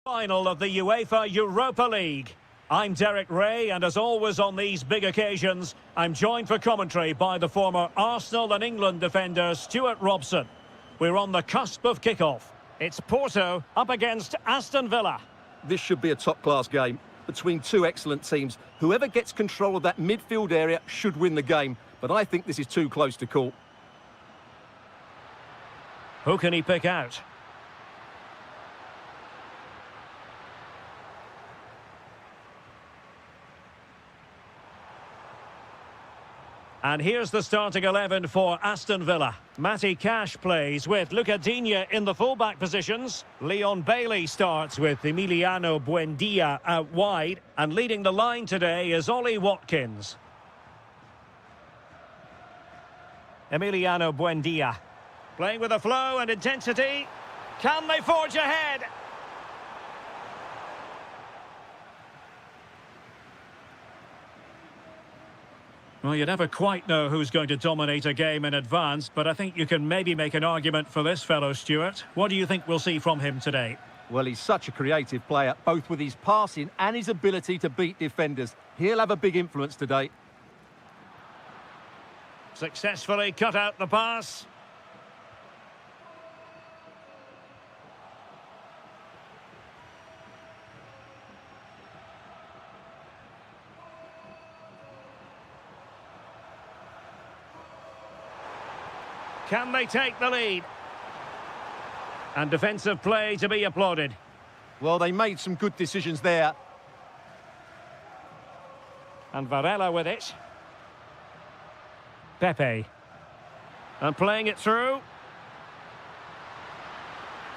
Final of the UEFA Europa League. I'm Derek Ray, and as always on these big occasions, I'm joined for commentary by the former Arsenal and England defender Stuart Robson. We're on the cusp of kick-off. It's Porto up against Aston Villa. This should be a top-class game between two excellent teams. Whoever gets control of that midfield area should win the game, but I think this is too close to call. Who can he pick out? And here's the starting 11 for Aston Villa. Matty Cash plays with Luca Digne in the fullback positions. Leon Bailey starts with Emiliano Buendia out wide. And leading the line today is Ollie Watkins. Emiliano Buendia. Playing with a flow and intensity. Can they forge ahead? Well, you never quite know who's going to dominate a game in advance, but I think you can maybe make an argument for this fellow, Stuart. What do you think we'll see from him today? Well, he's such a creative player, both with his passing and his ability to beat defenders. He'll have a big influence today. Successfully cut out the pass. Can they take the lead? And defensive play to be applauded. Well, they made some good decisions there. And Varela with it. Pepe. And playing it through.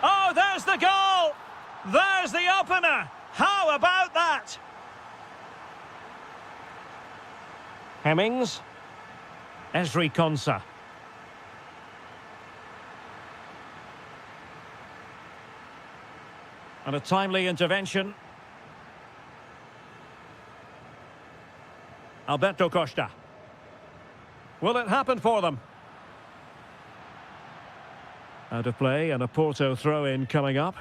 Oh, there's the goal! There's the opener! How about that? Hemmings. Esri Konsa. And a timely intervention. Alberto Costa. Will it happen for them? Out of play and a Porto throw-in coming up.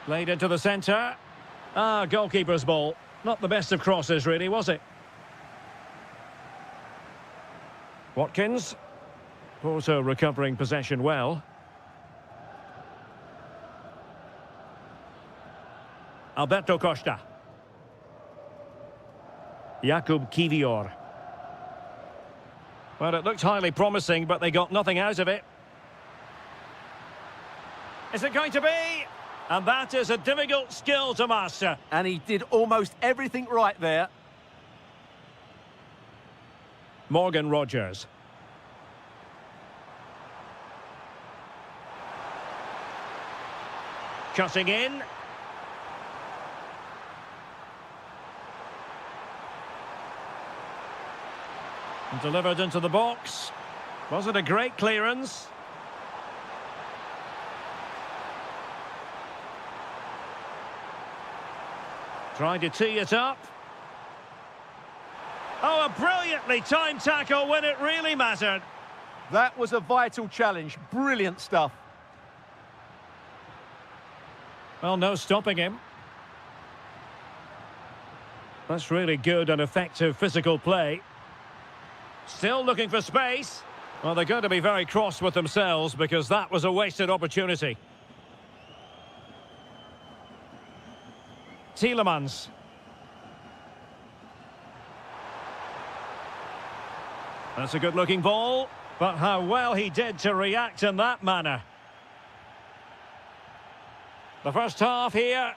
Played into the centre. Goalkeeper's ball. Not the best of crosses, really, was it? Watkins. Porto recovering possession well. Alberto Costa. Jakub Kivior. Well, it looked highly promising, but they got nothing out of it. Is it going to be? And that is a difficult skill to master. And he did almost everything right there. Morgan Rogers. Cutting in. And delivered into the box. Was it a great clearance? Trying to tee it up. Oh, a brilliantly timed tackle when it really mattered. That was a vital challenge. Brilliant stuff. Well, no stopping him. That's really good and effective physical play. Still looking for space. Well, they're going to be very cross with themselves because that was a wasted opportunity. Tielemans. That's a good-looking ball, but how well he did to react in that manner. The first half here.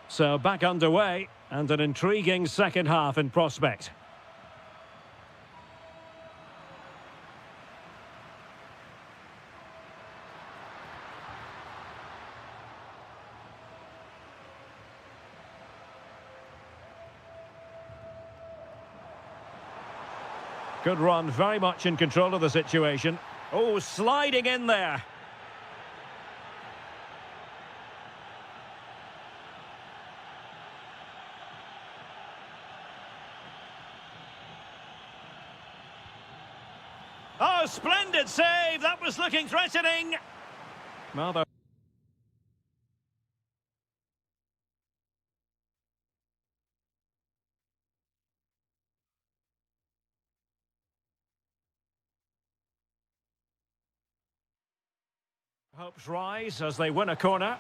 So back underway, and an intriguing second half in prospect. Good run, very much in control of the situation. Oh, sliding in there. Oh, splendid save. That was looking threatening. Well, the hopes rise as they win a corner.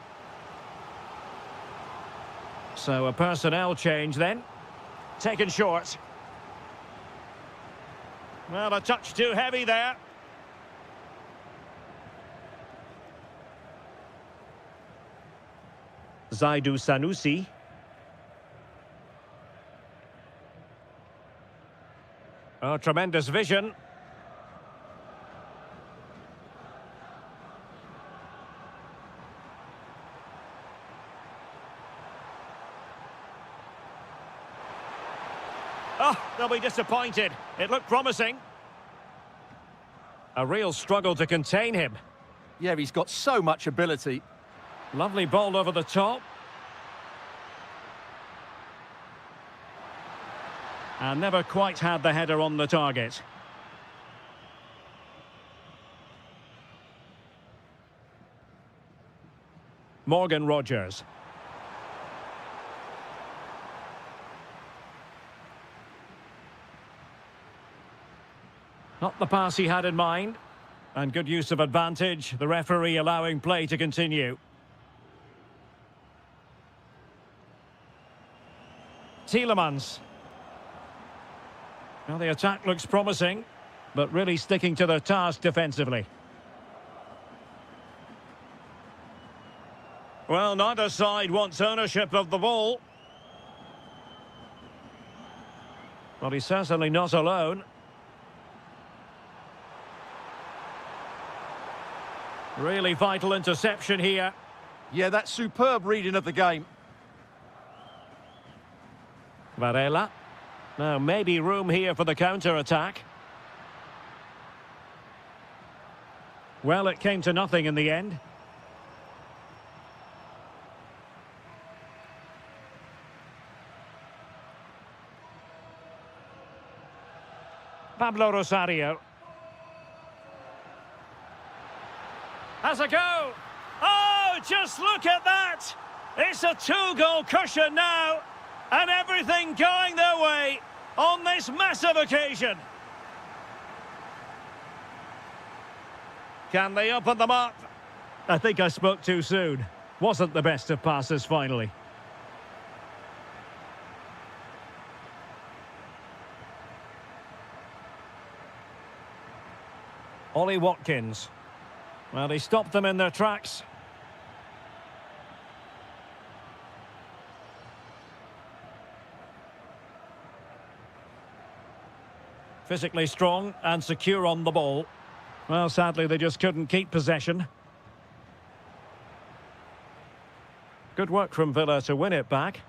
So a personnel change then. Taken short. Well, a touch too heavy there. Zaidu Sanusi. Oh, tremendous vision. Oh, they'll be disappointed. It looked promising. A real struggle to contain him. Yeah, he's got so much ability. Lovely ball over the top. And never quite had the header on the target. Morgan Rogers. Not the pass he had in mind. And good use of advantage, the referee allowing play to continue. Tielemans. Well, the attack looks promising, but really sticking to their task defensively. Well, neither side wants ownership of the ball. Well, he's certainly not alone. Really vital interception here. Yeah, that's superb reading of the game. Varela. Now, maybe room here for the counter-attack. Well, it came to nothing in the end. Pablo Rosario. Has a go. Oh, just look at that. It's a two-goal cushion now. And everything going their way on this massive occasion. Can they open them up? I think I spoke too soon. Wasn't the best of passes finally. Ollie Watkins. Well, he stopped them in their tracks. Physically strong and secure on the ball. Well, sadly, they just couldn't keep possession. Good work from Villa to win it back.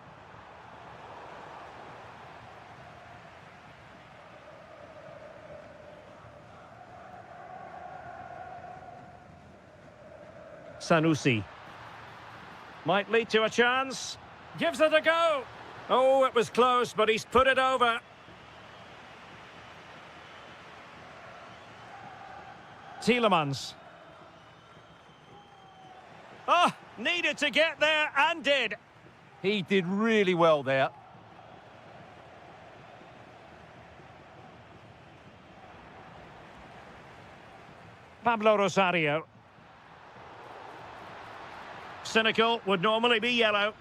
Sanusi. Might lead to a chance. Gives it a go. Oh, it was close, but he's put it over. Tielemans. Oh, needed to get there and did. He did really well there. Pablo Rosario. Cynical, would normally be yellow.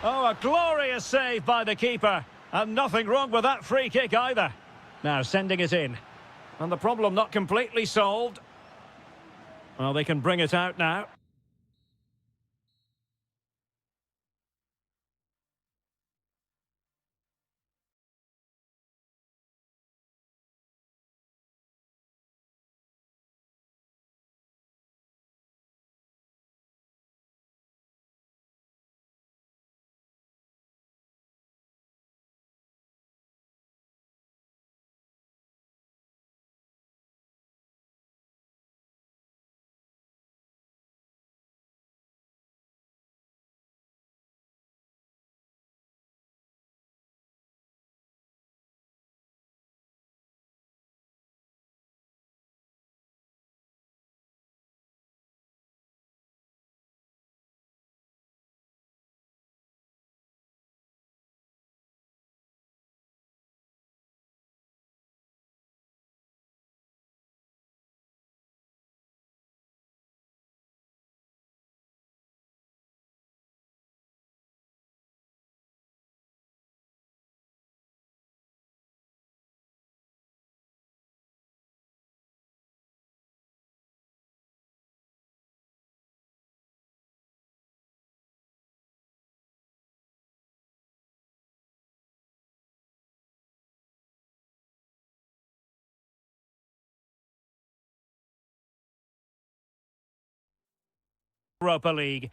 Oh, a glorious save by the keeper. And nothing wrong with that free kick either. Now sending it in. And the problem not completely solved. Well, they can bring it out now. Europa League.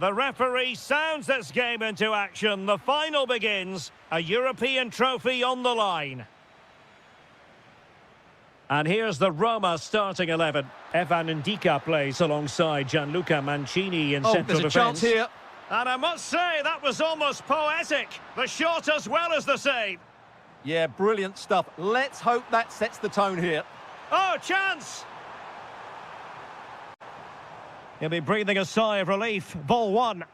The referee sounds this game into action. The final begins. A European trophy on the line. And here's the Roma starting 11. Evan Ndika plays alongside Gianluca Mancini in central there's defence. a chance here. And I must say, that was almost poetic. The shot as well as the save. Yeah, brilliant stuff. Let's hope that sets the tone here. Oh, chance! He'll be breathing a sigh of relief. Ball one.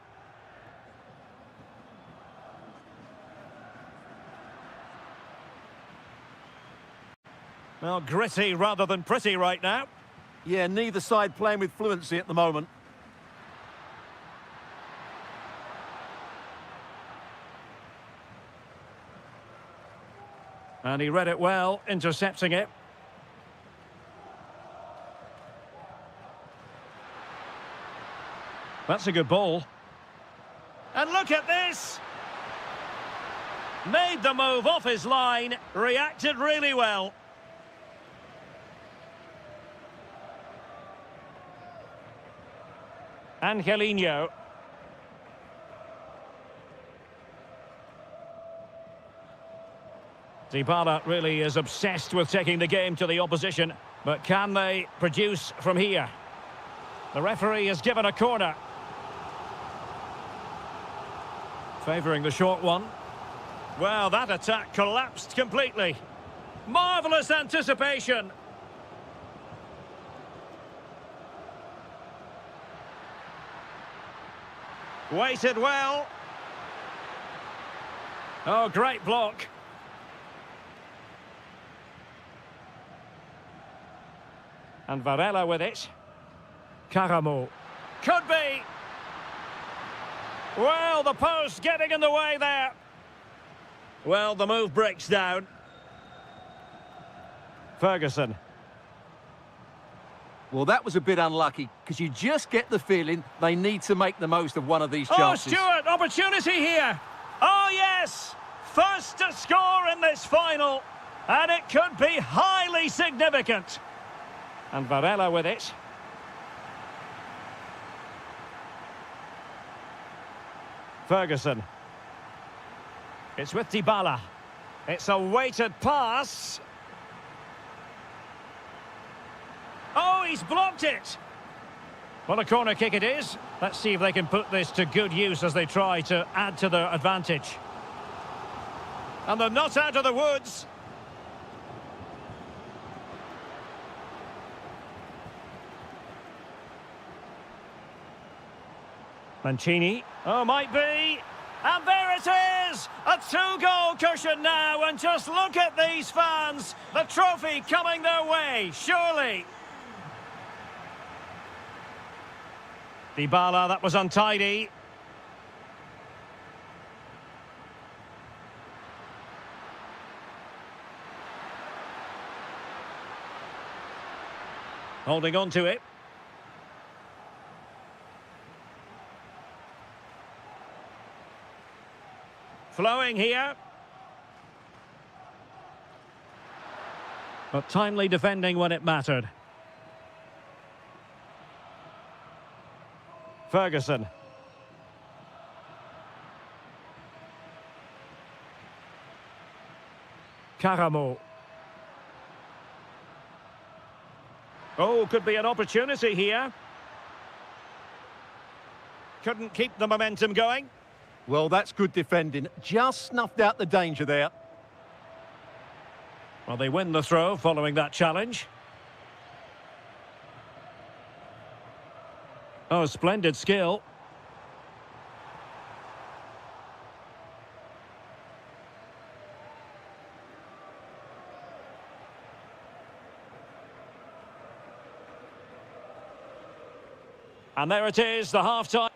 Well, gritty rather than pretty right now. Yeah, neither side playing with fluency at the moment. And he read it well, intercepting it. That's a good ball. And look at this! Made the move off his line, reacted really well. Angelino. Dybala really is obsessed with taking the game to the opposition, but can they produce from here? The referee has given a corner. Favouring the short one. Well, that attack collapsed completely. Marvellous anticipation. Waited well. Oh, great block. And Varela with it. Caramo. Could be. Well, the post getting in the way there. Well, the move breaks down. Ferguson. Well, that was a bit unlucky, because you just get the feeling they need to make the most of one of these chances. Oh, Stewart, opportunity here. Oh, yes. First to score in this final. And it could be highly significant. And Varela with it. Ferguson. It's with Dybala. It's a weighted pass. Oh, he's blocked it. Well, a corner kick it is. Let's see if they can put this to good use as they try to add to their advantage. And they're not out of the woods. Mancini. Oh, might be. And there it is! A two-goal cushion now, and just look at these fans. The trophy coming their way, surely. Dybala, that was untidy. Holding on to it. Flowing here. But timely defending when it mattered. Ferguson. Caramo. Oh, could be an opportunity here. Couldn't keep the momentum going. Well, that's good defending. Just snuffed out the danger there. Well, they win the throw following that challenge. Oh, splendid skill. And there it is, the half-time.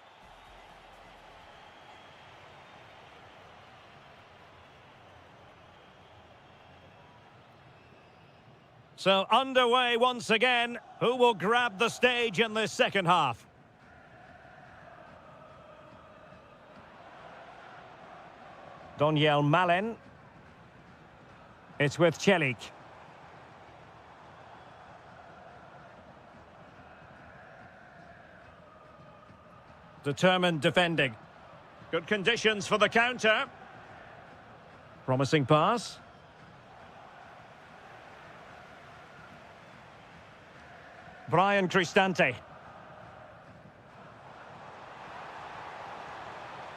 So underway once again. Who will grab the stage in this second half? Doniel Malen. It's with Celik. Determined defending. Good conditions for the counter. Promising pass. Brian Cristante.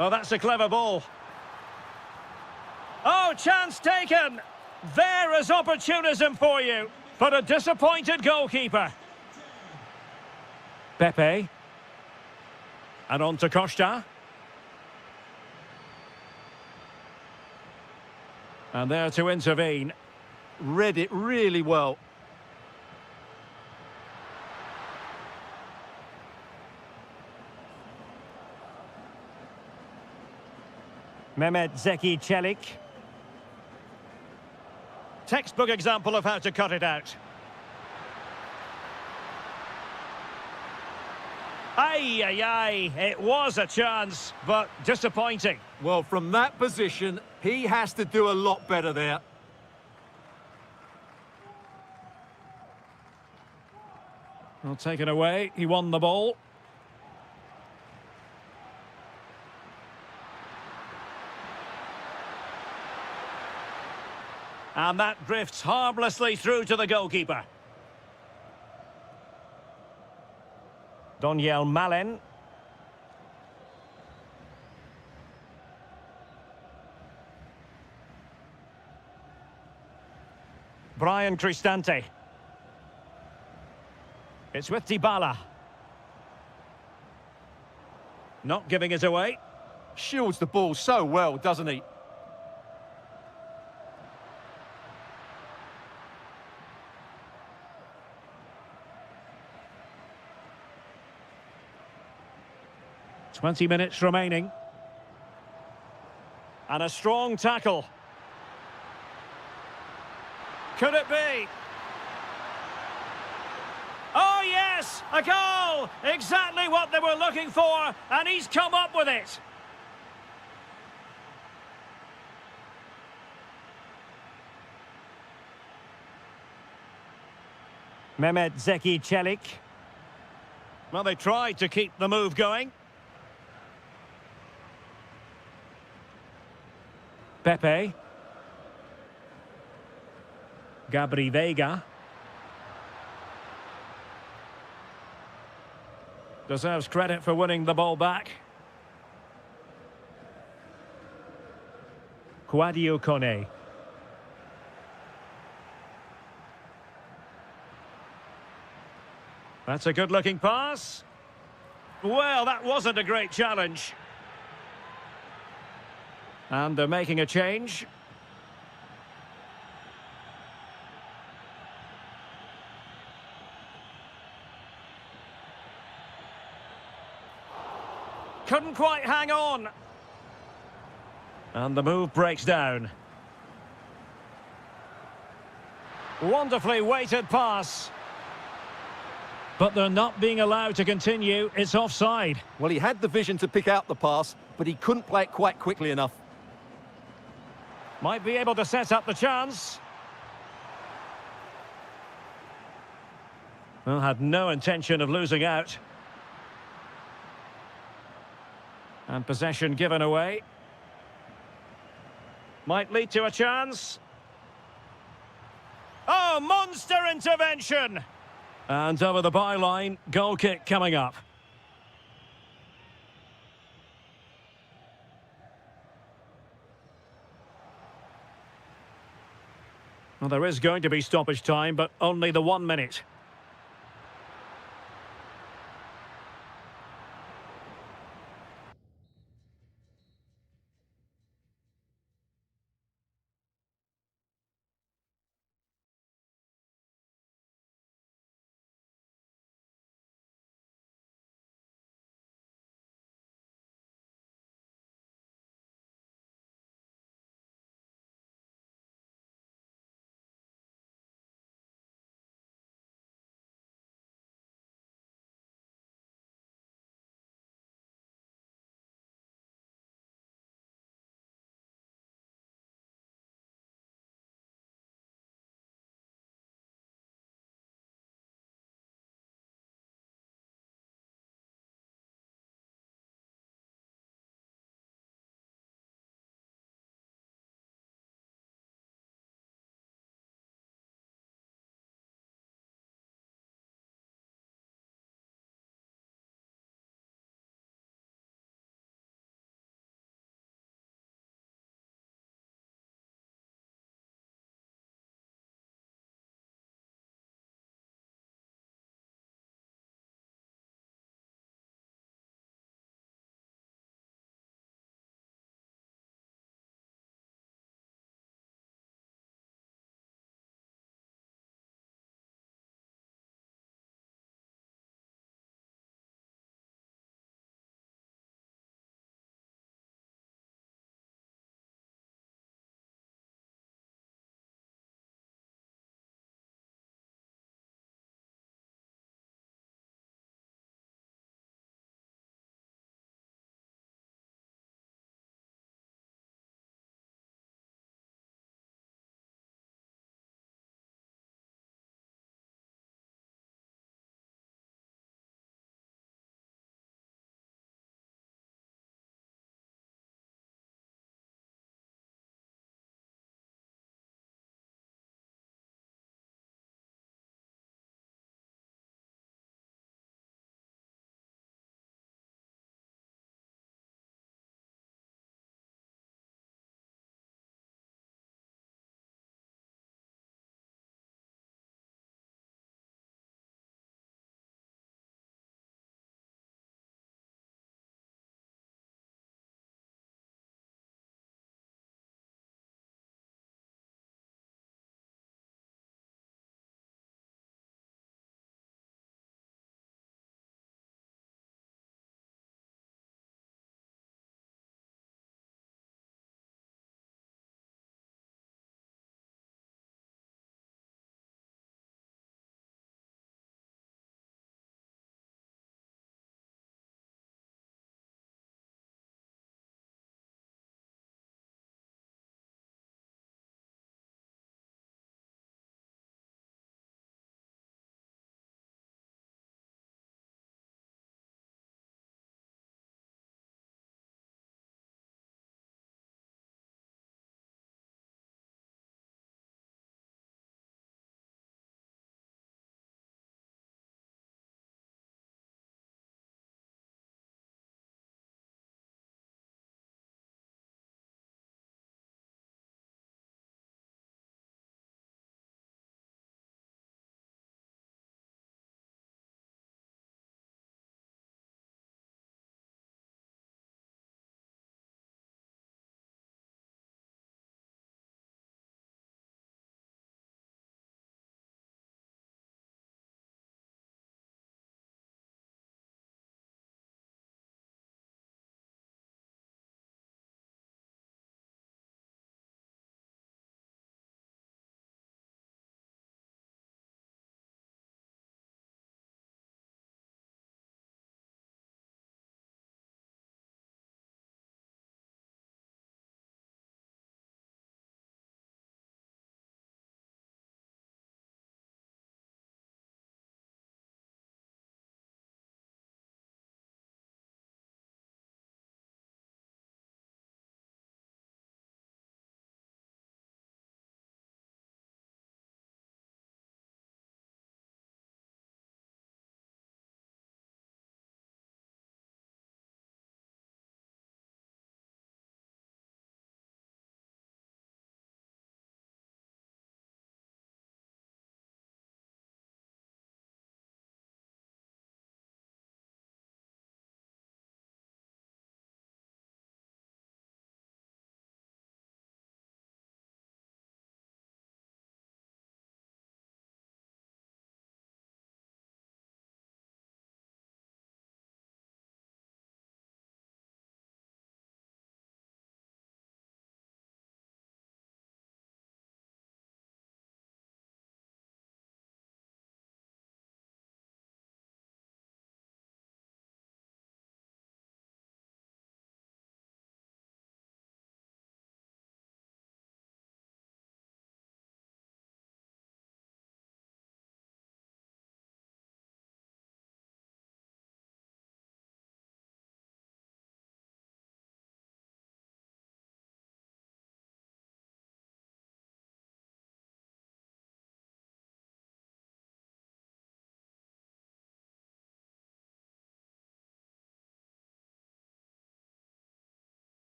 Oh, that's a clever ball. Oh, chance taken. There is opportunism for you, but a disappointed goalkeeper. Pepe. And on to Costa. And there to intervene. Read it really well. Mehmet Zeki Çelik. Textbook example of how to cut it out. Ay, ay, ay. It was a chance, but disappointing. Well, from that position, he has to do a lot better there. Well, taken away. He won the ball. And that drifts harmlessly through to the goalkeeper. Doniel Malen. Brian Cristante. It's with Dybala. Not giving it away. Shields the ball so well, doesn't he? Twenty minutes remaining. And a strong tackle. Could it be? Oh, yes! A goal! Exactly what they were looking for, and he's come up with it. Mehmet Zeki Çelik. Well, they tried to keep the move going. Pepe. Gabri Veiga. Deserves credit for winning the ball back. Kouadio Kone. That's a good-looking pass. Well, that wasn't a great challenge. And they're making a change. Couldn't quite hang on. And the move breaks down. Wonderfully weighted pass. But they're not being allowed to continue. It's offside. Well, he had the vision to pick out the pass, but he couldn't play it quite quickly enough. Might be able to set up the chance. Well, had no intention of losing out. And possession given away. Might lead to a chance. Oh, monster intervention! And over the byline, goal kick coming up. Well, there is going to be stoppage time, but only the 1 minute.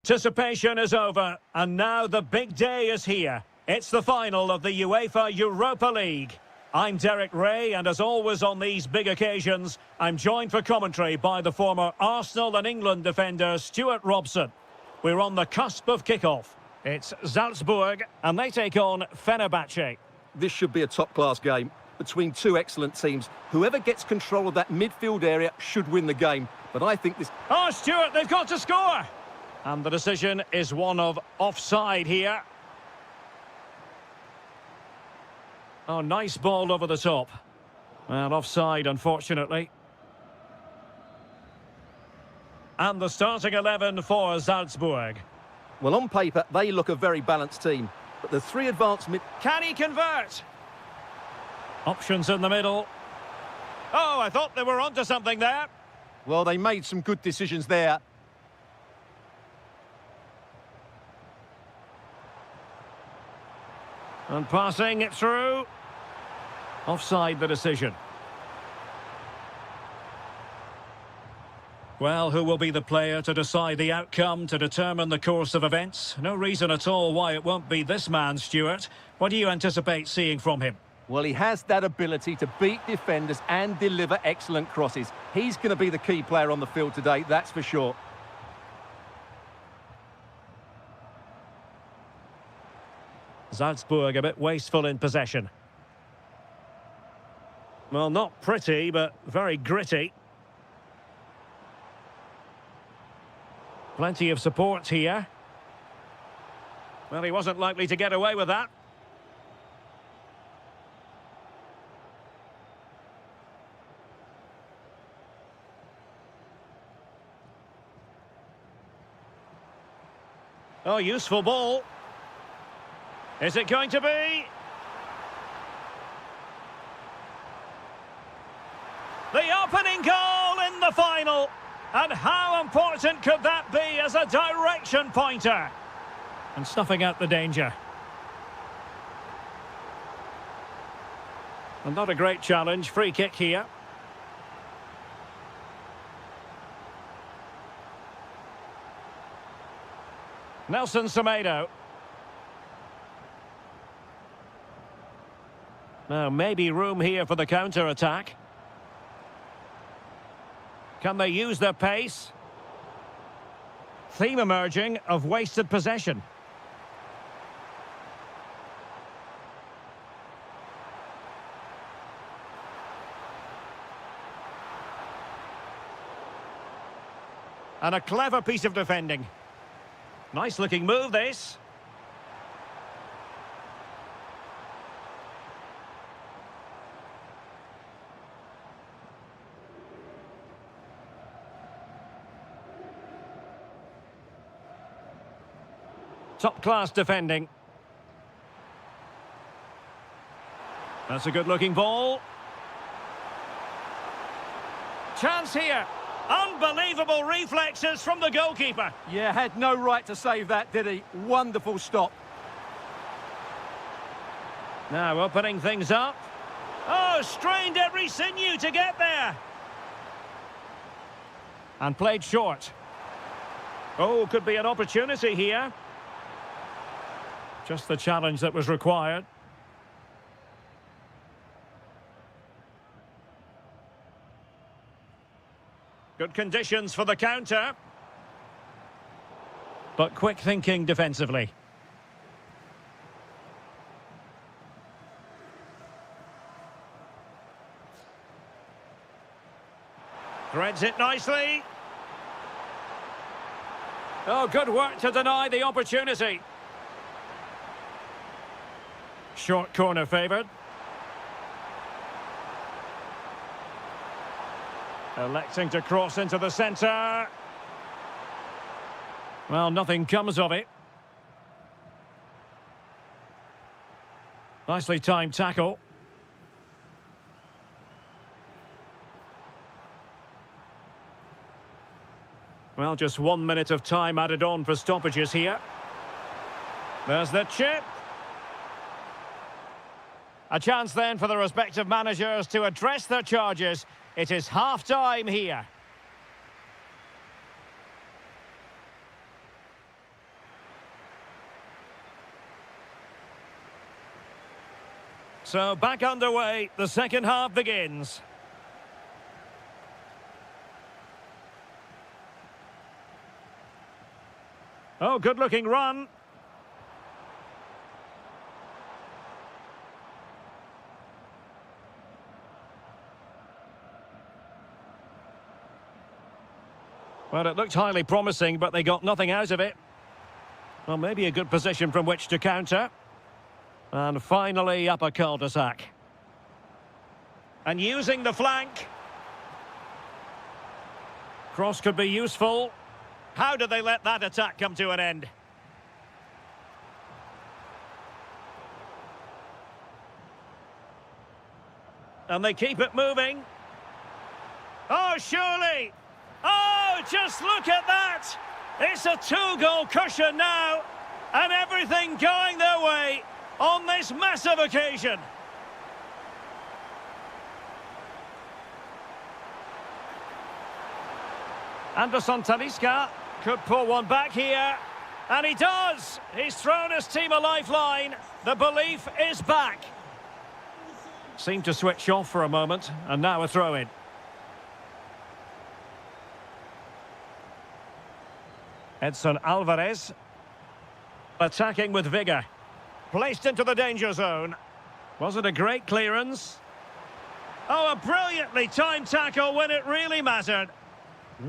Anticipation is over, and now the big day is here. It's the final of the UEFA Europa League. I'm Derek Ray, and as always on these big occasions, I'm joined for commentary by the former Arsenal and England defender Stuart Robson. We're on the cusp of kick-off. It's Salzburg, and they take on Fenerbahce. This should be a top-class game between two excellent teams. Whoever gets control of that midfield area should win the game. But I think this... Oh, Stuart, they've got to score! And the decision is one of offside here. Oh, nice ball over the top. Well, offside, unfortunately. And the starting 11 for Salzburg. Well, on paper, they look a very balanced team. But the three advanced mid... Can he convert? Options in the middle. Oh, I thought they were onto something there. Well, they made some good decisions there. And passing it through. Offside the decision. Well, who will be the player to decide the outcome, to determine the course of events? No reason at all why it won't be this man, Stuart. What do you anticipate seeing from him? Well, he has that ability to beat defenders and deliver excellent crosses. He's going to be the key player on the field today, that's for sure. Salzburg a bit wasteful in possession. Well, not pretty, but very gritty. Plenty of support here. Well, he wasn't likely to get away with that. Oh, useful ball. Is it going to be? The opening goal in the final. And how important could that be as a direction pointer? And snuffing out the danger. And not a great challenge. Free kick here. Nelson Semedo. Now, maybe room here for the counter-attack. Can they use their pace? Theme emerging of wasted possession. And a clever piece of defending. Nice-looking move, this. Top-class defending. That's a good-looking ball. Chance here. Unbelievable reflexes from the goalkeeper. Yeah, had no right to save that, did he? Wonderful stop. Now opening things up. Oh, strained every sinew to get there. And played short. Oh, could be an opportunity here. Just the challenge that was required. Good conditions for the counter. But quick thinking defensively. Threads it nicely. Oh, good work to deny the opportunity. Short corner favoured. Electing to cross into the centre. Well, nothing comes of it. Nicely timed tackle. Well, just 1 minute of time added on for stoppages here. There's the chip. A chance then for the respective managers to address their charges. It is half-time here. So back underway, the second half begins. Oh, good-looking run. Well, it looked highly promising, but they got nothing out of it. Well, maybe a good position from which to counter. And finally, up a cul-de-sac. And using the flank. Cross could be useful. How did they let that attack come to an end? And they keep it moving. Oh, surely! Oh, just look at that! It's a two-goal cushion now, and everything going their way on this massive occasion. Anderson Talisca could pull one back here, and he does! He's thrown his team a lifeline. The belief is back. Seemed to switch off for a moment, and now a throw-in. Edson Alvarez, attacking with vigour. Placed into the danger zone. Was it a great clearance? Oh, a brilliantly timed tackle when it really mattered.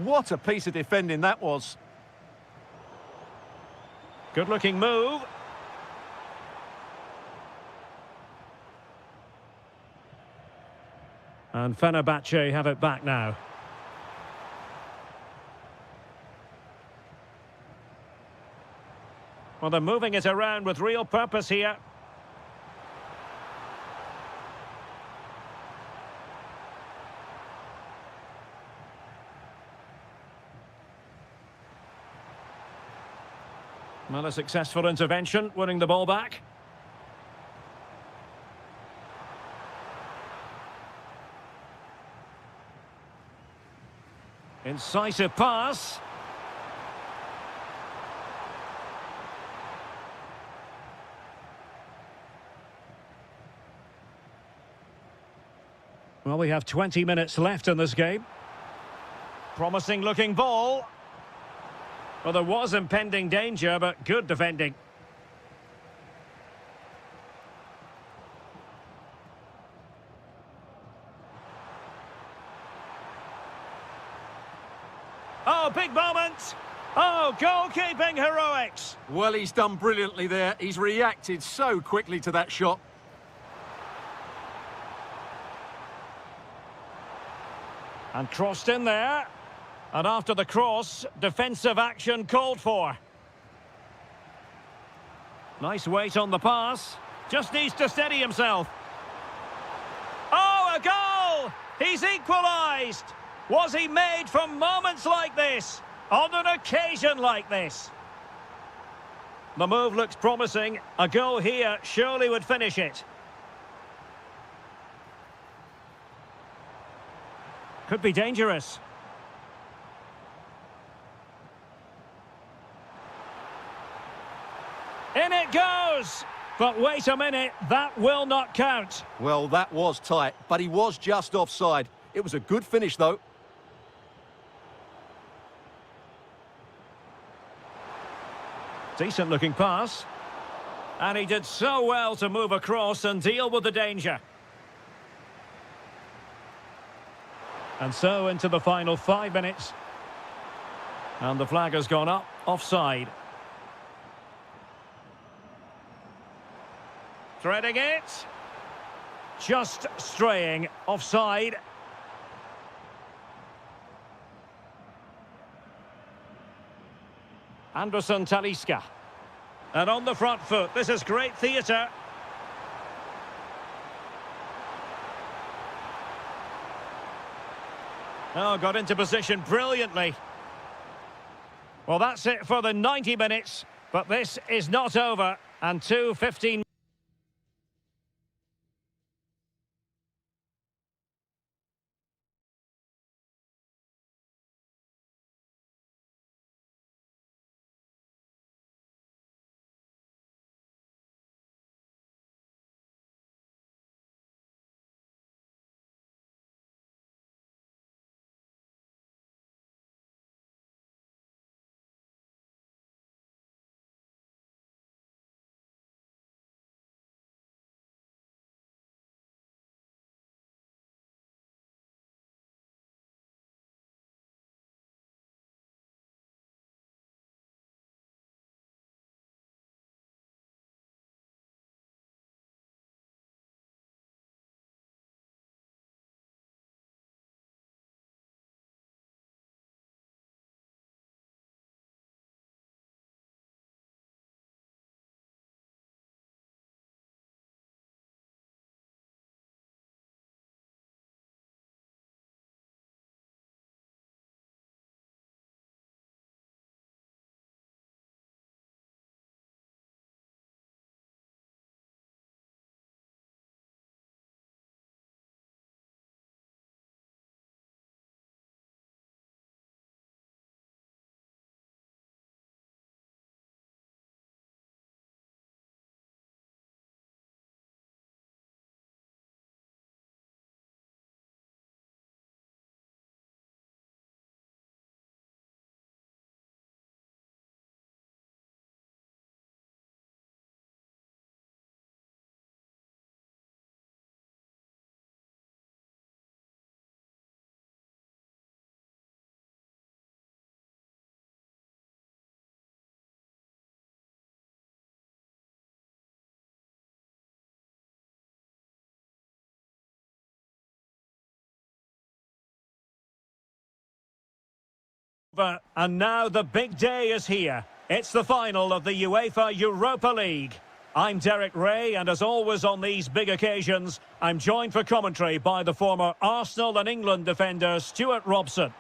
What a piece of defending that was. Good-looking move. And Fenerbahce have it back now. Well, they're moving it around with real purpose here. Well, a successful intervention, winning the ball back. Incisive pass. Well, we have 20 minutes left in this game. Promising looking ball. Well, there was impending danger, but good defending. Oh, big moment. Oh, goalkeeping heroics. Well, he's done brilliantly there. He's reacted so quickly to that shot. And crossed in there. And after the cross, defensive action called for. Nice weight on the pass. Just needs to steady himself. Oh, a goal! He's equalised! Was he made from moments like this? On an occasion like this? The move looks promising. A goal here surely would finish it. Could be dangerous. In it goes! But wait a minute, that will not count. Well, that was tight, but he was just offside. It was a good finish, though. Decent looking pass. And he did so well to move across and deal with the danger. And so into the final 5 minutes. And the flag has gone up, offside. Threading it. Just straying, offside. Anderson Talisca. And on the front foot, this is great theatre. Oh, got into position brilliantly. Well, that's it for the 90 minutes, but this is not over. And 2:15 And now the big day is here. It's the final of the UEFA Europa League. I'm Derek Ray, and as always on these big occasions, I'm joined for commentary by the former Arsenal and England defender Stuart Robson.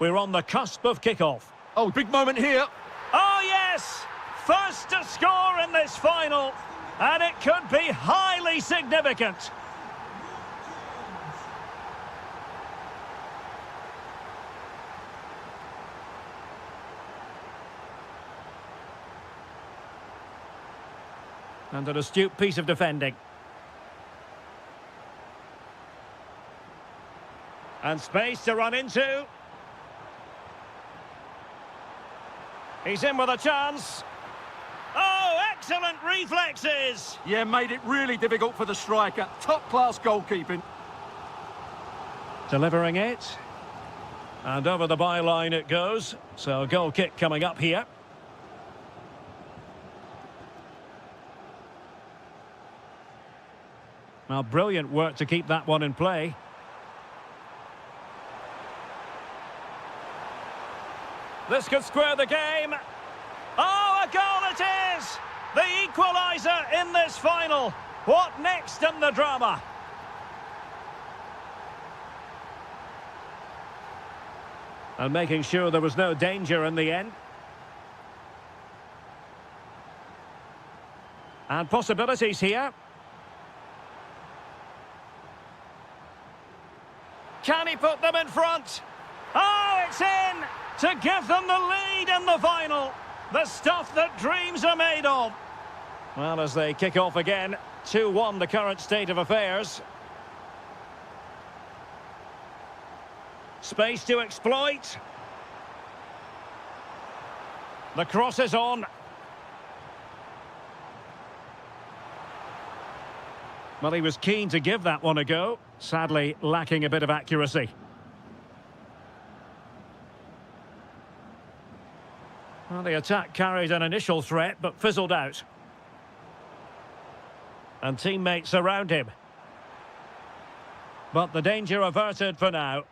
We're on the cusp of kick-off. Oh, big moment here. Oh, yes! First to score in this final, and it could be highly significant. And an astute piece of defending. And space to run into. He's in with a chance. Oh, excellent reflexes! Yeah, made it really difficult for the striker. Top-class goalkeeping. Delivering it. And over the byline it goes. So a goal kick coming up here. Well, brilliant work to keep that one in play. This could square the game. Oh, a goal it is! The equaliser in this final. What next in the drama? And making sure there was no danger in the end. And possibilities here. Can he put them in front? Oh, it's in! To give them the lead in the final. The stuff that dreams are made of. Well, as they kick off again, 2-1 the current state of affairs. Space to exploit. The cross is on. Well, he was keen to give that one a go. Sadly, lacking a bit of accuracy. Well, the attack carried an initial threat, but fizzled out. And teammates around him. But the danger averted for now.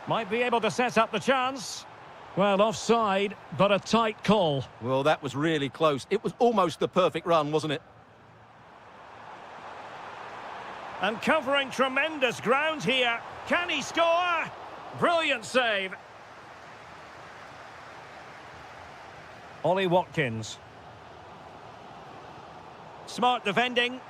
Might be able to set up the chance. Well, offside, but a tight call. Well, that was really close. It was almost the perfect run, wasn't it? And covering tremendous ground here. Can he score? Brilliant save. Ollie Watkins. Smart defending.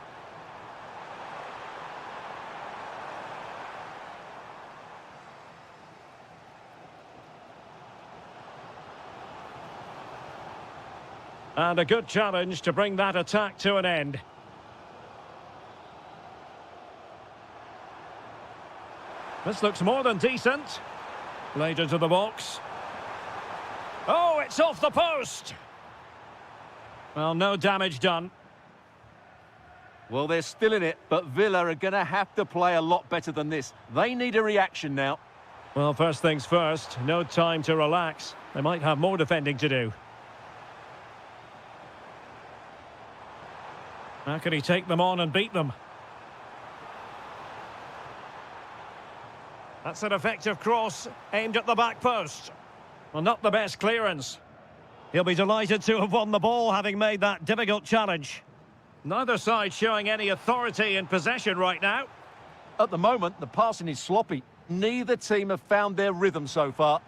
And a good challenge to bring that attack to an end. This looks more than decent. Played into the box. Oh, it's off the post! Well, no damage done. Well, they're still in it, but Villa are going to have to play a lot better than this. They need a reaction now. Well, first things first, no time to relax. They might have more defending to do. How can he take them on and beat them? That's an effective cross, aimed at the back post. Well, not the best clearance. He'll be delighted to have won the ball, having made that difficult challenge. Neither side showing any authority in possession right now. At the moment, the passing is sloppy. Neither team have found their rhythm so far.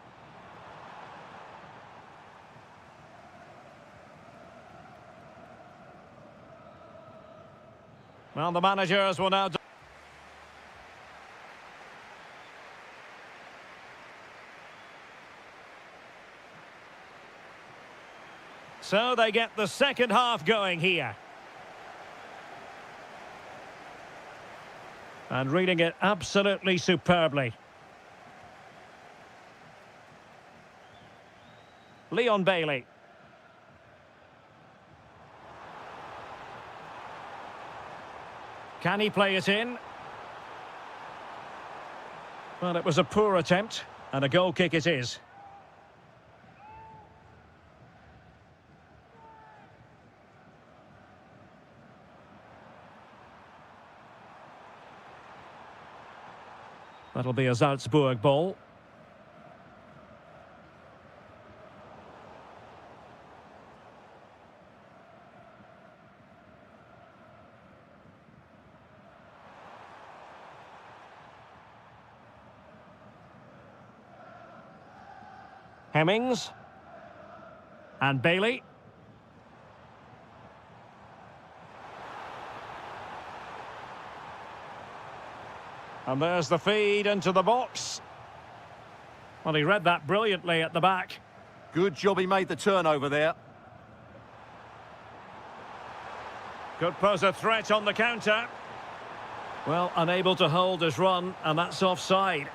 Well, the managers will now... So they get the second half going here. And reading it absolutely superbly. Leon Bailey. Can he play it in? Well, it was a poor attempt, and a goal kick it is. That'll be a Salzburg ball. Hemmings. And Bailey. And there's the feed into the box. Well, he read that brilliantly at the back. Good job he made the turnover there. Could pose a threat on the counter. Well, unable to hold his run, and that's offside.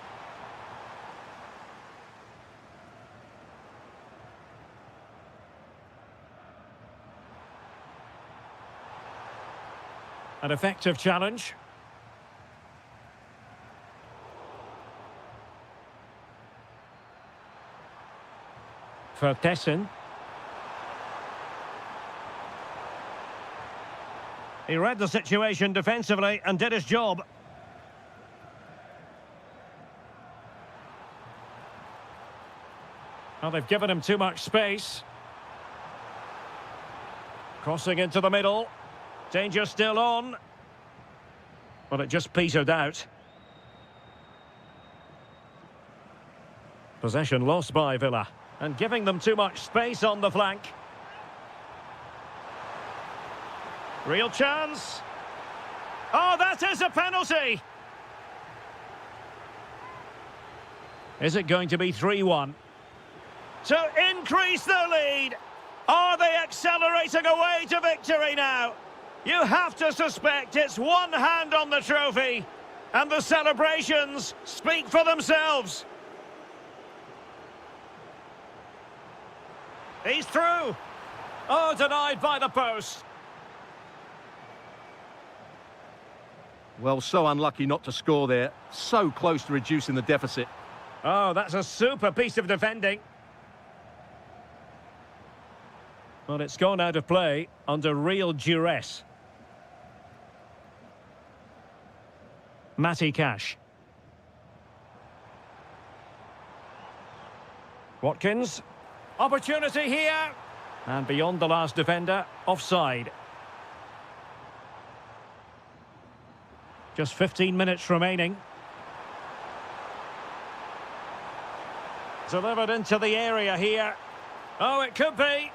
An effective challenge. For Tessin. He read the situation defensively and did his job. Well, they've given him too much space. Crossing into the middle. Danger still on. But it just petered out. Possession lost by Villa. And giving them too much space on the flank. Real chance. Oh, that is a penalty! Is it going to be 3-1? To increase the lead! Are they accelerating away to victory now? You have to suspect it's one hand on the trophy. And the celebrations speak for themselves. He's through. Oh, denied by the post. Well, so unlucky not to score there. So close to reducing the deficit. Oh, that's a super piece of defending. Well, it's gone out of play under real duress. Matty Cash. Watkins. Opportunity here. And beyond the last defender, offside. Just 15 minutes remaining. Delivered into the area here. Oh, it could be.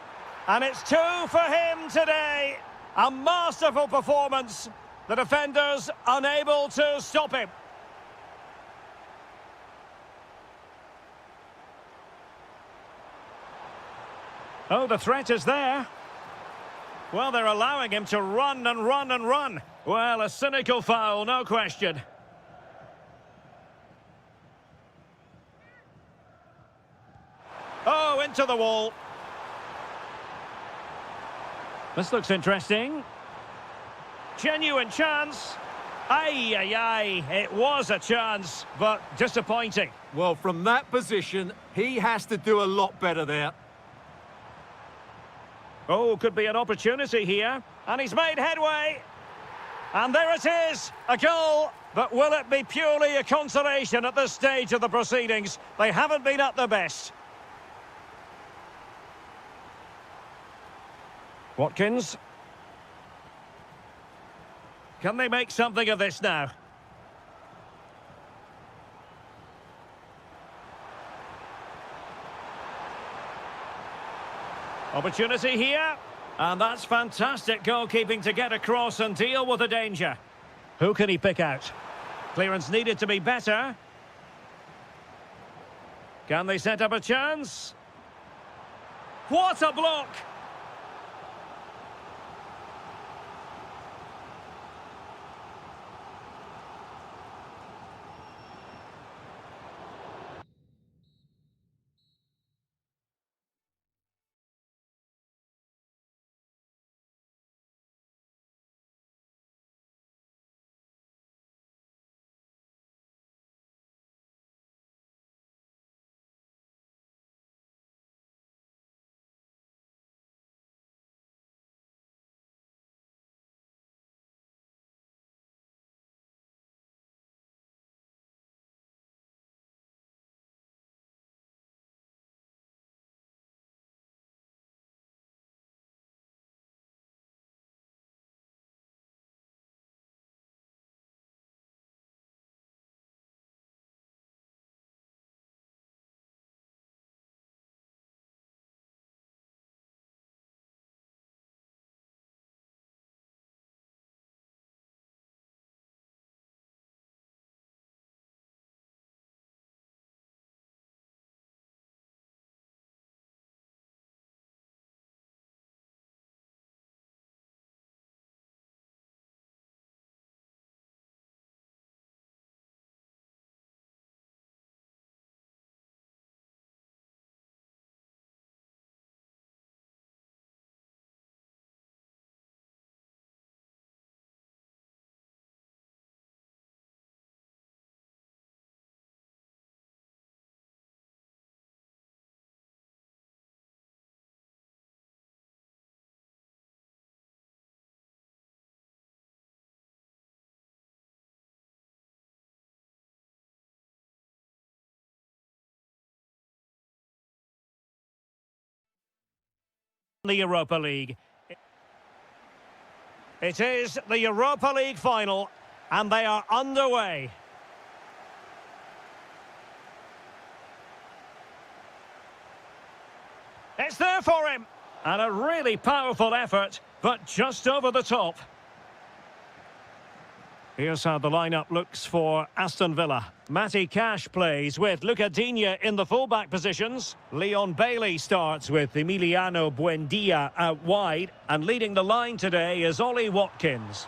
And it's 2 for him today. A masterful performance. The defenders unable to stop him. Oh, the threat is there. Well, they're allowing him to run and run and run. Well, a cynical foul, no question. Oh, into the wall. This looks interesting. Genuine chance. Aye, aye, aye. It was a chance, but disappointing. Well, from that position, he has to do a lot better there. Oh, could be an opportunity here. And he's made headway. And there it is, a goal. But will it be purely a consolation at this stage of the proceedings? They haven't been at their best. Watkins. Can they make something of this now? Opportunity here. And that's fantastic goalkeeping to get across and deal with the danger. Who can he pick out? Clearance needed to be better. Can they set up a chance? What a block! the Europa League. It is the Europa League final, and they are underway. It's there for him, and a really powerful effort, but just over the top. Here's how the lineup looks for Aston Villa. Matty Cash plays with Luca Digne in the fullback positions. Leon Bailey starts with Emiliano Buendia out wide. And leading the line today is Ollie Watkins.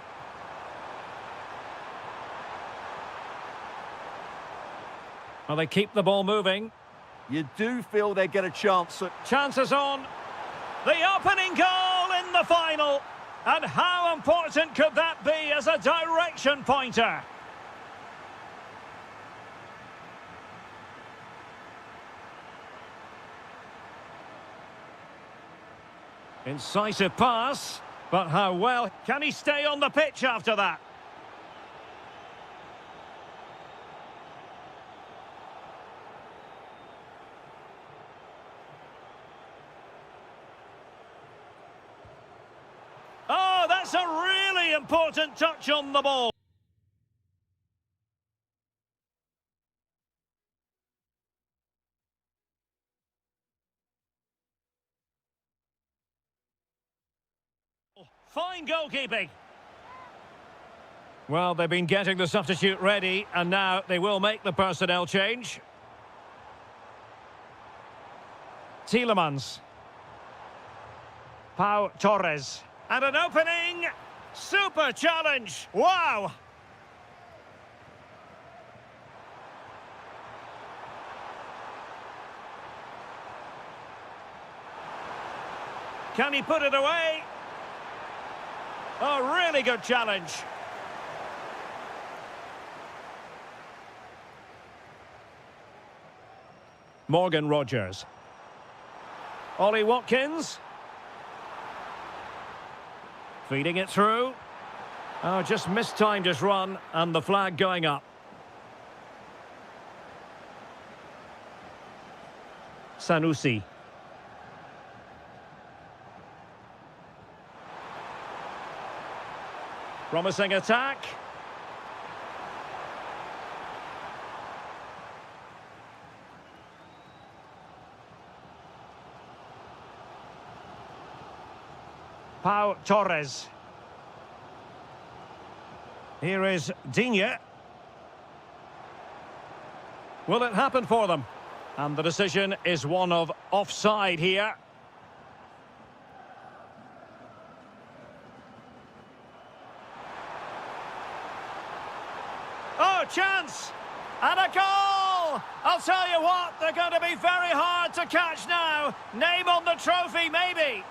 Well, they keep the ball moving. You do feel they get a chance. Chances on. The opening goal in the final. And how important could that be as a direction pointer? Incisive pass, but how well can he stay on the pitch after that? Oh, that's a really important touch on the ball. Fine goalkeeping. Well, they've been getting the substitute ready, and now they will make the personnel change. Tielemans. Pau Torres. And an opening! Super challenge! Wow! Can he put it away? A really good challenge. Morgan Rogers. Ollie Watkins. Feeding it through. Oh, just mistimed his run, and the flag going up. Sanusi. Promising attack. Pau Torres. Here is Digne. Will it happen for them? And the decision is one of offside here. Oh, chance! And a goal! I'll tell you what, they're going to be very hard to catch now. Name on the trophy, maybe.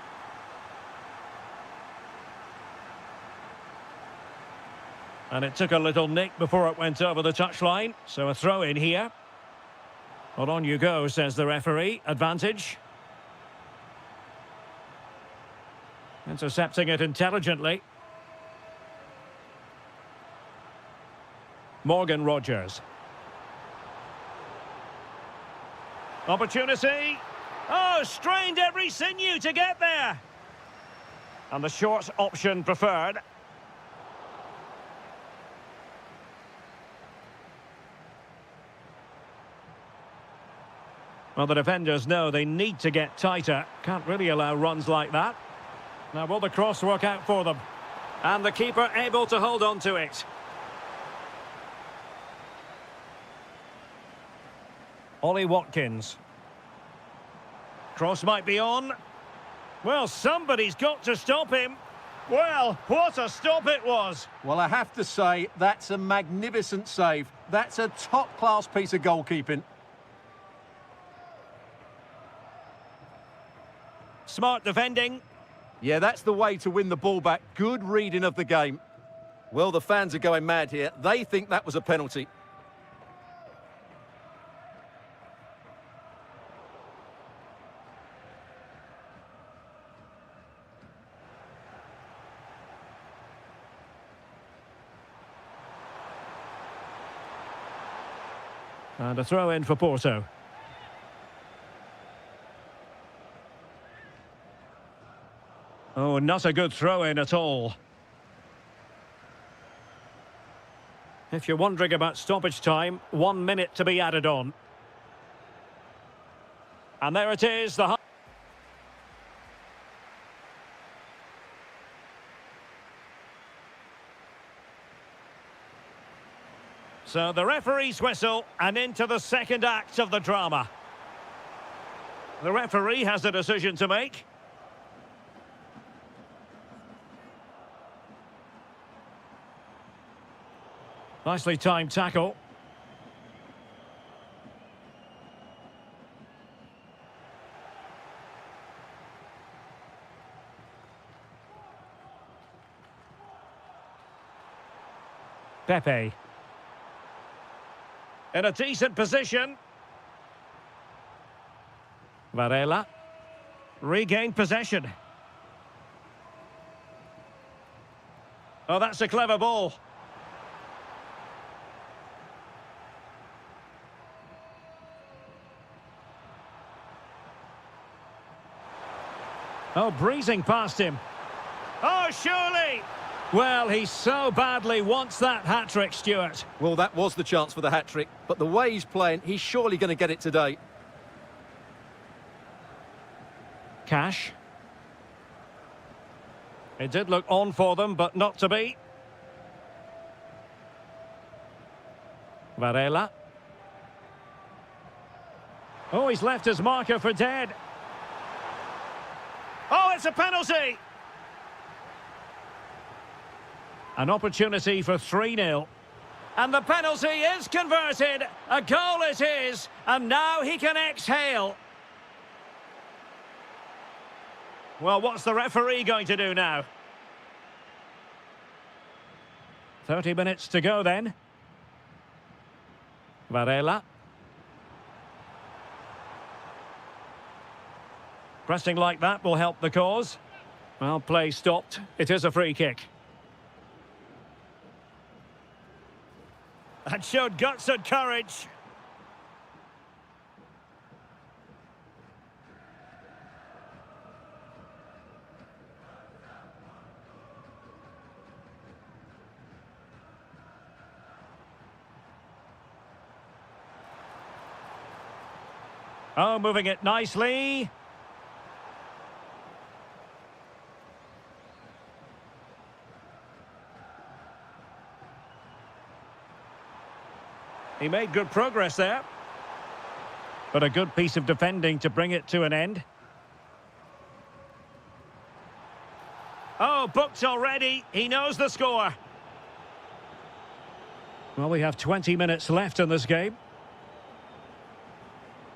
And it took a little nick before it went over the touchline. So a throw in here. Well, on you go, says the referee. Advantage. Intercepting it intelligently. Morgan Rogers. Opportunity. Oh, strained every sinew to get there. And the short option preferred. Well, the defenders know they need to get tighter. Can't really allow runs like that. Now, will the cross work out for them? And the keeper able to hold on to it. Ollie Watkins. Cross might be on. Well, somebody's got to stop him. Well, what a stop it was. Well, I have to say, that's a magnificent save. That's a top-class piece of goalkeeping. Smart defending. Yeah, that's the way to win the ball back. Good reading of the game. Well, the fans are going mad here. They think that was a penalty. And a throw in for Porto. Oh, not a good throw-in at all. If you're wondering about stoppage time, 1 minute to be added on. And there it is, the... So the referee's whistle, and into the second act of the drama. The referee has a decision to make. Nicely timed tackle. Pepe. In a decent position. Varela. Regained possession. Oh, that's a clever ball. Oh, breezing past him. Oh, surely! Well, he so badly wants that hat-trick, Stuart. Well, that was the chance for the hat-trick, but the way he's playing, he's surely going to get it today. Cash. It did look on for them, but not to be. Varela. Oh, he's left his marker for dead. Oh, it's a penalty! An opportunity for 3-0. And the penalty is converted. A goal it is. And now he can exhale. Well, what's the referee going to do now? 30 minutes to go then. Varela. Pressing like that will help the cause. Well, play stopped. It is a free kick. That showed guts and courage. Oh, moving it nicely. He made good progress there. But a good piece of defending to bring it to an end. Oh, booked already. He knows the score. Well, we have 20 minutes left in this game.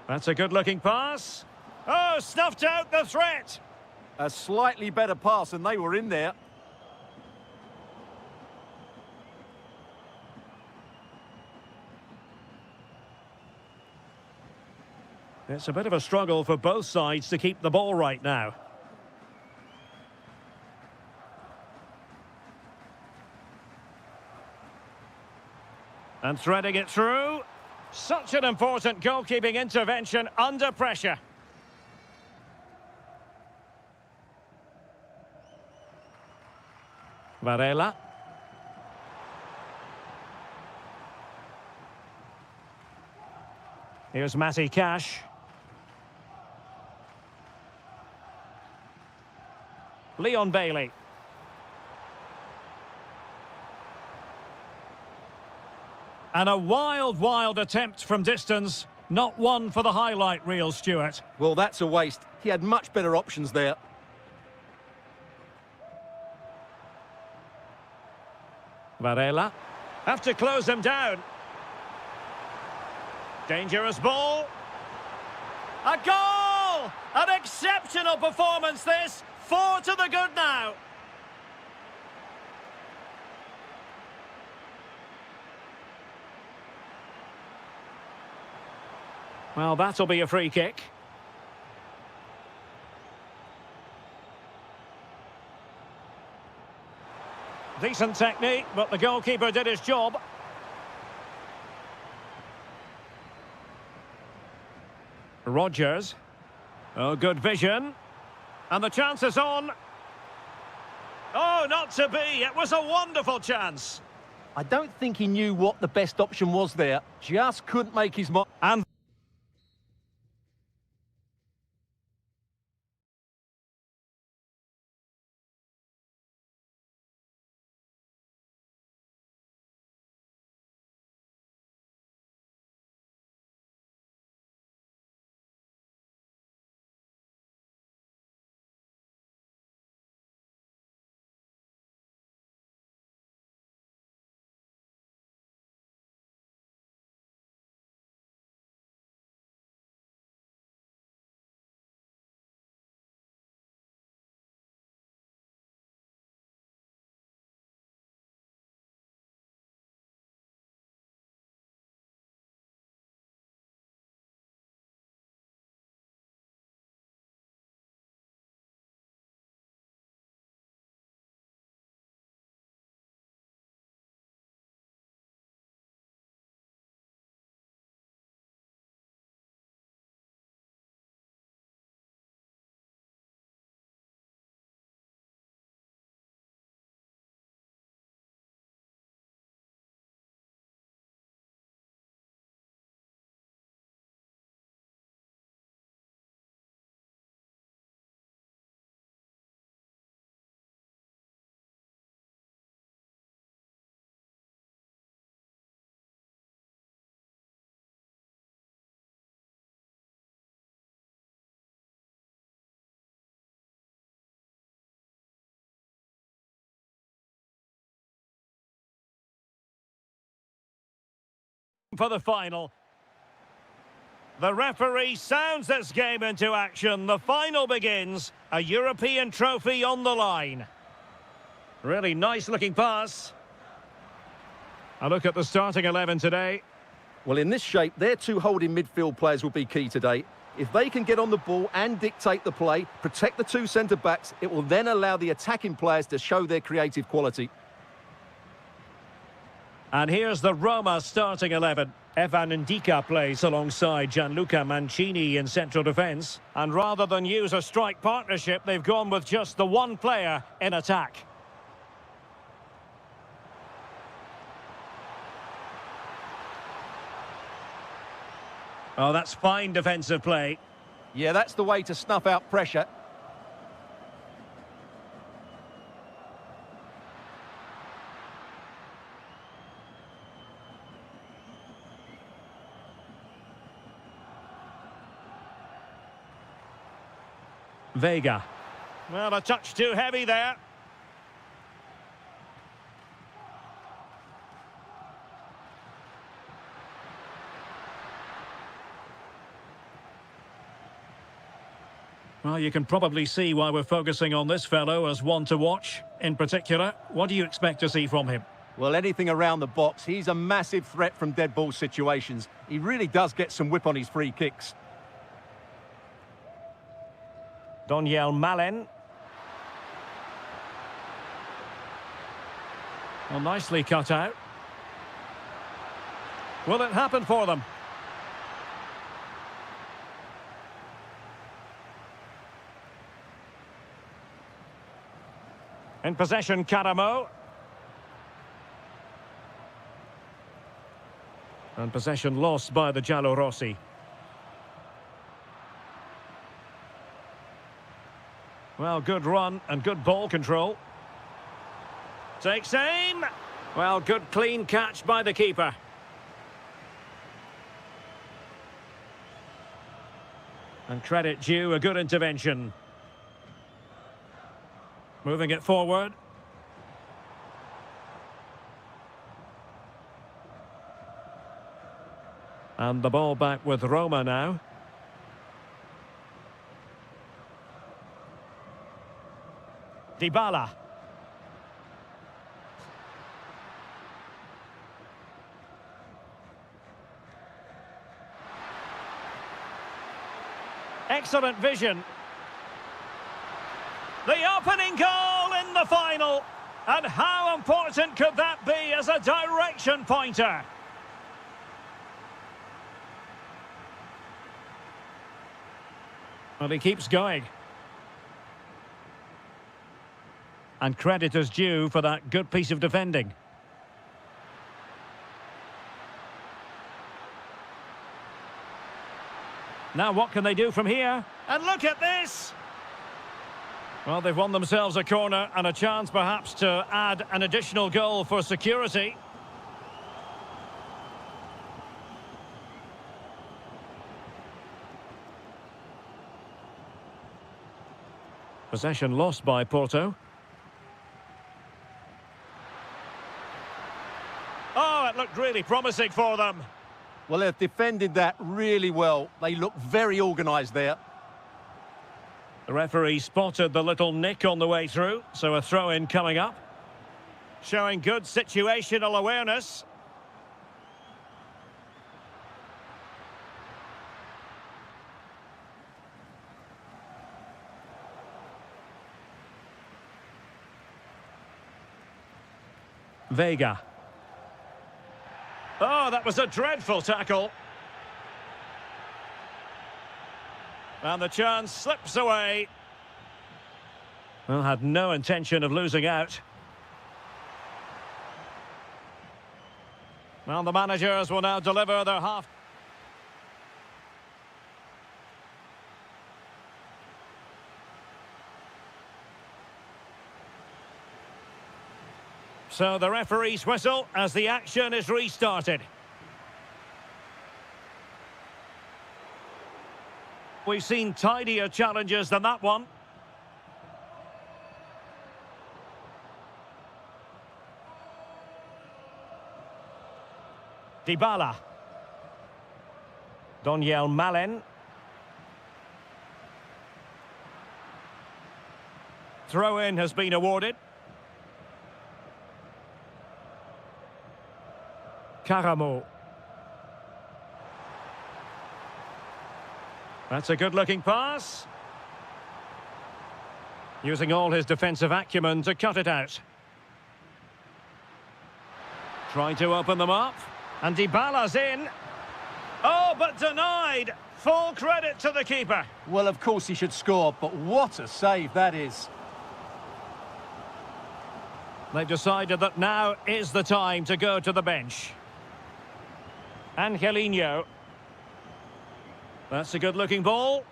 That's a good-looking pass. Oh, snuffed out the threat. A slightly better pass, and they were in there. It's a bit of a struggle for both sides to keep the ball right now. And threading it through. Such an important goalkeeping intervention under pressure. Varela. Here's Matty Cash. Leon Bailey. And a wild attempt from distance. Not one for the highlight reel, Stuart. Well, that's a waste. He had much better options there. Varela. Have to close him down. Dangerous ball. A goal! An exceptional performance this. 4 to the good now. Well, that'll be a free kick. Decent technique, but the goalkeeper did his job. Rodgers. Oh, good vision. And the chance is on. not to be. It was a wonderful chance. I don't think he knew what the best option was there. Just couldn't make his mind. And for the final. The referee sounds this game into action. The final begins. A European trophy on the line. Really nice looking pass. A look at the starting 11 today. Well, in this shape, their two holding midfield players will be key today. If they can get on the ball and dictate the play, protect the two centre-backs, it will then allow the attacking players to show their creative quality. And here's the Roma starting 11. Evan Ndika plays alongside Gianluca Mancini in central defence. And rather than use a strike partnership, they've gone with just the one player in attack. Oh, that's fine defensive play. Yeah, that's the way to snuff out pressure. Vega. Well, a touch too heavy there. Well, you can probably see why we're focusing on this fellow as one to watch. In particular, what do you expect to see from him? Well, anything around the box. He's a massive threat from dead ball situations. He really does get some whip on his free kicks. Daniel Malen. Well, nicely cut out. Will it happen for them? In possession, Karamo. And possession lost by the Giallorossi. Well, good run and good ball control. Takes aim. Well, good clean catch by the keeper. And credit due, a good intervention. Moving it forward. And the ball back with Roma now. Dybala. Excellent vision. The opening goal in the final. And how important could that be as a direction pointer? Well, he keeps going. And credit is due for that good piece of defending. Now what can they do from here? And look at this! Well, they've won themselves a corner and a chance perhaps to add an additional goal for security. Possession lost by Porto. Oh, it looked really promising for them. Well, they've defended that really well. They look very organised there. The referee spotted the little nick on the way through, so a throw-in coming up. Showing good situational awareness. Vega. Oh, that was a dreadful tackle. And the chance slips away. Well, had no intention of losing out. Well, the managers will now deliver their half. So the referee's whistle as the action is restarted. We've seen tidier challenges than that one. Dybala. Doniel Malen. Throw-in has been awarded. Karamo. That's a good-looking pass. Using all his defensive acumen to cut it out. Trying to open them up. And Dybala's in. Oh, but denied. Full credit to the keeper. Well, of course he should score, but what a save that is. They've decided that now is the time to go to the bench. Angelino. That's a good-looking ball.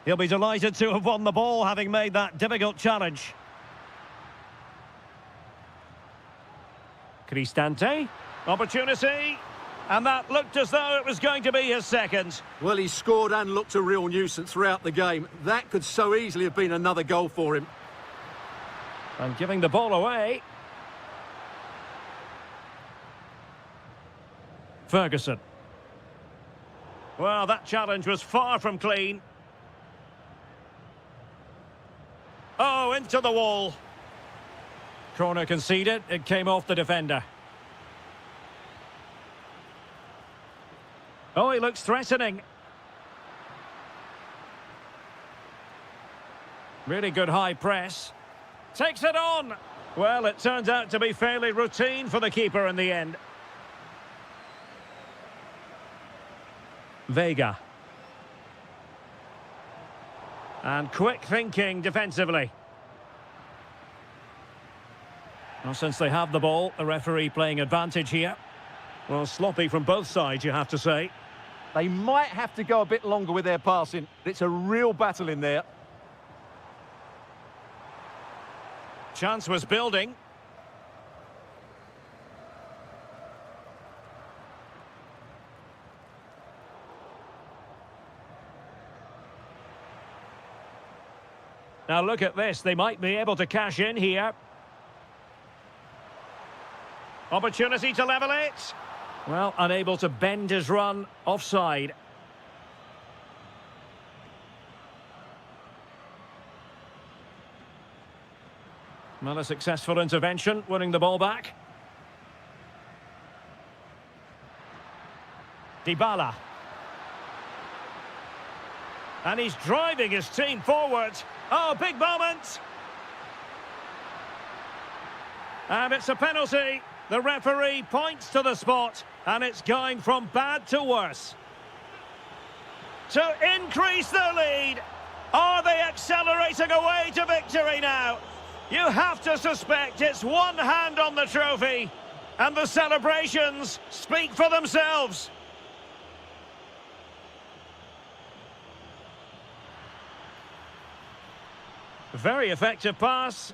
He'll be delighted to have won the ball, having made that difficult challenge. Cristante. Opportunity. And that looked as though it was going to be his second. Well, he scored and looked a real nuisance throughout the game. That could so easily have been another goal for him. And giving the ball away. Ferguson. Well, that challenge was far from clean. Oh, into the wall. Corner conceded. It came off the defender. Oh, he looks threatening. Really good high press. Takes it on. Well, it turns out to be fairly routine for the keeper in the end. Vega. And quick thinking defensively. Well, since they have the ball, the referee playing advantage here. Well, sloppy from both sides, you have to say. They might have to go a bit longer with their passing. It's a real battle in there. Chance was building. Now look at this, they might be able to cash in here. Opportunity to level it. Well, unable to bend his run, offside. Well, a successful intervention, winning the ball back. Dybala. And he's driving his team forward. Oh, big moment. And it's a penalty. The referee points to the spot, and it's going from bad to worse. To increase their lead. Are they accelerating away to victory now? You have to suspect it's one hand on the trophy, and the celebrations speak for themselves. Very effective pass.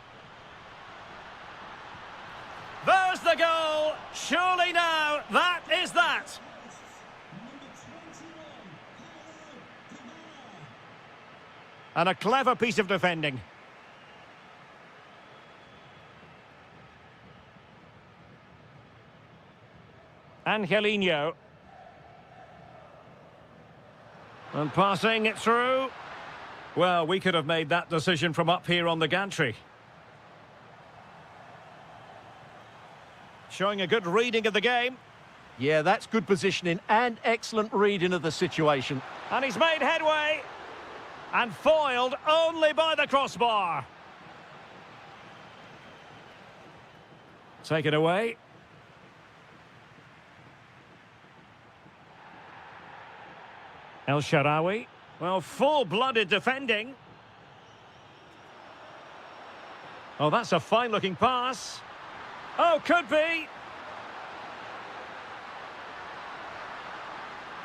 There's the goal. Surely now, that is that. And a clever piece of defending. Angelino. And passing it through. Well, we could have made that decision from up here on the gantry. Showing a good reading of the game. Yeah, that's good positioning and excellent reading of the situation. And he's made headway. And foiled only by the crossbar. Take it away. El Shaarawy. Well, full-blooded defending. Oh, that's a fine-looking pass. Oh, could be.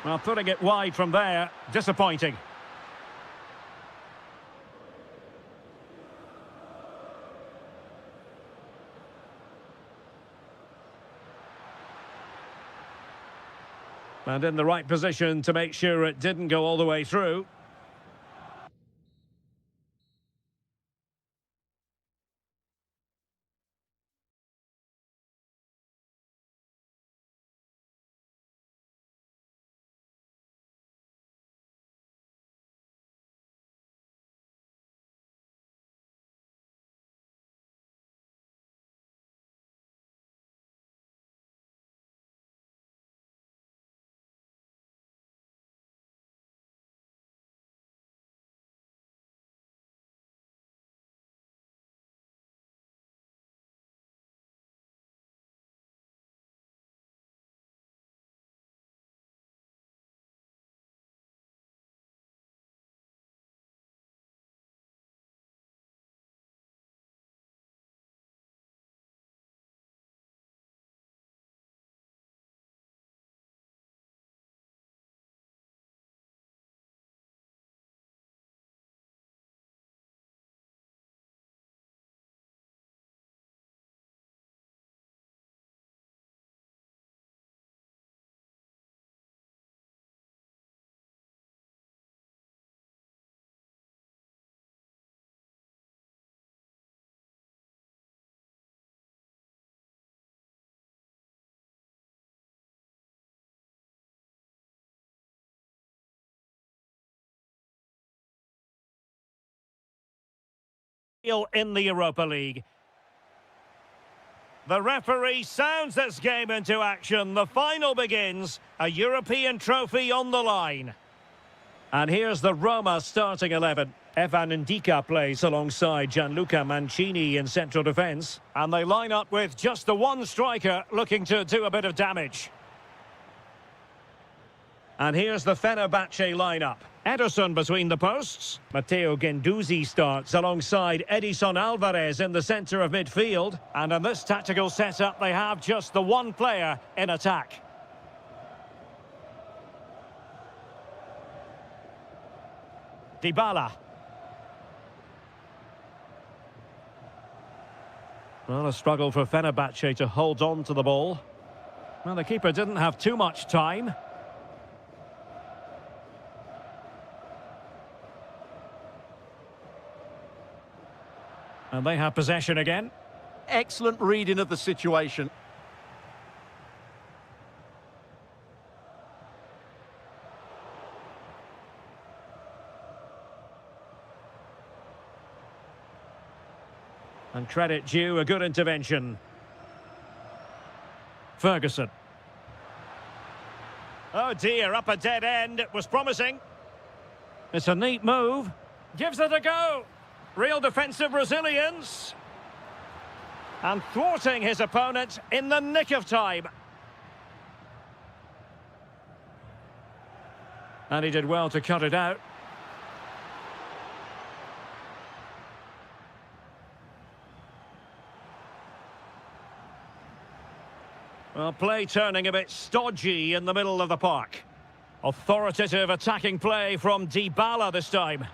Well, putting it wide from there, disappointing. And in the right position to make sure it didn't go all the way through. In the Europa League. The referee sounds this game into action. The final begins. A European trophy on the line. And here's the Roma starting 11. Evan Ndika plays alongside Gianluca Mancini in central defence. And they line up with just the one striker looking to do a bit of damage. And here's the Fenerbahce lineup. Ederson between the posts. Matteo Guendouzi starts alongside Edison Alvarez in the centre of midfield. And in this tactical setup, they have just the one player in attack. Dybala. Well, a struggle for Fenerbahce to hold on to the ball. Well, the keeper didn't have too much time. And they have possession again. Excellent reading of the situation. And credit due, a good intervention. Ferguson. Oh dear, up a dead end. It was promising. It's a neat move. Gives it a go. Real defensive resilience. And thwarting his opponent in the nick of time. And he did well to cut it out. Well, play turning a bit stodgy in the middle of the park. Authoritative attacking play from Dybala this time.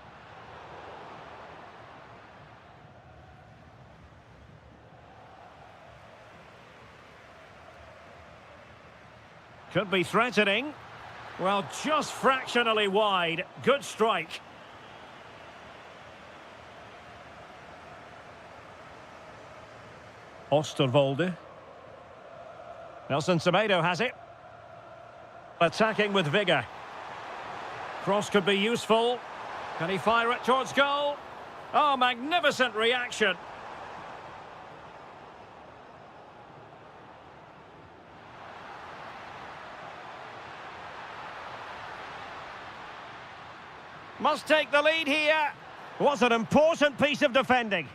Could be threatening. Well, just fractionally wide. Good strike. Osterwolde. Nelson Semedo has it. Attacking with vigour. Cross could be useful. Can he fire it towards goal? Oh, magnificent reaction. Must take the lead here. Was an important piece of defending.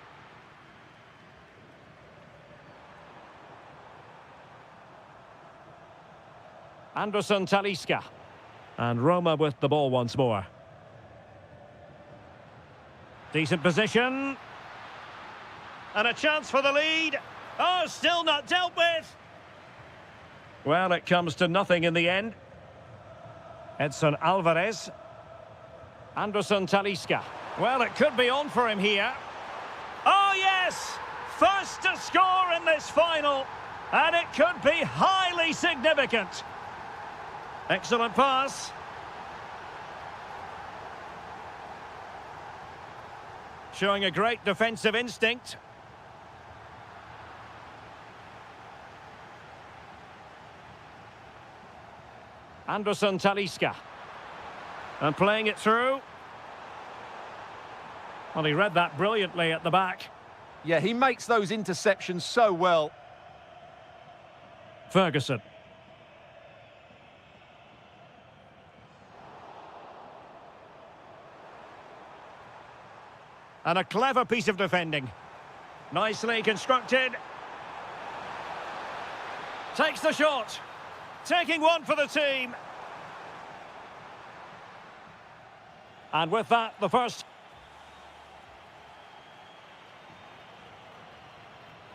Anderson Talisca. And Roma with the ball once more. Decent position. And a chance for the lead. Oh, still not dealt with. Well, it comes to nothing in the end. Edson Alvarez. Anderson Talisca. Well, it could be on for him here. Oh, yes! First to score in this final. And it could be highly significant. Excellent pass. Showing a great defensive instinct. Anderson Talisca. And playing it through. Well, he read that brilliantly at the back. Yeah, he makes those interceptions so well. Ferguson. And a clever piece of defending. Nicely constructed. Takes the shot. Taking one for the team. And with that, the first.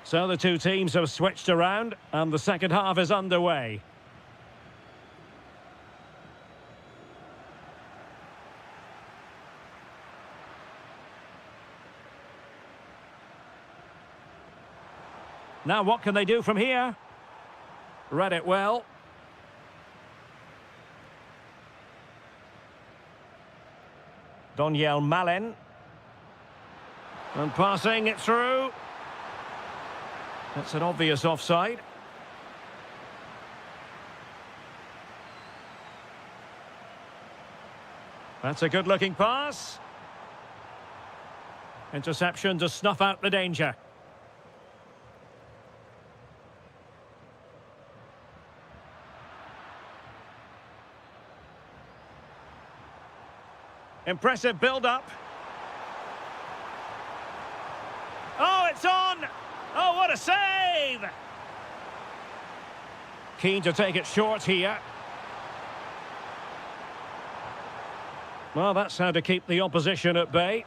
So the two teams have switched around, and the second half is underway. Now what can they do from here? Read it well. Doniel Malen. And passing it through. That's an obvious offside. That's a good-looking pass. Interception to snuff out the danger. Impressive build-up. Oh, it's on! Oh, what a save! Keen to take it short here. Well, that's how to keep the opposition at bay.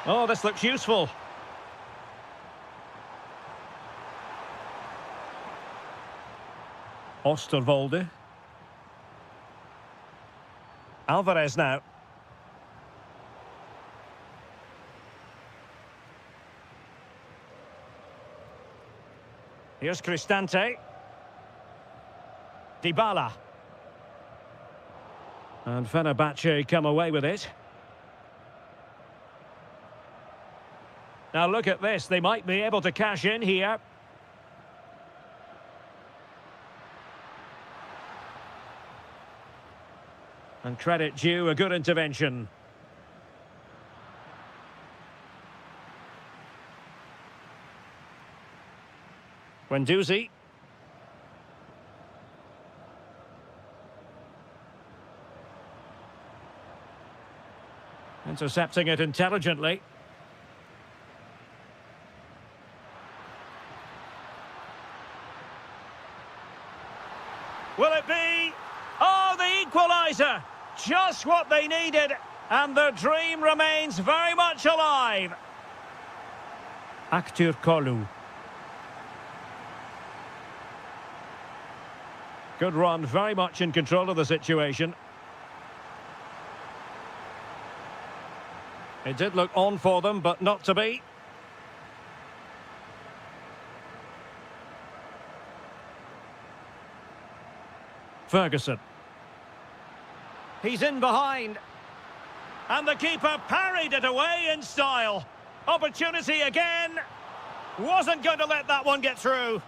Oh, this looks useful. Osterwolde. Alvarez now. Here's Cristante. Dybala. And Fenerbahce come away with it. Now look at this. They might be able to cash in here. And credit due, a good intervention. Guendouzi. Intercepting it intelligently. Will it be? Oh, the equaliser! Just what they needed, and their dream remains very much alive. Aktur Kolu. Good run, very much in control of the situation. It did look on for them, but not to be. Ferguson. He's in behind. And the keeper parried it away in style. Opportunity again. Wasn't going to let that one get through.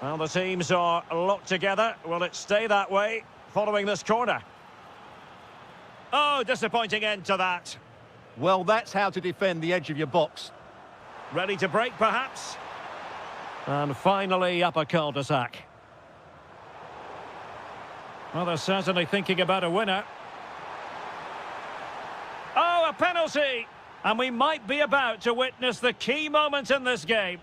Well, the teams are locked together. Will it stay that way following this corner? Oh, disappointing end to that. Well, that's how to defend the edge of your box. Ready to break, perhaps? And finally, up a cul-de-sac. Well, they're certainly thinking about a winner. Oh, a penalty! And we might be about to witness the key moment in this game.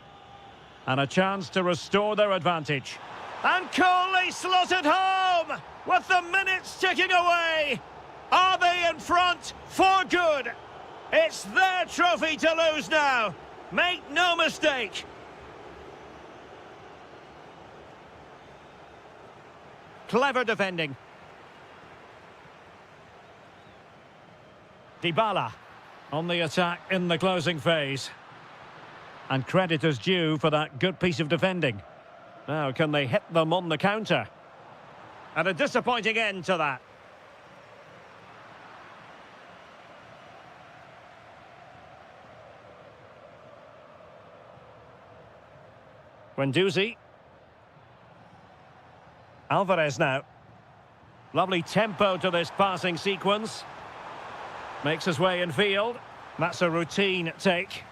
And a chance to restore their advantage. And Coley slotted home! With the minutes ticking away! Are they in front for good? It's their trophy to lose now. Make no mistake. Clever defending. Dybala on the attack in the closing phase. And credit is due for that good piece of defending. Now, can they hit them on the counter? And a disappointing end to that. Guendouzi. Alvarez now. Lovely tempo to this passing sequence. Makes his way in field. That's a routine take.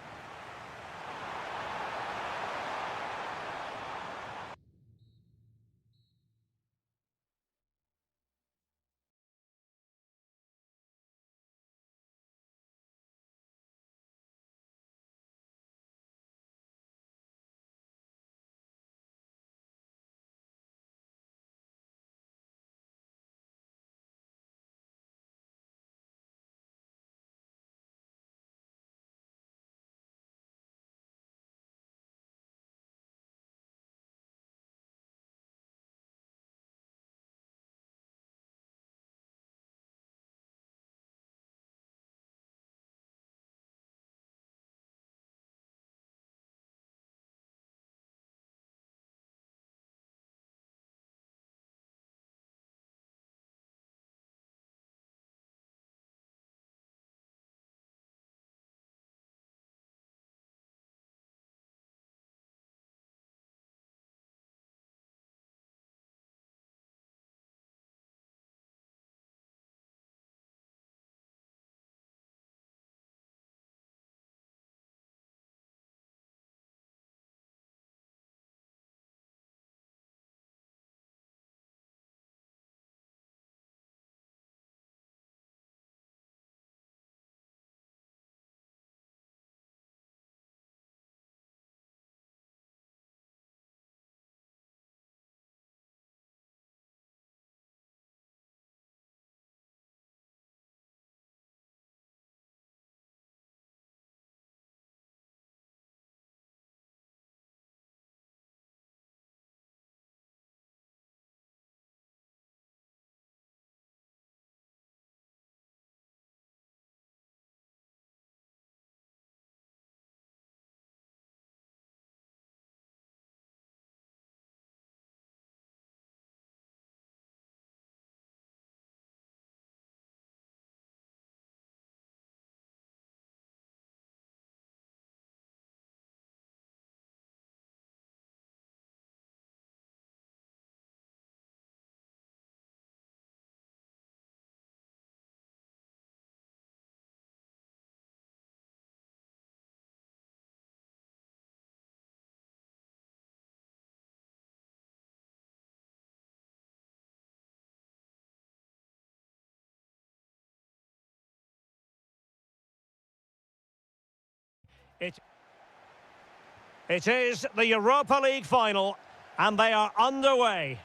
It is the Europa League final, and they are underway.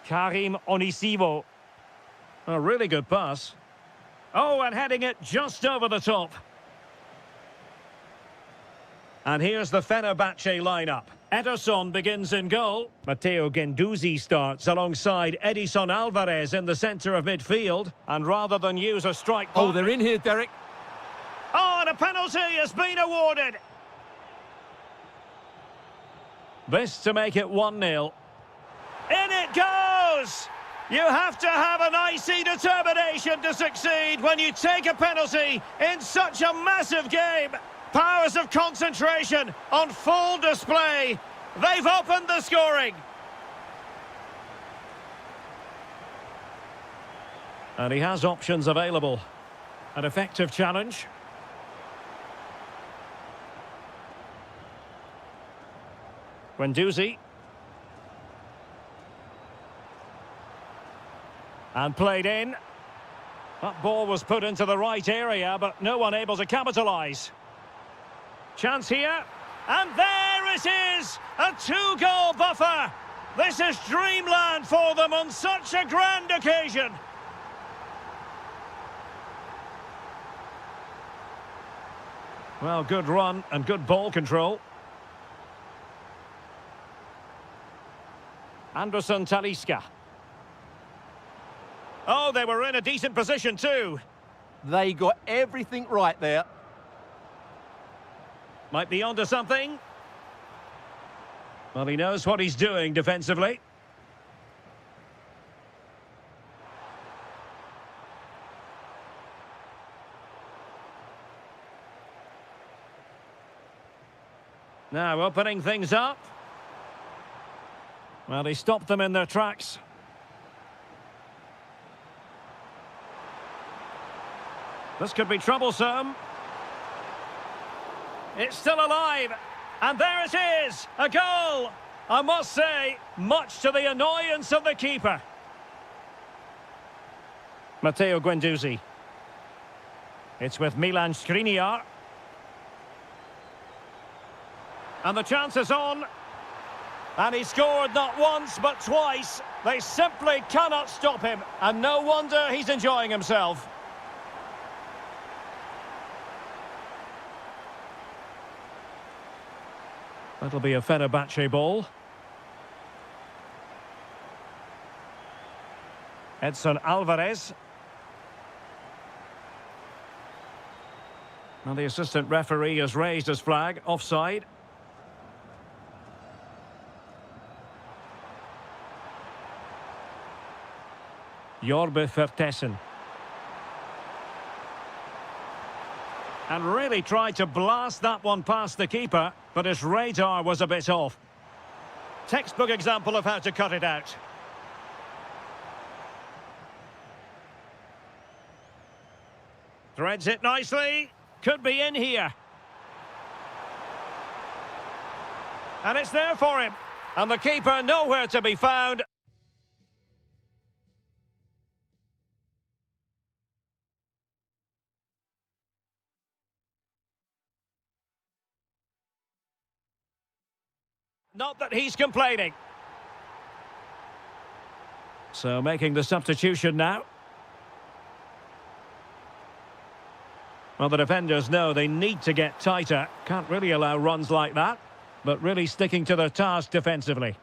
Karim Onisivo. A really good pass. Oh, and heading it just over the top. And here's the Fenerbahce lineup. Ederson begins in goal. Matteo Guendouzi starts alongside Edison Alvarez in the centre of midfield. And rather than use a strike... Oh, they're in here, Derek. Oh, and a penalty has been awarded. This to make it 1-0. In it goes! You have to have an icy determination to succeed when you take a penalty in such a massive game. Powers of concentration on full display. They've opened the scoring. And he has options available. An effective challenge. Guendouzi. And played in. That ball was put into the right area, but no one able to capitalise. Chance here. And there it is! A two-goal buffer! This is dreamland for them on such a grand occasion. Well, good run and good ball control. Anderson Talisca. Oh, they were in a decent position too. They got everything right there. Might be onto something. Well, he knows what he's doing defensively. Now opening things up. Well, he stopped them in their tracks. This could be troublesome. It's still alive. And there it is, a goal. I must say, much to the annoyance of the keeper. Matteo Guendouzi. It's with Milan Skriniar. And the chance is on. And he scored not once, but twice. They simply cannot stop him. And no wonder he's enjoying himself. That'll be a Fenerbahce ball. Edson Alvarez. And the assistant referee has raised his flag, offside. Jorbe Vertessen. And really tried to blast that one past the keeper, but his radar was a bit off. Textbook example of how to cut it out. Threads it nicely. Could be in here. And it's there for him. And the keeper nowhere to be found. Not that he's complaining. So making the substitution now. Well, the defenders know they need to get tighter. Can't really allow runs like that. But really sticking to their task defensively.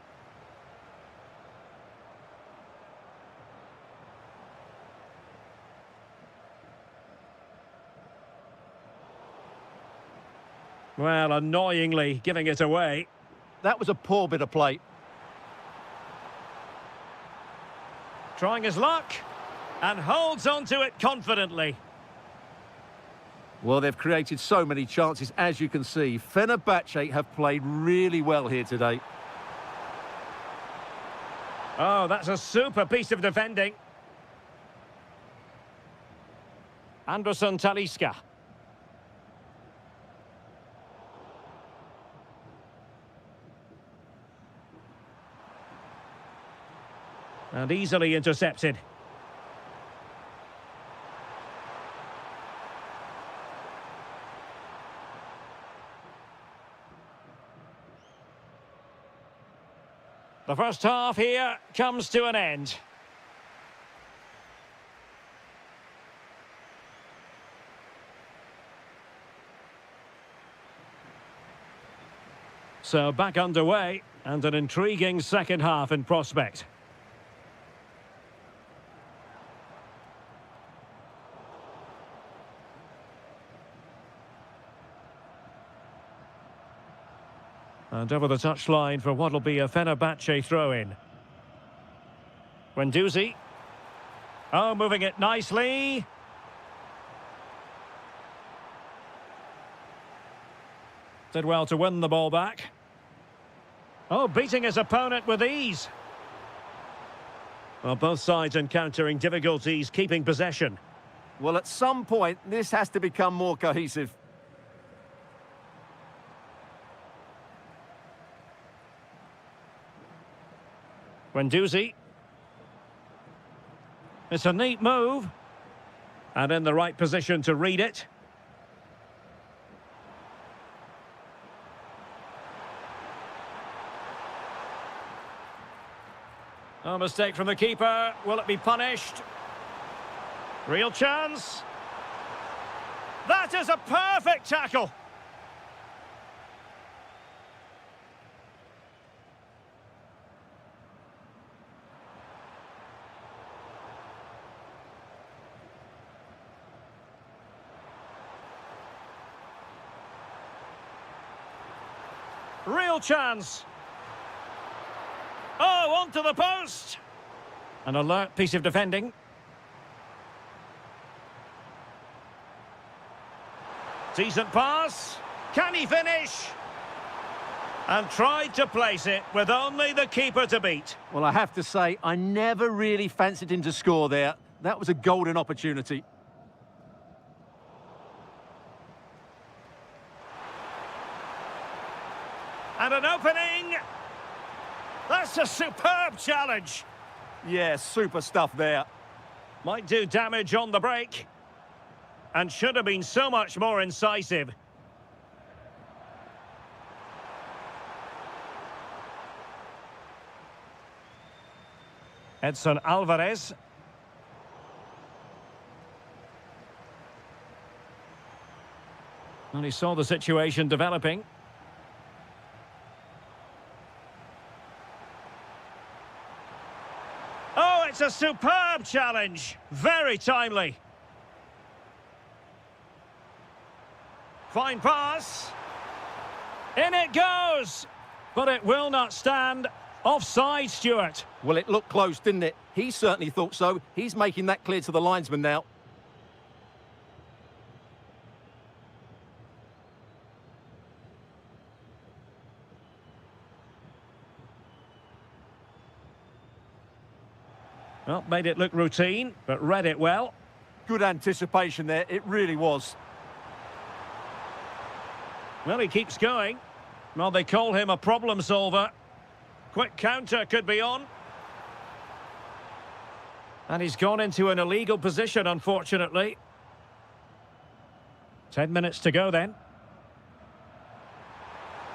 Well, annoyingly giving it away. That was a poor bit of play. Trying his luck. And holds on to it confidently. Well, they've created so many chances, as you can see. Fenerbahce have played really well here today. Oh, that's a super piece of defending. Anderson Talisca. And easily intercepted. The first half here comes to an end. So back underway and an intriguing second half in prospect. And over the touchline for what'll be a Fenerbahce throw-in. Guendouzi. Oh, moving it nicely. Did well to win the ball back. Oh, beating his opponent with ease. Well, both sides encountering difficulties keeping possession. Well, at some point, this has to become more cohesive. Guendouzi. It's a neat move. And in the right position to read it. Oh, mistake from the keeper. Will it be punished? Real chance. That is a perfect tackle. Real chance. Oh, onto the post. An alert piece of defending. Decent pass. Can he finish? And tried to place it with only the keeper to beat. Well, I have to say, I never really fancied him to score there. That was a golden opportunity. And an opening. That's a superb challenge. Yeah, super stuff there. Might do damage on the break. And should have been so much more incisive. Edson Alvarez. And he saw the situation developing. Oh, it's a superb challenge. Very timely. Fine pass. In it goes. But it will not stand. Offside, Stuart. Well, it looked close, didn't it? He certainly thought so. He's making that clear to the linesman now. Well, made it look routine, but read it well. Good anticipation there, it really was. Well, he keeps going. Well, they call him a problem solver. Quick counter could be on. And he's gone into an illegal position, unfortunately. 10 minutes to go then.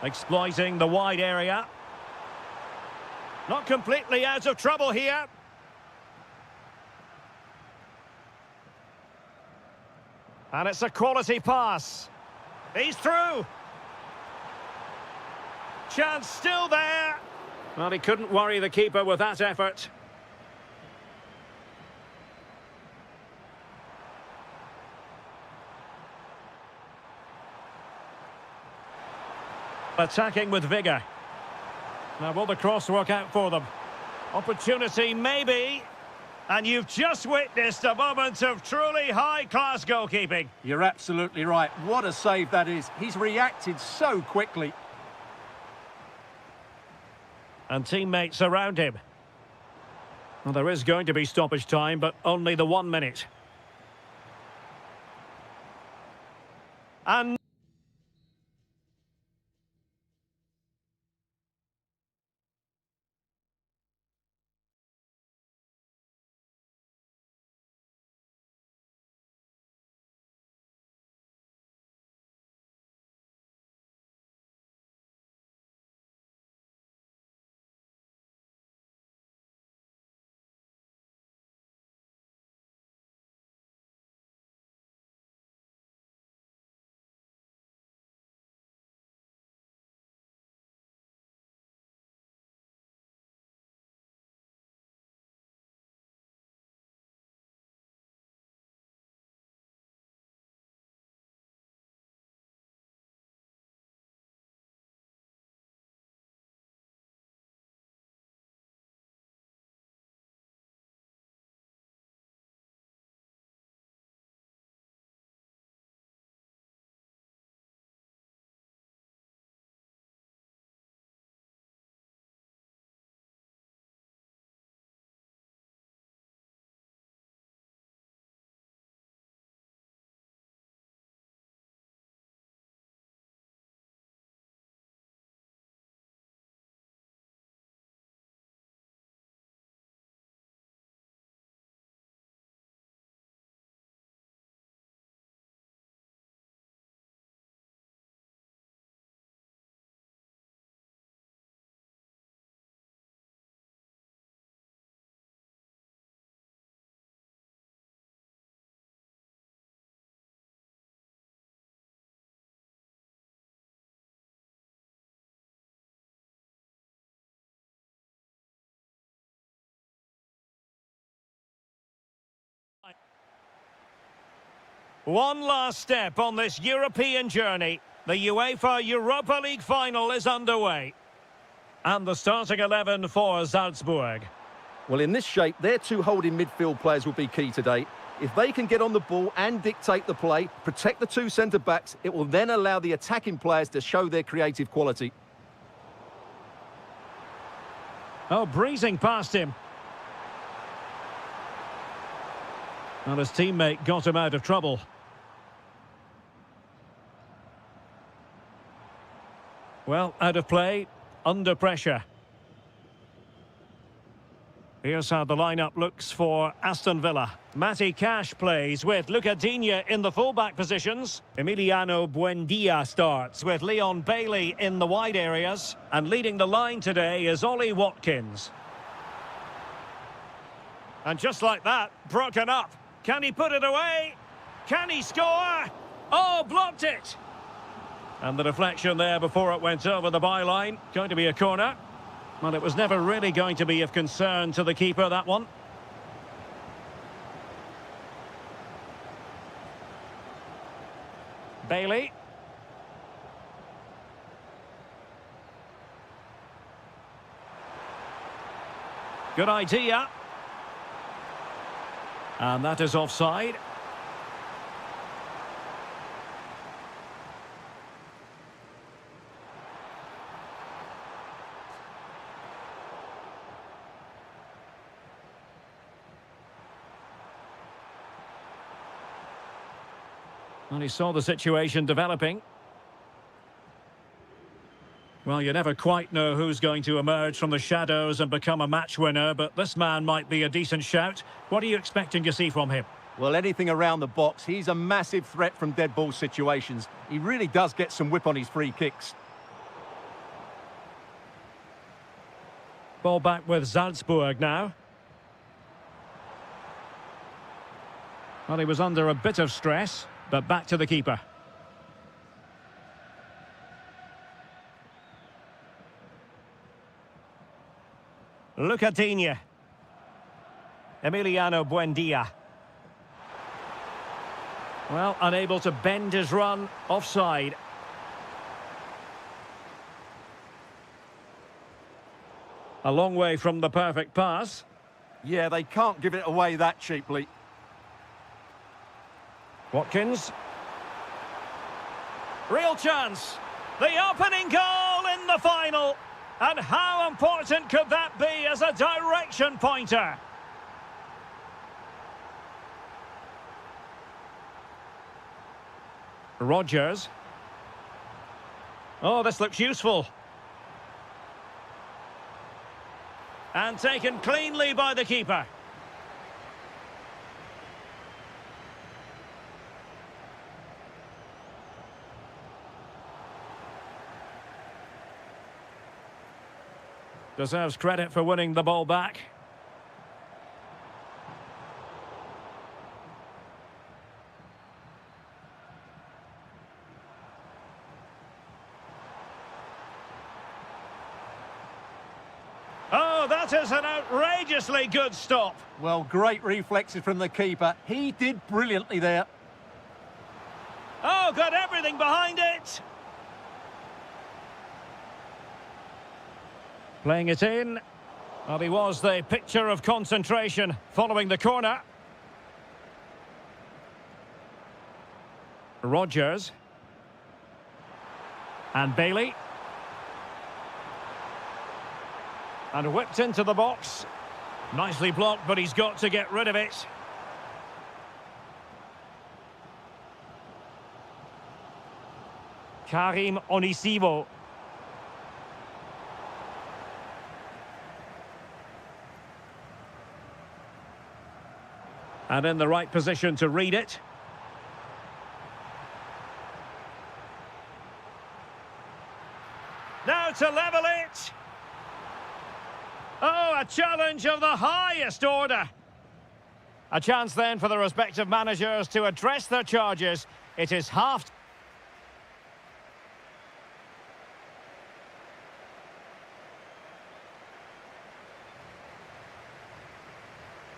Exploiting the wide area. Not completely out of trouble here. And it's a quality pass. He's through. Chance still there. Well, he couldn't worry the keeper with that effort. Attacking with vigour. Now, will the cross work out for them? Opportunity, maybe. And you've just witnessed a moment of truly high-class goalkeeping. You're absolutely right. What a save that is. He's reacted so quickly. And teammates around him. Well, there is going to be stoppage time, but only the 1 minute. And One last step on this European journey. The UEFA Europa League final is underway. And the starting 11 for Salzburg. Well, in this shape, their two holding midfield players will be key today. If they can get on the ball and dictate the play, protect the two centre-backs, it will then allow the attacking players to show their creative quality. Oh, breezing past him. And his teammate got him out of trouble. Well, out of play, under pressure. Here's how the lineup looks for Aston Villa. Matty Cash plays with Luca Digne in the fullback positions. Emiliano Buendia starts with Leon Bailey in the wide areas. And leading the line today is Ollie Watkins. And just like that, broken up. Can he put it away? Can he score? Oh, blocked it! And the deflection there before it went over the byline. Going to be a corner. Well, it was never really going to be of concern to the keeper, that one. Bailey. Good idea. And that is offside. And he saw the situation developing. Well, you never quite know who's going to emerge from the shadows and become a match winner, but this man might be a decent shout. What are you expecting to see from him? Well, anything around the box. He's a massive threat from dead ball situations. He really does get some whip on his free kicks. Ball back with Salzburg now. Well, he was under a bit of stress. But back to the keeper. Luca Digne. Emiliano Buendia. Well, unable to bend his run. Offside. A long way from the perfect pass. Yeah, they can't give it away that cheaply. Watkins. Real chance. The opening goal in the final. And how important could that be as a direction pointer? Rodgers. Oh, this looks useful. And taken cleanly by the keeper. Deserves credit for winning the ball back. Oh, that is an outrageously good stop. Well, great reflexes from the keeper. He did brilliantly there. Oh, got everything behind it. Playing it in. Well, he was the picture of concentration following the corner. Rodgers. And Bailey. And whipped into the box. Nicely blocked, but he's got to get rid of it. Karim Onisivo. And in the right position to read it. Now to level it. Oh, a challenge of the highest order. A chance then for the respective managers to address their charges. It is half.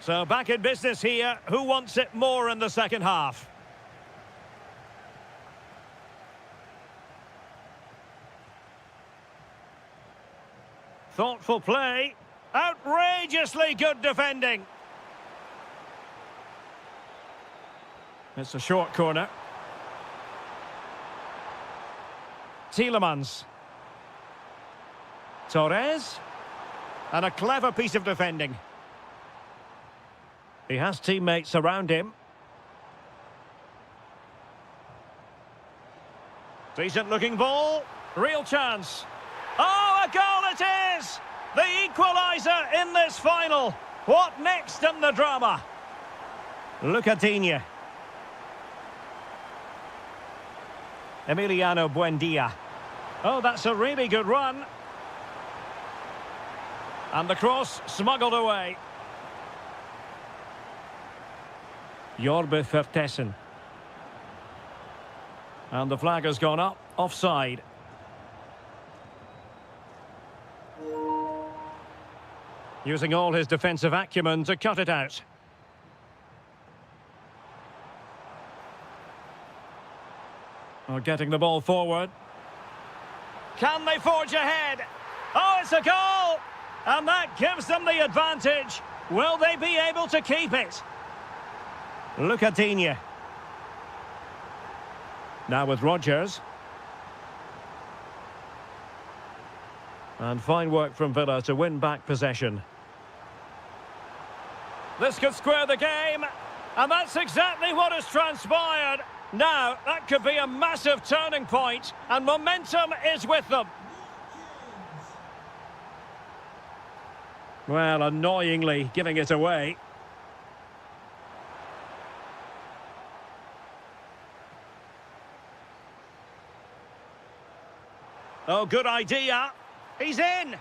So back in business here. Who wants it more in the second half? Thoughtful play. Outrageously good defending. It's a short corner. Tielemans. Torres. And a clever piece of defending. He has teammates around him. Decent looking ball. Real chance. Oh, a goal it is! The equaliser in this final. What next in the drama? Lucadinha. Emiliano Buendia. Oh, that's a really good run. And the cross smuggled away. Jorbe Vertessen. And the flag has gone up, offside. Using all his defensive acumen to cut it out. Oh, getting the ball forward. Can they forge ahead? Oh, it's a goal! And that gives them the advantage. Will they be able to keep it? Lucadinha. Now with Rodgers. And fine work from Villa to win back possession. This could square the game. And that's exactly what has transpired. Now, that could be a massive turning point. And momentum is with them. Well, annoyingly giving it away. Oh, good idea. He's in.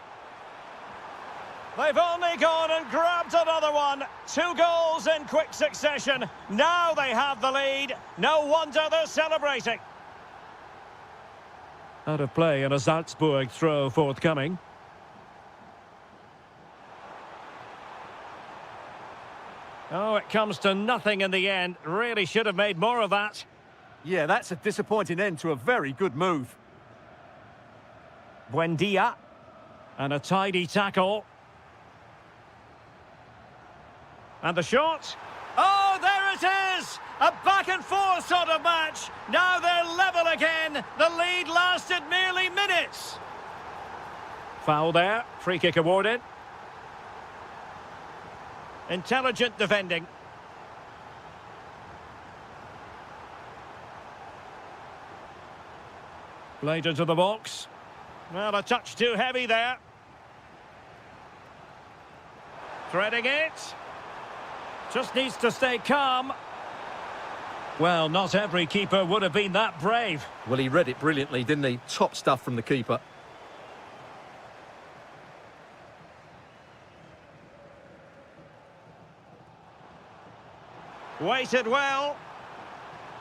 They've only gone and grabbed another one. 2 goals in quick succession. Now they have the lead. No wonder they're celebrating. Out of play and a Salzburg throw forthcoming. Oh, it comes to nothing in the end. Really should have made more of that. Yeah, that's a disappointing end to a very good move. Buendia. And a tidy tackle. And the shot. Oh, there it is! A back and forth sort of match. Now they're level again. The lead lasted merely minutes. Foul there. Free kick awarded. Intelligent defending. Played into the box. Well, a touch too heavy there. Threading it. Just needs to stay calm. Well, not every keeper would have been that brave. Well, he read it brilliantly, didn't he? Top stuff from the keeper. Waited well.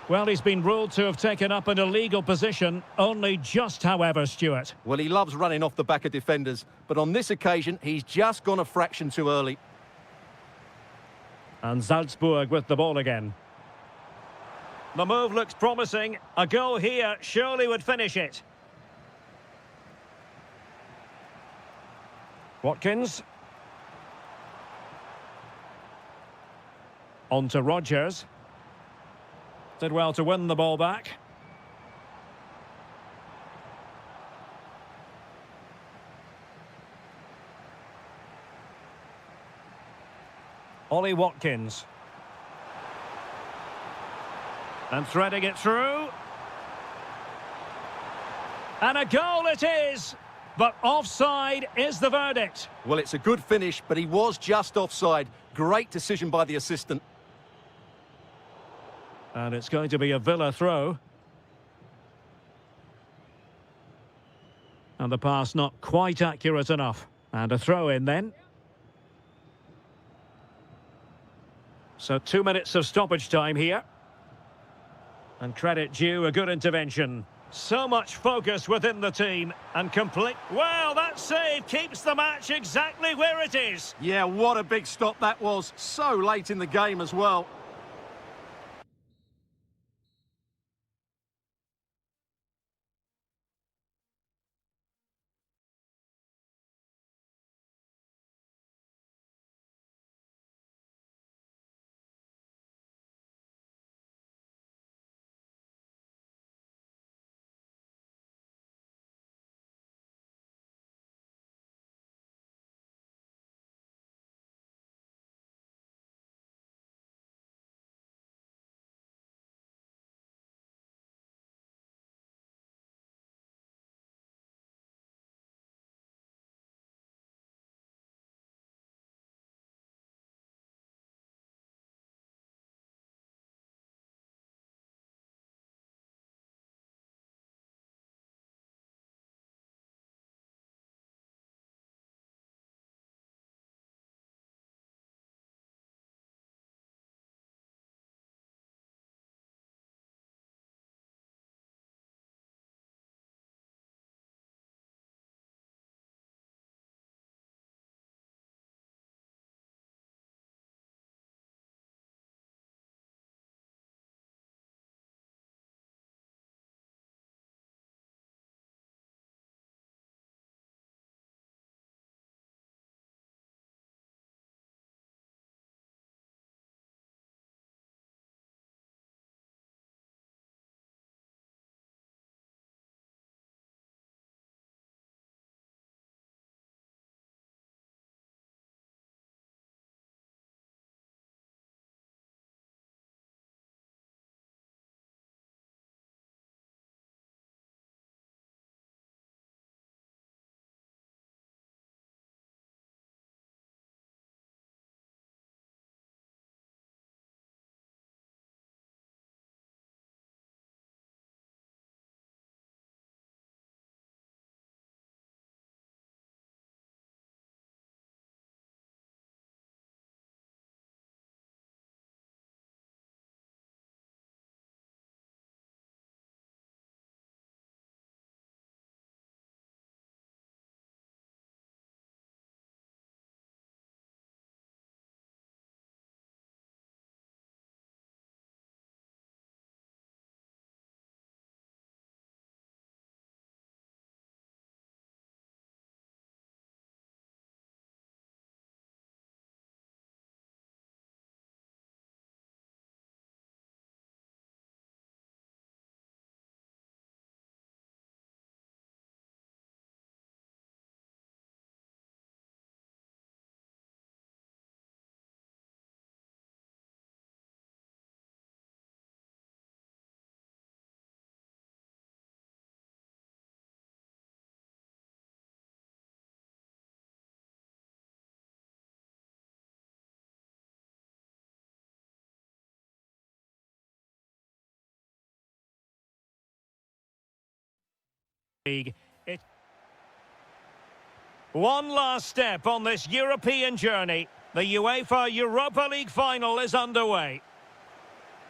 Well, he's been ruled to have taken up an illegal position. Only just, however, Stuart. Well, he loves running off the back of defenders, but on this occasion, he's just gone a fraction too early. And Salzburg with the ball again. The move looks promising. A goal here surely would finish it. Watkins. On to Rodgers. Did well to win the ball back. Ollie Watkins. And threading it through. And a goal it is! But offside is the verdict. Well, it's a good finish, but he was just offside. Great decision by the assistant. And it's going to be a Villa throw. And the pass not quite accurate enough. And a throw in then. So 2 minutes of stoppage time here. And credit due, a good intervention. So much focus within the team. And complete... Well, that save keeps the match exactly where it is. Yeah, what a big stop that was. So late in the game as well. League. One last step on this European journey. The UEFA Europa League final is underway.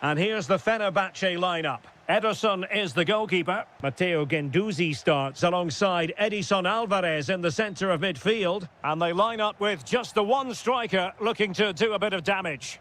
And here's the Fenerbahce lineup. Ederson is the goalkeeper. Matteo Guendouzi starts alongside Edison Alvarez in the centre of midfield. And they line up with just the one striker looking to do a bit of damage.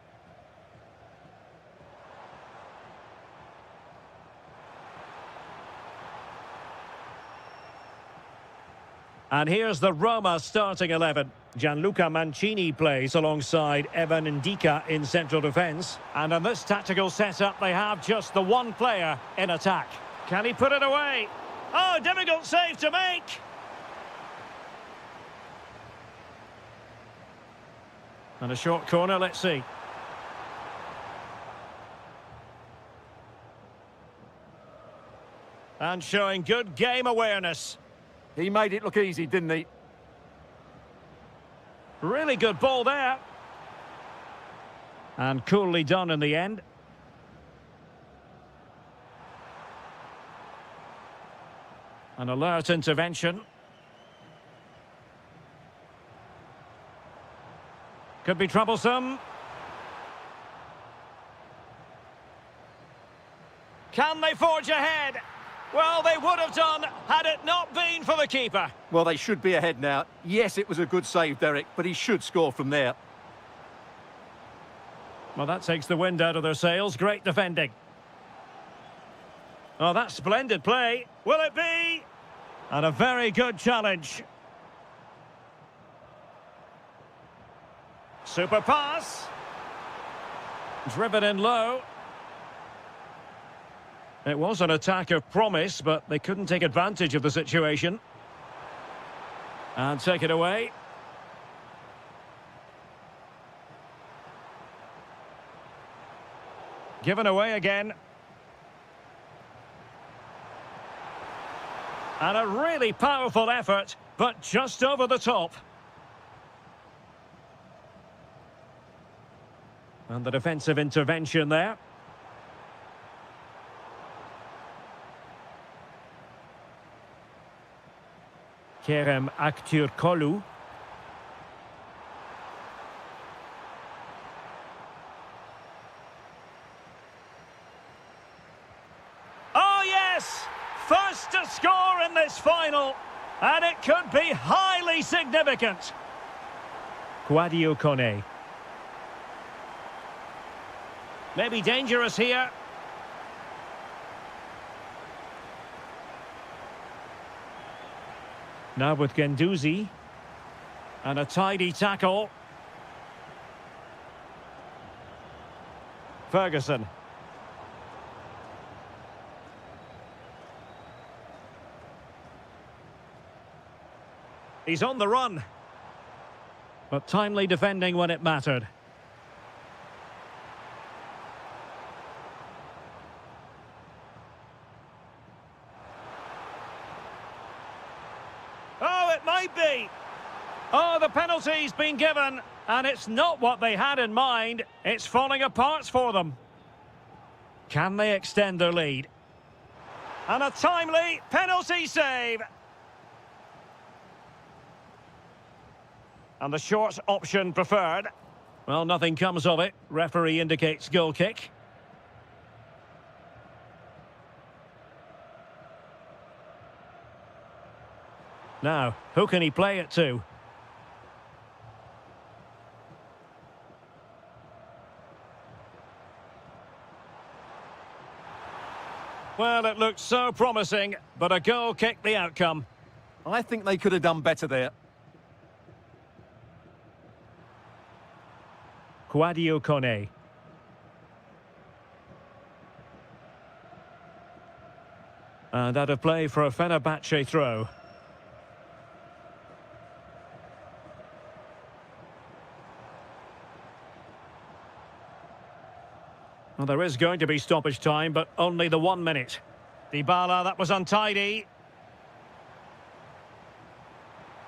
And here's the Roma starting 11. Gianluca Mancini plays alongside Evan Ndika in central defence. And in this tactical setup, they have just the one player in attack. Can he put it away? Oh, difficult save to make! And a short corner, let's see. And showing good game awareness. He made it look easy, didn't he? Really good ball there. And coolly done in the end. An alert intervention. Could be troublesome. Can they forge ahead? Well, they would have done had it not been for the keeper. Well, they should be ahead now. Yes, it was a good save, Derek, but he should score from there. Well, that takes the wind out of their sails. Great defending. Oh, that's splendid play. Will it be? And a very good challenge. Super pass. Driven in low. It was an attack of promise, but they couldn't take advantage of the situation. And take it away. Given away again. And a really powerful effort, but just over the top. And the defensive intervention there. Kerem Aktürkoğlu. Oh yes! First to score in this final, and it could be highly significant. Sadio Kone. Maybe dangerous here. Now with Guendouzi. And a tidy tackle. Ferguson. He's on the run. But timely defending when it mattered. Oh, it might be. Oh, the penalty's been given, and it's not what they had in mind. It's falling apart for them. Can they extend their lead? And a timely penalty save. And the short option preferred. Well, nothing comes of it. Referee indicates goal kick. Now, who can he play it to? Well, it looked so promising, but a goal kicked the outcome. I think they could have done better there. Sadio Kone. And out of play for a Fenerbahce throw. Well, there is going to be stoppage time, but only the 1 minute. Dybala, that was untidy.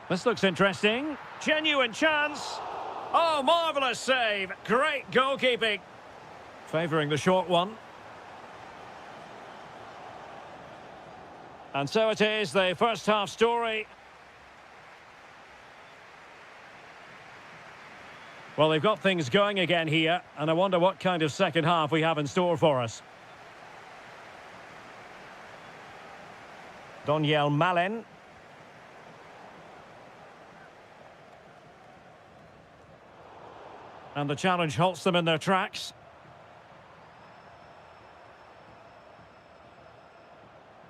This looks interesting. Genuine chance. Oh, marvellous save. Great goalkeeping. Favouring the short one. And so it is, the first half story. Well, they've got things going again here, and I wonder what kind of second half we have in store for us. Doniel Malen. And the challenge halts them in their tracks.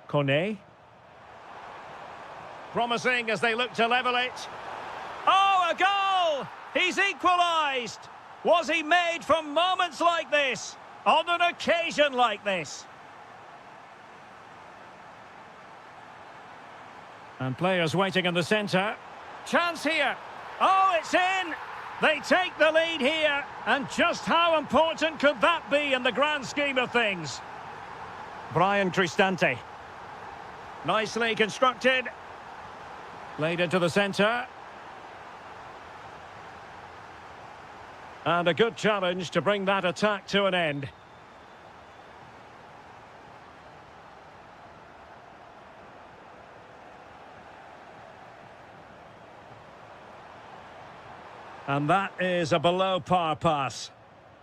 Kone. Promising as they look to level it. Oh, a goal! He's equalised! Was he made for moments like this? On an occasion like this? And players waiting in the centre. Chance here. Oh, it's in! They take the lead here. And just how important could that be in the grand scheme of things? Brian Cristante. Nicely constructed. Laid into the centre. And a good challenge to bring that attack to an end. And that is a below-par pass.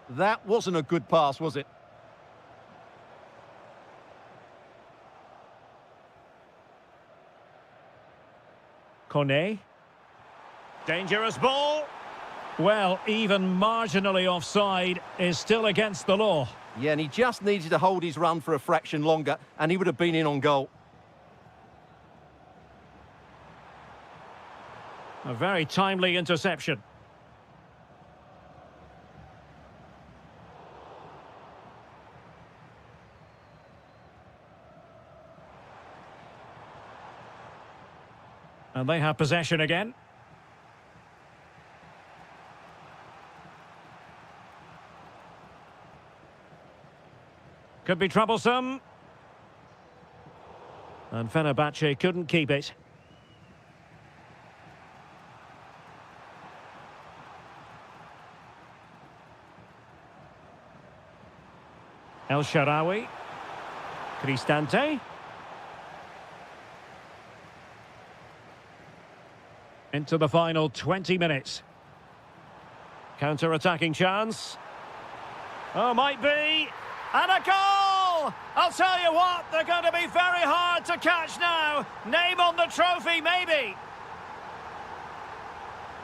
That wasn't a good pass, was it? Kone. Dangerous ball. Well, even marginally offside is still against the law. Yeah, and he just needed to hold his run for a fraction longer, and he would have been in on goal. A very timely interception. And they have possession again. Could be troublesome. And Fenerbahce couldn't keep it. El Shaarawy. Cristante. Into the final 20 minutes. Counter-attacking chance. Oh, might be. And a goal! I'll tell you what, they're going to be very hard to catch now. Name on the trophy, maybe.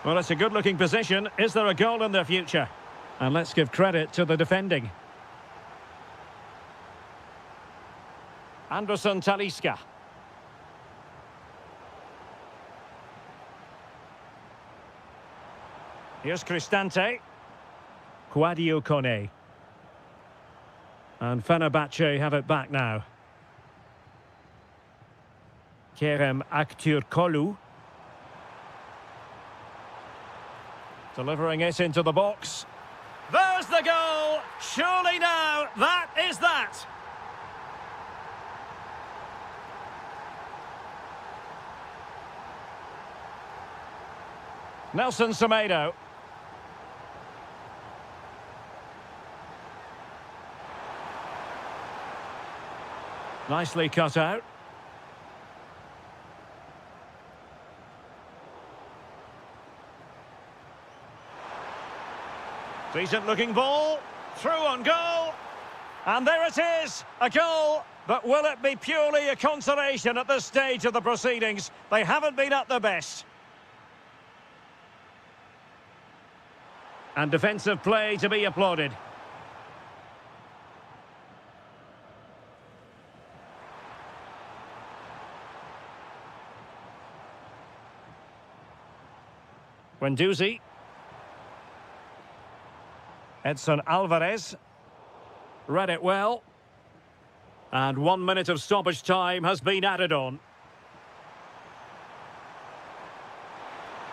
Well, it's a good-looking position. Is there a goal in their future? And let's give credit to the defending. Anderson Talisca. Here's Cristante. Kwadwo Kone. And Fenerbahce have it back now. Kerem Aktürkoğlu. Delivering it into the box. There's the goal! Surely now, that is that! Nelson Semedo. Nicely cut out. Decent looking ball. Through on goal. And there it is. A goal. But will it be purely a consolation at this stage of the proceedings? They haven't been at their best. And defensive play to be applauded. Guendouzi. Edson Alvarez. Read it well. And 1 minute of stoppage time has been added on.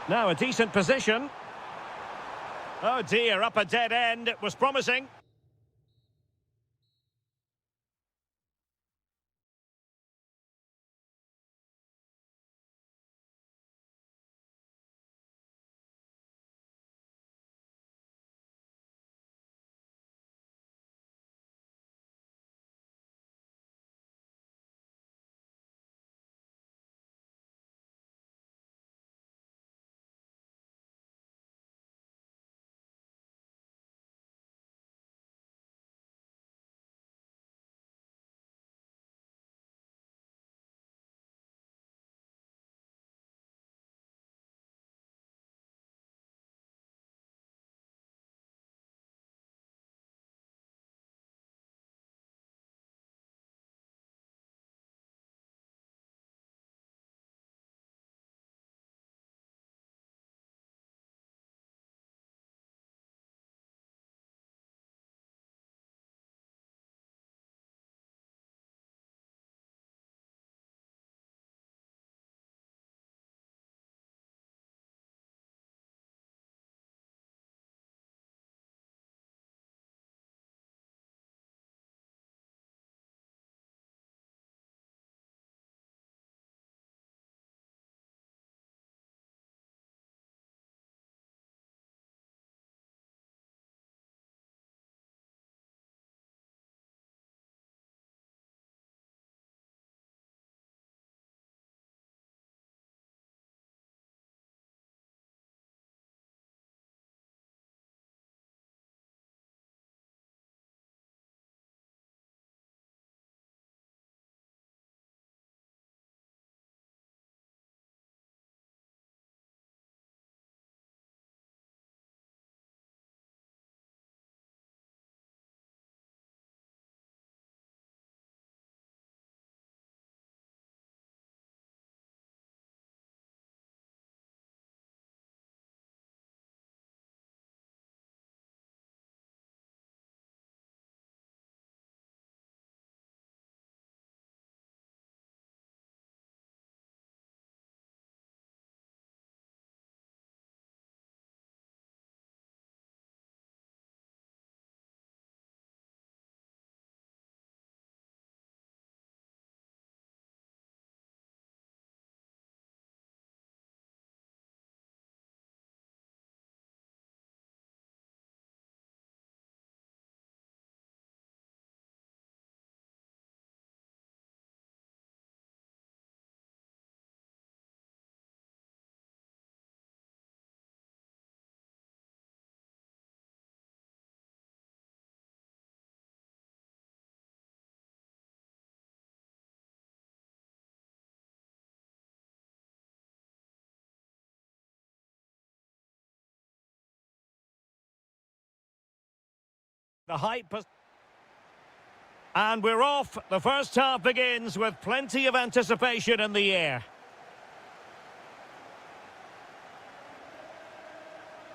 Now a decent position. Oh dear, up a dead end. It was promising. The hype has... And we're off. The first half begins with plenty of anticipation in the air.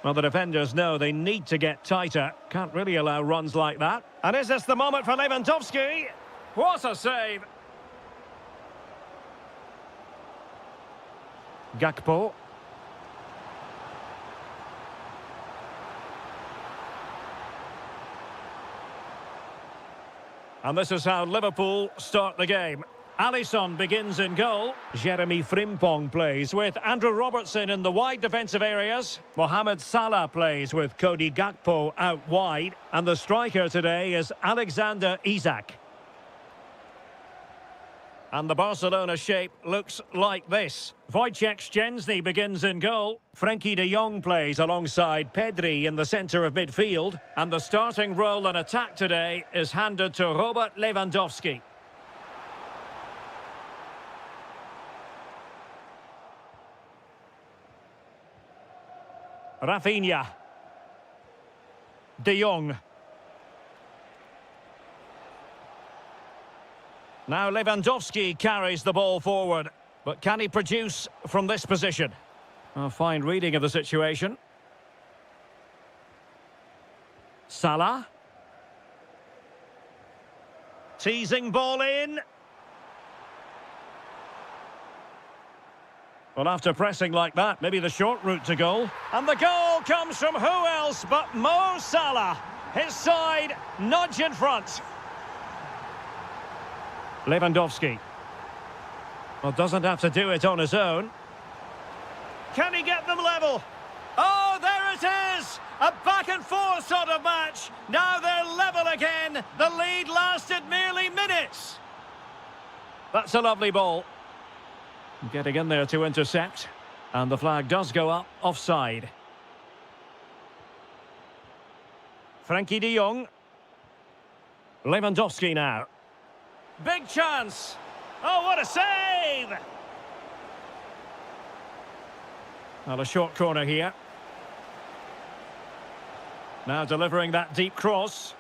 Well, the defenders know they need to get tighter. Can't really allow runs like that. And is this the moment for Lewandowski? What a save! Gakpo. And this is how Liverpool start the game. Alisson begins in goal. Jeremy Frimpong plays with Andrew Robertson in the wide defensive areas. Mohamed Salah plays with Cody Gakpo out wide. And the striker today is Alexander Isak. And the Barcelona shape looks like this. Wojciech Szczęsny begins in goal. Frenkie de Jong plays alongside Pedri in the centre of midfield. And the starting role in attack today is handed to Robert Lewandowski. Rafinha. De Jong. Now Lewandowski carries the ball forward. But can he produce from this position? A fine reading of the situation. Salah. Teasing ball in. Well, after pressing like that, maybe the short route to goal. And the goal comes from who else but Mo Salah. His side nudge in front. Lewandowski. Well, doesn't have to do it on his own. Can he get them level? Oh, there it is! A back-and-forth sort of match. Now they're level again. The lead lasted merely minutes. That's a lovely ball. Getting in there to intercept. And the flag does go up offside. Frenkie de Jong. Lewandowski now. Big chance. Oh, what a save! Well, a short corner here. Now delivering that deep cross.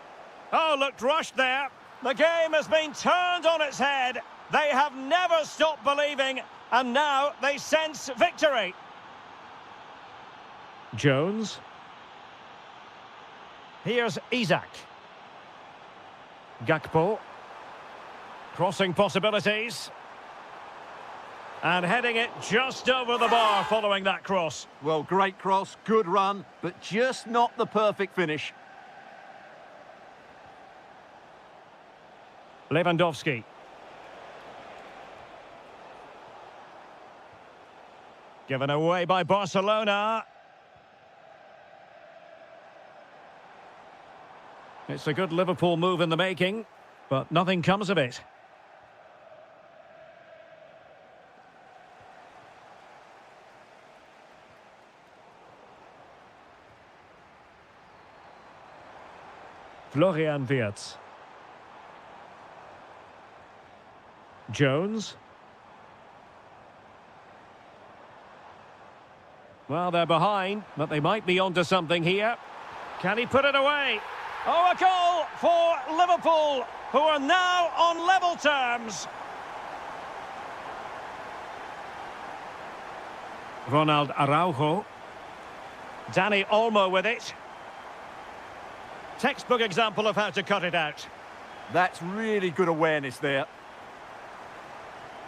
Oh, looked rushed there. The game has been turned on its head. They have never stopped believing, and now they sense victory. Jones. Here's Isak. Gakpo. Crossing possibilities. And heading it just over the bar following that cross. Well, great cross, good run, but just not the perfect finish. Lewandowski. Given away by Barcelona. It's a good Liverpool move in the making, but nothing comes of it. Florian Wirtz. Jones. Well, they're behind, but they might be onto something here. Can he put it away? Oh, a goal for Liverpool, who are now on level terms. Ronald Araujo. Dani Olmo with it. Textbook example of how to cut it out. That's really good awareness there.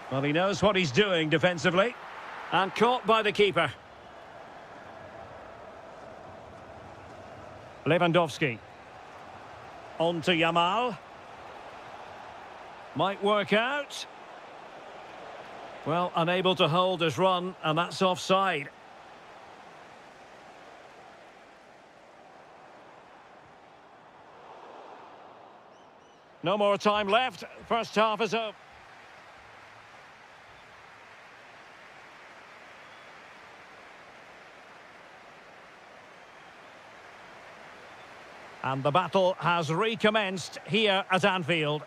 Well, he knows what he's doing defensively. And caught by the keeper. Lewandowski. On to Yamal. Might work out. Well, unable to hold his run, and that's offside. No more time left. First half is over. And the battle has recommenced here at Anfield.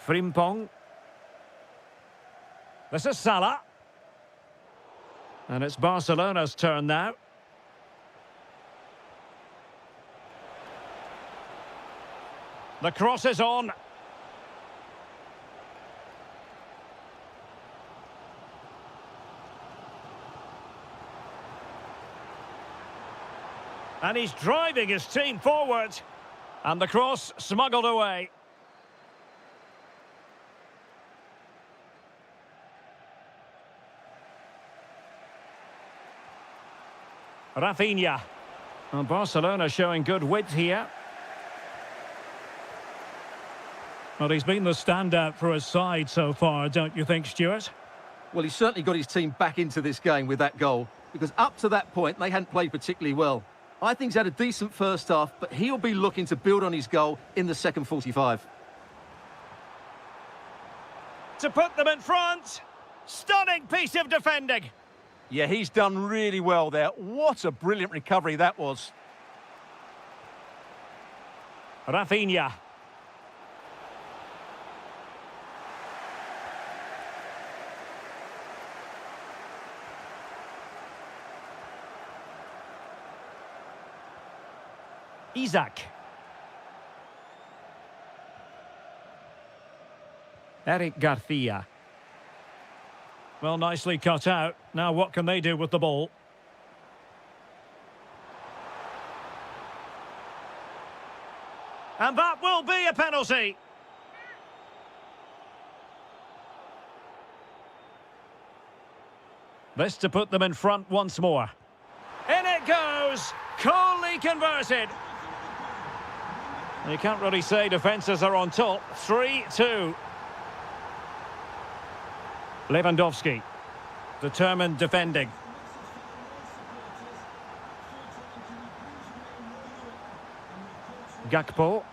Frimpong. This is Salah. And it's Barcelona's turn now. The cross is on. And he's driving his team forward. And the cross smuggled away. Rafinha. And Barcelona showing good width here. Well, he's been the standout for his side so far, don't you think, Stuart? Well, he's certainly got his team back into this game with that goal, because up to that point, they hadn't played particularly well. I think he's had a decent first half, but he'll be looking to build on his goal in the second 45. To put them in front. Stunning piece of defending. Yeah, he's done really well there. What a brilliant recovery that was. Rafinha. Isaac. Eric Garcia. Well, nicely cut out. Now what can they do with the ball? And that will be a penalty. This to put them in front once more. In it goes! Coolly converted. You can't really say defences are on top. 3-2. Lewandowski. Determined defending. Gakpo.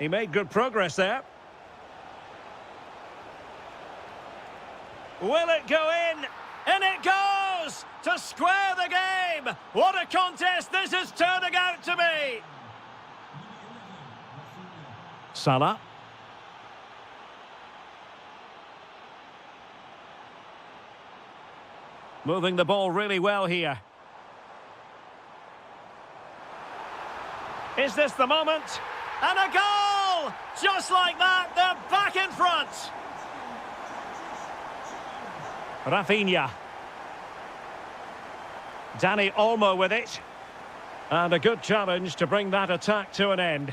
He made good progress there. Will it go in? In it goes! To square the game! What a contest this is turning out to be! Salah. Moving the ball really well here. Is this the moment? And a goal! Just like that, they're back in front! Rafinha. Dani Olmo with it. And a good challenge to bring that attack to an end.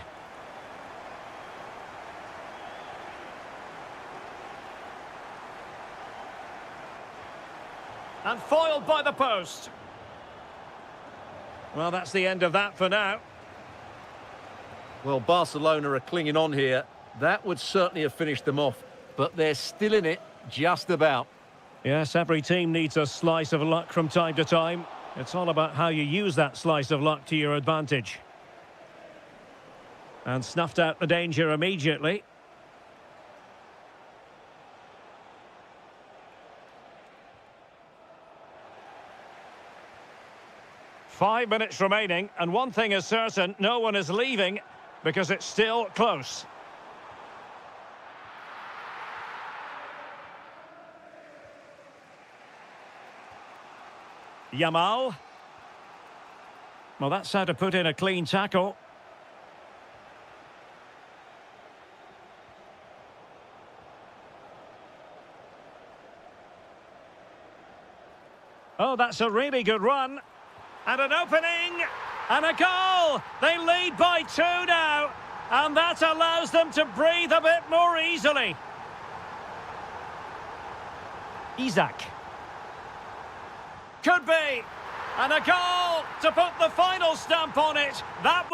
And foiled by the post. Well, that's the end of that for now. Well, Barcelona are clinging on here. That would certainly have finished them off, but they're still in it, just about. Yes, every team needs a slice of luck from time to time. It's all about how you use that slice of luck to your advantage. And snuffed out the danger immediately. Five minutes remaining, and one thing is certain, no one is leaving because it's still close. Yamal. Well, that's how to put in a clean tackle. Oh, that's a really good run. And an opening, and a goal! They lead by 2 now, and that allows them to breathe a bit more easily. Isaac. Could be, and a goal to put the final stamp on it. That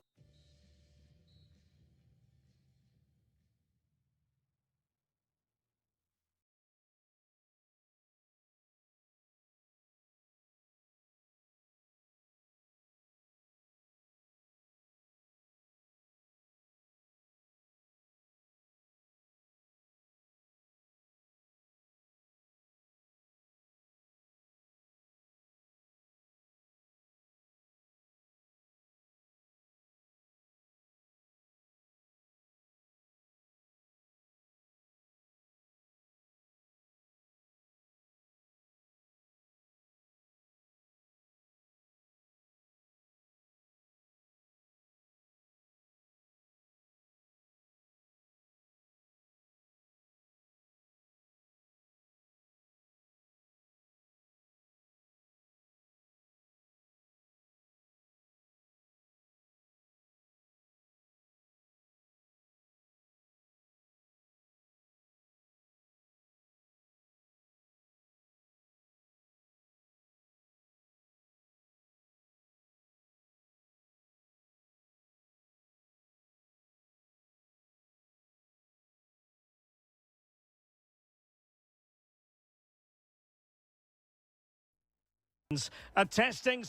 A testing...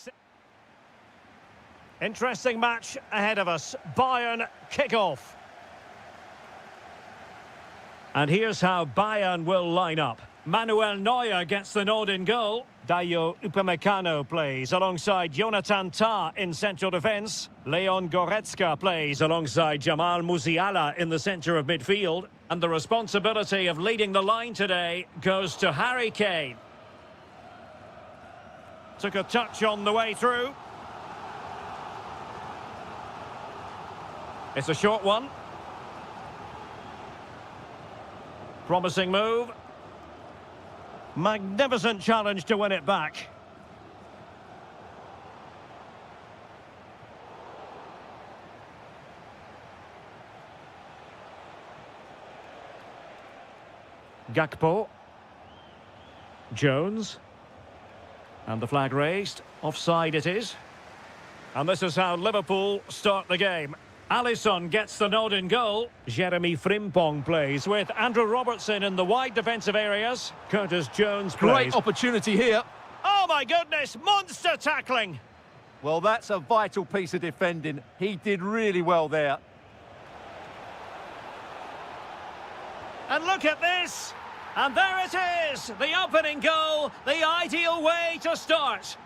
Interesting match ahead of us. Bayern kick-off. And here's how Bayern will line up. Manuel Neuer gets the nod in goal. Dayo Upamecano plays alongside Jonathan Tah in central defence. Leon Goretzka plays alongside Jamal Musiala in the centre of midfield. And the responsibility of leading the line today goes to Harry Kane. Took a touch on the way through. It's a short one. Promising move. Magnificent challenge to win it back. Gakpo. Jones. And the flag raised. Offside it is. And this is how Liverpool start the game. Alisson gets the nod in goal. Jeremy Frimpong plays with Andrew Robertson in the wide defensive areas. Curtis Jones plays. Great opportunity here. Oh my goodness, monster tackling. Well, that's a vital piece of defending. He did really well there. And look at this. And there it is, the opening goal, the ideal way to start.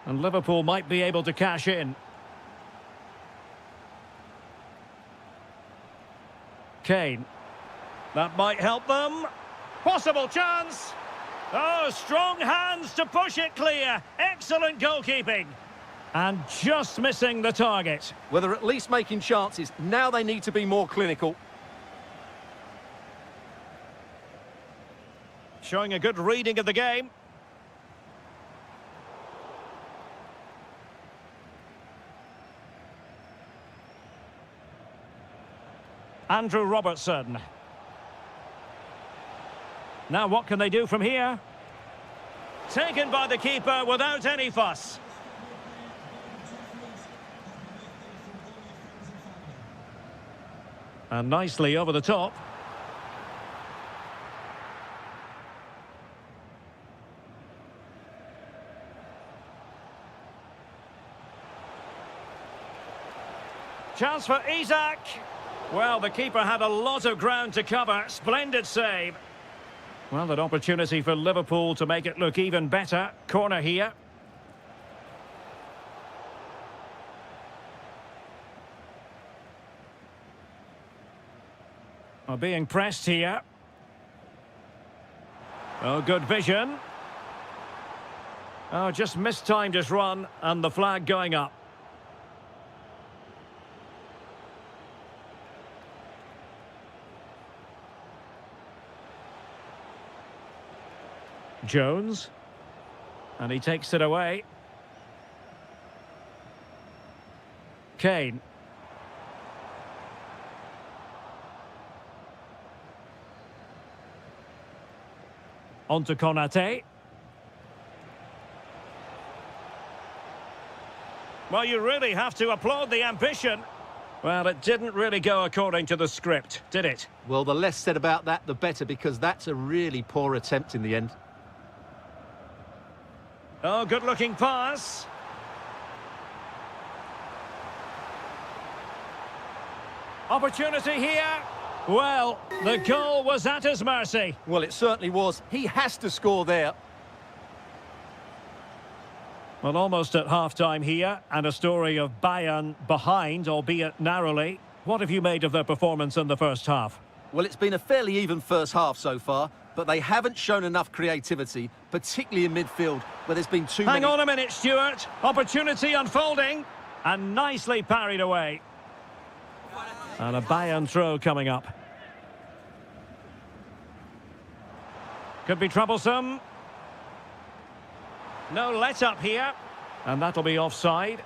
And Liverpool might be able to cash in. Kane. That might help them. Possible chance. Oh, strong hands to push it clear. Excellent goalkeeping. And just missing the target. Well, they're at least making chances. Now they need to be more clinical. Showing a good reading of the game. Andrew Robertson. Now what can they do from here? Taken by the keeper without any fuss. And nicely over the top. Chance for Isak. Well, the keeper had a lot of ground to cover. Splendid save. Well, an opportunity for Liverpool to make it look even better. Corner here. Are being pressed here. Oh, good vision. Oh, just mistimed his run and the flag going up. Jones. And he takes it away. Kane. On to Konate. Well, you really have to applaud the ambition. Well, it didn't really go according to the script, did it? Well, the less said about that, the better, because that's a really poor attempt in the end. Oh, good-looking pass. Opportunity here. Well, the goal was at his mercy. Well, it certainly was. He has to score there. Well, almost at half-time here, and a story of Bayern behind, albeit narrowly. What have you made of their performance in the first half? Well, it's been a fairly even first half so far, but they haven't shown enough creativity, particularly in midfield, where there's been too many... Hang on a minute, Stuart. Opportunity unfolding, and nicely parried away. And a Bayern throw coming up. Could be troublesome. No let-up here. And that'll be offside.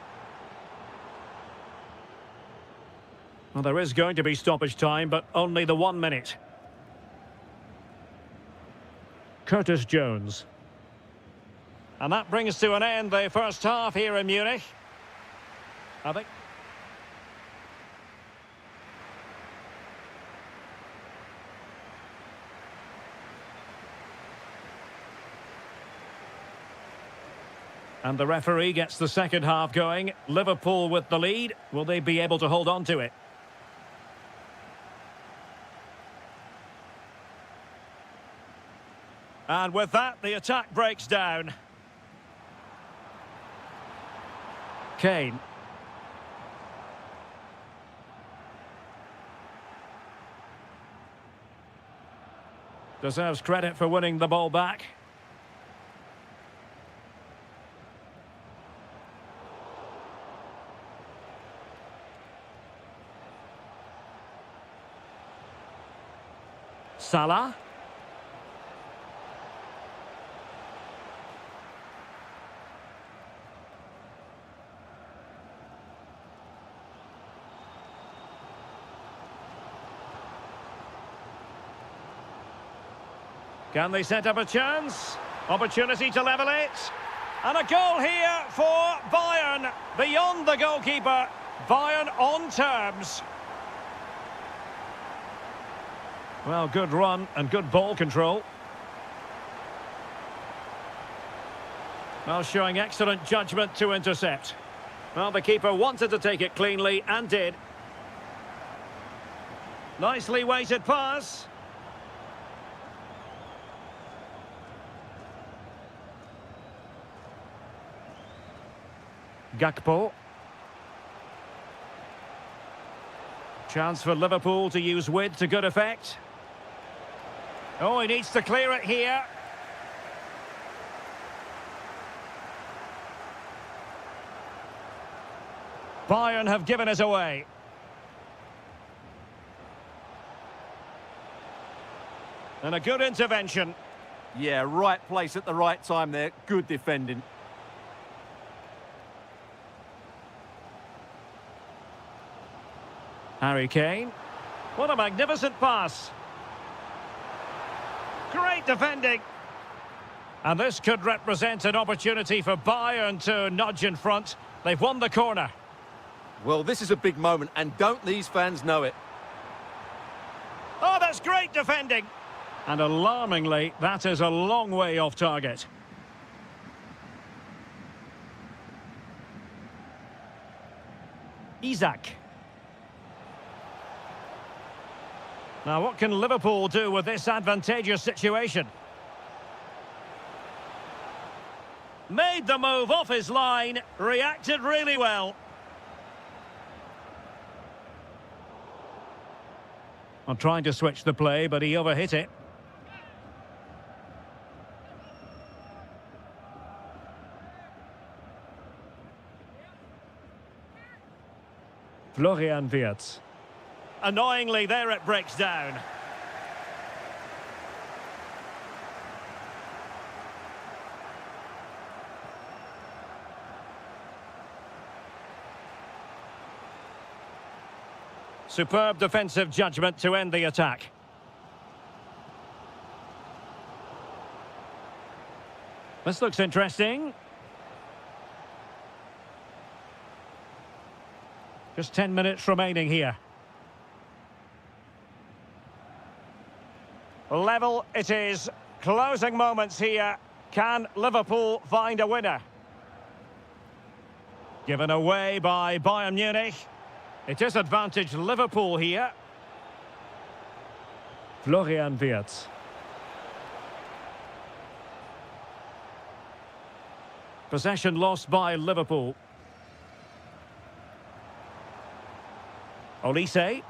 Well, there is going to be stoppage time, but only the 1 minute. Curtis Jones. And that brings to an end the first half here in Munich. I think... And the referee gets the second half going. Liverpool with the lead. Will they be able to hold on to it? And with that, the attack breaks down. Kane. Deserves credit for winning the ball back. Salah. Can they set up a chance? Opportunity to level it. And a goal here for Bayern. Beyond the goalkeeper. Bayern on terms. Well, good run and good ball control. Well, showing excellent judgment to intercept. Well, the keeper wanted to take it cleanly and did. Nicely weighted pass. Gakpo. Chance for Liverpool to use width to good effect. Oh, he needs to clear it here. Bayern have given it away. And a good intervention. Yeah, right place at the right time there. Good defending. Harry Kane. What a magnificent pass. Great defending. And this could represent an opportunity for Bayern to nudge in front. They've won the corner. Well, this is a big moment, and don't these fans know it? Oh, that's great defending. And alarmingly, that is a long way off target. Isak. Now, what can Liverpool do with this advantageous situation? Made the move off his line, reacted really well. I'm trying to switch the play, but he overhit it. Florian Wirtz. Annoyingly, there it breaks down. Superb defensive judgment to end the attack. This looks interesting. Just 10 minutes remaining here. Level it is. Closing moments here. Can Liverpool find a winner? Given away by Bayern Munich. It is advantage Liverpool here. Florian Wirtz. Possession lost by Liverpool. Olise.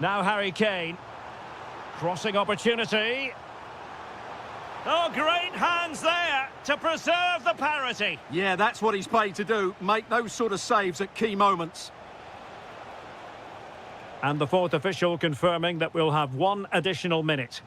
Now Harry Kane. Crossing opportunity. Oh, great hands there to preserve the parity. Yeah, that's what he's paid to do. Make those sort of saves at key moments. And the fourth official confirming that we'll have one additional minute.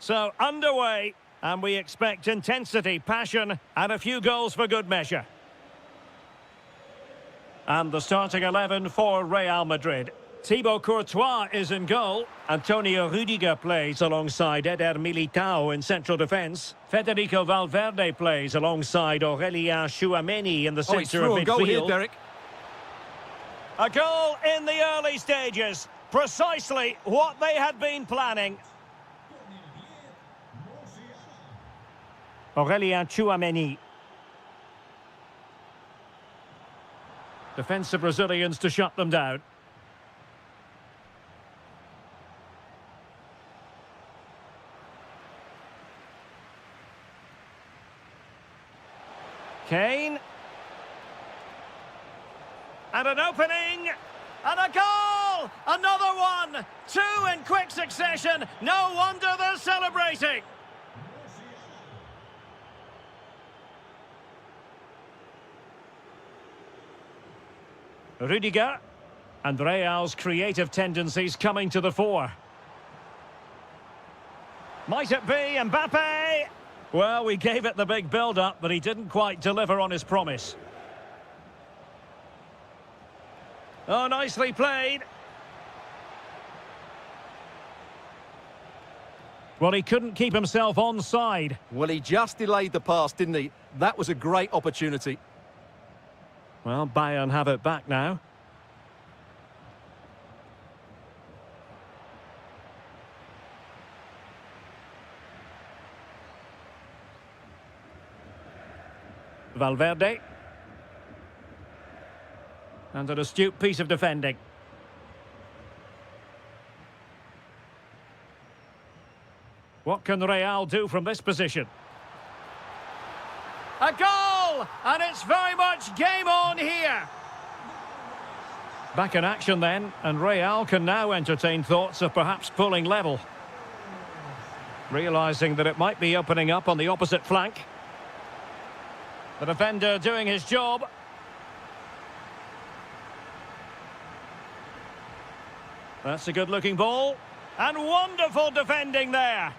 So, underway, and we expect intensity, passion, and a few goals for good measure. And the starting 11 for Real Madrid. Thibaut Courtois is in goal. Antonio Rüdiger plays alongside Eder Militao in central defence. Federico Valverde plays alongside Aurélien Tchouameni in the centre of midfield. Goal here, Derek. A goal in the early stages. Precisely what they had been planning. Aurélien Tchouameni. Defensive Brazilians to shut them down. Kane. And an opening. And a goal! Another one! Two in quick succession. No wonder they're celebrating. Rüdiger. And Real's creative tendencies coming to the fore. Might it be Mbappe? Well, we gave it the big build-up, but he didn't quite deliver on his promise. Oh, nicely played. Well, he couldn't keep himself onside. Well, he just delayed the pass, didn't he? That was a great opportunity. Well, Bayern have it back now. Valverde. And an astute piece of defending. What can Real do from this position? A goal! And it's very much game on here. Back in action then, and Real can now entertain thoughts of perhaps pulling level. Realising that it might be opening up on the opposite flank. The defender doing his job. That's a good-looking ball. And wonderful defending there.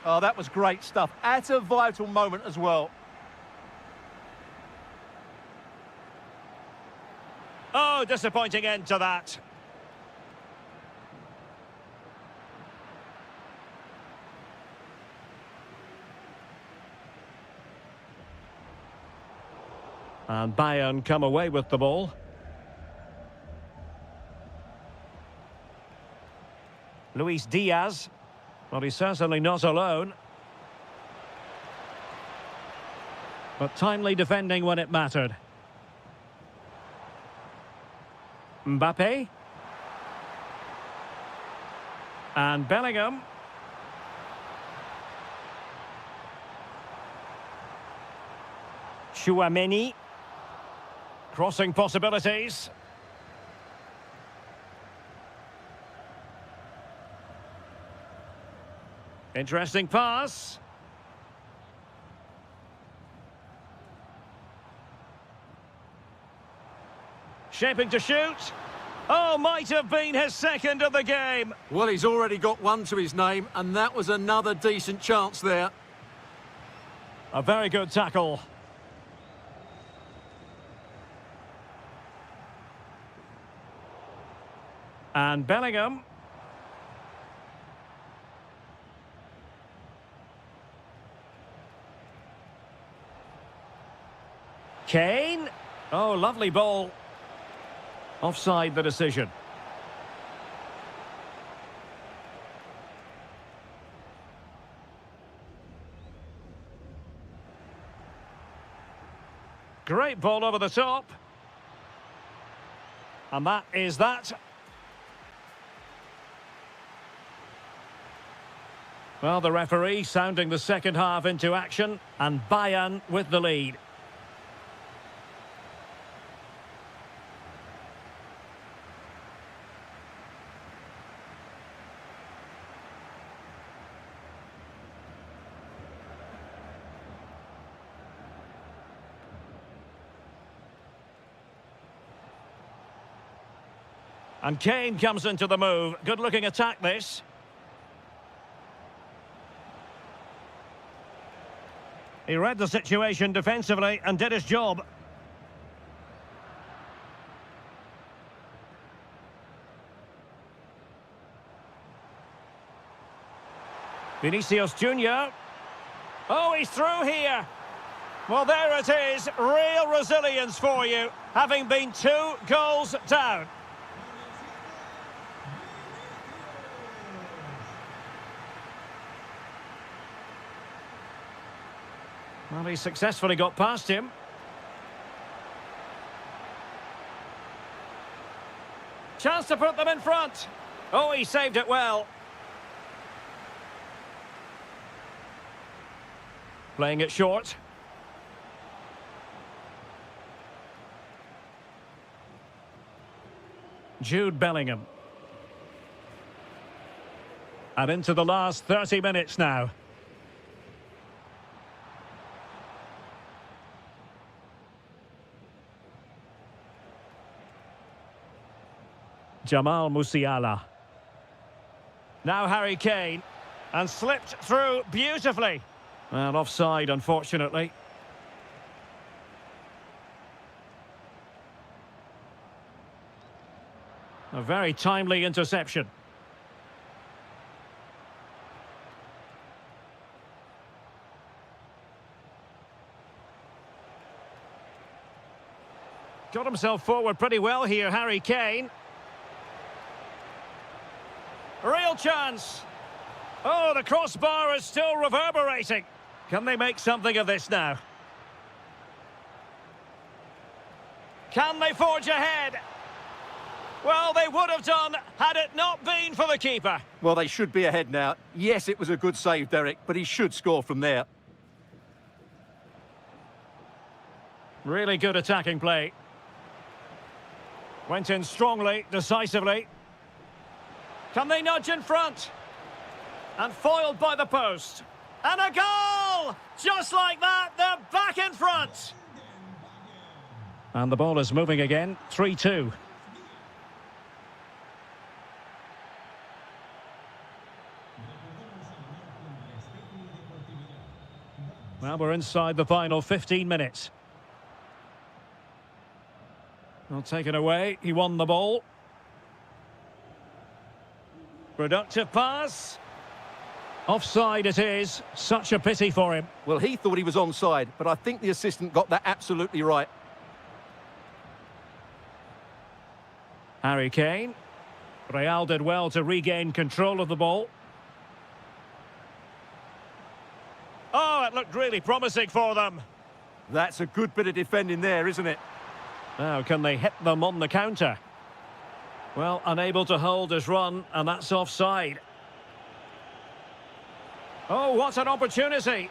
Oh, that was great stuff. At a vital moment as well. Oh, disappointing end to that. And Bayern come away with the ball. Luis Diaz. Well, he's certainly not alone. But timely defending when it mattered. Mbappe. And Bellingham. Tchouameni. Crossing possibilities. Interesting pass. Shaping to shoot. Oh, might have been his second of the game. Well, he's already got one to his name, and that was another decent chance there. A very good tackle. And Bellingham. Kane. Oh, lovely ball. Offside the decision. Great ball over the top. And that is that. Well, the referee sounding the second half into action, and Bayern with the lead. And Kane comes into the move. Good-looking attack, this. He read the situation defensively and did his job. Vinicius Junior. Oh, he's through here. Well, there it is. Real resilience for you, having been 2 goals down. Well, he successfully got past him. Chance to put them in front. Oh, he saved it well. Playing it short. Jude Bellingham. And into the last 30 minutes now. Jamal Musiala. Now Harry Kane. And slipped through beautifully. Well, offside, unfortunately. A very timely interception. Got himself forward pretty well here, Harry Kane. Real chance. Oh, the crossbar is still reverberating. Can they make something of this now? Can they forge ahead? Well, they would have done had it not been for the keeper. Well, they should be ahead now. Yes, it was a good save, Derek, but he should score from there. Really good attacking play. Went in strongly, decisively. Can they nudge in front? And foiled by the post. And a goal! Just like that, they're back in front. And the ball is moving again, 3-2. Well, we're inside the final 15 minutes. Well, taken away, he won the ball. Productive pass. Offside it is. Such a pity for him. Well, he thought he was onside, but I think the assistant got that absolutely right. Harry Kane. Real did well to regain control of the ball. Oh, it looked really promising for them. That's a good bit of defending there, isn't it? Now, can they hit them on the counter? Well, unable to hold his run, and that's offside. Oh, what an opportunity.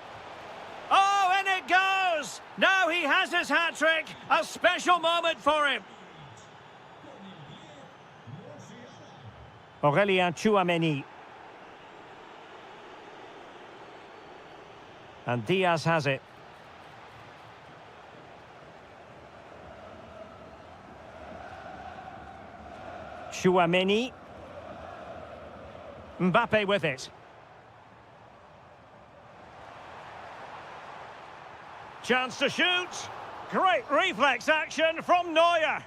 Oh, in it goes! Now he has his hat-trick. A special moment for him. Aurélien Tchouameni. And Diaz has it. Tchouameni. Mbappe with it. Chance to shoot. Great reflex action from Neuer.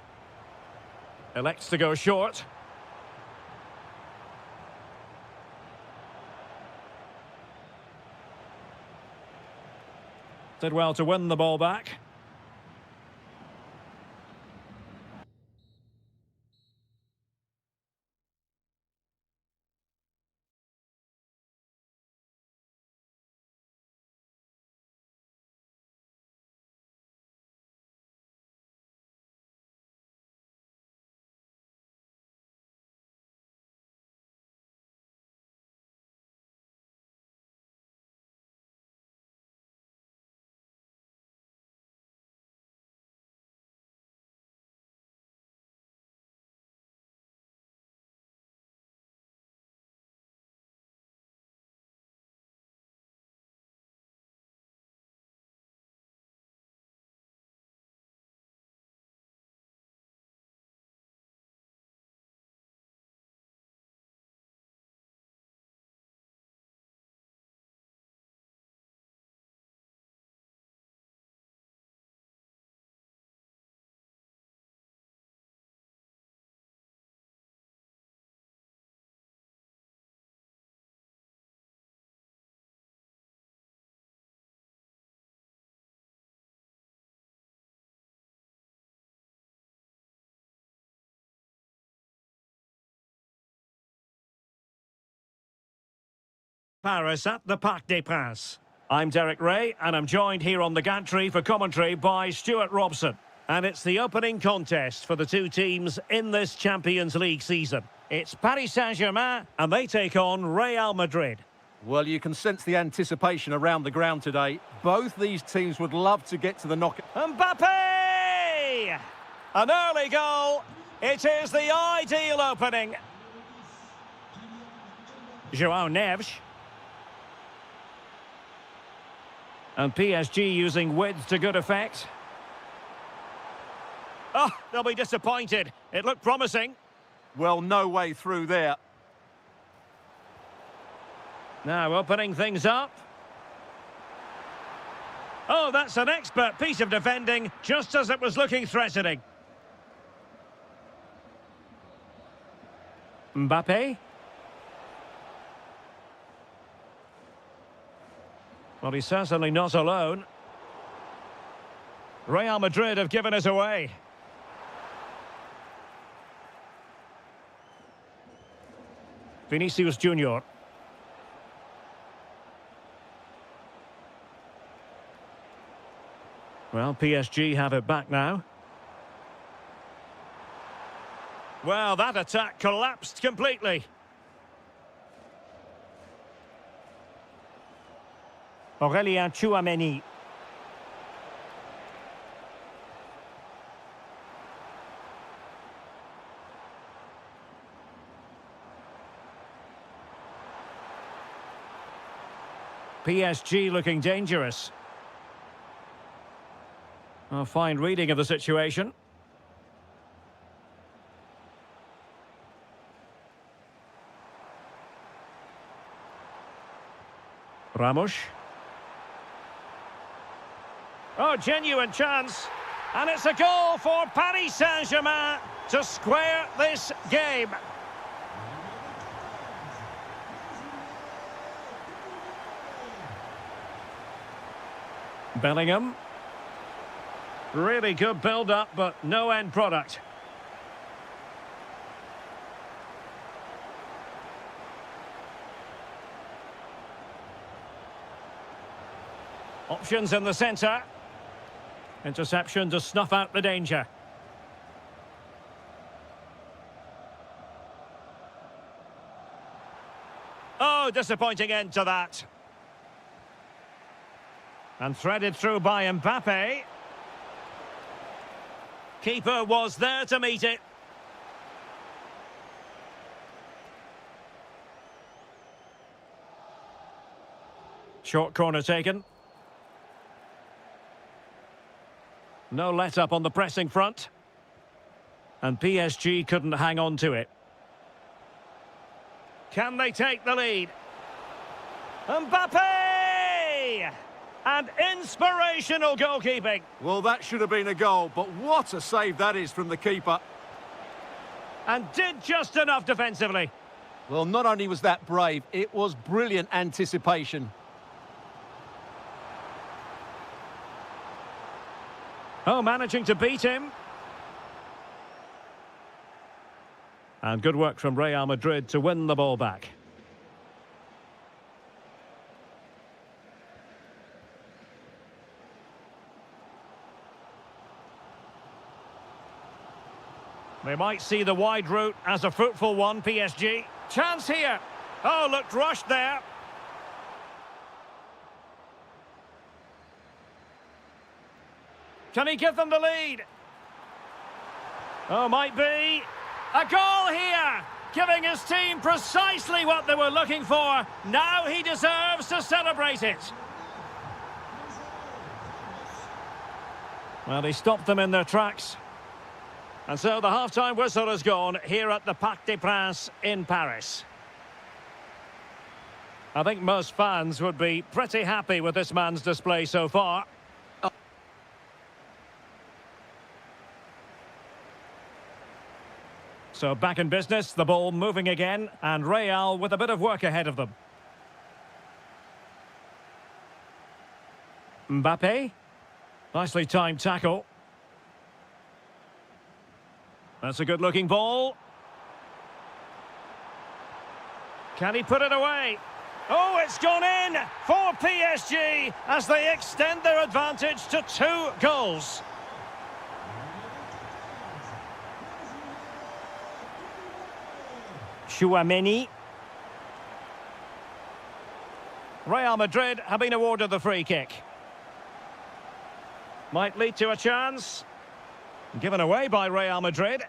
Elects to go short. Did well to win the ball back. Paris at the Parc des Princes. I'm Derek Ray, and I'm joined here on the gantry for commentary by Stuart Robson. And it's the opening contest for the two teams in this Champions League season. It's Paris Saint-Germain, and they take on Real Madrid. Well, you can sense the anticipation around the ground today. Both these teams would love to get to the knockout. Mbappe! An early goal. It is the ideal opening. João Neves. And PSG using width to good effect. Oh, they'll be disappointed. It looked promising. Well, no way through there. Now opening things up. Oh, that's an expert piece of defending, just as it was looking threatening. Mbappe. Well, he's certainly not alone. Real Madrid have given us away. Vinicius Junior. Well, PSG have it back now. Well, that attack collapsed completely. Aurélien Tchouameni. PSG looking dangerous. A fine reading of the situation. Ramos. Oh, genuine chance. And it's a goal for Paris Saint-Germain to square this game. Bellingham. Really good build-up, but no end product. Options in the centre. Interception to snuff out the danger. Oh, disappointing end to that. And threaded through by Mbappe. Keeper was there to meet it. Short corner taken. No let-up on the pressing front. And PSG couldn't hang on to it. Can they take the lead? Mbappe! And inspirational goalkeeping. Well, that should have been a goal, but what a save that is from the keeper. And did just enough defensively. Well, not only was that brave, it was brilliant anticipation. Oh, managing to beat him. And good work from Real Madrid to win the ball back. They might see the wide route as a fruitful one, PSG. Chance here. Oh, looked rushed there. Can he give them the lead? Oh, might be. A goal here, giving his team precisely what they were looking for. Now he deserves to celebrate it. Well, he stopped them in their tracks. And so the half-time whistle has gone here at the Parc des Princes in Paris. I think most fans would be pretty happy with this man's display so far. So back in business, the ball moving again, and Real with a bit of work ahead of them. Mbappe. Nicely timed tackle. That's a good-looking ball. Can he put it away? Oh, it's gone in for PSG as they extend their advantage to 2 goals. Chouameni. Real Madrid have been awarded the free kick. Might lead to a chance. Given away by Real Madrid.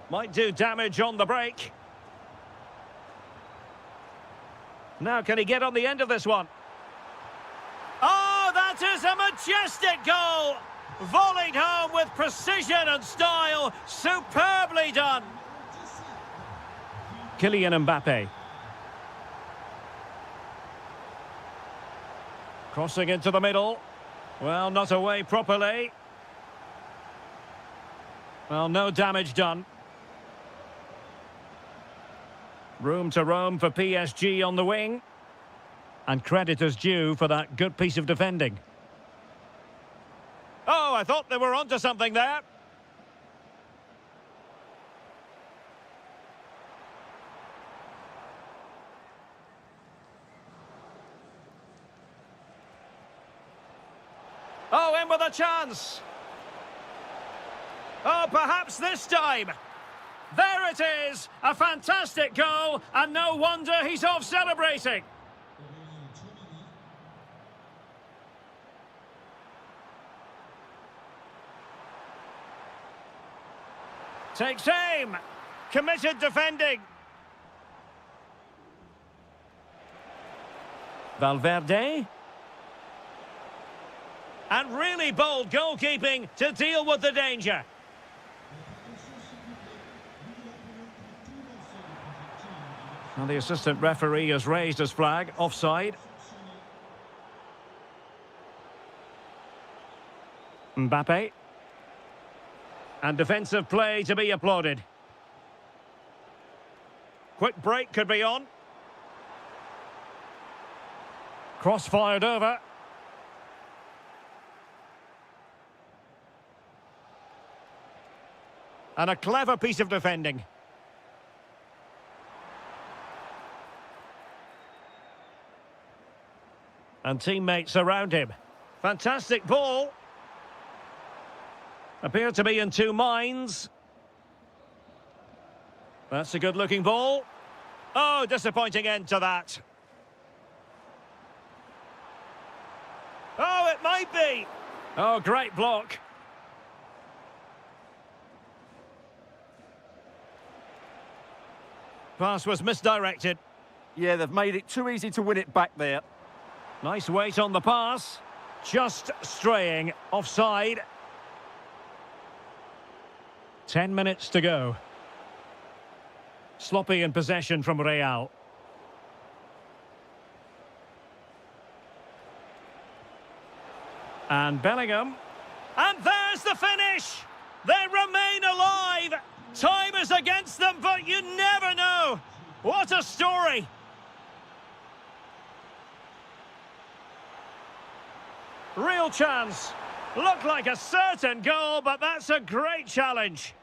Might do damage on the break. Now can he get on the end of this one? Oh, that is a majestic goal! Volleyed home with precision and style. Superbly done. Kylian Mbappe. Crossing into the middle. Well, not away properly. Well, no damage done. Room to roam for PSG on the wing. And credit is due for that good piece of defending. Oh, I thought they were onto something there. Oh, in with a chance. Oh, perhaps this time. There it is. A fantastic goal, and no wonder he's off celebrating. Takes aim. Committed defending. Valverde. And really bold goalkeeping to deal with the danger. Well, the assistant referee has raised his flag, offside. Mbappe. And defensive play to be applauded. Quick break could be on. Cross fired over. And a clever piece of defending. And teammates around him. Fantastic ball. Appear to be in 2 minds. That's a good-looking ball. Oh, disappointing end to that. Oh, it might be. Oh, great block. Pass was misdirected. Yeah, they've made it too easy to win it back there. Nice weight on the pass. Just straying offside. 10 minutes to go. Sloppy in possession from Real. And Bellingham. And there's the finish! They remain alive! Time is against them, but you never know! What a story! Real chance. Looked like a certain goal, but that's a great challenge.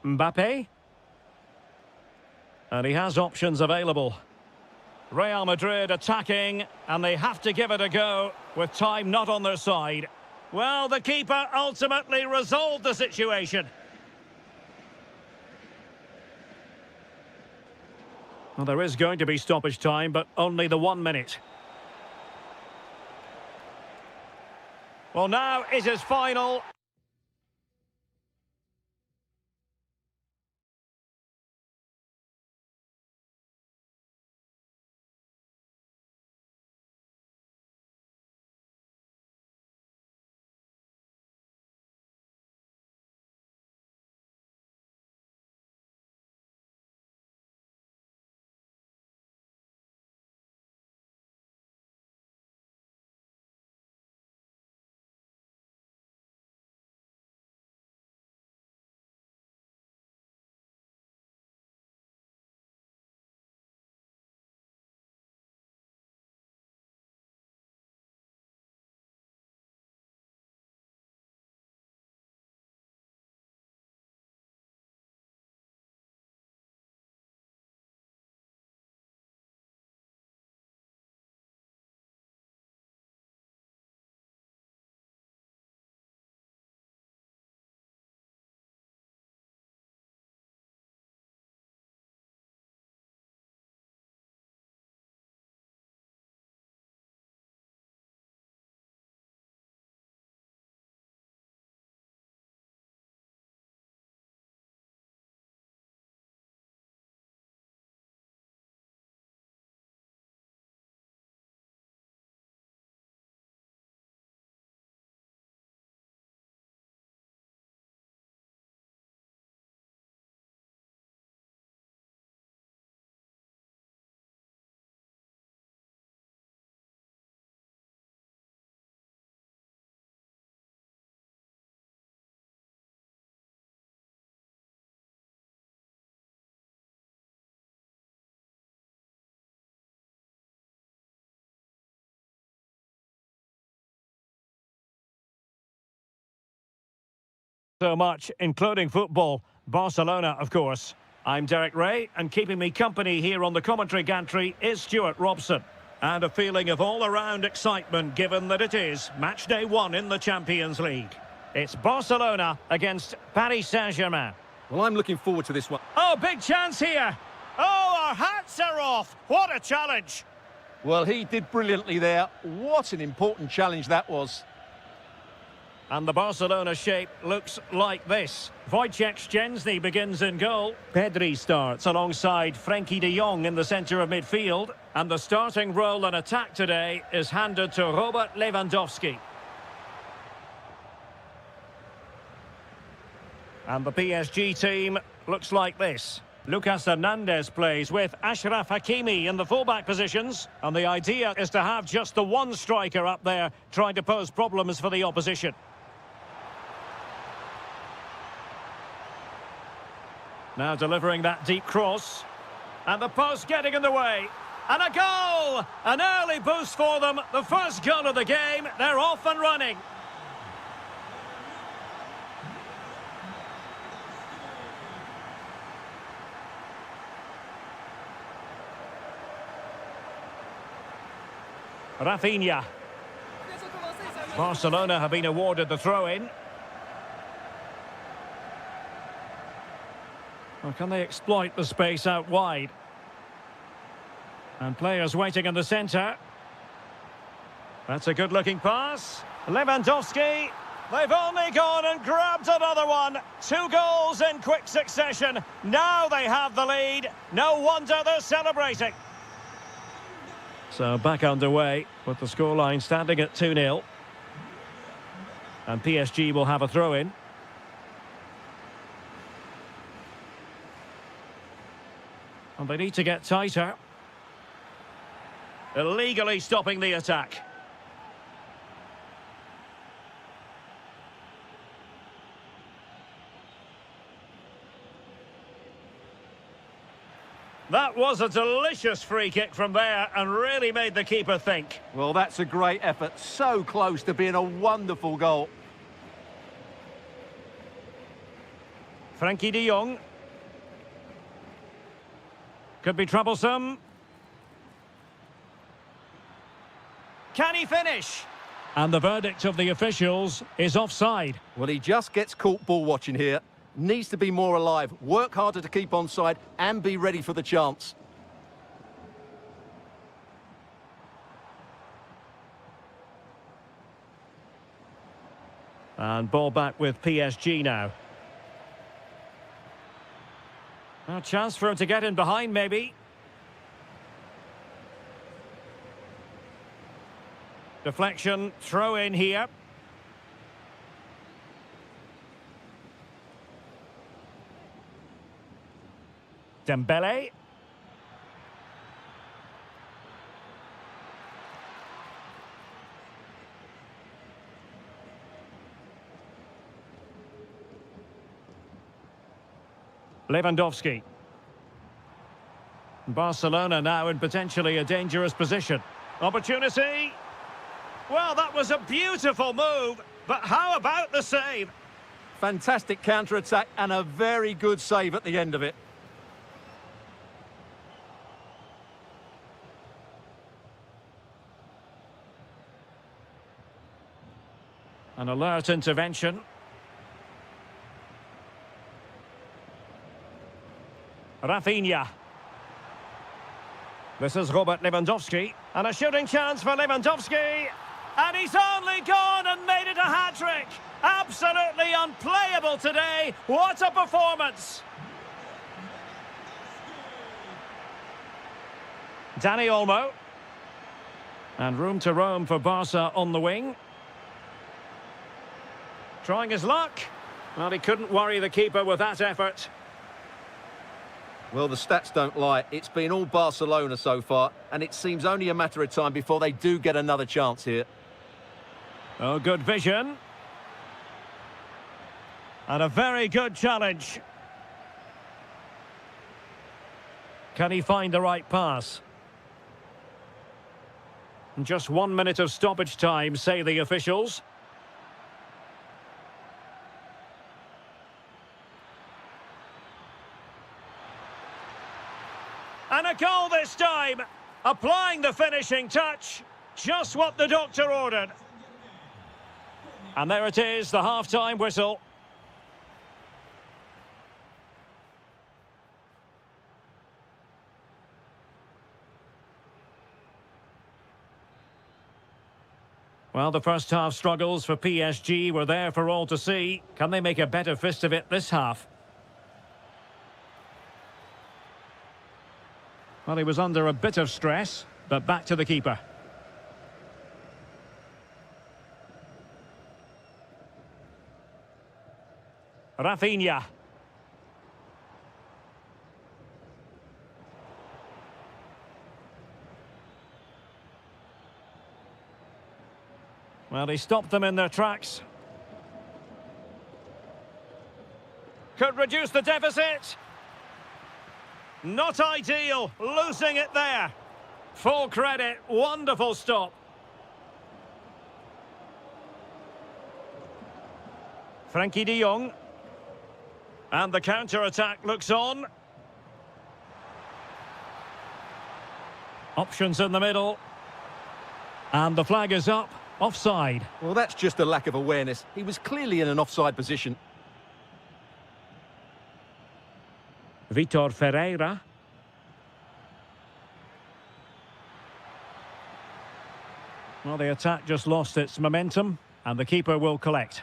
Mbappe. And he has options available. Real Madrid attacking, and they have to give it a go with time not on their side. Well, the keeper ultimately resolved the situation. Well, there is going to be stoppage time, but only the 1 minute. Well, now it is final. So much, including football. Barcelona, of course. I'm Derek Ray, and keeping me company here on the commentary gantry is Stuart Robson. And a feeling of all-around excitement, given that it is match day 1 in the Champions League. It's Barcelona against Paris Saint-Germain. Well, I'm looking forward to this one. Oh, big chance here. Oh, our hats are off. What a challenge. Well, he did brilliantly there. What an important challenge that was. And the Barcelona shape looks like this. Wojciech Szczęsny begins in goal. Pedri starts alongside Frenkie de Jong in the centre of midfield. And the starting role in attack today is handed to Robert Lewandowski. And the PSG team looks like this. Lucas Hernandez plays with Achraf Hakimi in the fullback positions. And the idea is to have just the one striker up there trying to pose problems for the opposition. Now delivering that deep cross. And the post getting in the way. And a goal! An early boost for them. The first goal of the game. They're off and running. Rafinha. Barcelona have been awarded the throw-in. Well, can they exploit the space out wide? And players waiting in the centre. That's a good-looking pass. Lewandowski. They've only gone and grabbed another one. 2 goals in quick succession. Now they have the lead. No wonder they're celebrating. So back underway with the scoreline standing at 2-0. And PSG will have a throw-in. And they need to get tighter. Illegally stopping the attack. That was a delicious free kick from there and really made the keeper think. Well, that's a great effort. So close to being a wonderful goal. Frenkie de Jong. Could be troublesome. Can he finish? And the verdict of the officials is offside. Well, he just gets caught ball watching here. Needs to be more alive, work harder to keep onside and be ready for the chance. And ball back with PSG now. A chance for him to get in behind, maybe. Deflection, throw in here. Dembele. Lewandowski. Barcelona now in potentially a dangerous position. Opportunity. Well, that was a beautiful move, but how about the save? Fantastic counter-attack and a very good save at the end of it. An alert intervention. Rafinha. This is Robert Lewandowski. And a shooting chance for Lewandowski. And he's only gone and made it a hat-trick. Absolutely unplayable today. What a performance. Dani Olmo. And room to roam for Barca on the wing. Trying his luck. Well, he couldn't worry the keeper with that effort. Well, the stats don't lie. It's been all Barcelona so far, and it seems only a matter of time before they do get another chance here. Oh, good vision. And a very good challenge. Can he find the right pass? Just 1 minute of stoppage time, say the officials. And a goal this time. Applying the finishing touch. Just what the doctor ordered. And there it is, the half-time whistle. Well, the first half struggles for PSG were there for all to see. Can they make a better fist of it this half? Well, he was under a bit of stress, but back to the keeper. Rafinha. Well, he stopped them in their tracks. Could reduce the deficit. Not ideal, losing it there. Full credit, wonderful stop. Frankie de Jong. And the counter-attack looks on. Options in the middle. And the flag is up. Offside. Well, that's just a lack of awareness. He was clearly in an offside position. Vitor Ferreira. Well, the attack just lost its momentum, and the keeper will collect.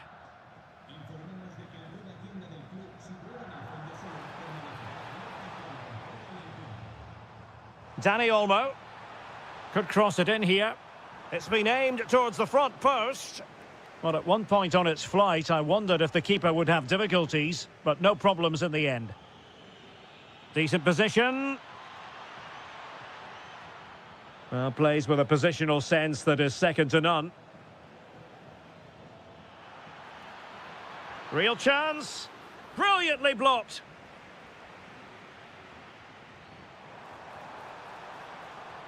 Dani Olmo. Could cross it in here. It's been aimed towards the front post. Well, at one point on its flight, I wondered if the keeper would have difficulties, but no problems in the end. Decent position. Well, plays with a positional sense that is second to none. Real chance. Brilliantly blocked.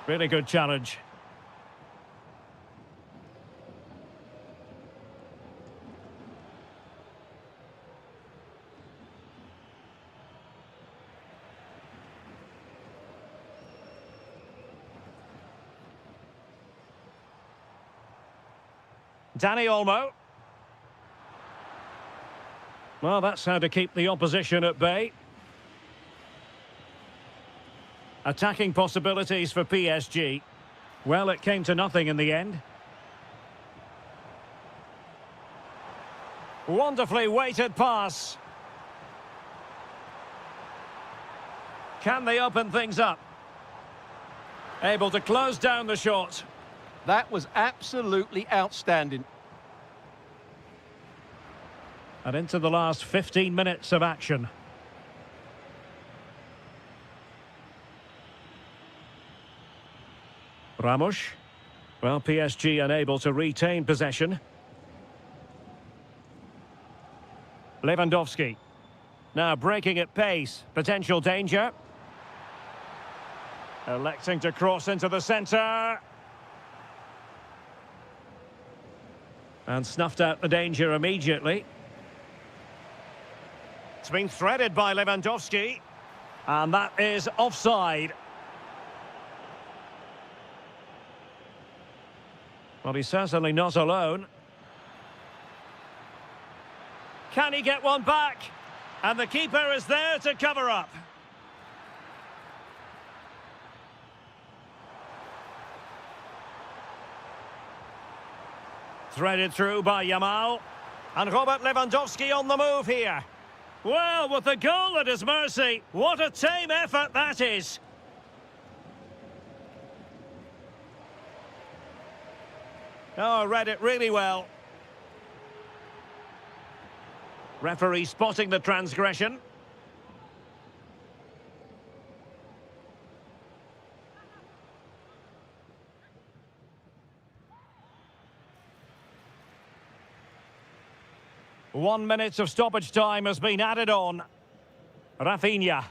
Really good challenge. Dani Olmo. Well, that's how to keep the opposition at bay. Attacking possibilities for PSG. Well, it came to nothing in the end. Wonderfully weighted pass. Can they open things up? Able to close down the shot. That was absolutely outstanding. And into the last 15 minutes of action. Ramos. Well, PSG unable to retain possession. Lewandowski. Now breaking at pace. Potential danger. Electing to cross into the centre. And snuffed out the danger immediately. It's been threaded by Lewandowski. And that is offside. Well, he's certainly not alone. Can he get one back? And the keeper is there to cover up. Threaded through by Yamal. And Robert Lewandowski on the move here. Well, with the goal at his mercy, what a tame effort that is. Oh, read it really well. Referee spotting the transgression. One minute of stoppage time has been added on. Rafinha.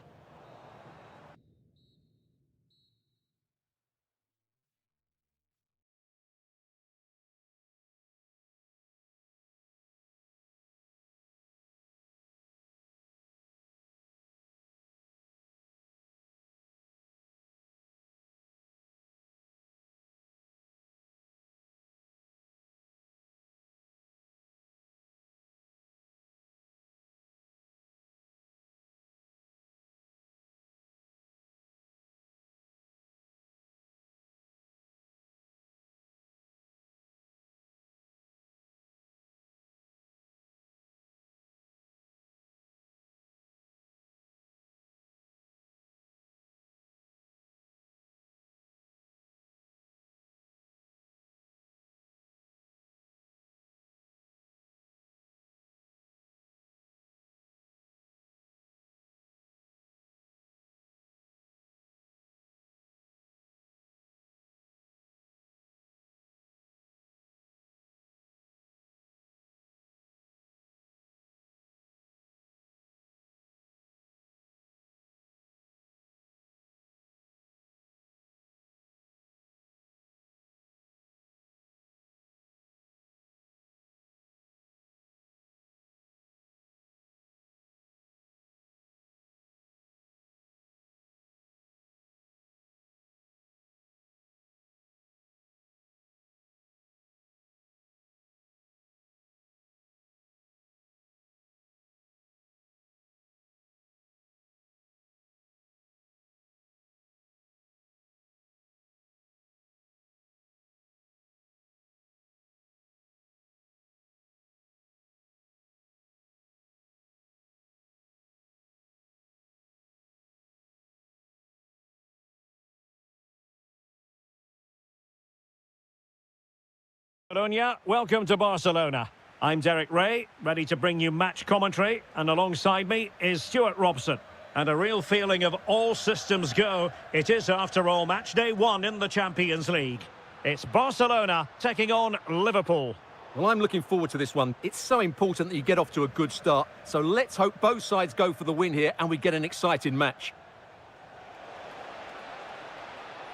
Catalonia, welcome to Barcelona. I'm Derek Ray, ready to bring you match commentary, and alongside me is Stuart Robson. And a real feeling of all systems go. It is, after all, match day 1 in the Champions League. It's Barcelona taking on Liverpool. Well, I'm looking forward to this one. It's so important that you get off to a good start. So let's hope both sides go for the win here and we get an exciting match.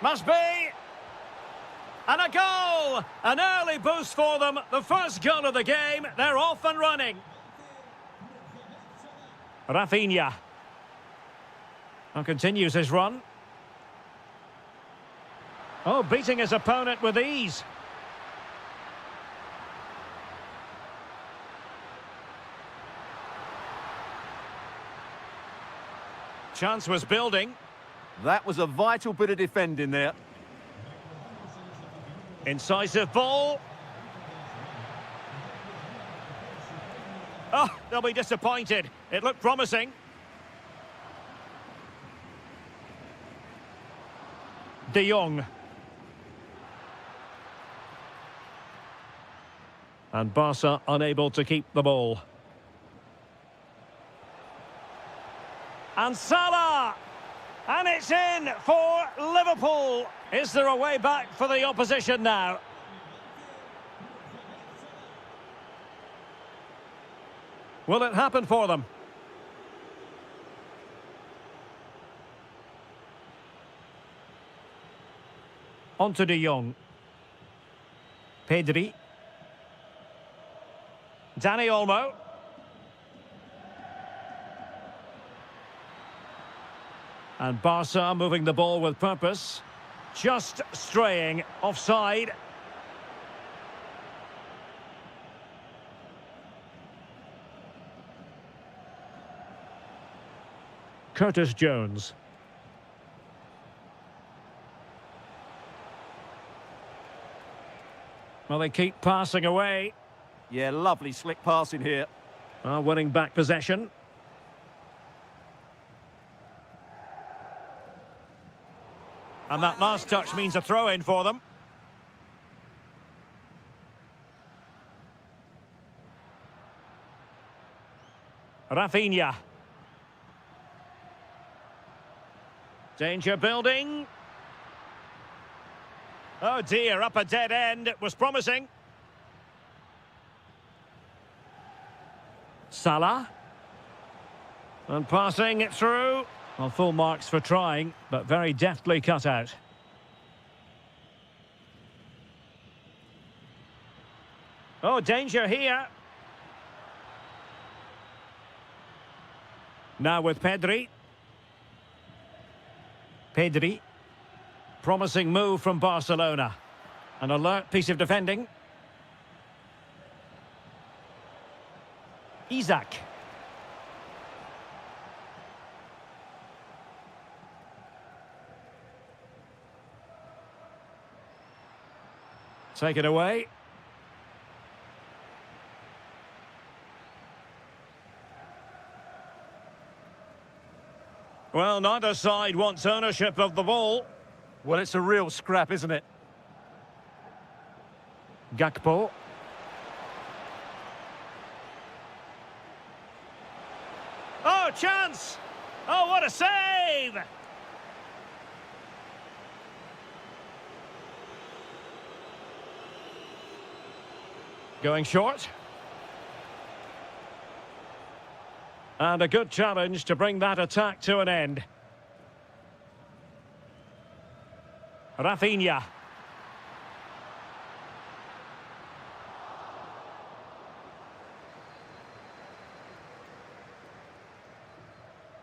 Must be. And a goal! An early boost for them. The first goal of the game. They're off and running. Rafinha. And continues his run. Oh, beating his opponent with ease. Chance was building. That was a vital bit of defending there. Incisive ball. Oh, they'll be disappointed. It looked promising. De Jong. And Barca unable to keep the ball. And Salah! And it's in for Liverpool. Is there a way back for the opposition now? Will it happen for them? On to De Jong. Pedri. Dani Olmo. And Barca moving the ball with purpose. Just straying offside. Curtis Jones. Well, they keep passing away. Yeah, lovely slick passing here. Winning back possession. And that last touch means a throw-in for them. Rafinha. Danger building. Oh dear, up a dead end. It was promising. Salah. And passing it through. Well, full marks for trying, but very deftly cut out. Oh, danger here. Now with Pedri. Pedri. Promising move from Barcelona. An alert piece of defending. Isaac. Take it away. Well, neither side wants ownership of the ball. Well, it's a real scrap, isn't it? Gakpo. Oh, chance! Oh, what a save! Going short. And a good challenge to bring that attack to an end. Rafinha.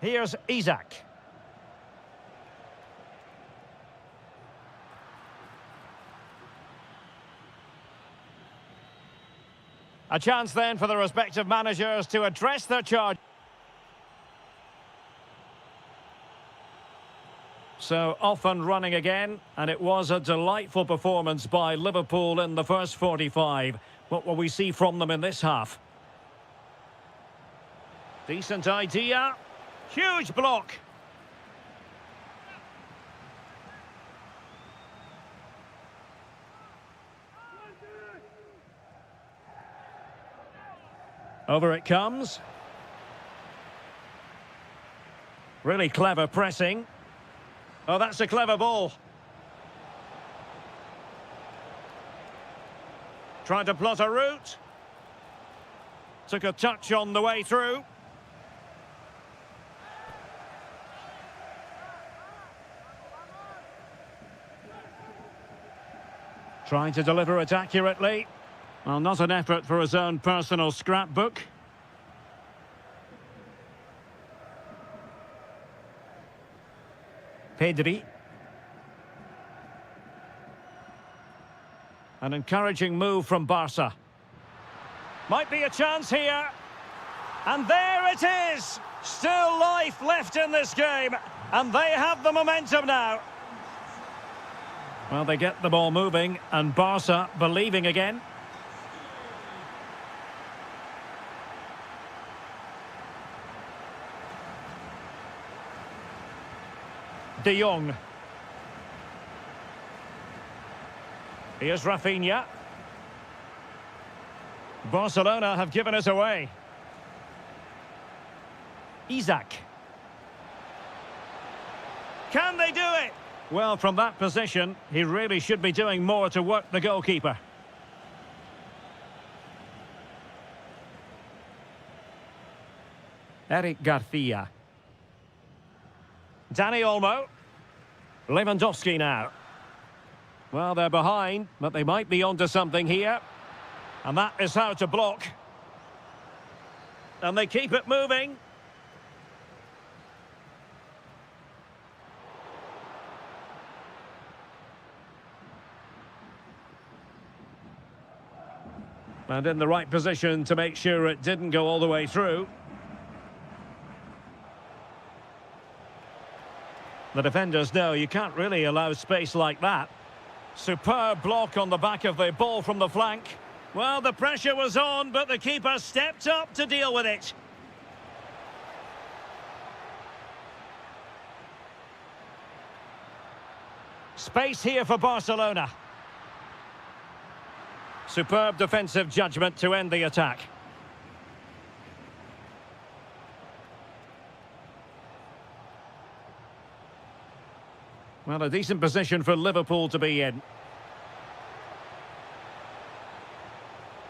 Here's Isaac. A chance then for the respective managers to address their charge. So off and running again, and it was a delightful performance by Liverpool in the first 45. What will we see from them in this half? Decent idea. Huge block. Over it comes. Really clever pressing. Oh, that's a clever ball. Trying to plot a route. Took a touch on the way through. Trying to deliver it accurately. Well, not an effort for his own personal scrapbook. Pedri. An encouraging move from Barca. Might be a chance here. And there it is! Still life left in this game. And they have the momentum now. Well, they get the ball moving, and Barca believing again. De Jong. Here's Rafinha. Barcelona have given us away. Isaac. Can they do it? Well, from that position, he really should be doing more to work the goalkeeper. Eric Garcia. Dani Olmo. Lewandowski now. Well, they're behind, but they might be onto something here. And that is how to block. And they keep it moving. And in the right position to make sure it didn't go all the way through. The defenders know you can't really allow space like that. Superb block on the back of the ball from the flank. Well, the pressure was on, but the keeper stepped up to deal with it. Space here for Barcelona. Superb defensive judgment to end the attack. Well, a decent position for Liverpool to be in.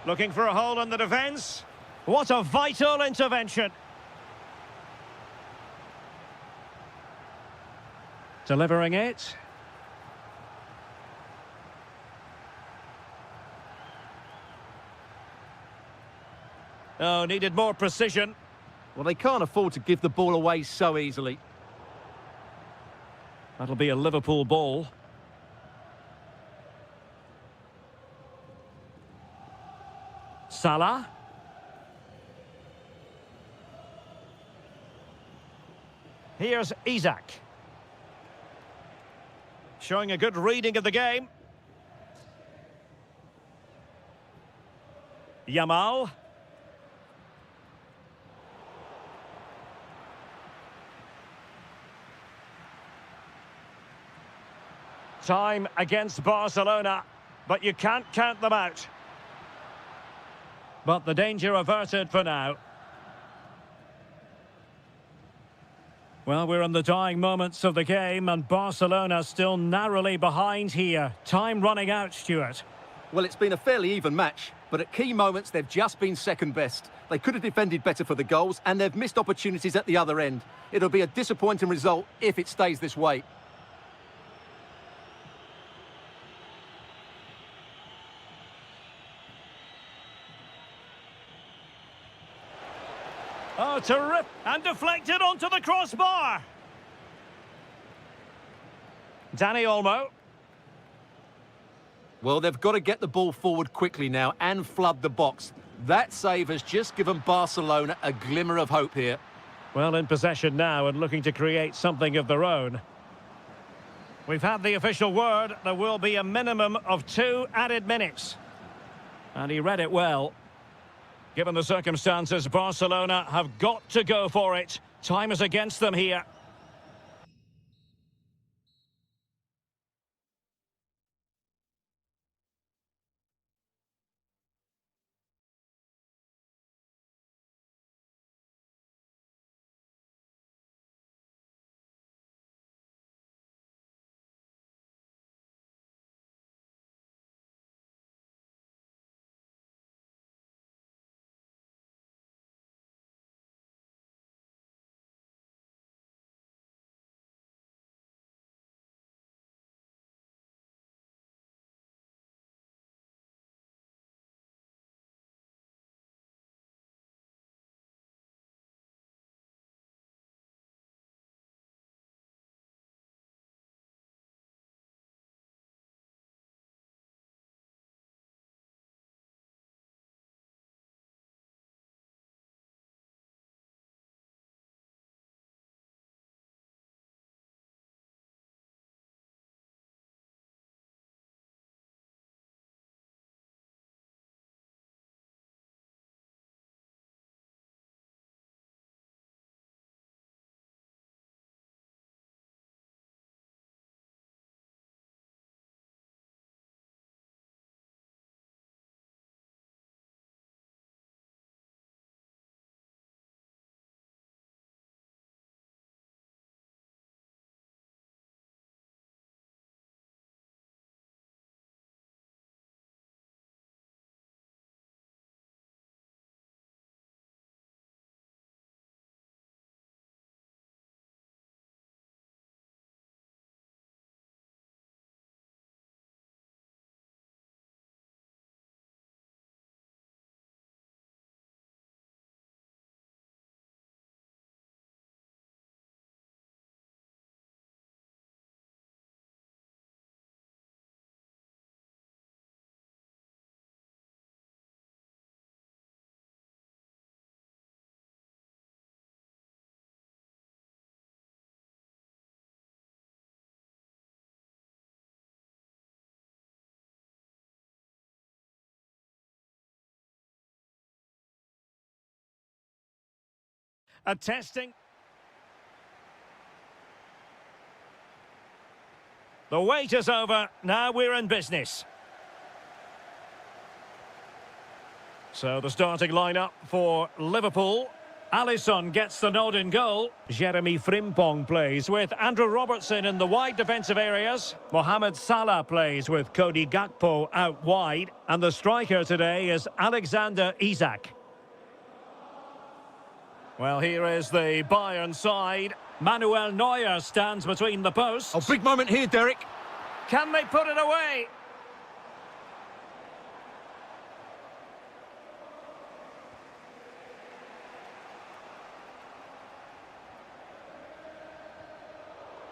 Looking for a hole in the defence. What a vital intervention. Delivering it. Oh, needed more precision. Well, they can't afford to give the ball away so easily. That'll be a Liverpool ball. Salah. Here's Isaac. Showing a good reading of the game. Yamal. Time against Barcelona, but you can't count them out. But the danger averted for now. Well, we're in the dying moments of the game, and Barcelona still narrowly behind here. Time running out, Stuart. Well, it's been a fairly even match, but at key moments they've just been second best. They could have defended better for the goals, and they've missed opportunities at the other end. It'll be a disappointing result if it stays this way. Oh, terrific! And deflected onto the crossbar. Dani Olmo. Well, they've got to get the ball forward quickly now and flood the box. That save has just given Barcelona a glimmer of hope here. Well, in possession now and looking to create something of their own. We've had the official word. There will be a minimum of 2 added minutes. And he read it well. Given the circumstances, Barcelona have got to go for it. Time is against them here. A testing. The wait is over. Now we're in business. So the starting lineup for Liverpool. Alisson gets the nod in goal. Jeremy Frimpong plays with Andrew Robertson in the wide defensive areas. Mohamed Salah plays with Cody Gakpo out wide. And the striker today is Alexander Isak. Well, here is the Bayern side. Manuel Neuer stands between the posts. Oh, big moment here, Derek. Can they put it away?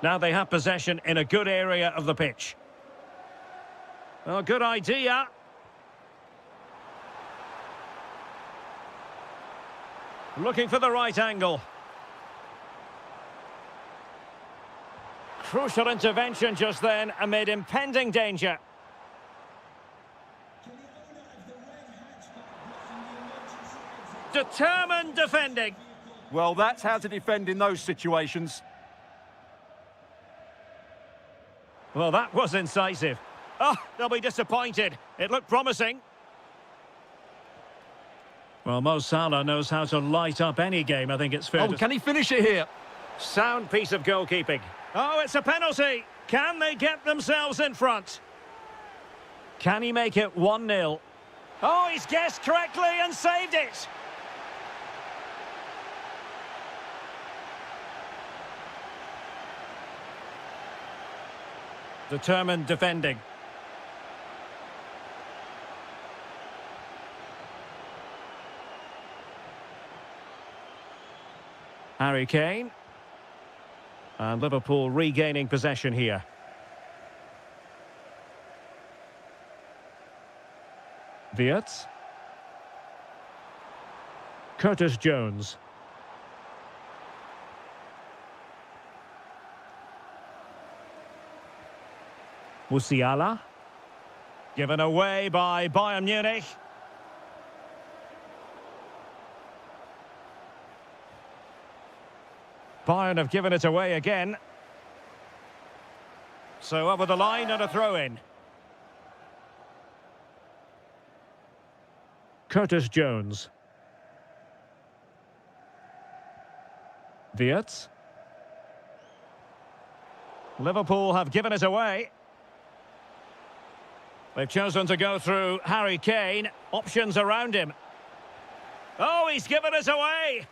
Now they have possession in a good area of the pitch. Oh, good idea. Looking for the right angle. Crucial intervention just then amid impending danger. Determined defending. Well, that's how to defend in those situations. Well, that was incisive. Oh, they'll be disappointed. It looked promising. Well, Mo Salah knows how to light up any game, I think it's fair to... Oh, can he finish it here? Sound piece of goalkeeping. Oh, it's a penalty. Can they get themselves in front? Can he make it 1-0? Oh, he's guessed correctly and saved it. Determined defending. Harry Kane. And Liverpool regaining possession here. Wirtz. Curtis Jones. Musiala. Given away by Bayern Munich. Bayern have given it away again. So over the line and a throw-in. Curtis Jones. Wirtz. Liverpool have given it away. They've chosen to go through Harry Kane. Options around him. Oh, he's given it away!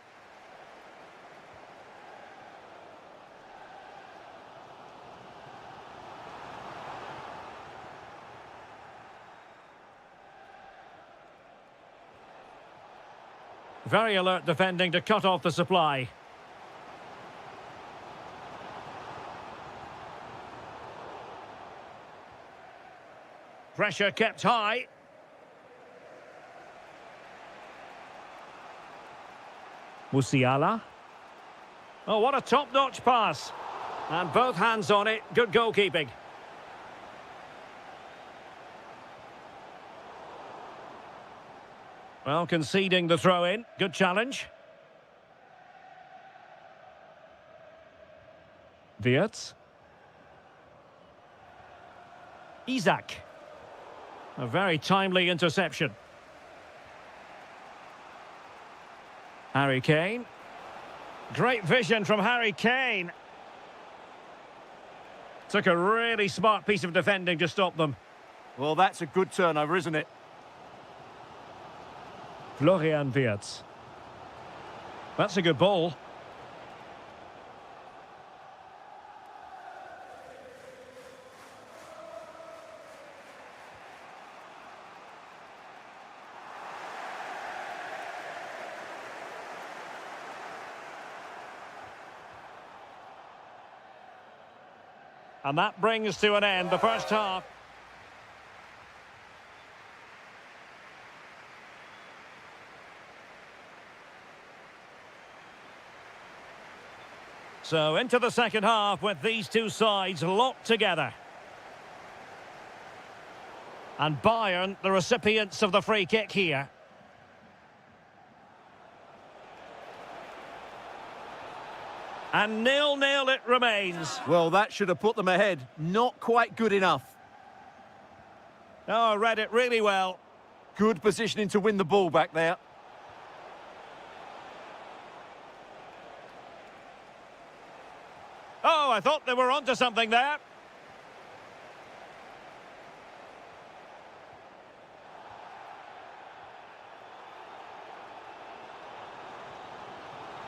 Very alert defending to cut off the supply. Pressure kept high. Musiala. Oh, what a top-notch pass. And both hands on it. Good goalkeeping. Well, conceding the throw-in. Good challenge. Wirtz. Isak. A very timely interception. Harry Kane. Great vision from Harry Kane. Took a really smart piece of defending to stop them. Well, that's a good turnover, isn't it? Florian Wirtz. That's a good ball. And that brings to an end the first half. So into the second half with these two sides locked together. And Bayern, the recipients of the free kick here. And 0-0 it remains. Well, that should have put them ahead. Not quite good enough. Oh, read it really well. Good positioning to win the ball back there. Oh, I thought they were onto something there.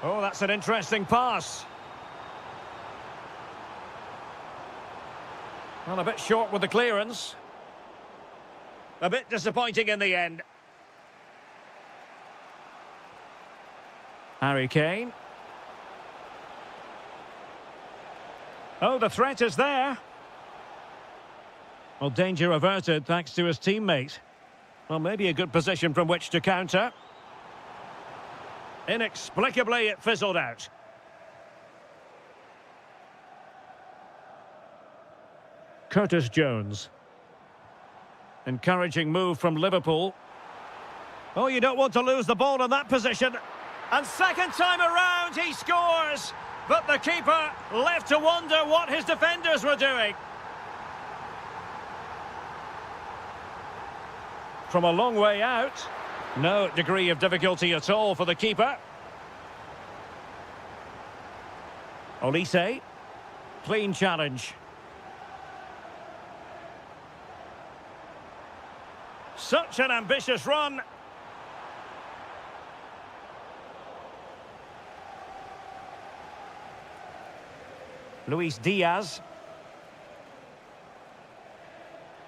Oh, that's an interesting pass. Well, a bit short with the clearance. A bit disappointing in the end. Harry Kane. Oh, the threat is there. Well, danger averted thanks to his teammate. Well, maybe a good position from which to counter. Inexplicably, it fizzled out. Curtis Jones. Encouraging move from Liverpool. Oh, you don't want to lose the ball in that position. And second time around, he scores. But the keeper left to wonder what his defenders were doing. From a long way out. No degree of difficulty at all for the keeper. Olise. Clean challenge. Such an ambitious run. Luis Diaz.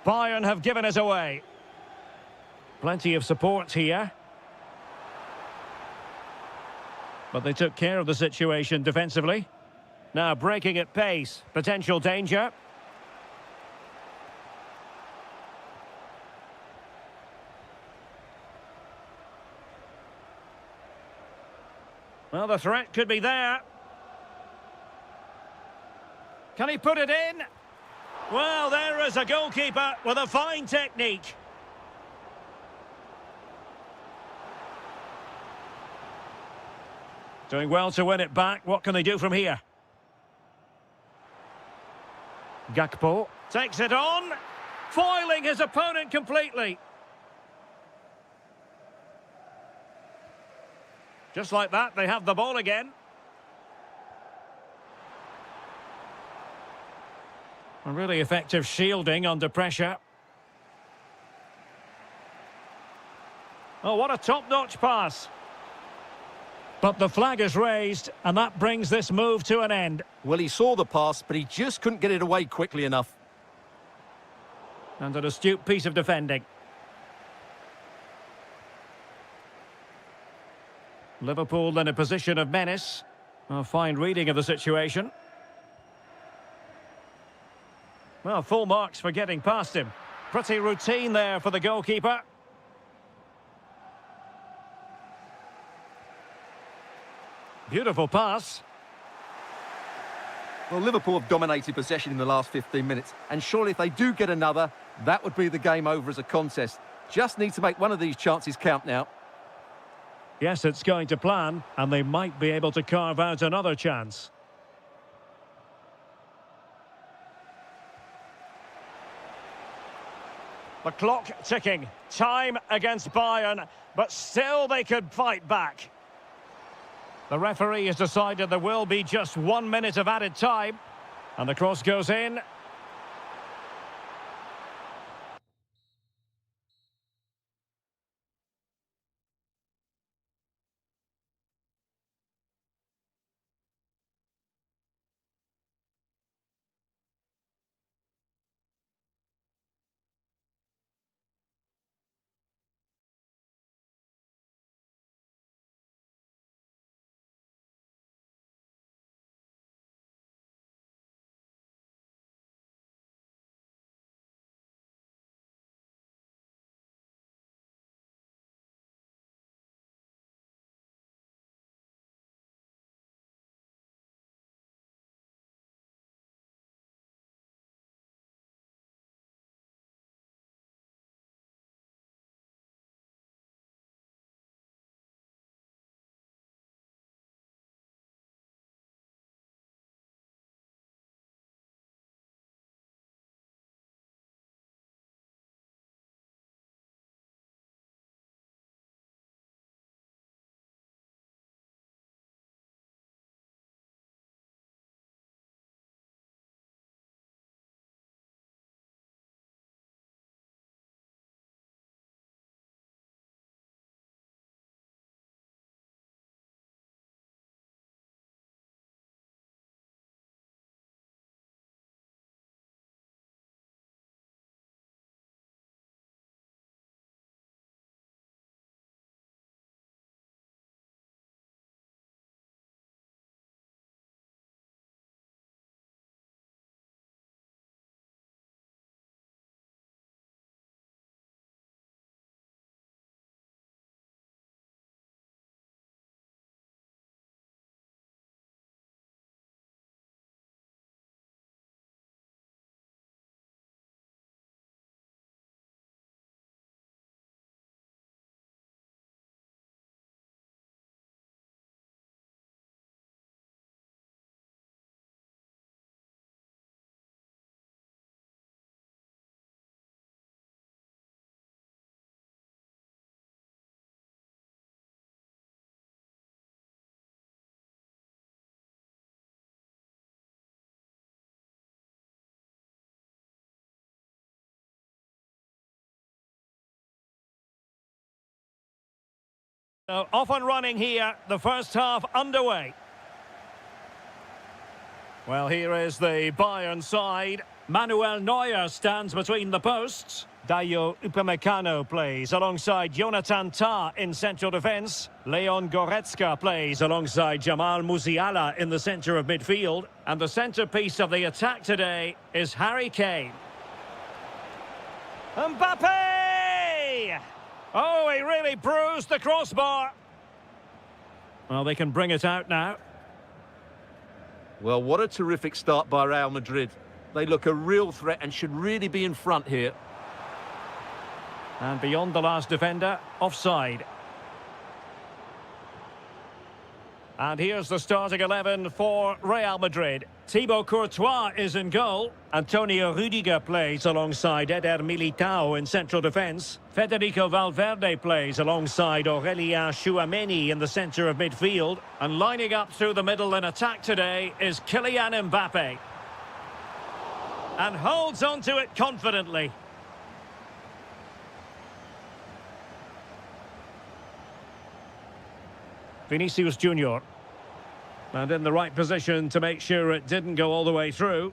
Bayern have given us away. Plenty of support here. But they took care of the situation defensively. Now breaking at pace. Potential danger. Well, the threat could be there. Can he put it in? Well, there is a goalkeeper with a fine technique. Doing well to win it back. What can they do from here? Gakpo takes it on, foiling his opponent completely. Just like that, they have the ball again. A really effective shielding under pressure. Oh, what a top-notch pass. But the flag is raised, and that brings this move to an end. Well, he saw the pass, but he just couldn't get it away quickly enough. And an astute piece of defending. Liverpool in a position of menace. A fine reading of the situation. Well, full marks for getting past him. Pretty routine there for the goalkeeper. Beautiful pass. Well, Liverpool have dominated possession in the last 15 minutes, and surely if they do get another, that would be the game over as a contest. Just need to make one of these chances count now. Yes, it's going to plan, and they might be able to carve out another chance. The clock ticking. Time against Bayern, but still they could fight back. The referee has decided there will be just 1 minute of added time. And the cross goes in. So off and running here, the first half underway. Well, here is the Bayern side. Manuel Neuer stands between the posts. Dayo Upamecano plays alongside Jonathan Tah in central defence. Leon Goretzka plays alongside Jamal Musiala in the centre of midfield. And the centrepiece of the attack today is Harry Kane. Mbappe! Oh, he really bruised the crossbar. Well, they can bring it out now. Well, what a terrific start by Real Madrid. They look a real threat and should really be in front here. And beyond the last defender, offside. And here's the starting 11 for Real Madrid. Thibaut Courtois is in goal. Antonio Rudiger plays alongside Eder Militao in central defence. Federico Valverde plays alongside Aurelien Tchouameni in the centre of midfield. And lining up through the middle in attack today is Kylian Mbappe. And holds onto it confidently. Vinicius Junior. And in the right position to make sure it didn't go all the way through.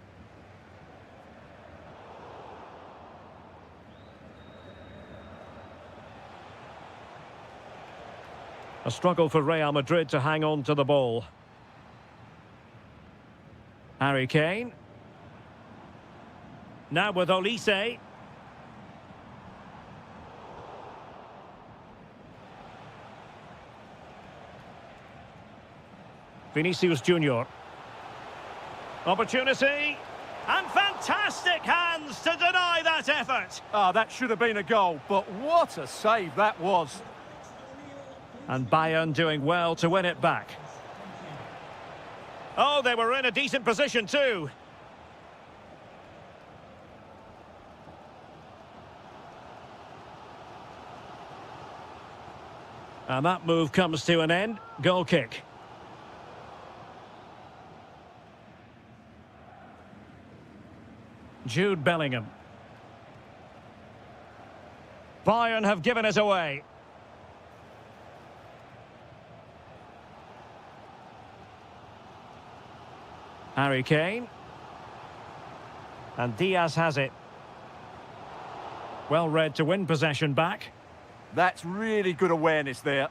A struggle for Real Madrid to hang on to the ball. Harry Kane. Now with Olise. Vinicius Junior. Opportunity. And fantastic hands to deny that effort. That should have been a goal, but what a save that was. And Bayern doing well to win it back. Oh, they were in a decent position too. And that move comes to an end. Goal kick. Jude Bellingham. Bayern have given it away. Harry Kane. And Diaz has it. Well read to win possession back. That's really good awareness there.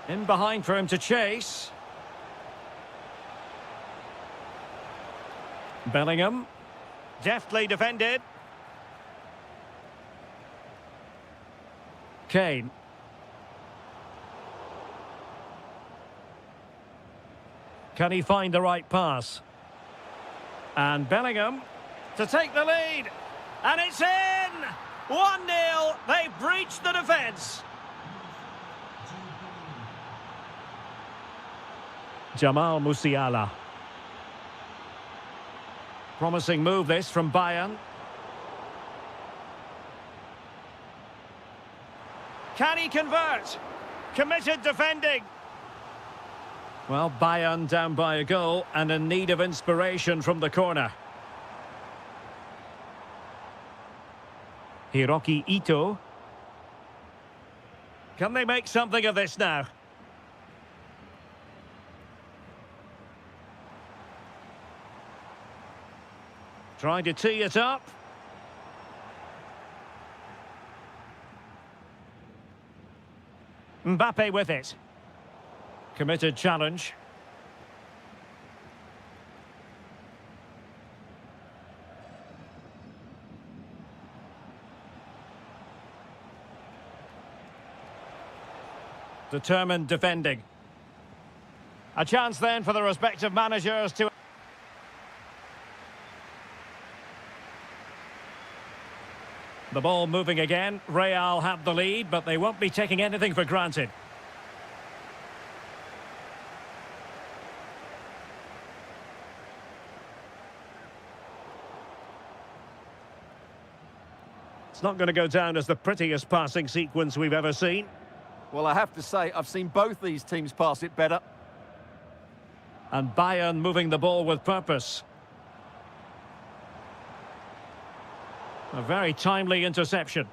In behind for him to chase. Bellingham. Deftly defended. Kane. Can he find the right pass? And Bellingham to take the lead. And it's in! 1-0. They breached the defence. Jamal Musiala. Promising move this from Bayern. Can he convert? Committed defending. Well, Bayern down by a goal and in need of inspiration from the corner. Hiroki Ito. Can they make something of this now? Trying to tee it up. Mbappe with it. Committed challenge. Determined defending. A chance then for the respective managers to... The ball moving again. Real have the lead, but they won't be taking anything for granted. It's not going to go down as the prettiest passing sequence we've ever seen. Well, I have to say, I've seen both these teams pass it better. And Bayern moving the ball with purpose. A very timely interception.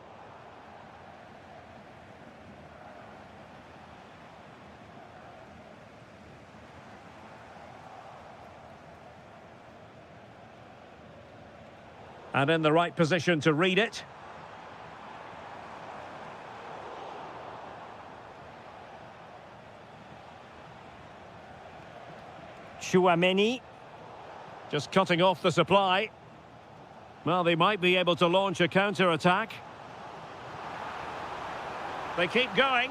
And in the right position to read it. Chouameni. Just cutting off the supply. Well, they might be able to launch a counter-attack. They keep going.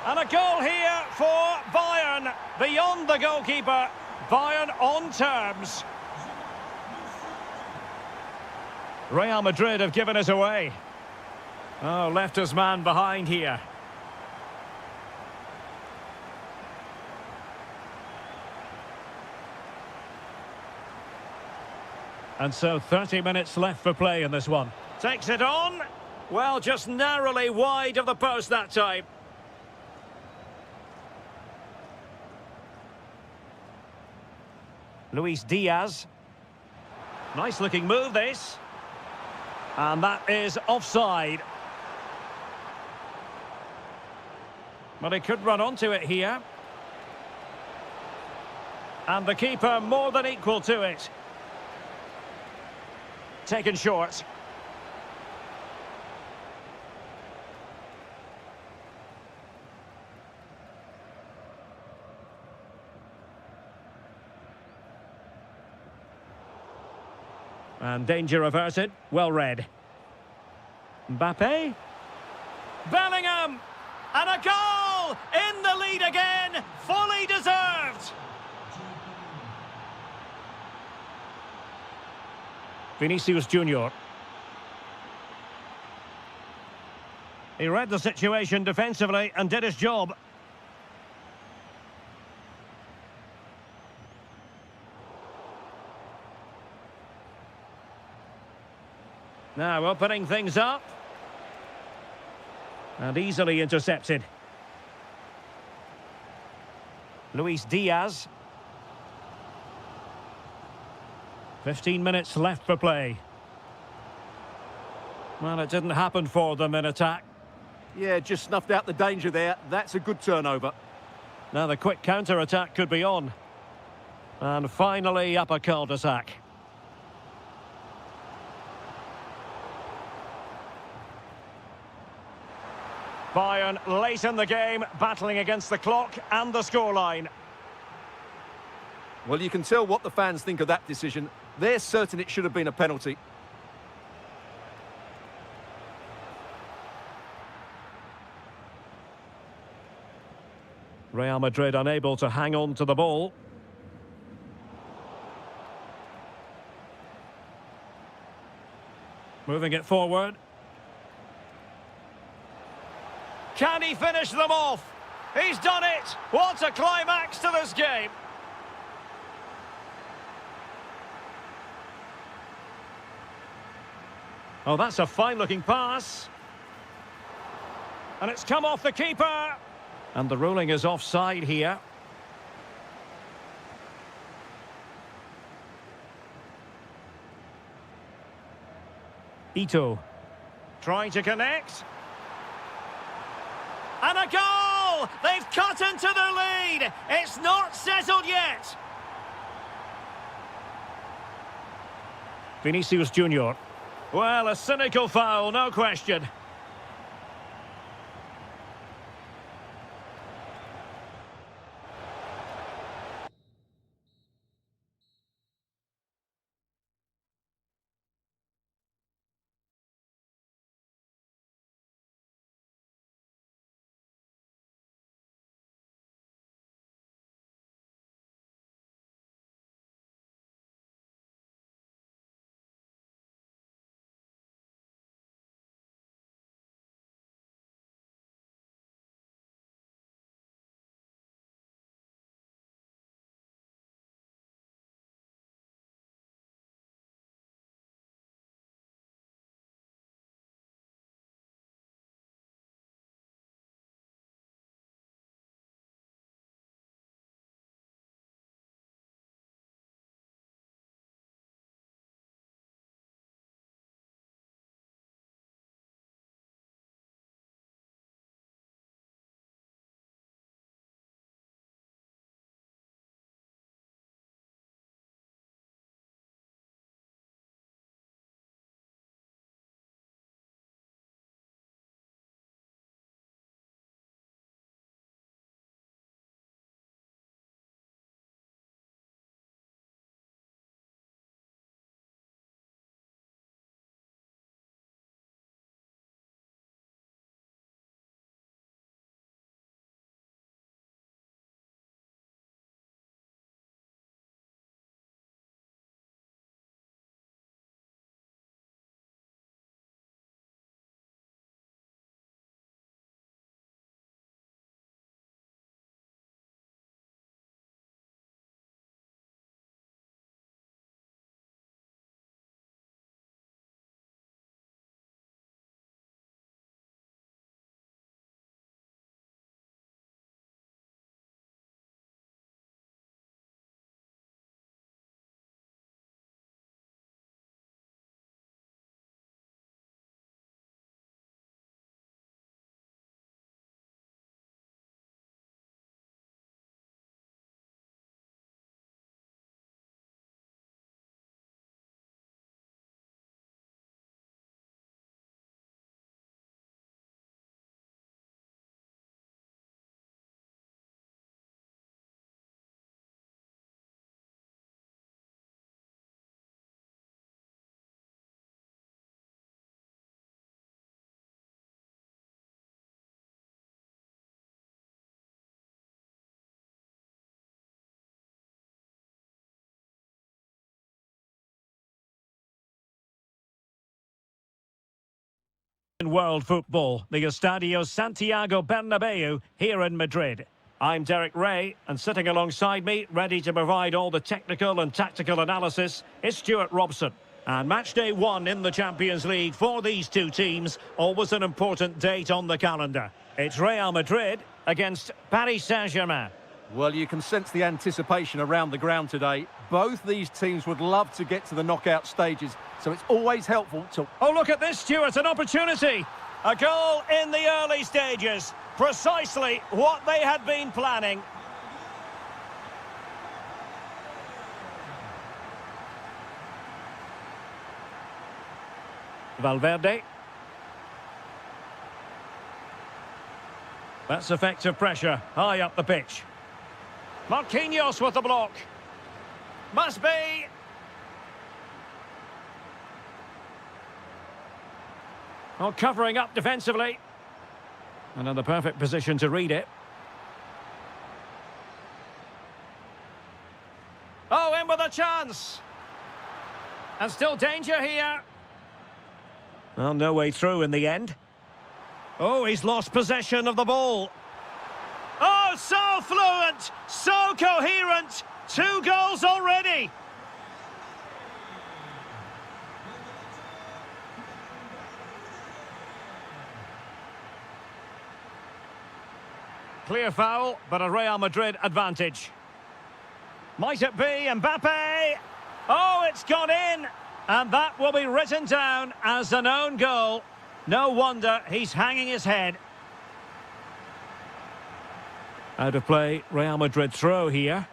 And a goal here for Bayern. Beyond the goalkeeper. Bayern on terms. Real Madrid have given us away. Oh, left his man behind here. And so 30 minutes left for play in this one. Takes it on. Well, just narrowly wide of the post that time. Luis Diaz. Nice looking move, this. And that is offside. But he could run onto it here. And the keeper more than equal to it. Taken short. And danger averted. Well read. Mbappe. Bellingham. And a goal! In the lead again. Fully deserved. Vinicius Junior. He read the situation defensively and did his job. Now opening things up. And easily intercepted. Luis Diaz. 15 minutes left for play. Well, it didn't happen for them in attack. Yeah, just snuffed out the danger there. That's a good turnover. Now the quick counter-attack could be on. And finally up a cul-de-sac. Bayern late in the game, battling against the clock and the scoreline. Well, you can tell what the fans think of that decision. They're certain it should have been a penalty. Real Madrid unable to hang on to the ball. Moving it forward. Can he finish them off? He's done it! What a climax to this game! Oh, that's a fine-looking pass. And it's come off the keeper. And the ruling is offside here. Ito. Trying to connect. And a goal! They've cut into the lead! It's not settled yet! Vinicius Junior. Well, a cynical foul, no question. In world football, the Estadio Santiago Bernabeu here in Madrid. I'm Derek Ray, and sitting alongside me, ready to provide all the technical and tactical analysis, is Stuart Robson. And match day 1 in the Champions League for these two teams, always an important date on the calendar. It's Real Madrid against Paris Saint-Germain. Well, you can sense the anticipation around the ground today. Both these teams would love to get to the knockout stages, so it's always helpful to... Oh, look at this, Stuart, an opportunity. A goal in the early stages. Precisely what they had been planning. Valverde. That's effective pressure, high up the pitch. Marquinhos with the block. Must be. Oh, covering up defensively. And in the perfect position to read it. Oh, in with a chance. And still danger here. Well, no way through in the end. Oh, he's lost possession of the ball. Oh, so fluent, so coherent. 2 goals already. Clear foul, but a Real Madrid advantage. Might it be Mbappe? Oh, it's gone in. And that will be written down as an own goal. No wonder he's hanging his head. Out of play, Real Madrid throw here.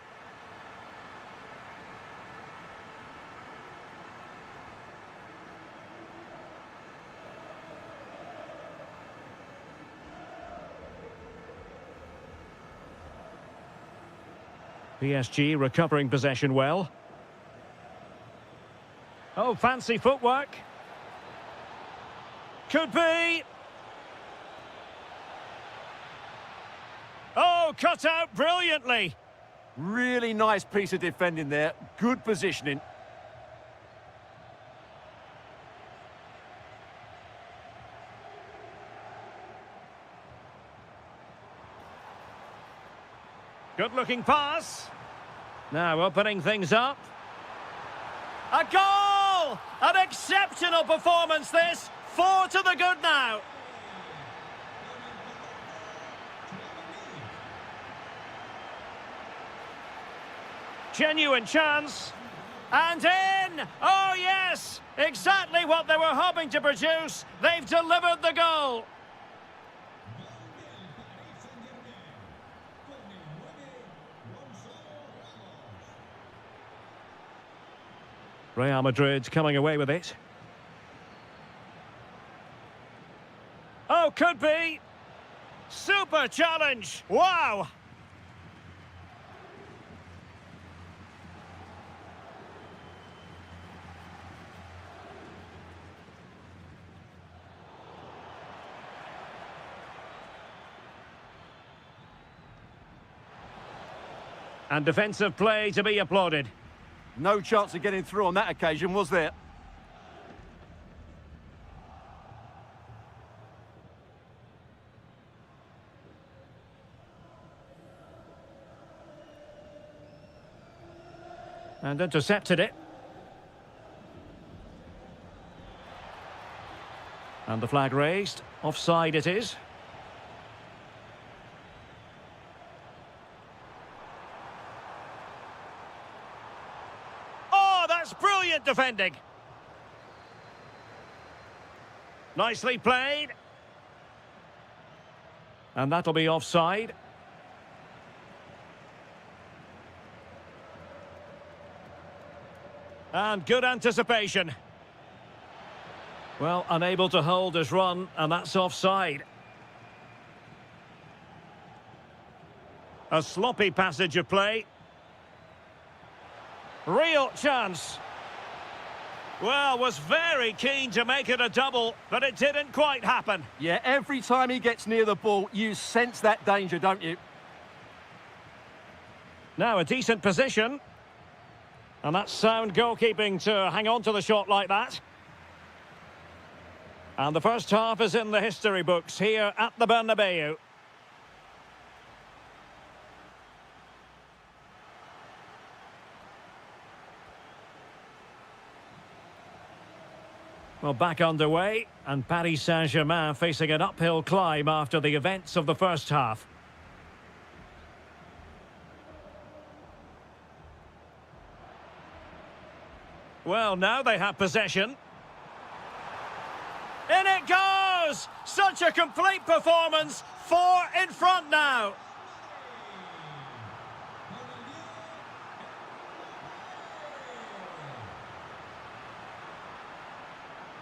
PSG recovering possession well. Oh, fancy footwork. Could be. Oh, cut out brilliantly. Really nice piece of defending there. Good positioning. Good-looking pass. Now opening things up. A goal! An exceptional performance this. 4 to the good now. Genuine chance. And in! Oh, yes! Exactly what they were hoping to produce. They've delivered the goal. Real Madrid coming away with it. Oh, could be. Super challenge. Wow. And defensive play to be applauded. No chance of getting through on that occasion, was there? And intercepted it. And the flag raised. Offside it is. Brilliant defending. Nicely played. And that'll be offside. And good anticipation. Well, unable to hold his run, and that's offside. A sloppy passage of play. Real chance. Well, was very keen to make it a double, but it didn't quite happen. Yeah, every time he gets near the ball, you sense that danger, don't you? Now a decent position. And that's sound goalkeeping to hang on to the shot like that. And the first half is in the history books here at the Bernabeu. Well, back underway, and Paris Saint-Germain facing an uphill climb after the events of the first half. Well, now they have possession. In it goes! Such a complete performance. 4 in front now.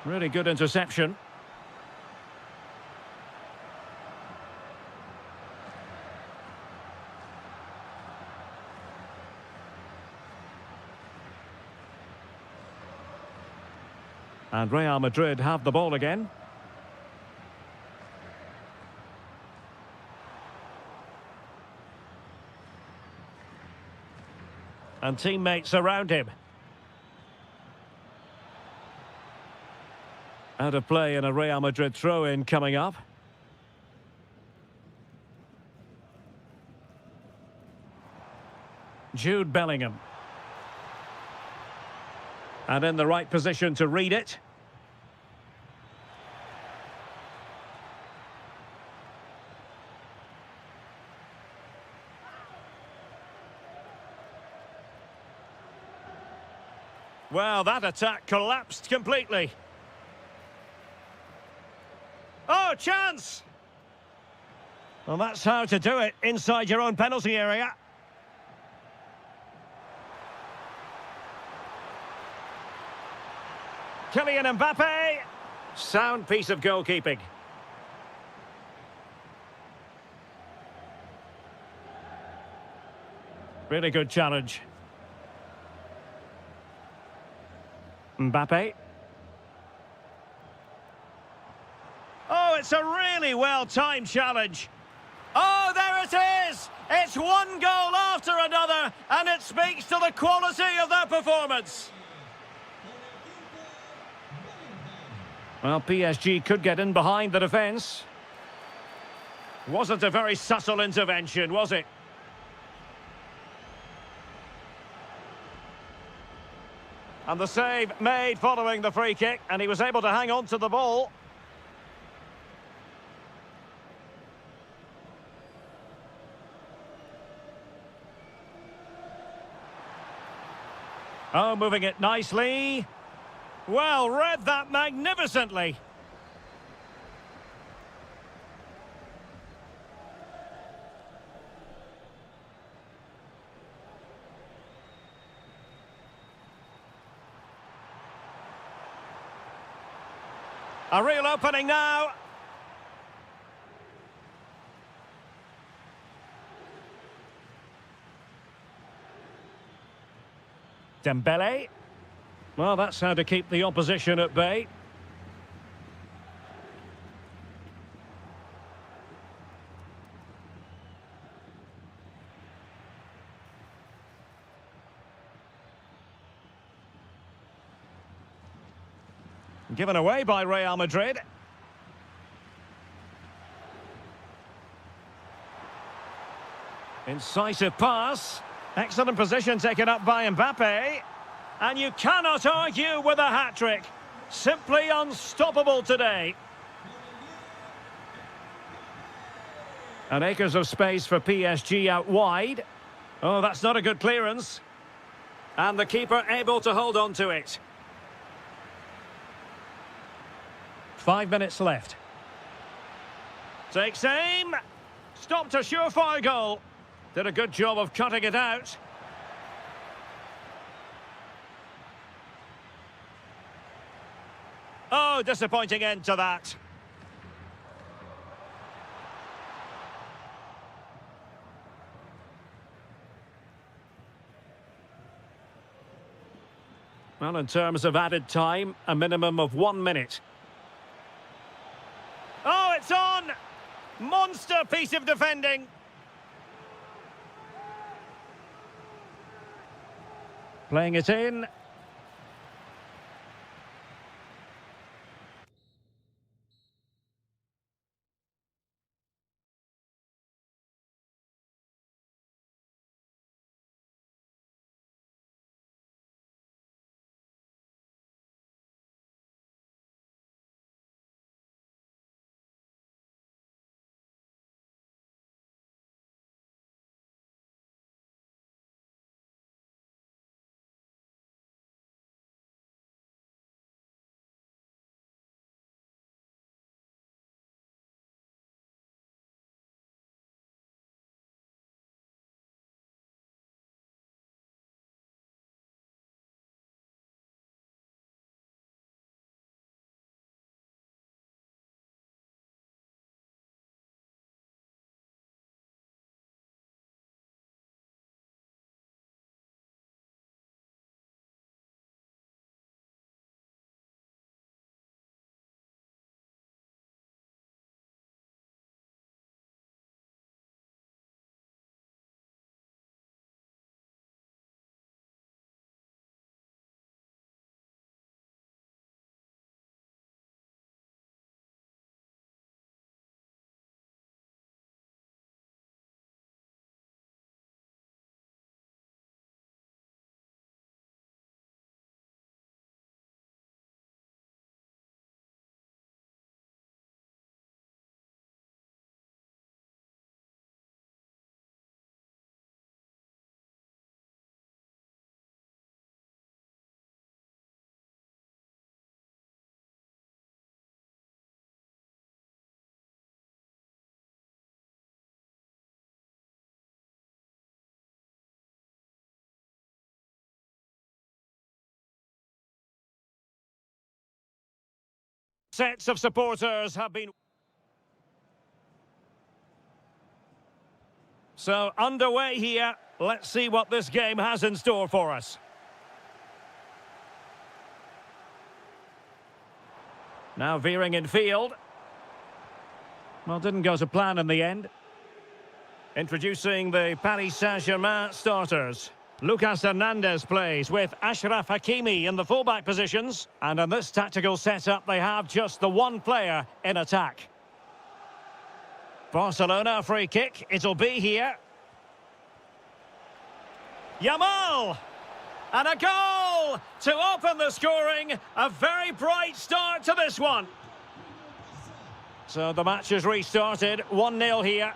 Really good interception. And Real Madrid have the ball again. And teammates around him. Out of play and a Real Madrid throw-in coming up. Jude Bellingham. And in the right position to read it. Well, that attack collapsed completely. Oh, chance! Well, that's how to do it inside your own penalty area. Kylian Mbappe. Sound piece of goalkeeping. Really good challenge. Mbappe. Oh, it's a really well-timed challenge. Oh, there it is! It's one goal after another, and it speaks to the quality of their performance. Well, PSG could get in behind the defence. Wasn't a very subtle intervention, was it? And the save made following the free kick, and he was able to hang on to the ball. Oh, moving it nicely. Well, read that magnificently. A real opening now. Dembele. Well, that's how to keep the opposition at bay. Given away by Real Madrid. Incisive pass. Excellent position taken up by Mbappe. And you cannot argue with a hat-trick. Simply unstoppable today. And acres of space for PSG out wide. Oh, that's not a good clearance. And the keeper able to hold on to it. 5 minutes left. Takes aim. Stopped a surefire goal. Did a good job of cutting it out. Oh, disappointing end to that. Well, in terms of added time, a minimum of 1 minute. Oh, it's on! Monster piece of defending. Playing it in. Sets of supporters have been... So, underway here. Let's see what this game has in store for us. Now veering in field. Well, didn't go to plan in the end. Introducing the Paris Saint-Germain starters. Lucas Hernandez plays with Ashraf Hakimi in the fullback positions. And in this tactical setup, they have just the one player in attack. Barcelona free kick. It'll be here. Yamal! And a goal to open the scoring. A very bright start to this one. So the match has restarted. 1-0 here.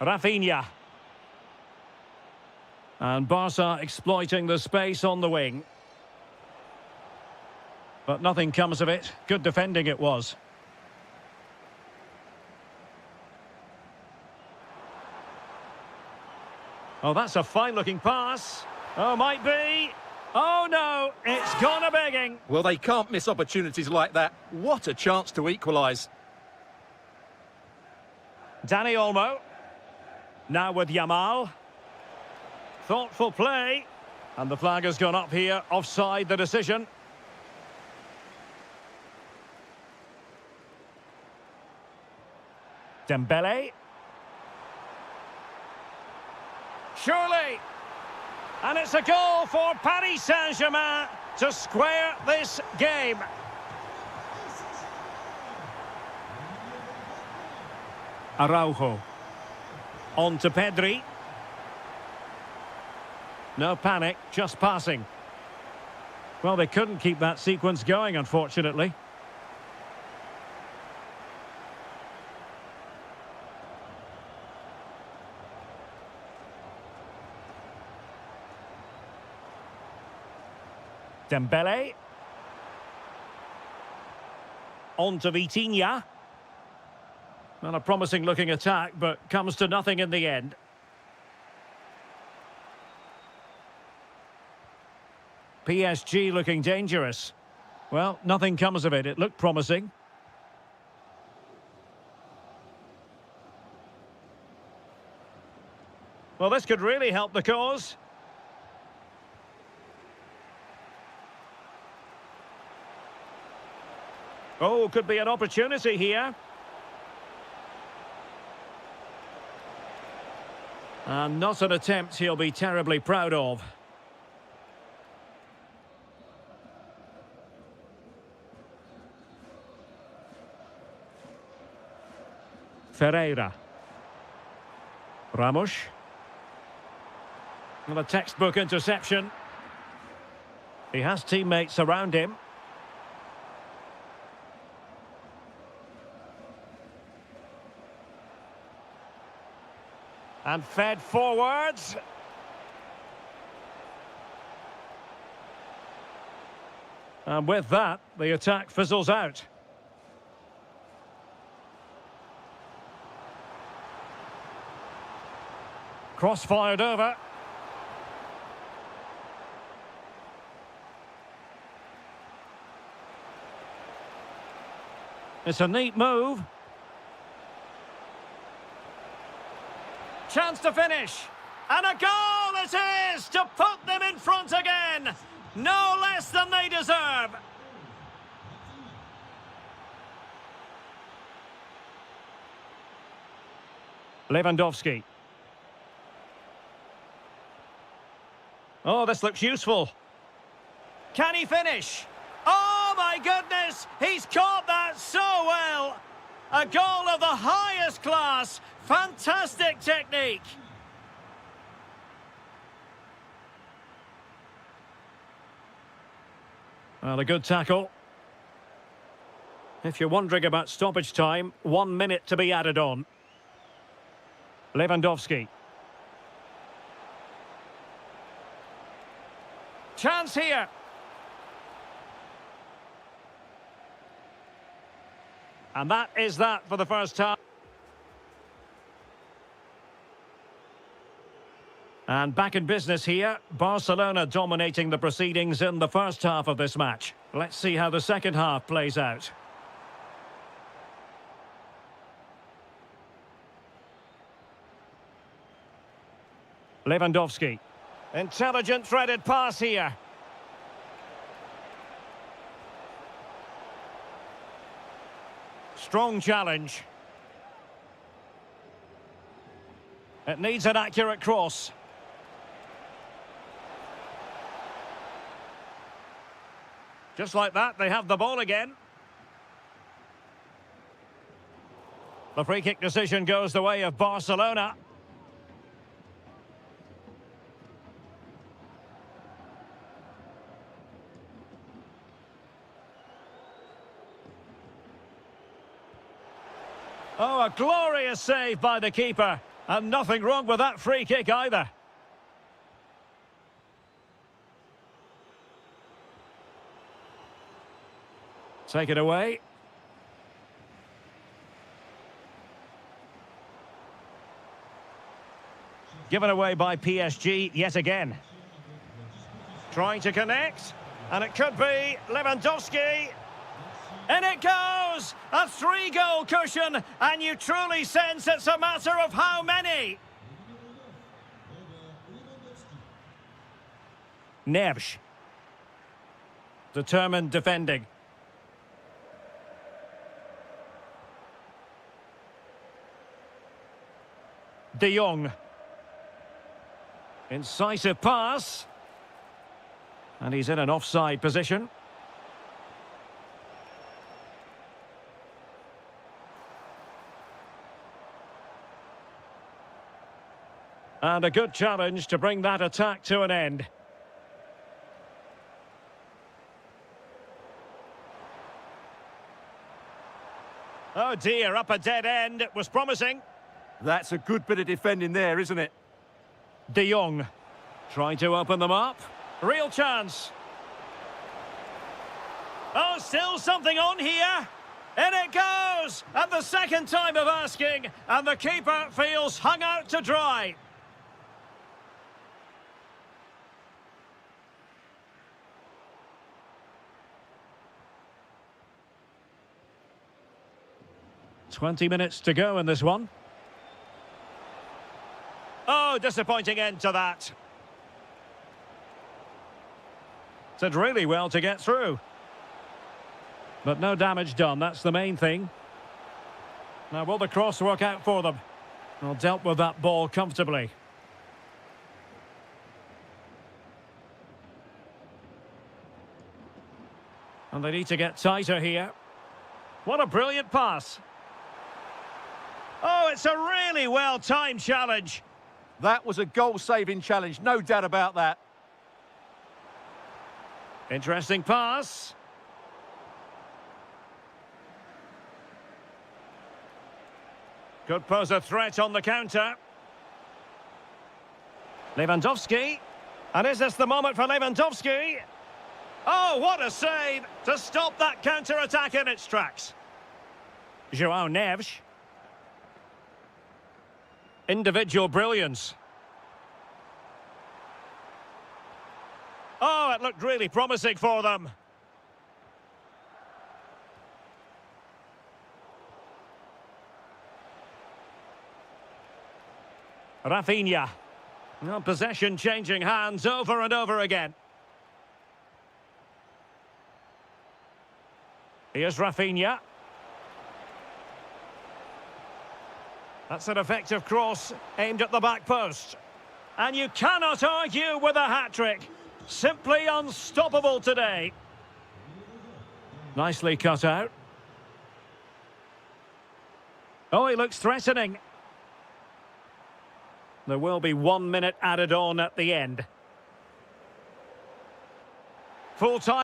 Rafinha. And Barca exploiting the space on the wing. But nothing comes of it. Good defending it was. Oh, that's a fine-looking pass. Oh, might be. Oh, no, it's gone a-begging. Well, they can't miss opportunities like that. What a chance to equalise. Dani Olmo. Now with Yamal. Thoughtful play. And the flag has gone up here. Offside the decision. Dembele. Surely. And it's a goal for Paris Saint-Germain to square this game. Araujo. On to Pedri. No panic, just passing. Well, they couldn't keep that sequence going, unfortunately. Dembele. On to Vitinha. Well, a promising looking attack, but comes to nothing in the end. PSG looking dangerous. Well, nothing comes of it. It looked promising. Well, this could really help the cause. Oh, could be an opportunity here. And not an attempt he'll be terribly proud of. Ferreira. Ramos. Well, a textbook interception. He has teammates around him. And fed forwards. And with that, the attack fizzles out. Cross-fired over. It's a neat move. Chance to finish. And a goal it is to put them in front again. No less than they deserve. Lewandowski. Oh, this looks useful. Can he finish? Oh, my goodness! He's caught that so well! A goal of the highest class. Fantastic technique. Well, a good tackle. If you're wondering about stoppage time, 1 minute to be added on. Lewandowski. Chance here. And that is that for the first half. And back in business here, Barcelona dominating the proceedings in the first half of this match. Let's see how the second half plays out. Lewandowski. Intelligent threaded pass here. Strong challenge. It needs an accurate cross. Just like that, they have the ball again. The free kick decision goes the way of Barcelona. Oh, a glorious save by the keeper. And nothing wrong with that free kick either. Take it away. Given away by PSG yet again. Trying to connect. And it could be Lewandowski. And it goes! A 3-goal cushion, and you truly sense it's a matter of how many. Neves. Determined defending. De Jong. Incisive pass. And he's in an offside position. And a good challenge to bring that attack to an end. Oh dear, up a dead end. It was promising. That's a good bit of defending there, isn't it? De Jong trying to open them up. Real chance. Oh, still something on here. In it goes! At the second time of asking, and the keeper feels hung out to dry. "20 minutes to go in this one." Oh, disappointing end to that. Did really well to get through. But no damage done, that's the main thing. Now, will the cross work out for them? Well, dealt with that ball comfortably. And they need to get tighter here. What a brilliant pass. Oh, it's a really well-timed challenge. That was a goal-saving challenge, no doubt about that. Interesting pass. Could pose a threat on the counter. Lewandowski. And is this the moment for Lewandowski? Oh, what a save to stop that counter-attack in its tracks. João Neves. Individual brilliance. Oh, it looked really promising for them. Rafinha. Well, possession changing hands over and over again. Here's Rafinha. That's an effective cross aimed at the back post. And you cannot argue with a hat-trick. Simply unstoppable today. Nicely cut out. Oh, he looks threatening. There will be 1 minute added on at the end. Full time.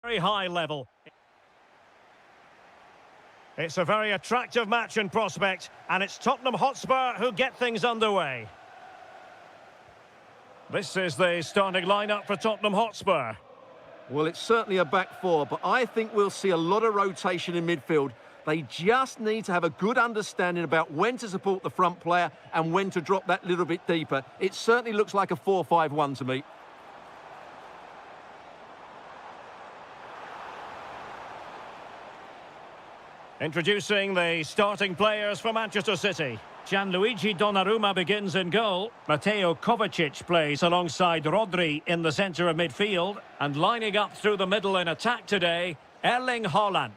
Very high level. It's a very attractive match in prospect, and it's Tottenham Hotspur who get things underway. This is the starting lineup for Tottenham Hotspur. Well, it's certainly a back four, but I think we'll see a lot of rotation in midfield. They just need to have a good understanding about when to support the front player and when to drop that little bit deeper. It certainly looks like a 4-5-1 to me. Introducing the starting players for Manchester City. Gianluigi Donnarumma begins in goal. Mateo Kovacic plays alongside Rodri in the centre of midfield. And lining up through the middle in attack today, Erling Haaland.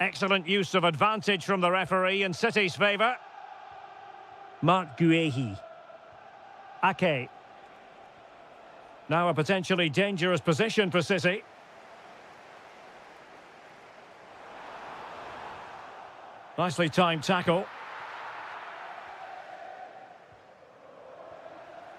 Excellent use of advantage from the referee in City's favour. Marc Guehi. Ake. Now a potentially dangerous position for City. Nicely timed tackle.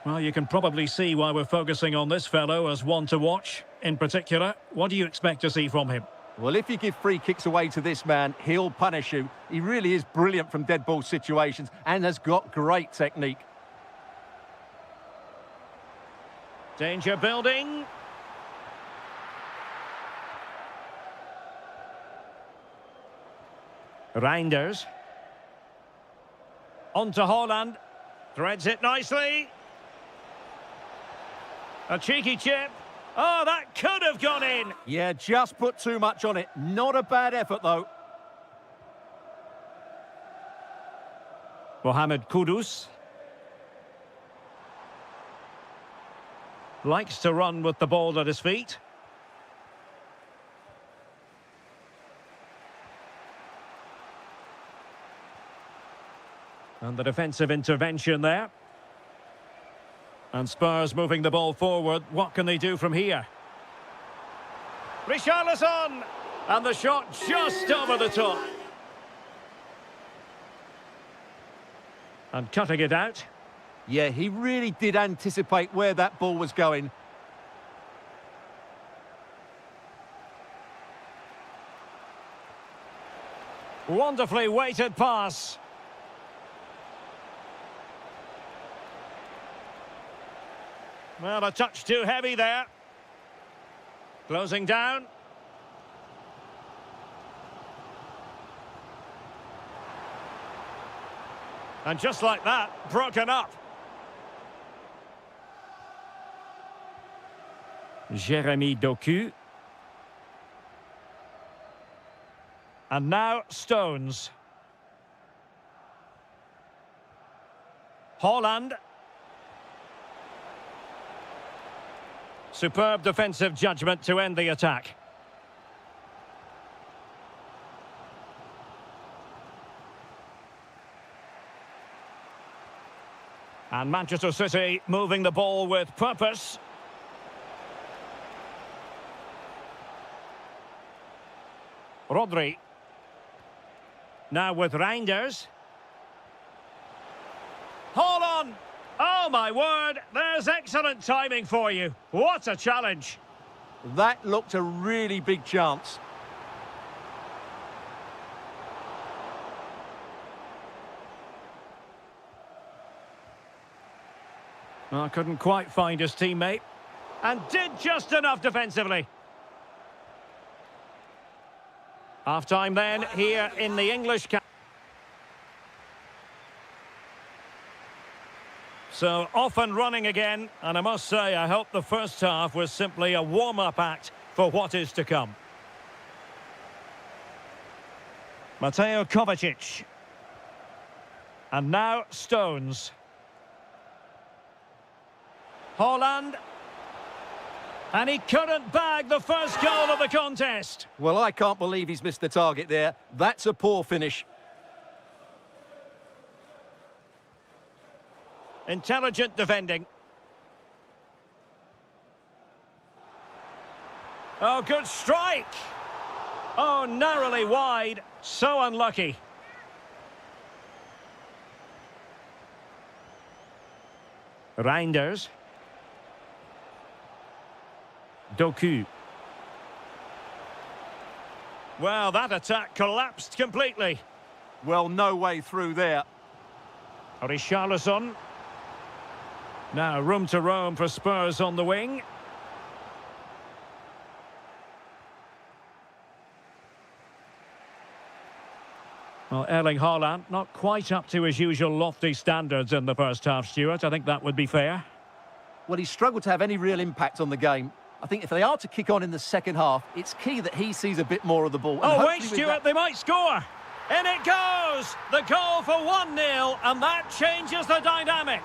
Well, you can probably see why we're focusing on this fellow as one to watch. In particular, what do you expect to see from him? Well, if you give free kicks away to this man, he'll punish you. He really is brilliant from dead ball situations and has got great technique. Danger building. Reinders. On to Haaland. Threads it nicely. A cheeky chip. Oh, that could have gone in. Yeah, just put too much on it. Not a bad effort, though. Mohamed Kudus. Likes to run with the ball at his feet. And the defensive intervention there. And Spurs moving the ball forward. What can they do from here? Richarlison! And the shot just over the top. And cutting it out. Yeah, he really did anticipate where that ball was going. Wonderfully weighted pass. Well, a touch too heavy there. Closing down. And just like that, broken up. Jeremy Doku. And now Stones. Haaland. Superb defensive judgment to end the attack. And Manchester City moving the ball with purpose. Rodri. Now with Reinders. Hold on! Oh my word, there's excellent timing for you. What a challenge. That looked a really big chance. Well, couldn't quite find his teammate. And did just enough defensively. Half-time then, here in the English camp. So, off and running again, and I must say, I hope the first half was simply a warm-up act for what is to come. Mateo Kovacic. And now, Stones. Haaland. And he couldn't bag the first goal of the contest. Well, I can't believe he's missed the target there. That's a poor finish. Intelligent defending. Oh, good strike. Oh, narrowly wide. So unlucky. Reinders. Doku. Well, that attack collapsed completely. Well, no way through there. Richarlison. Now room to roam for Spurs on the wing. Well, Erling Haaland, not quite up to his usual lofty standards in the first half, Stuart. I think that would be fair. Well, he struggled to have any real impact on the game. I think if they are to kick on in the second half, it's key that he sees a bit more of the ball. Oh, wait, Stuart, they might score. In it goes! The goal for 1-0, and that changes the dynamic.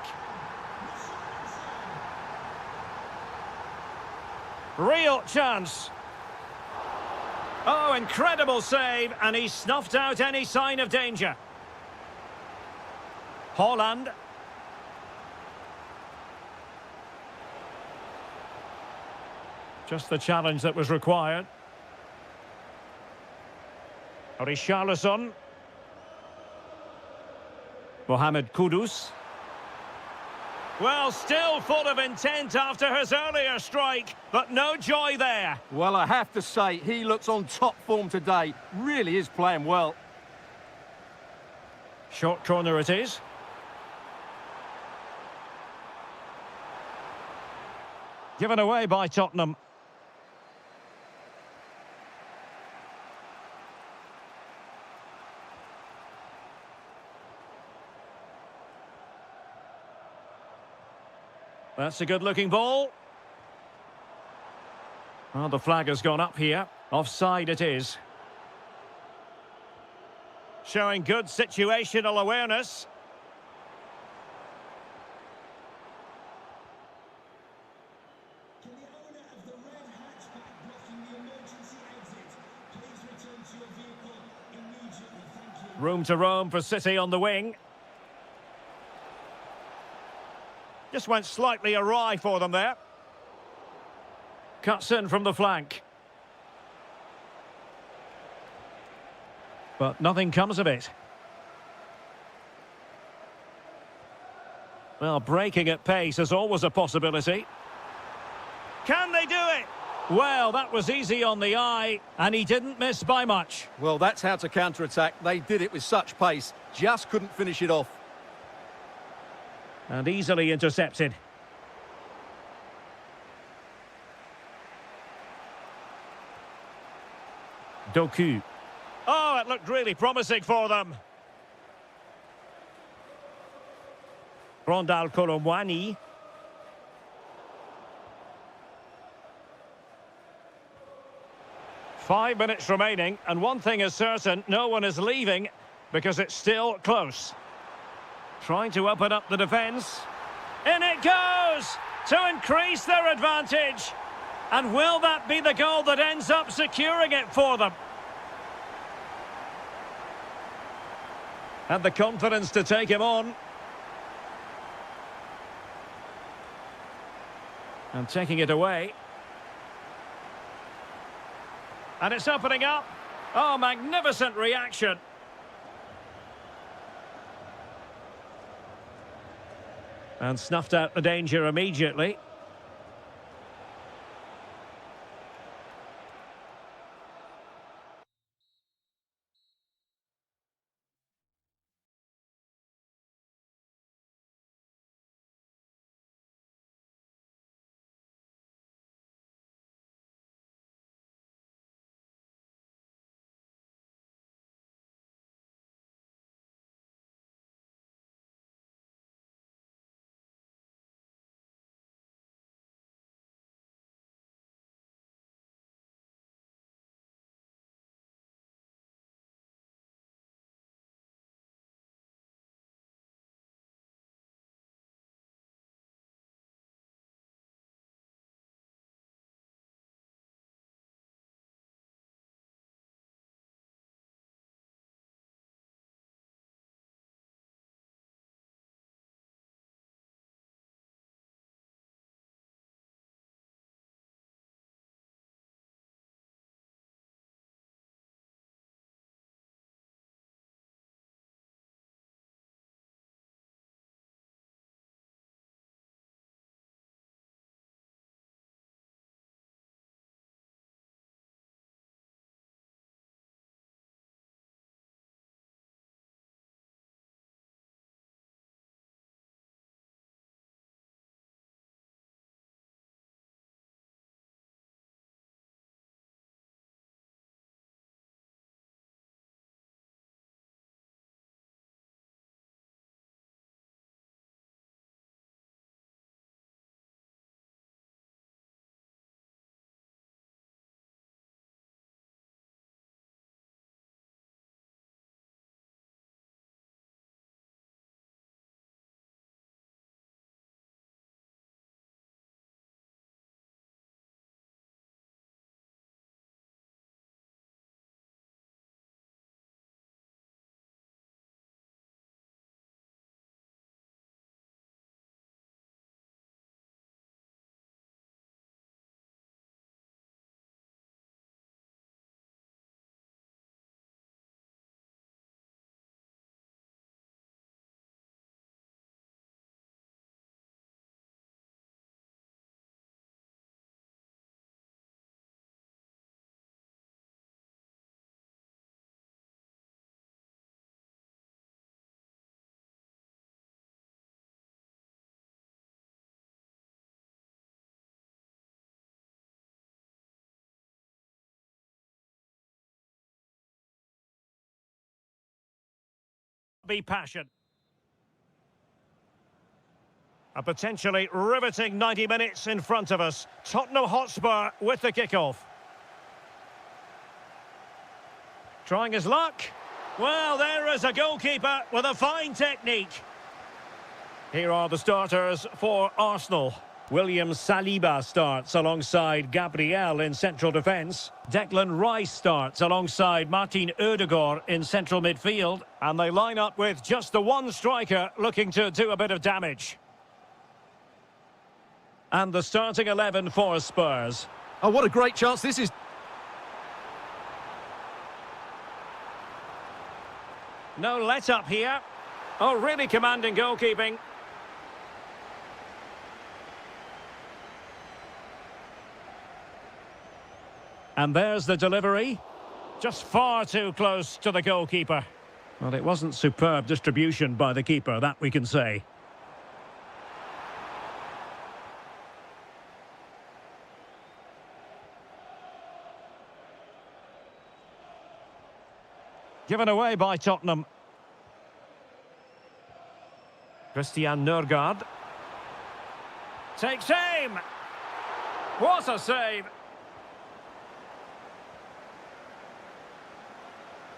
Real chance. Oh, incredible save, and he snuffed out any sign of danger. Haaland. Just the challenge that was required. Richarlison. Mohamed Kudus. Well, still full of intent after his earlier strike, but no joy there. Well, I have to say, he looks on top form today. Really is playing well. Short corner it is. Given away by Tottenham. That's a good-looking ball. Well, the flag has gone up here. Offside it is. Showing good situational awareness. Can the owner of the red hatchback blocking the emergency exit please return to your vehicle immediately? Thank you. Room to roam for City on the wing. Just went slightly awry for them there. Cuts in from the flank. But nothing comes of it. Well, breaking at pace is always a possibility. Can they do it? Well, that was easy on the eye, and he didn't miss by much. Well, that's how to counter-attack. They did it with such pace. Just couldn't finish it off. And easily intercepted. Doku. Oh, it looked really promising for them. Rondal Kolomwani. Five minutes remaining, and one thing is certain, no one is leaving because it's still close. Trying to open up the defence. In it goes to increase their advantage. And will that be the goal that ends up securing it for them? Had the confidence to take him on. And taking it away. And it's opening up. Oh, magnificent reaction. And snuffed out the danger immediately. Be passion. A potentially riveting 90 minutes in front of us. Tottenham Hotspur with the kickoff. Trying his luck. Well, there is a goalkeeper with a fine technique. Here are the starters for Arsenal. William Saliba starts alongside Gabriel in central defence. Declan Rice starts alongside Martin Ødegaard in central midfield. And they line up with just the one striker looking to do a bit of damage. And the starting 11 for Spurs. Oh, what a great chance this is. No let-up here. Oh, really commanding goalkeeping. And there's the delivery. Just far too close to the goalkeeper. Well, it wasn't superb distribution by the keeper, that we can say. Given away by Tottenham. Christian Nørgaard. Takes aim! What a save!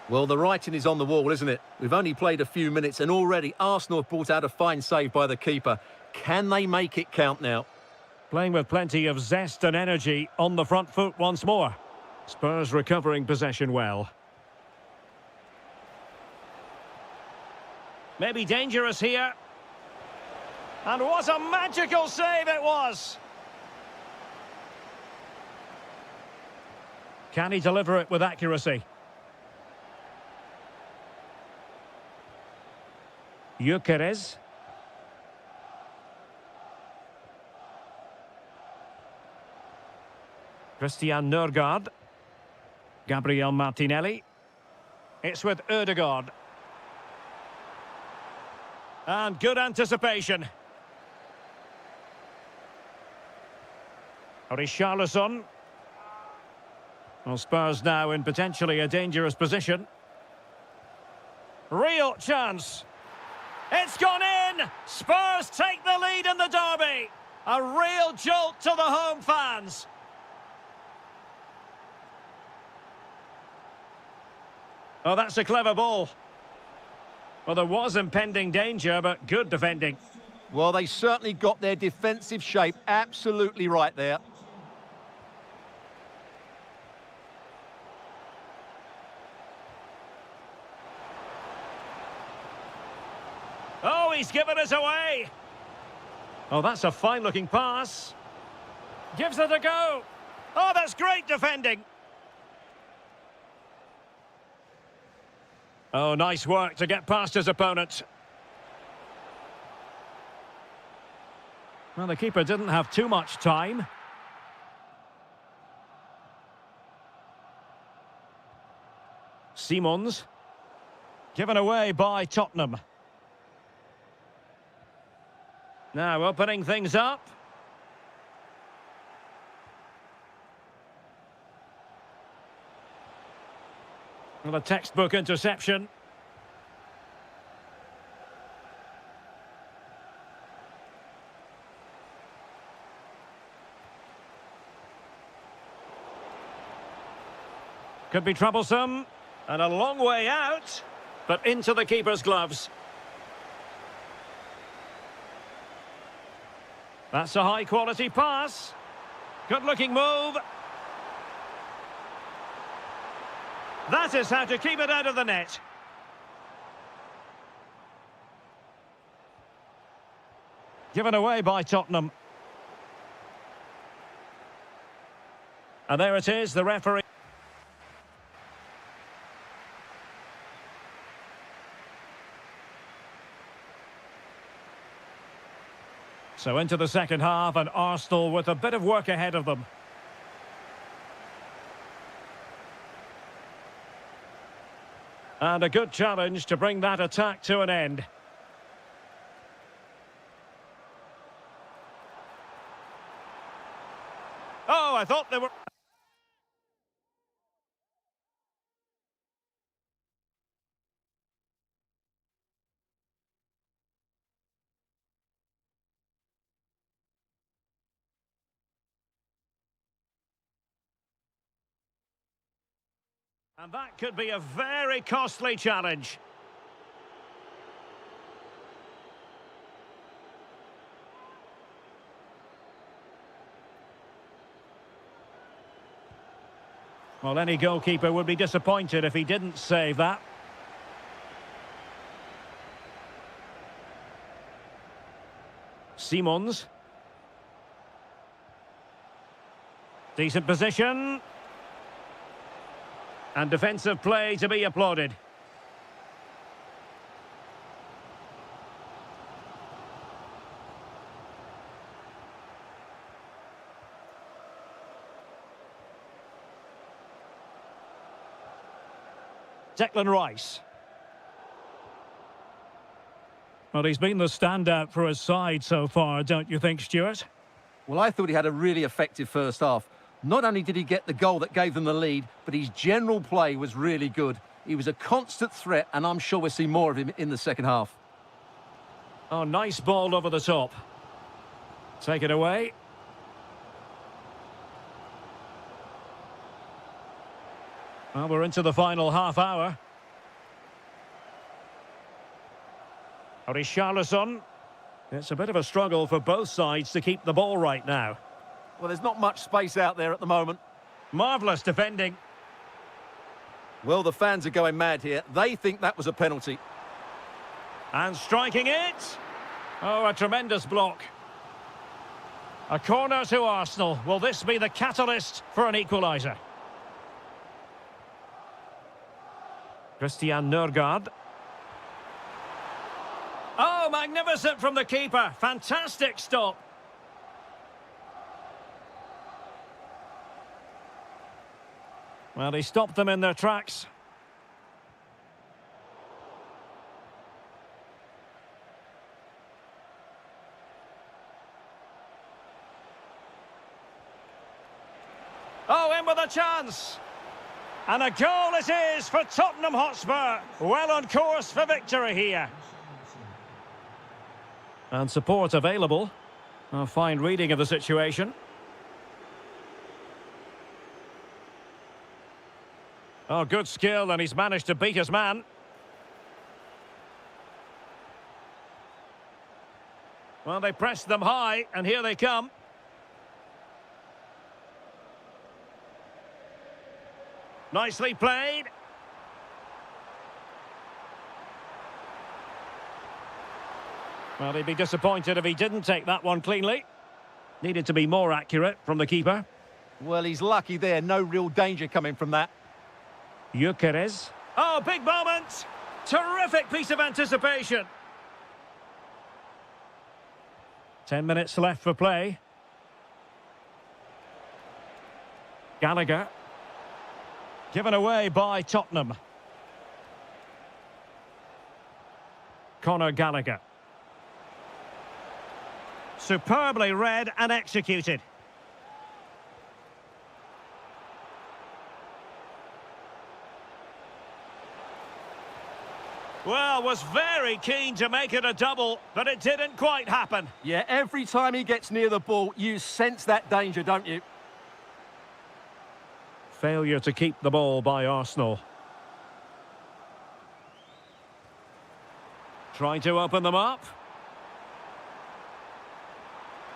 Well, the writing is on the wall, isn't it? We've only played a few minutes and already Arsenal have brought out a fine save by the keeper. Can they make it count now? Playing with plenty of zest and energy on the front foot once more. Spurs recovering possession well. Maybe dangerous here. And what a magical save it was! Can he deliver it with accuracy? Gyökeres. Christian Nørgaard. Gabriel Martinelli. It's with Ødegaard. And good anticipation. Richarlison. Well, Spurs now in potentially a dangerous position. Real chance. It's gone in! Spurs take the lead in the derby! A real jolt to the home fans! Oh, that's a clever ball. Well, there was impending danger, but good defending. Well, they certainly got their defensive shape absolutely right there. Oh, he's given us away. Oh, that's a fine-looking pass. Gives it a go. Oh, that's great defending. Oh, nice work to get past his opponent. Well, the keeper didn't have too much time. Simons. Given away by Tottenham. Now opening things up. Well, a textbook interception. Could be troublesome. And a long way out. But into the keeper's gloves. That's a high-quality pass. Good-looking move. That is how to keep it out of the net. Given away by Tottenham. And there it is, the referee. So into the second half, and Arsenal with a bit of work ahead of them. And a good challenge to bring that attack to an end. Oh, I thought they were... And that could be a very costly challenge. Well, any goalkeeper would be disappointed if he didn't save that. Simons. Decent position. And defensive play to be applauded. Declan Rice. Well, he's been the standout for his side so far, don't you think, Stuart? Well, I thought he had a really effective first half. Not only did he get the goal that gave them the lead, but his general play was really good. He was a constant threat, and I'm sure we'll see more of him in the second half. Oh, nice ball over the top. Take it away. Well, we're into the final half hour. Richarlison. It's a bit of a struggle for both sides to keep the ball right now. Well, there's not much space out there at the moment. Marvellous defending. Well, the fans are going mad here. They think that was a penalty. And striking it. Oh, a tremendous block. A corner to Arsenal. Will this be the catalyst for an equaliser? Christian Nørgaard. Oh, magnificent from the keeper. Fantastic stop. Well, he stopped them in their tracks. Oh, in with a chance. And a goal it is for Tottenham Hotspur. Well on course for victory here. And support available. A fine reading of the situation. Oh, good skill, and he's managed to beat his man. Well, they pressed them high, and here they come. Nicely played. Well, he'd be disappointed if he didn't take that one cleanly. Needed to be more accurate from the keeper. Well, he's lucky there. No real danger coming from that. Gyökeres. Oh, big moment! Terrific piece of anticipation. 10 minutes left for play. Gallagher. Given away by Tottenham. Conor Gallagher. Superbly read and executed. Well, was very keen to make it a double, but it didn't quite happen. Yeah, every time he gets near the ball, you sense that danger, don't you? Failure to keep the ball by Arsenal. Trying to open them up.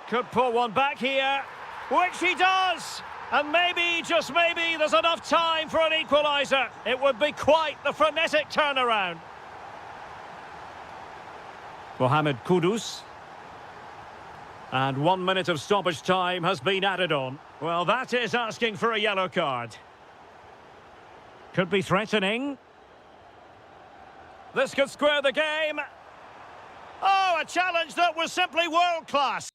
Could pull one back here, which he does! And maybe, just maybe, there's enough time for an equaliser. It would be quite the frenetic turnaround. Mohamed Kudus. And 1 minute of stoppage time has been added on. Well, that is asking for a yellow card. Could be threatening. This could square the game. Oh, a challenge that was simply world-class.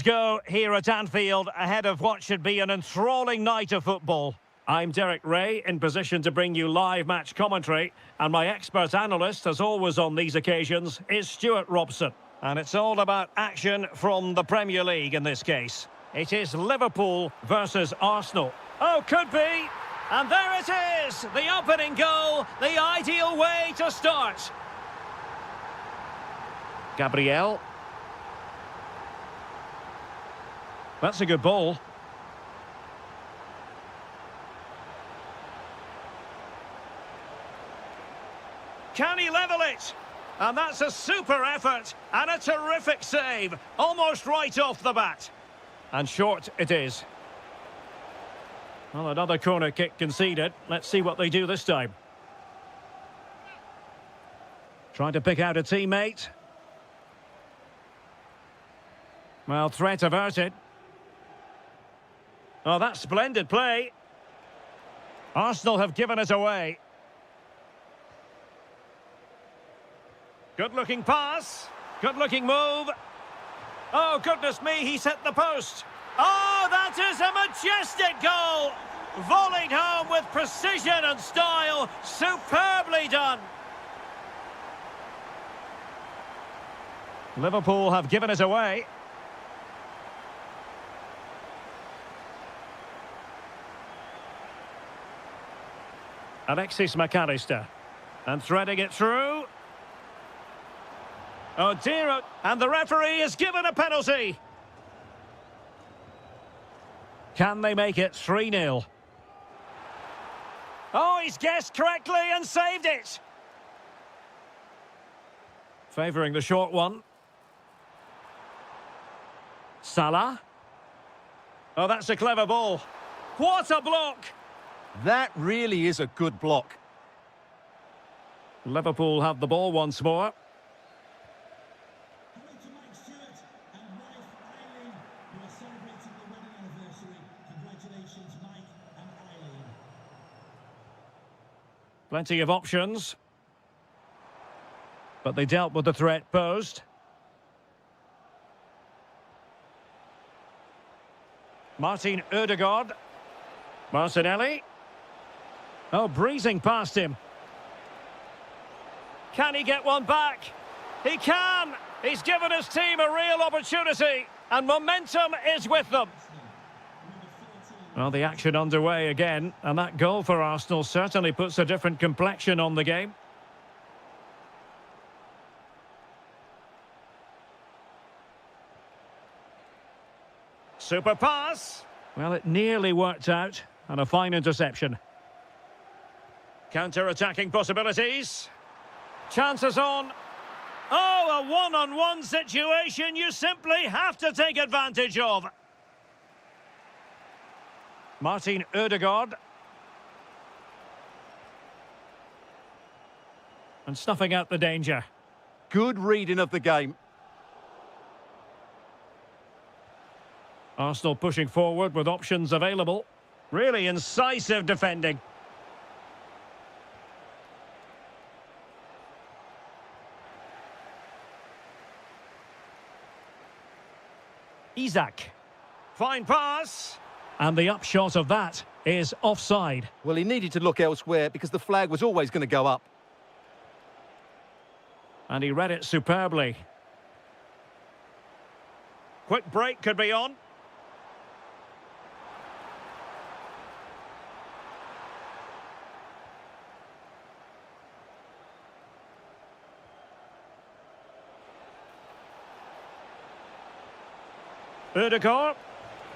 Go here at Anfield ahead of what should be an enthralling night of football. I'm Derek Ray, in position to bring you live match commentary, and my expert analyst, as always on these occasions, is Stuart Robson. And it's all about action from the Premier League in this case. It is Liverpool versus Arsenal. Oh, could be! And there it is! The opening goal, the ideal way to start. Gabriel. That's a good ball. Can he level it? And that's a super effort and a terrific save. Almost right off the bat. And short it is. Well, another corner kick conceded. Let's see what they do this time. Trying to pick out a teammate. Well, threat averted. Oh, that's splendid play. Arsenal have given it away. Good-looking pass. Good-looking move. Oh, goodness me, he's hit the post. Oh, that is a majestic goal. Volleyed home with precision and style. Superbly done. Liverpool have given it away. Alexis McAllister. And threading it through. Oh dear, and the referee has given a penalty. Can they make it 3-0? Oh, he's guessed correctly and saved it. Favouring the short one. Salah. Oh, that's a clever ball. What a block! That really is a good block. Liverpool have the ball once more. Hello to Mike Stewart and wife Eileen, who are celebrating the wedding anniversary. Congratulations, Mike and Eileen. Plenty of options. But they dealt with the threat posed. Martin Ødegaard. Martinelli. Oh, breezing past him. Can he get one back? He can! He's given his team a real opportunity, and momentum is with them. Well, the action underway again, and that goal for Arsenal certainly puts a different complexion on the game. Super pass. Well, it nearly worked out, and a fine interception. Counter-attacking possibilities. Chances on. Oh, a one-on-one situation you simply have to take advantage of. Martin Ødegaard. And snuffing out the danger. Good reading of the game. Arsenal pushing forward with options available. Really incisive defending. Isak. Fine pass. And the upshot of that is offside. Well, he needed to look elsewhere because the flag was always going to go up. And he read it superbly. Quick break could be on. Ødegaard.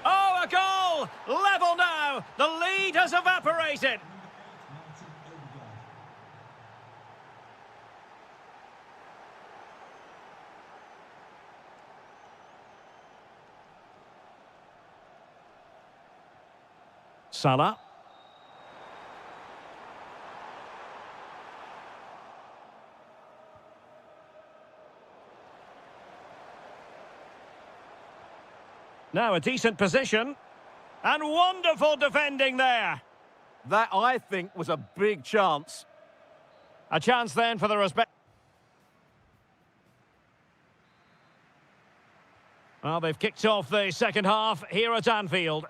Oh, a goal! Level now! The lead has evaporated. Salah. Now a decent position. And wonderful defending there. That, I think, was a big chance. A chance then for the respect. Well, they've kicked off the second half here at Anfield.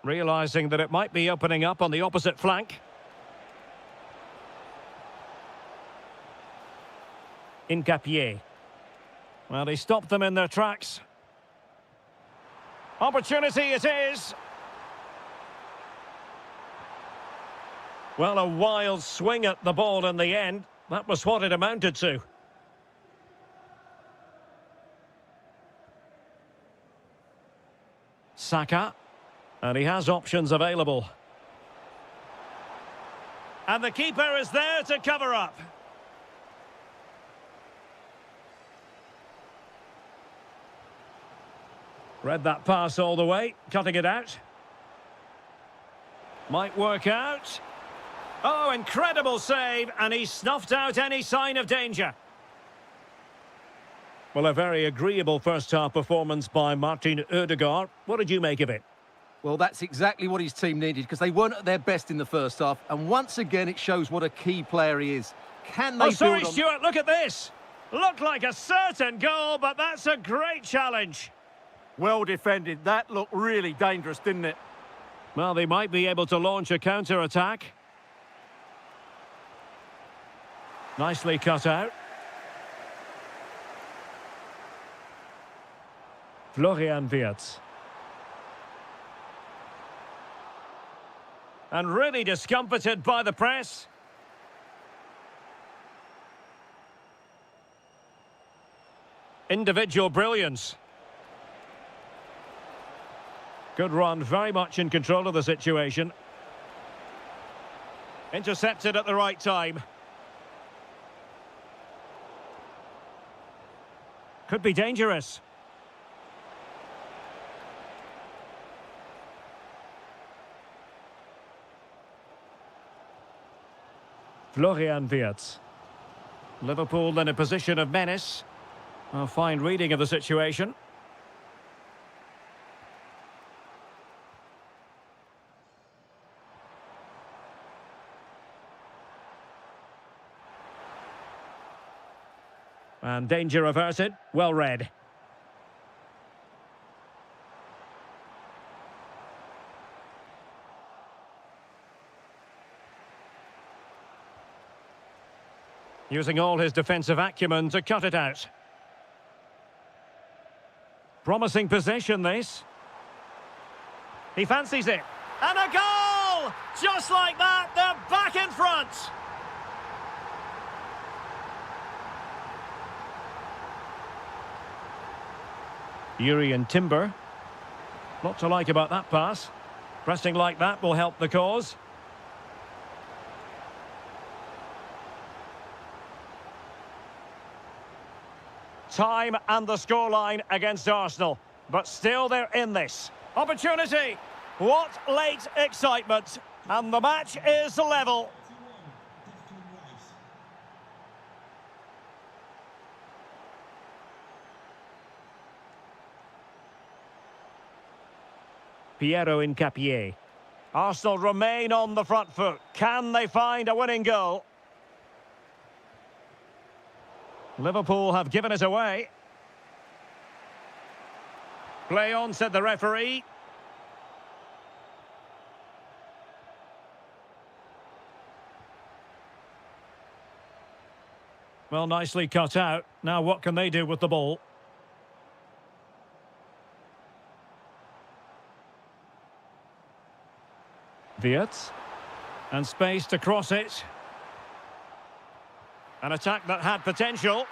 Realising that it might be opening up on the opposite flank. Incapie. Well, he stopped them in their tracks. Opportunity it is. Well, a wild swing at the ball in the end. That was what it amounted to. Saka. And he has options available. And the keeper is there to cover up. Read that pass all the way, cutting it out. Might work out. Oh, incredible save, and he snuffed out any sign of danger. Well, a very agreeable first-half performance by Martin Ødegaard. What did you make of it? Well, that's exactly what his team needed, because they weren't at their best in the first half. And once again, it shows what a key player he is. Can they sorry, build on... Stuart, look at this. Looked like a certain goal, but that's a great challenge. Well defended. That looked really dangerous, didn't it? Well, they might be able to launch a counter-attack. Nicely cut out. Florian Wirtz. And really discomfited by the press. Individual brilliance. Good run, very much in control of the situation. Intercepted at the right time. Could be dangerous. Florian Wirtz. Liverpool in a position of menace. A fine reading of the situation. And danger averted. Well read. Using all his defensive acumen to cut it out. Promising possession, this. He fancies it. And a goal! Just like that, they're back in front! Urian Timber. Lot to like about that pass. Pressing like that will help the cause. Time and the scoreline against Arsenal. But still they're in this. Opportunity! What late excitement. And the match is level. Piero Incapie. Arsenal remain on the front foot. Can they find a winning goal? Liverpool have given it away. Play on, said the referee. Well, nicely cut out. Now what can they do with the ball? Wirtz. And space to cross it. An attack that had potential.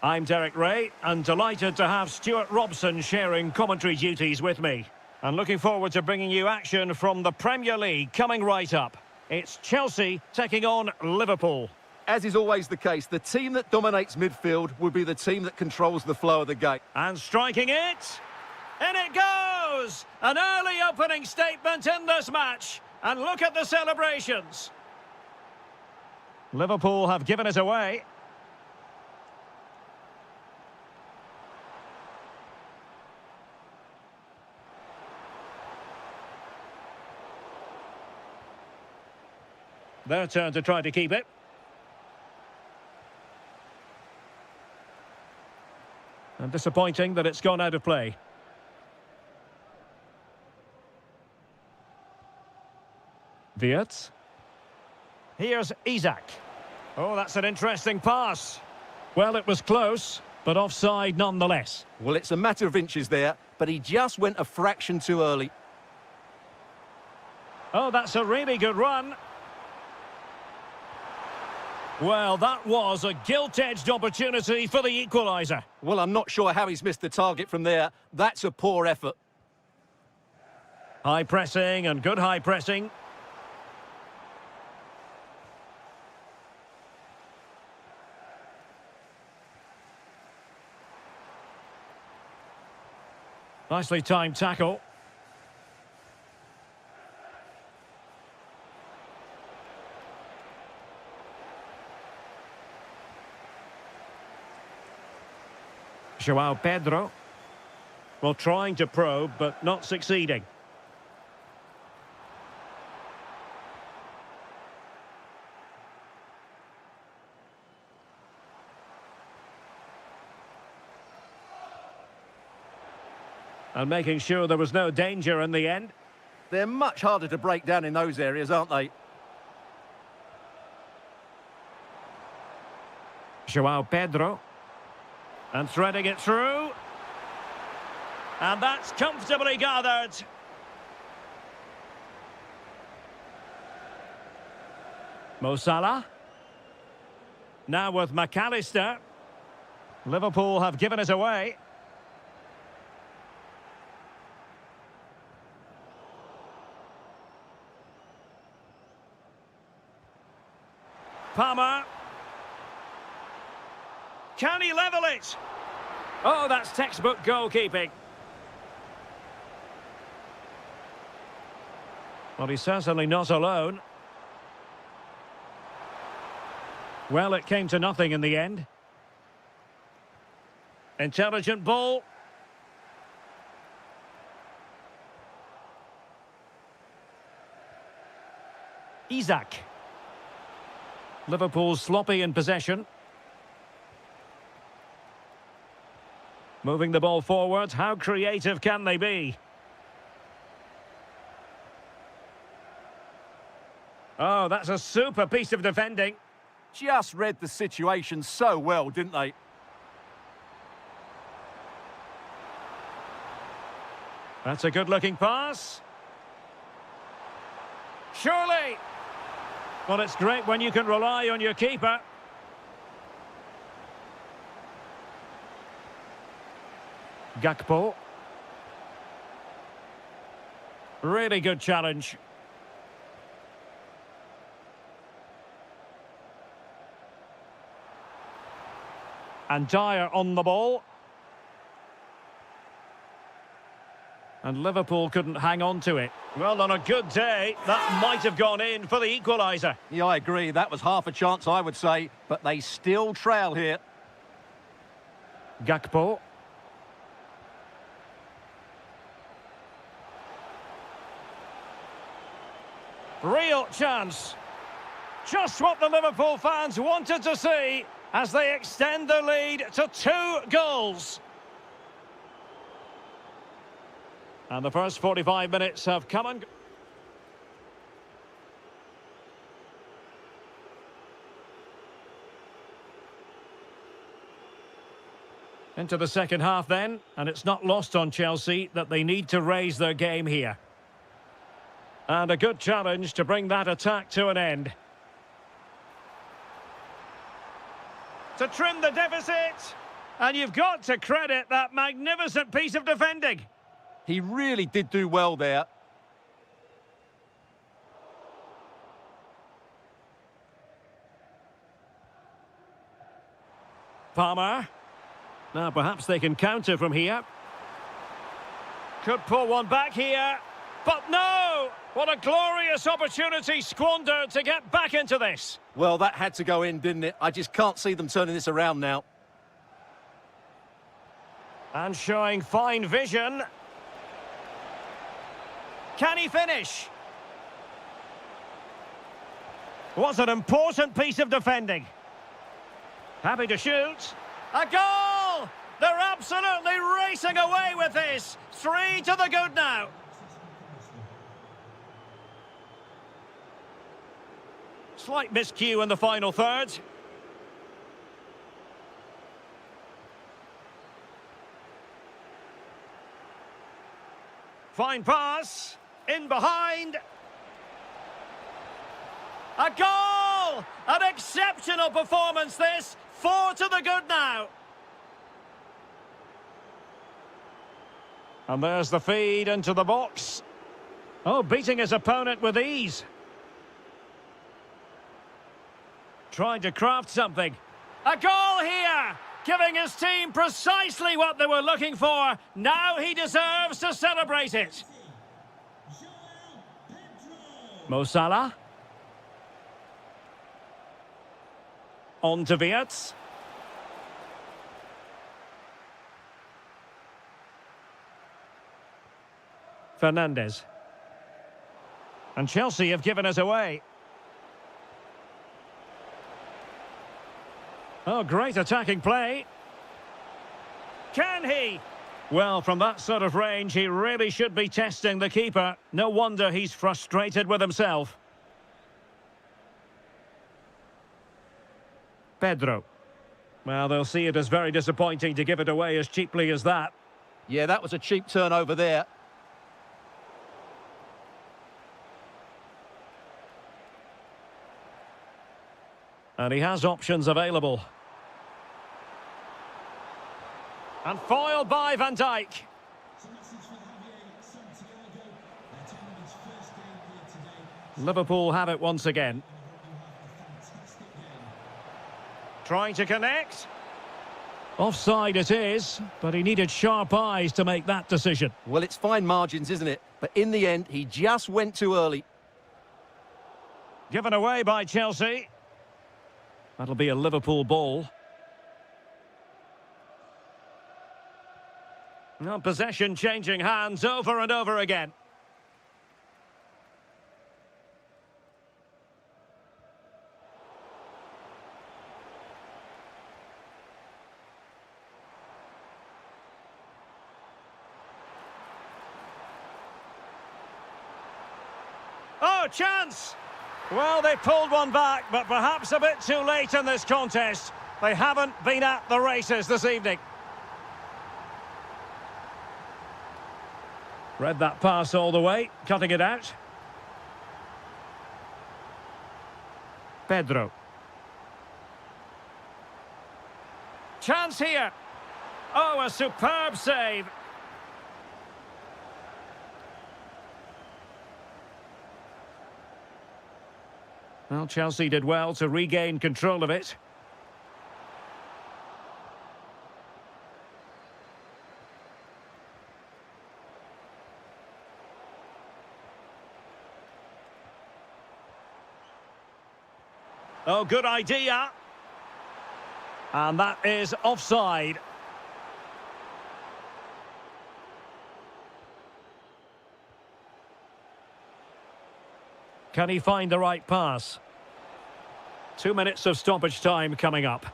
I'm Derek Ray, and delighted to have Stuart Robson sharing commentary duties with me. And looking forward to bringing you action from the Premier League coming right up. It's Chelsea taking on Liverpool. As is always the case, the team that dominates midfield will be the team that controls the flow of the game. And striking it, in it goes! An early opening statement in this match. And look at the celebrations. Liverpool have given it away. Their turn to try to keep it. And disappointing that it's gone out of play. Wirtz. Here's Isak. Oh, that's an interesting pass. Well, it was close, but offside nonetheless. Well, it's a matter of inches there, but he just went a fraction too early. Oh, that's a really good run. Well, that was a gilt-edged opportunity for the equaliser. Well, I'm not sure how he's missed the target from there. That's a poor effort. High pressing and good high pressing. Nicely timed tackle. João Pedro. Well, trying to probe, but not succeeding. And making sure there was no danger in the end. They're much harder to break down in those areas, aren't they? João Pedro. And threading it through. And that's comfortably gathered. Mo Salah. Now with McAllister. Liverpool have given it away. Palmer. Can he level it? Oh, that's textbook goalkeeping. Well, he's certainly not alone. Well, it came to nothing in the end. Intelligent ball. Isak. Liverpool sloppy in possession. Moving the ball forward, how creative can they be? Oh, that's a super piece of defending. Just read the situation so well, didn't they? That's a good-looking pass. Surely! Well, it's great when you can rely on your keeper. Gakpo. Really good challenge. And Dyer on the ball. And Liverpool couldn't hang on to it. Well, on a good day, that might have gone in for the equaliser. Yeah, I agree. That was half a chance, I would say. But they still trail here. Gakpo. Real chance. Just what the Liverpool fans wanted to see as they extend the lead to 2 goals. And the first 45 minutes have come and gone. Into the second half then, and it's not lost on Chelsea that they need to raise their game here. And a good challenge to bring that attack to an end. To trim the deficit. And you've got to credit that magnificent piece of defending. He really did do well there. Palmer. Now perhaps they can counter from here. Could pull one back here. But no! What a glorious opportunity squandered to get back into this. Well, that had to go in, didn't it? I just can't see them turning this around now. And showing fine vision. Can he finish? Was an important piece of defending. Happy to shoot. A goal! They're absolutely racing away with this. 3 to the good now. Slight miscue in the final third. Fine pass. In behind. A goal! An exceptional performance this. 4 to the good now. And there's the feed into the box. Oh, beating his opponent with ease. Trying to craft something. A goal here! Giving his team precisely what they were looking for. Now he deserves to celebrate it. Mo Salah. On to Wirtz. Fernandes. And Chelsea have given us away. Oh, great attacking play. Can he? Well, from that sort of range, he really should be testing the keeper. No wonder he's frustrated with himself. Pedro. Well, they'll see it as very disappointing to give it away as cheaply as that. Yeah, that was a cheap turnover there. And he has options available. And foiled by Van Dijk. Liverpool have it once again. Trying to connect. Offside it is, but he needed sharp eyes to make that decision. Well, it's fine margins, isn't it? But in the end, he just went too early. Given away by Chelsea. That'll be a Liverpool ball. Now possession changing hands over and over again. Oh, chance! Well, they pulled one back, but perhaps a bit too late in this contest. They haven't been at the races this evening. Read that pass all the way, cutting it out. Pedro. Chance here. Oh, a superb save. Well, Chelsea did well to regain control of it. Oh, good idea. And that is offside. Can he find the right pass? 2 minutes of stoppage time coming up.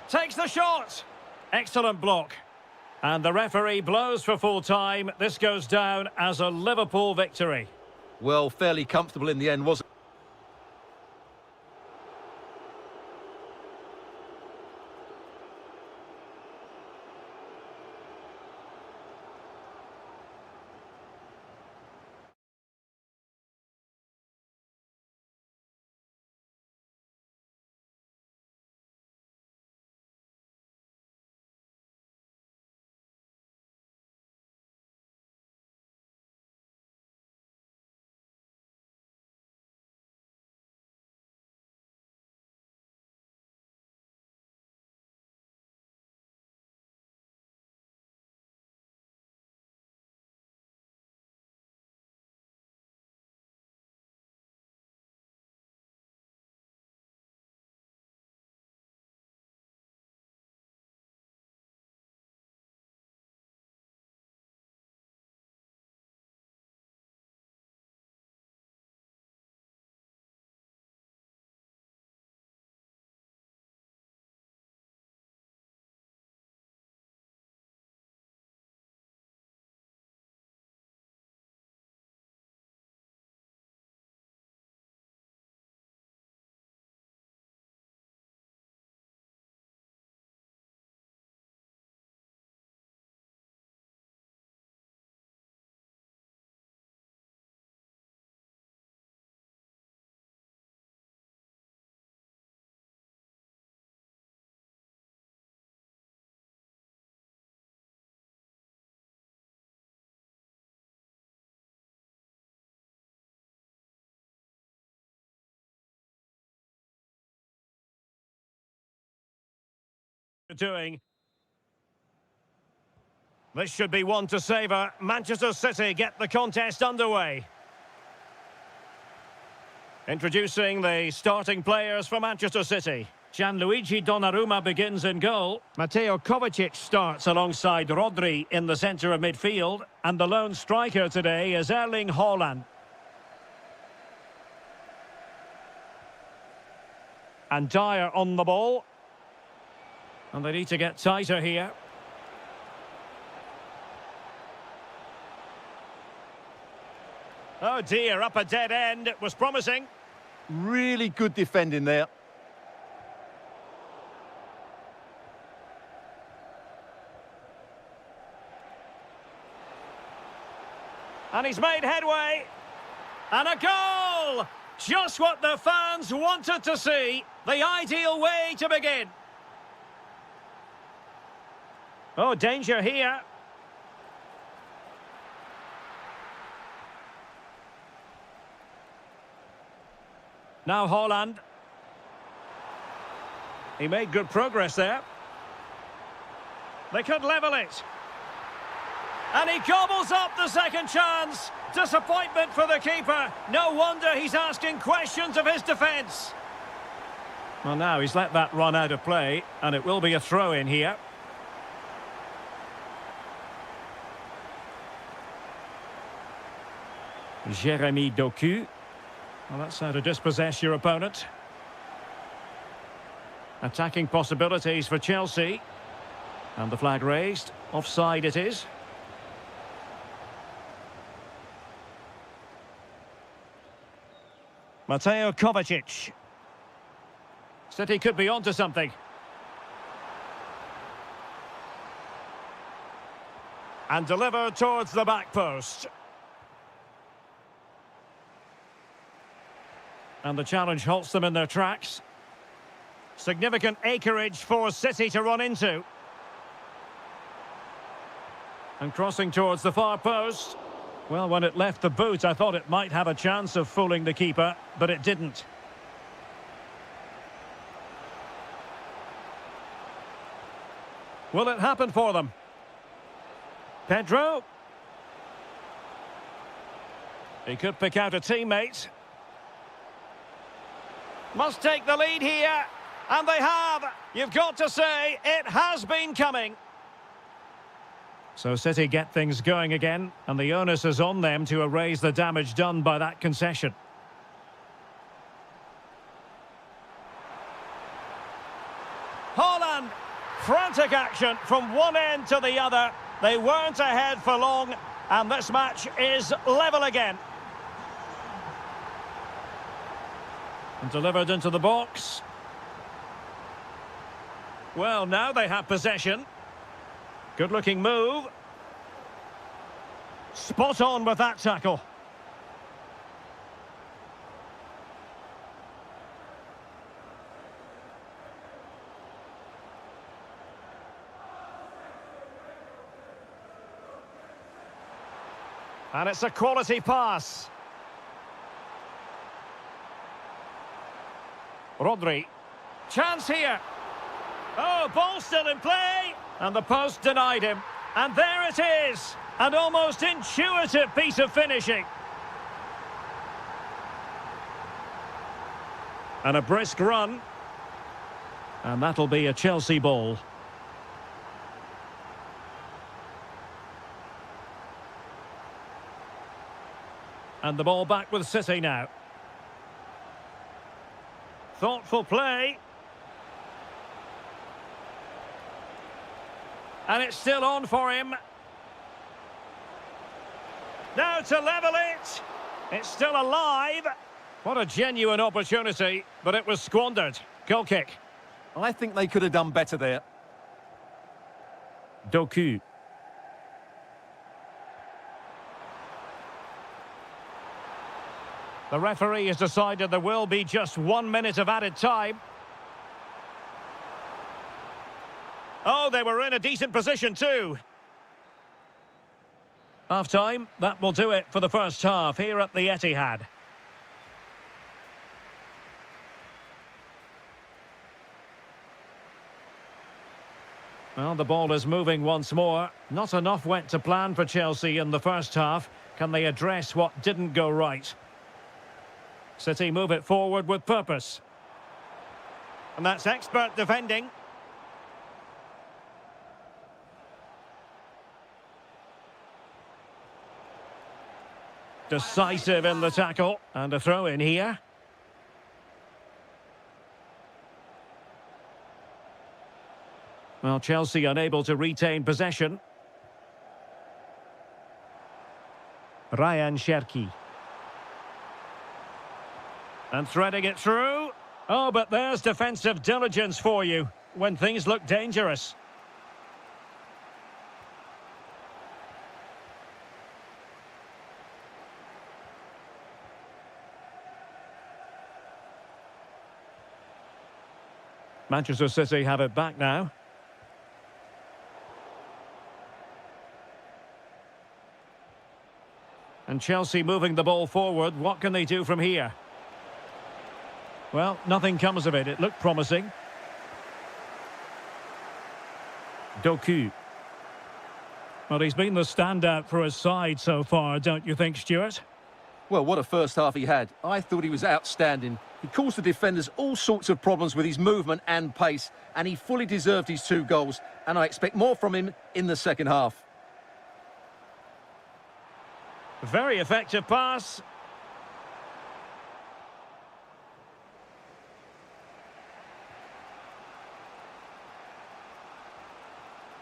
Takes the shot. Excellent block. And the referee blows for full time. This goes down as a Liverpool victory. Well, fairly comfortable in the end, wasn't it? doing. This should be one to savour. Manchester City get the contest underway. Introducing the starting players for Manchester City. Gianluigi Donnarumma begins in goal. Mateo Kovacic starts alongside Rodri in the centre of midfield. And the lone striker today is Erling Haaland. And Dyer on the ball. And they need to get tighter here. Oh dear, up a dead end. It was promising. Really good defending there. And he's made headway. And a goal! Just what the fans wanted to see. The ideal way to begin. Oh, danger here. Now Haaland. He made good progress there. They could level it. And he gobbles up the second chance. Disappointment for the keeper. No wonder he's asking questions of his defence. Well, now he's let that run out of play, and it will be a throw-in here. Jeremy Doku. Well, that's how to dispossess your opponent. Attacking possibilities for Chelsea. And the flag raised. Offside it is. Mateo Kovacic. City could be onto something. And delivered towards the back post. And the challenge halts them in their tracks. Significant acreage for City to run into. And crossing towards the far post. Well, when it left the boot, I thought it might have a chance of fooling the keeper, but it didn't. Will it happen for them? Pedro. He could pick out a teammate. Must take the lead here. And they have. You've got to say, it has been coming. So City get things going again, and the onus is on them to erase the damage done by that concession. Haaland, frantic action from one end to the other. They weren't ahead for long, and this match is level again. And delivered into the box. Well, now they have possession. Good-looking move. Spot on with that tackle. And it's a quality pass. Rodri. Chance here. Oh, ball still in play. And the post denied him. And there it is. An almost intuitive piece of finishing. And a brisk run. And that'll be a Chelsea ball. And the ball back with City now. Thoughtful play. And it's still on for him. Now to level it. It's still alive. What a genuine opportunity, but it was squandered. Goal kick. I think they could have done better there. Doku. The referee has decided there will be just 1 minute of added time. Oh, they were in a decent position too. Half-time, that will do it for the first half here at the Etihad. Well, the ball is moving once more. Not enough went to plan for Chelsea in the first half. Can they address what didn't go right? City move it forward with purpose. And that's expert defending. Decisive in the tackle. And a throw in here. Well, Chelsea unable to retain possession. Ryan Cherki. And threading it through. Oh, but there's defensive diligence for you when things look dangerous. Manchester City have it back now. And Chelsea moving the ball forward. What can they do from here? Well, nothing comes of it. It looked promising. Doku. Well, he's been the standout for his side so far, don't you think, Stuart? Well, what a first half he had. I thought he was outstanding. He caused the defenders all sorts of problems with his movement and pace, and he fully deserved his 2 goals, and I expect more from him in the second half. Very effective pass.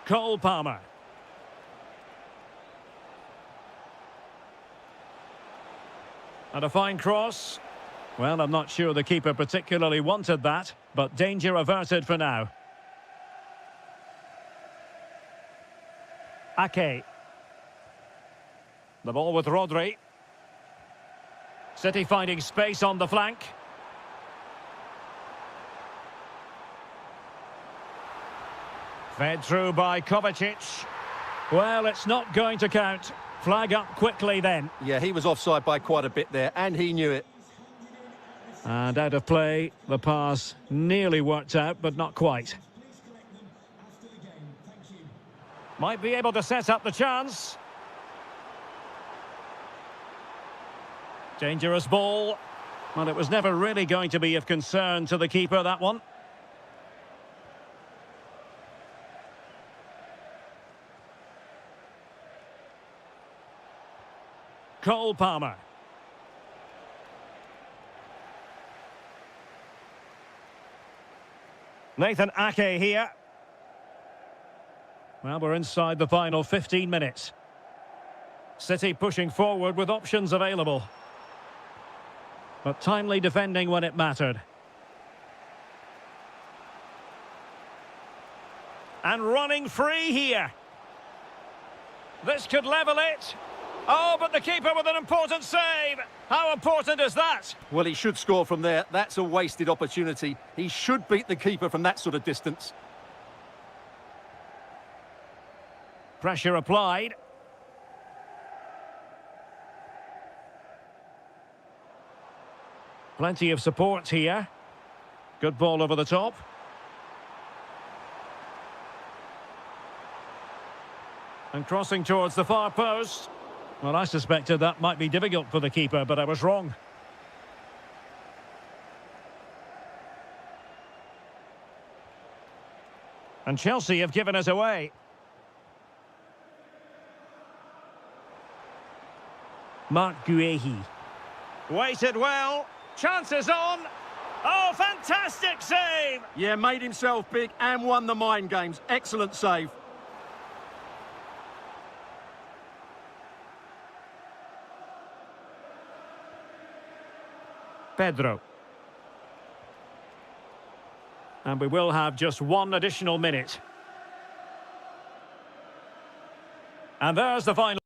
Cole Palmer. And a fine cross. Well, I'm not sure the keeper particularly wanted that, but danger averted for now. Ake. The ball with Rodri. City finding space on the flank. Fed through by Kovacic. Well, it's not going to count. Flag up quickly then. Yeah, he was offside by quite a bit there, and he knew it. And out of play, the pass nearly worked out, but not quite. Might be able to set up the chance. Dangerous ball. Well, it was never really going to be of concern to the keeper, that one. Cole Palmer. Nathan Ake here. Well, we're inside the final 15 minutes. City pushing forward with options available. But timely defending when it mattered. And running free here. This could level it. Oh, but the keeper with an important save. How important is that? Well, he should score from there. That's a wasted opportunity. He should beat the keeper from that sort of distance. Pressure applied. Plenty of support here. Good ball over the top. And crossing towards the far post. Well, I suspected that might be difficult for the keeper, but I was wrong. And Chelsea have given us away. Mark Guehi. Waited well. Chances on. Oh, fantastic save! Yeah, made himself big and won the mind games. Excellent save. Pedro. And we will have just one additional minute. And there's the final.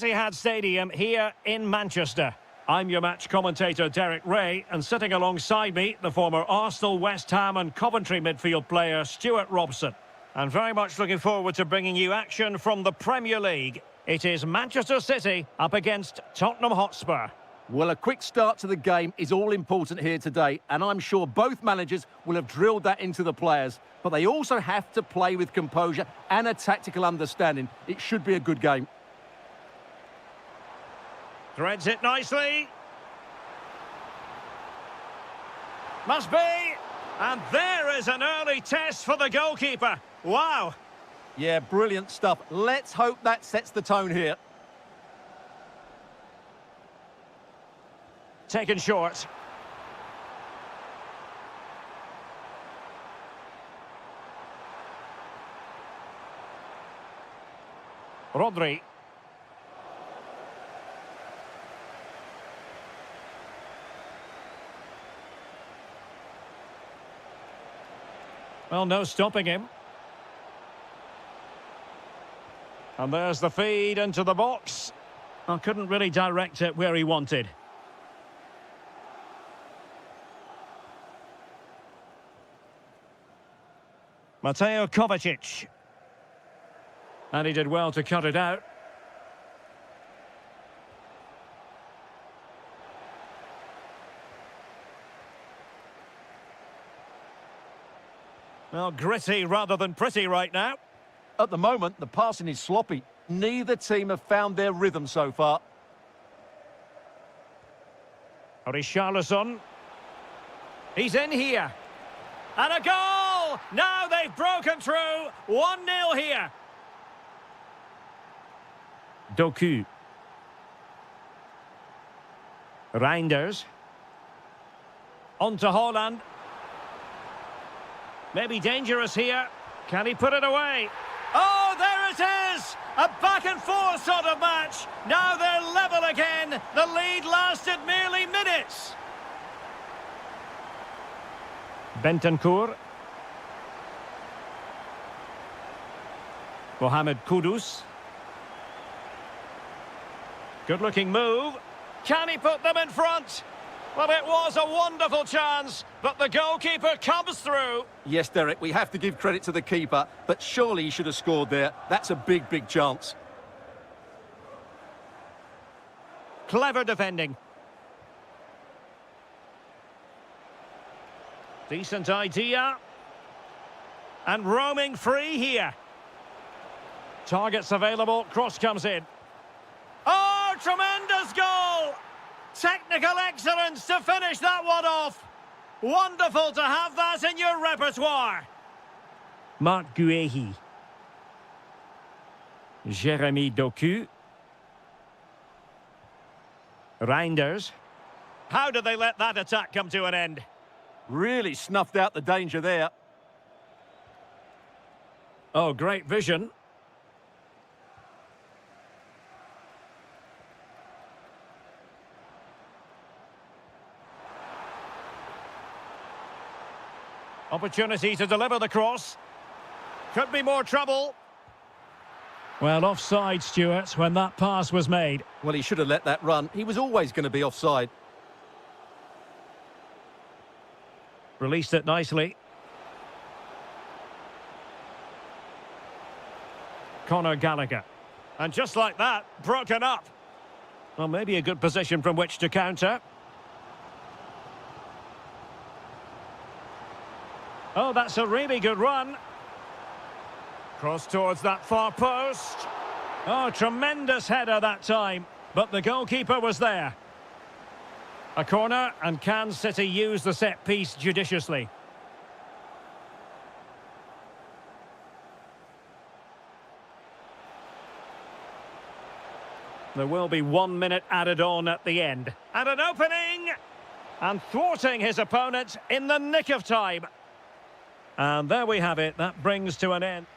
Etihad Stadium here in Manchester. I'm your match commentator Derek Ray, and sitting alongside me, the former Arsenal, West Ham and Coventry midfield player Stuart Robson. And very much looking forward to bringing you action from the Premier League. It is Manchester City up against Tottenham Hotspur. Well, a quick start to the game is all important here today, and I'm sure both managers will have drilled that into the players. But they also have to play with composure and a tactical understanding. It should be a good game. Threads it nicely. Must be. And there is an early test for the goalkeeper. Wow. Yeah, brilliant stuff. Let's hope that sets the tone here. Taken short. Rodri. Well, no stopping him. And there's the feed into the box. I couldn't really direct it where he wanted. Mateo Kovacic. And he did well to cut it out. Well, gritty rather than pretty right now. At the moment, the passing is sloppy. Neither team have found their rhythm so far. Richarlison. He's in here. And a goal! Now they've broken through. 1-0 here. Doku. Reinders. On to Haaland. Maybe dangerous here. Can he put it away? Oh, there it is! A back-and-forth sort of match. Now they're level again. The lead lasted merely minutes. Bentancur. Mohamed Kudus. Good-looking move. Can he put them in front? Well, it was a wonderful chance, but the goalkeeper comes through. Yes, Derek, we have to give credit to the keeper, but surely he should have scored there. That's a big, big chance. Clever defending. Decent idea. And roaming free here. Targets available, cross comes in. Oh, tremendous goal! Technical excellence to finish that one off. Wonderful to have that in your repertoire. Marc Guehi. Jeremy Doku. Reinders. How did they let that attack come to an end? Really snuffed out the danger there. Oh, great vision. Opportunity to deliver the cross. Could be more trouble. Well, offside, Stuart, when that pass was made. Well, he should have let that run. He was always going to be offside. Released it nicely. Conor Gallagher. And just like that, broken up. Well, maybe a good position from which to counter. Oh, that's a really good run. Cross towards that far post. Oh, tremendous header that time. But the goalkeeper was there. A corner, and can City use the set piece judiciously? There will be 1 minute added on at the end. And an opening! And thwarting his opponent in the nick of time. And there we have it. That brings to an end.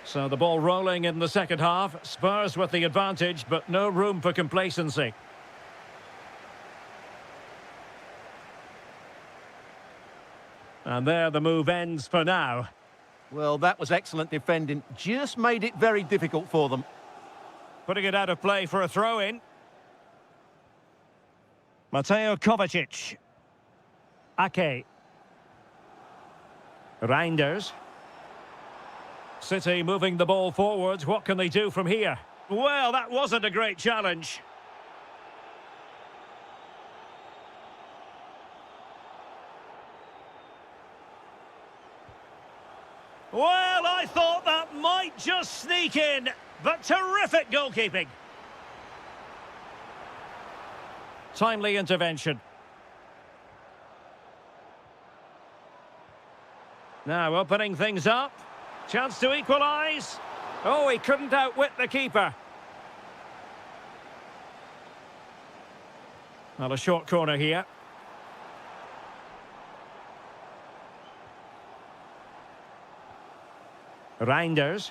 So the ball rolling in the second half. Spurs with the advantage, but no room for complacency. And there the move ends for now. Well, that was excellent defending. Just made it very difficult for them. Putting it out of play for a throw-in. Mateo Kovacic. Ake. Reinders. City moving the ball forwards. What can they do from here? Well, that wasn't a great challenge. Well, I thought that might just sneak in, but terrific goalkeeping. Timely intervention. Now opening things up. Chance to equalise. Oh, he couldn't outwit the keeper. Well, a short corner here. Reinders.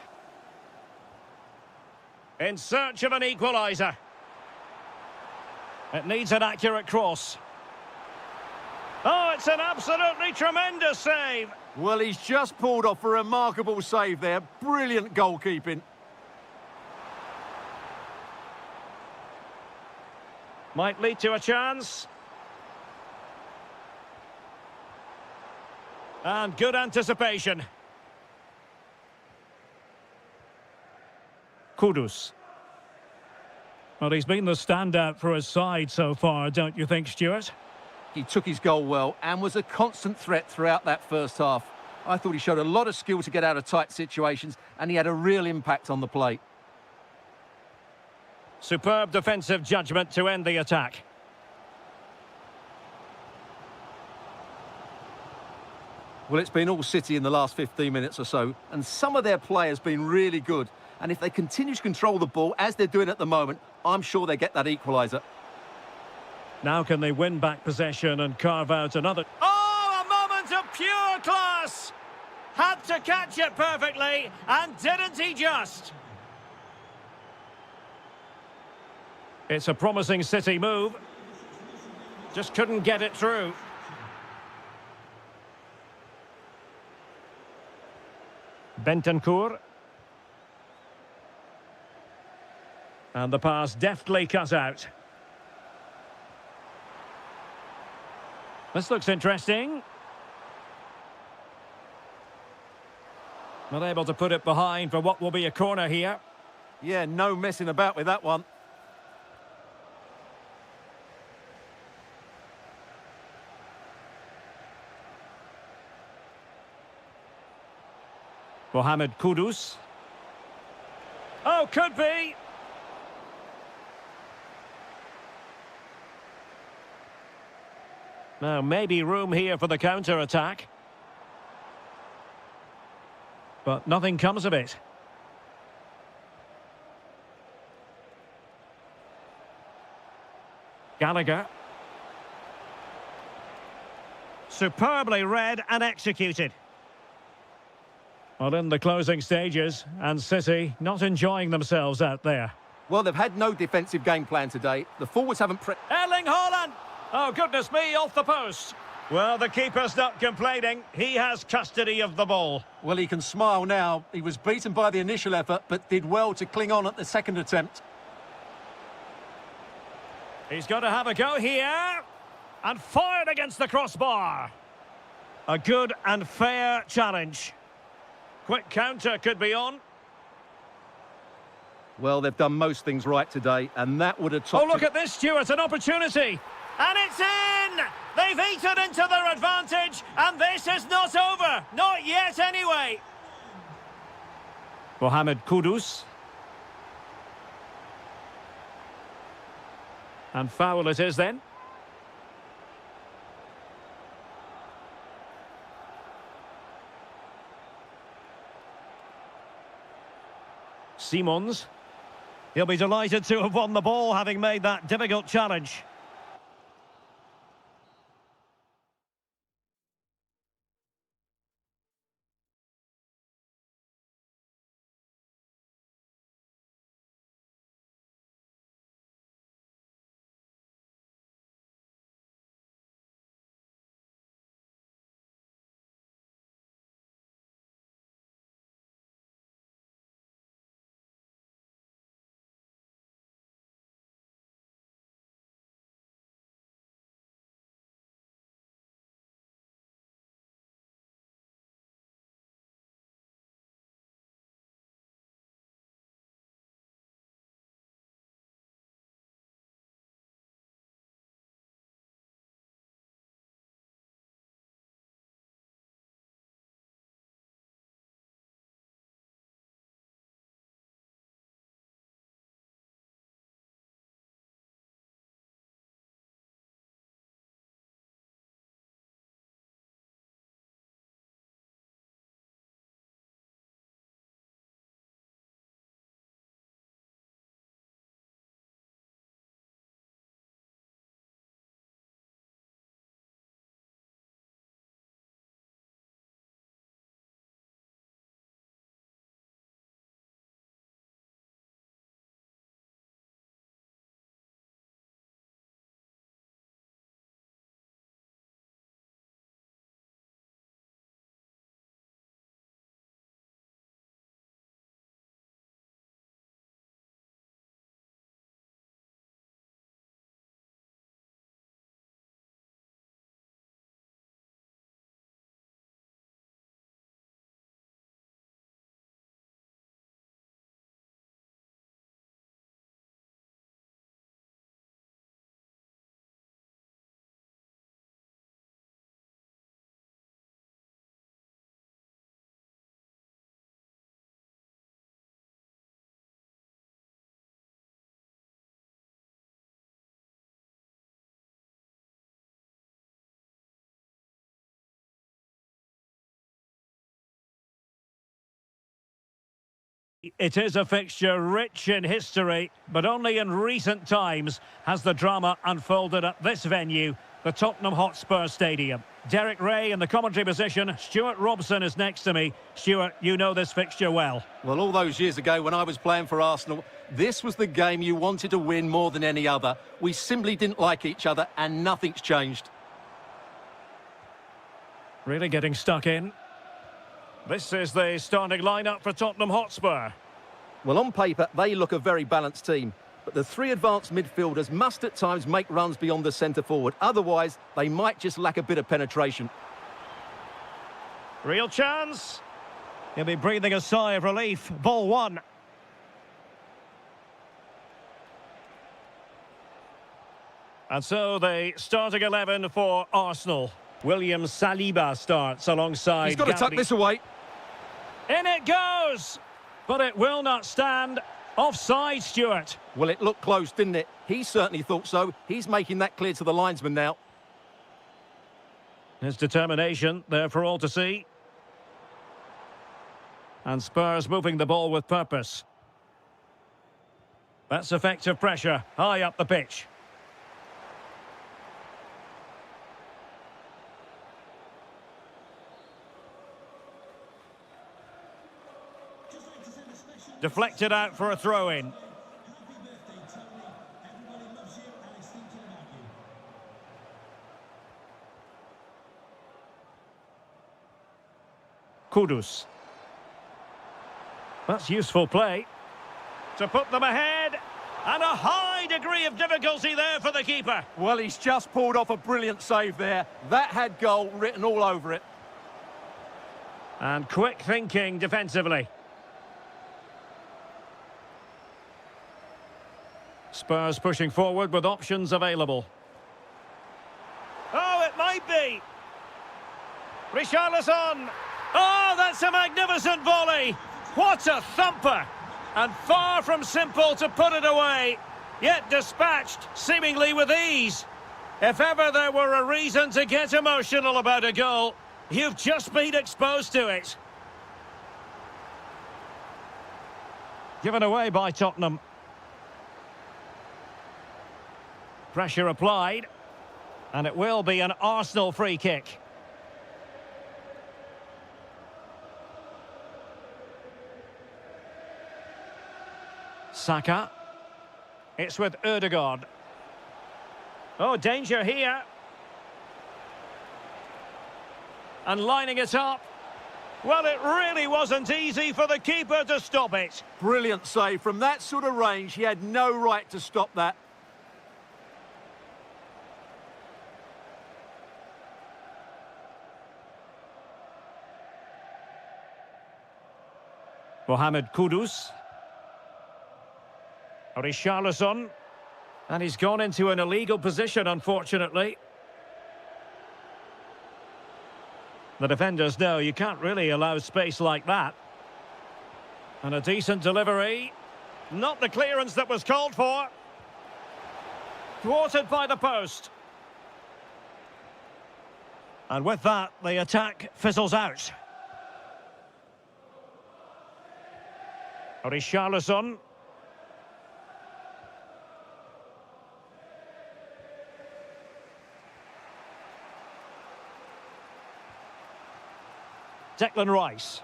In search of an equaliser. It needs an accurate cross. Oh, it's an absolutely tremendous save. Well, he's just pulled off a remarkable save there. Brilliant goalkeeping. Might lead to a chance. And good anticipation. Kudus. Well, he's been the standout for his side so far, don't you think, Stuart? He took his goal well and was a constant threat throughout that first half. I thought he showed a lot of skill to get out of tight situations, and he had a real impact on the play. Superb defensive judgment to end the attack. Well, it's been all City in the last 15 minutes or so, and some of their play has been really good. And if they continue to control the ball, as they're doing at the moment, I'm sure they get that equaliser. Now can they win back possession and carve out another... Oh, a moment of pure class! Had to catch it perfectly, and didn't he just? It's a promising City move. Just couldn't get it through. Bentancur. And the pass deftly cut out. This looks interesting. Not able to put it behind for what will be a corner here. Yeah, no messing about with that one. Mohamed Kudus. Oh, could be. Now, maybe room here for the counter-attack. But nothing comes of it. Gallagher. Superbly read and executed. Well, in the closing stages, and City not enjoying themselves out there. Well, they've had no defensive game plan today. The forwards haven't... Erling Haaland! Oh, goodness me, off the post. Well, the keeper's not complaining. He has custody of the ball. Well, he can smile now. He was beaten by the initial effort, but did well to cling on at the second attempt. He's got to have a go here. And fired against the crossbar. A good and fair challenge. Quick counter could be on. Well, they've done most things right today, and that would have... Oh, look at this, Stuart, an opportunity. And it's in! They've eaten into their advantage, and this is not over. Not yet, anyway. Mohamed Kudus. And foul it is then. Simons. He'll be delighted to have won the ball, having made that difficult challenge. It is a fixture rich in history, but only in recent times has the drama unfolded at this venue, the Tottenham Hotspur Stadium. Derek Ray in the commentary position. Stuart Robson is next to me. Stuart, you know this fixture well. Well, all those years ago when I was playing for Arsenal, this was the game you wanted to win more than any other. We simply didn't like each other and nothing's changed. Really getting stuck in. This is the starting lineup for Tottenham Hotspur. Well, on paper, they look a very balanced team. But the three advanced midfielders must at times make runs beyond the centre-forward. Otherwise, they might just lack a bit of penetration. Real chance. He'll be breathing a sigh of relief. Ball one. And so the starting 11 for Arsenal. William Saliba starts alongside... He's got to tuck this away. In it goes! But it will not stand. Offside, Stuart. Well, it looked close, didn't it? He certainly thought so. He's making that clear to the linesman now. His determination there for all to see. And Spurs moving the ball with purpose. That's effective pressure, high up the pitch. Deflected out for a throw-in. Kudus. That's useful play. To put them ahead. And a high degree of difficulty there for the keeper. Well, he's just pulled off a brilliant save there. That had goal written all over it. And quick thinking defensively. Spurs pushing forward with options available. Oh, it might be. Richarlison. Oh, that's a magnificent volley. What a thumper. And far from simple to put it away. Yet dispatched, seemingly with ease. If ever there were a reason to get emotional about a goal, you've just been exposed to it. Given away by Tottenham. Pressure applied, and it will be an Arsenal free kick. Saka. It's with Ødegaard. Oh, danger here. And lining it up. Well, it really wasn't easy for the keeper to stop it. Brilliant save. From that sort of range, he had no right to stop that. Mohamed Kudus. Richarlison. And he's gone into an illegal position, unfortunately. The defenders know you can't really allow space like that. And a decent delivery. Not the clearance that was called for. Thwarted by the post. And with that, the attack fizzles out. Richarlison. Declan Rice.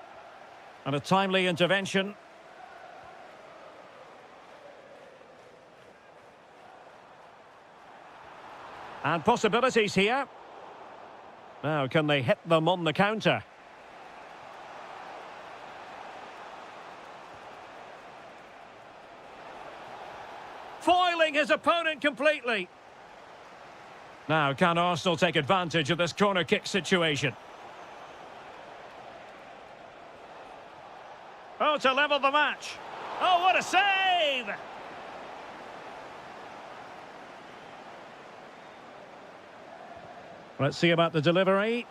And a timely intervention. And possibilities here. Now, can they hit them on the counter? Foiling his opponent completely. Now, can Arsenal take advantage of this corner kick situation? Oh, to level the match. Oh, what a save! Let's see about the delivery.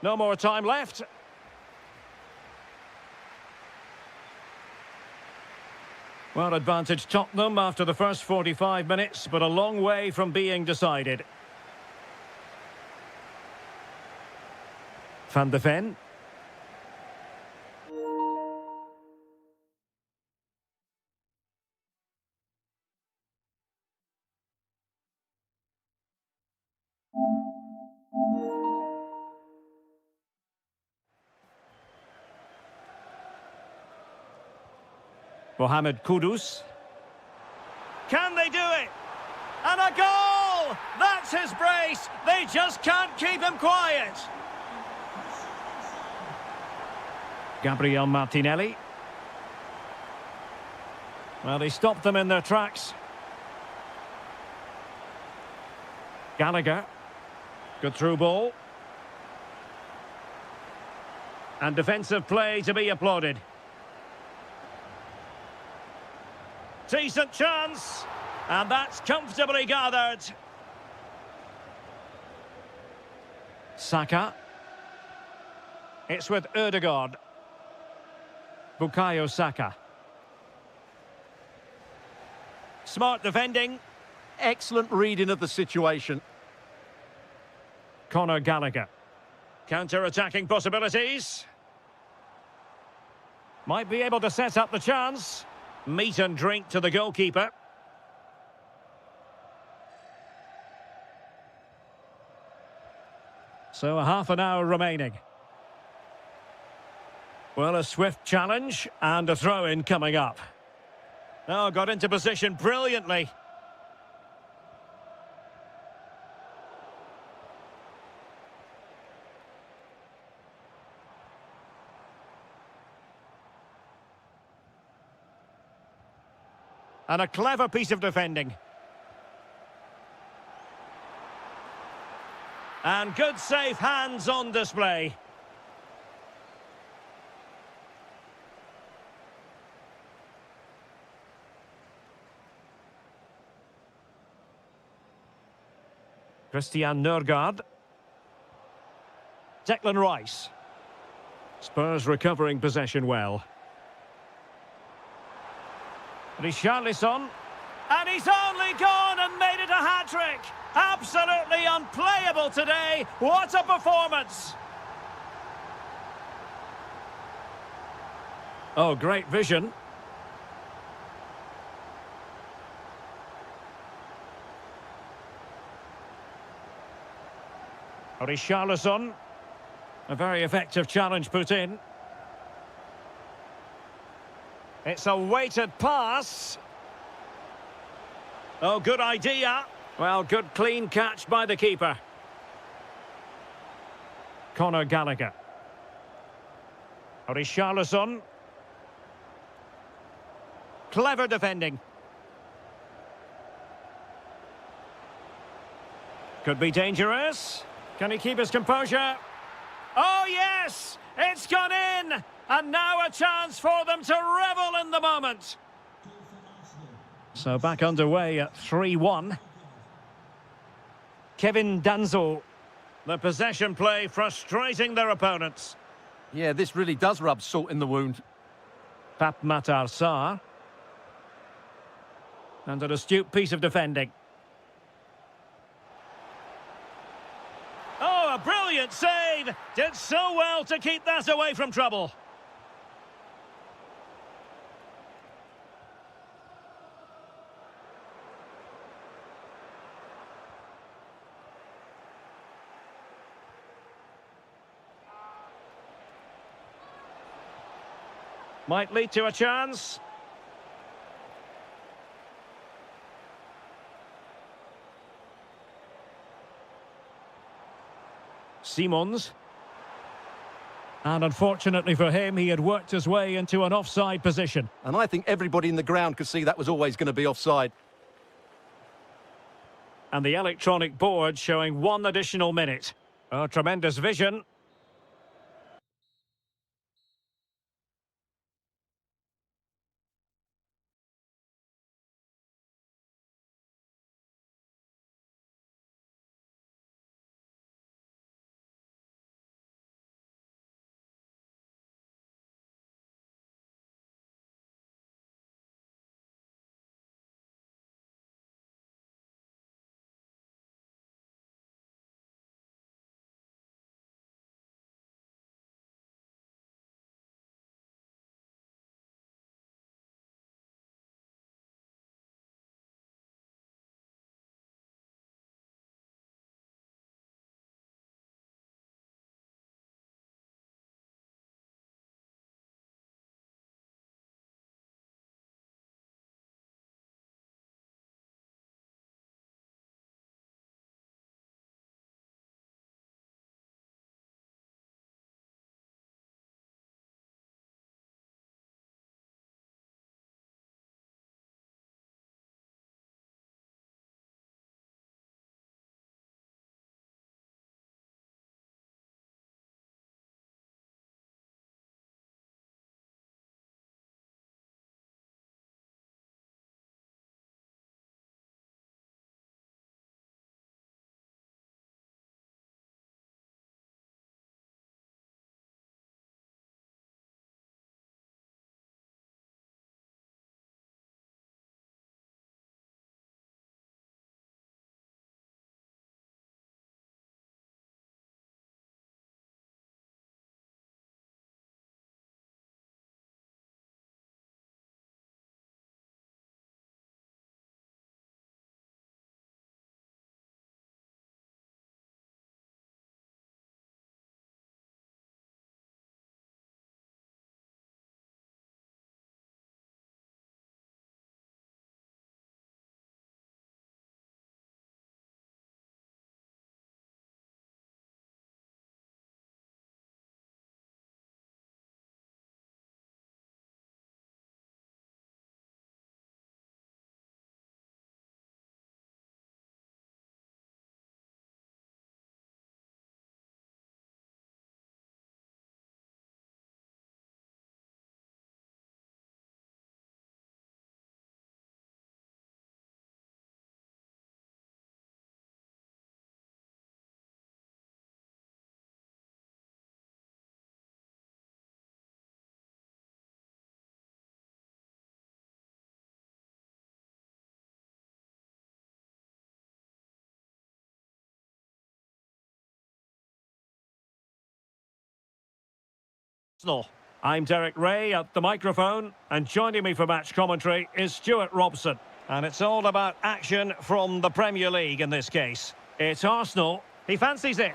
No more time left. Well, advantage Tottenham after the first 45 minutes, but a long way from being decided. Van de Ven. Mohamed Kudus. Can they do it? And a goal! That's his brace! They just can't keep him quiet! Gabriel Martinelli. Well, he stopped them in their tracks. Gallagher. Good through ball. And defensive play to be applauded. Decent chance. And that's comfortably gathered. Saka. It's with Ødegaard. Bukayo Saka. Smart defending. Excellent reading of the situation. Conor Gallagher. Counter-attacking possibilities. Might be able to set up the chance. Meat and drink to the goalkeeper. So a half an hour remaining. Well, a swift challenge and a throw-in coming up. Oh, got into position brilliantly. And a clever piece of defending. And good safe hands on display. Christian Nørgaard. Declan Rice. Spurs recovering possession well. Richarlison. And he's only gone and made it a hat-trick. Absolutely unplayable today. What a performance. Oh, great vision. Richarlison. A very effective challenge put in. It's a weighted pass. Oh, good idea. Well, good clean catch by the keeper. Conor Gallagher. Richarlison. Clever defending. Could be dangerous. Can he keep his composure? Oh, yes! It's gone in! And now a chance for them to revel in the moment. So back underway at 3-1. Kevin Danzo. The possession play frustrating their opponents. Yeah, this really does rub salt in the wound. Pape Matar Sarr. And an astute piece of defending. Oh, a brilliant save! Did so well to keep that away from trouble. Might lead to a chance. Simons. And unfortunately for him, he had worked his way into an offside position. And I think everybody in the ground could see that was always going to be offside. And the electronic board showing 1 additional minute. Oh, tremendous vision. Arsenal. I'm Derek Ray at the microphone, and joining me for match commentary is Stuart Robson. And it's all about action from the Premier League in this case. It's Arsenal. He fancies it.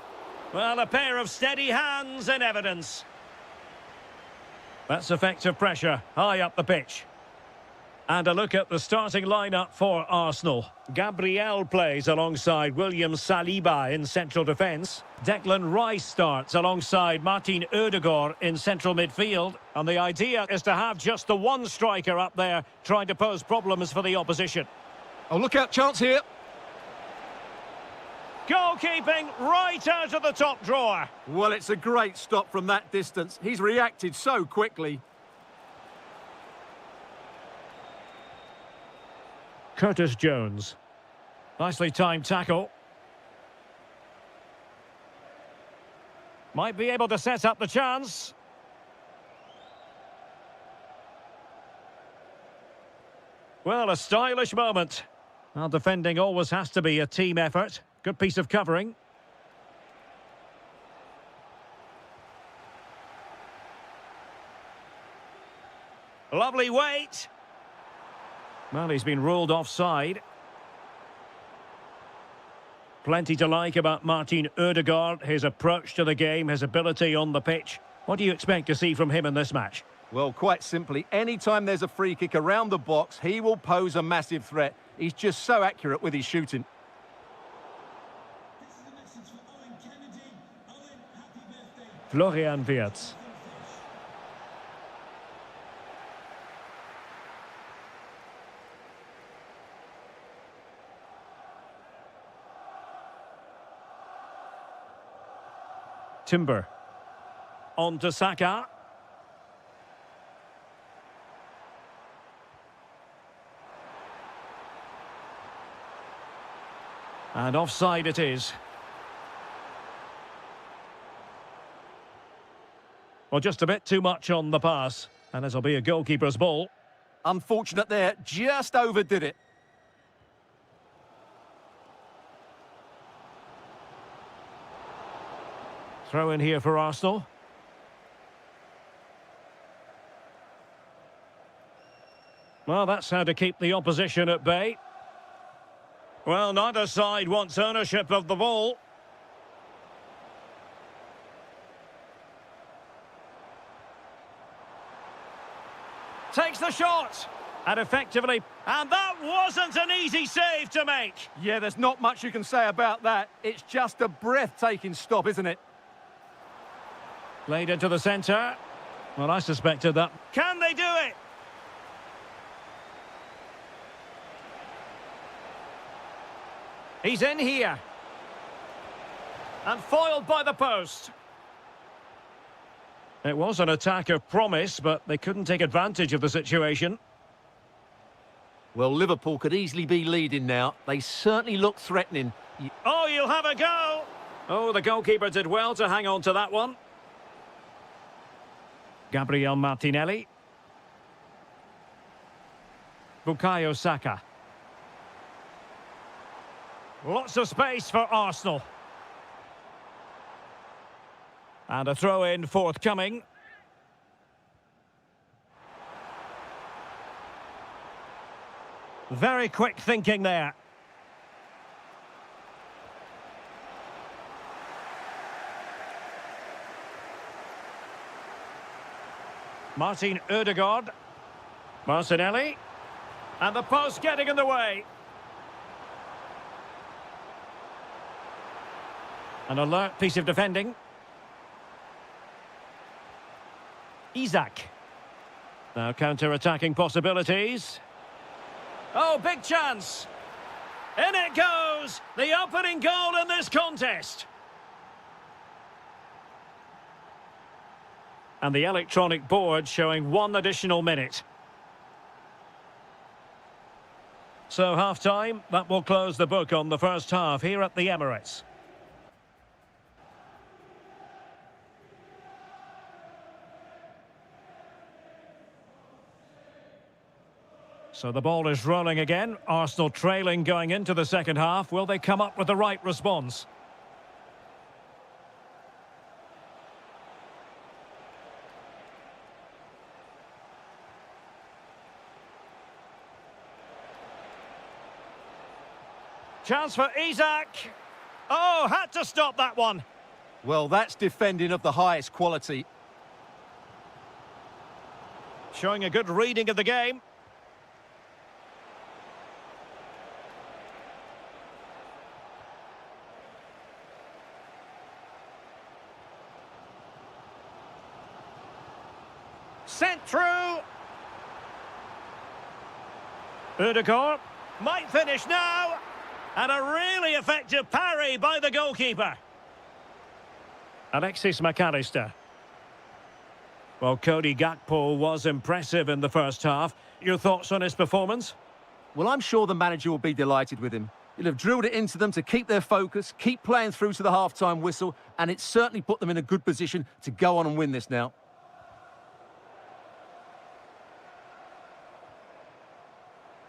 Well, a pair of steady hands in evidence. That's effective pressure high up the pitch. And a look at the starting lineup for Arsenal. Gabriel plays alongside William Saliba in central defence. Declan Rice starts alongside Martin Ødegaard in central midfield. And the idea is to have just the one striker up there trying to pose problems for the opposition. Oh, look out, chance here. Goalkeeping right out of the top drawer. Well, it's a great stop from that distance. He's reacted so quickly. Curtis Jones. Nicely timed tackle. Might be able to set up the chance. Well, a stylish moment. Well, defending always has to be a team effort. Good piece of covering. Lovely weight. Well, he's been ruled offside. Plenty to like about Martin Ødegaard, his approach to the game, his ability on the pitch. What do you expect to see from him in this match? Well, quite simply, anytime there's a free kick around the box, he will pose a massive threat. He's just so accurate with his shooting. This is a message for Owen Kennedy. Owen, happy birthday. Florian Wirtz. Timber. On to Saka. And offside it is. Well, just a bit too much on the pass. And it'll be a goalkeeper's ball. Unfortunate there, just overdid it. Throw in here for Arsenal. Well, that's how to keep the opposition at bay. Well, neither side wants ownership of the ball. Takes the shot. And effectively... And that wasn't an easy save to make. Yeah, there's not much you can say about that. It's just a breathtaking stop, isn't it? Played into the centre. Well, I suspected that. Can they do it? He's in here. And foiled by the post. It was an attack of promise, but they couldn't take advantage of the situation. Well, Liverpool could easily be leading now. They certainly look threatening. Oh, you'll have a go. Oh, the goalkeeper did well to hang on to that one. Gabriel Martinelli. Bukayo Saka. Lots of space for Arsenal. And a throw-in forthcoming. Very quick thinking there. Martin Ødegaard. Martinelli. And the post getting in the way. An alert piece of defending. Isak. Now counter-attacking possibilities. Oh, big chance. In it goes. The opening goal in this contest. And the electronic board showing 1 additional minute. So half-time, that will close the book on the first half here at the Emirates. So the ball is rolling again. Arsenal trailing going into the second half. Will they come up with the right response? Chance for Isak. Oh, had to stop that one. Well, that's defending of the highest quality. Showing a good reading of the game. Sent through. Udekor might finish now. And a really effective parry by the goalkeeper. Alexis McAllister. Well, Cody Gakpo was impressive in the first half. Your thoughts on his performance? Well, I'm sure the manager will be delighted with him. He'll have drilled it into them to keep their focus, keep playing through to the half-time whistle, and it's certainly put them in a good position to go on and win this now.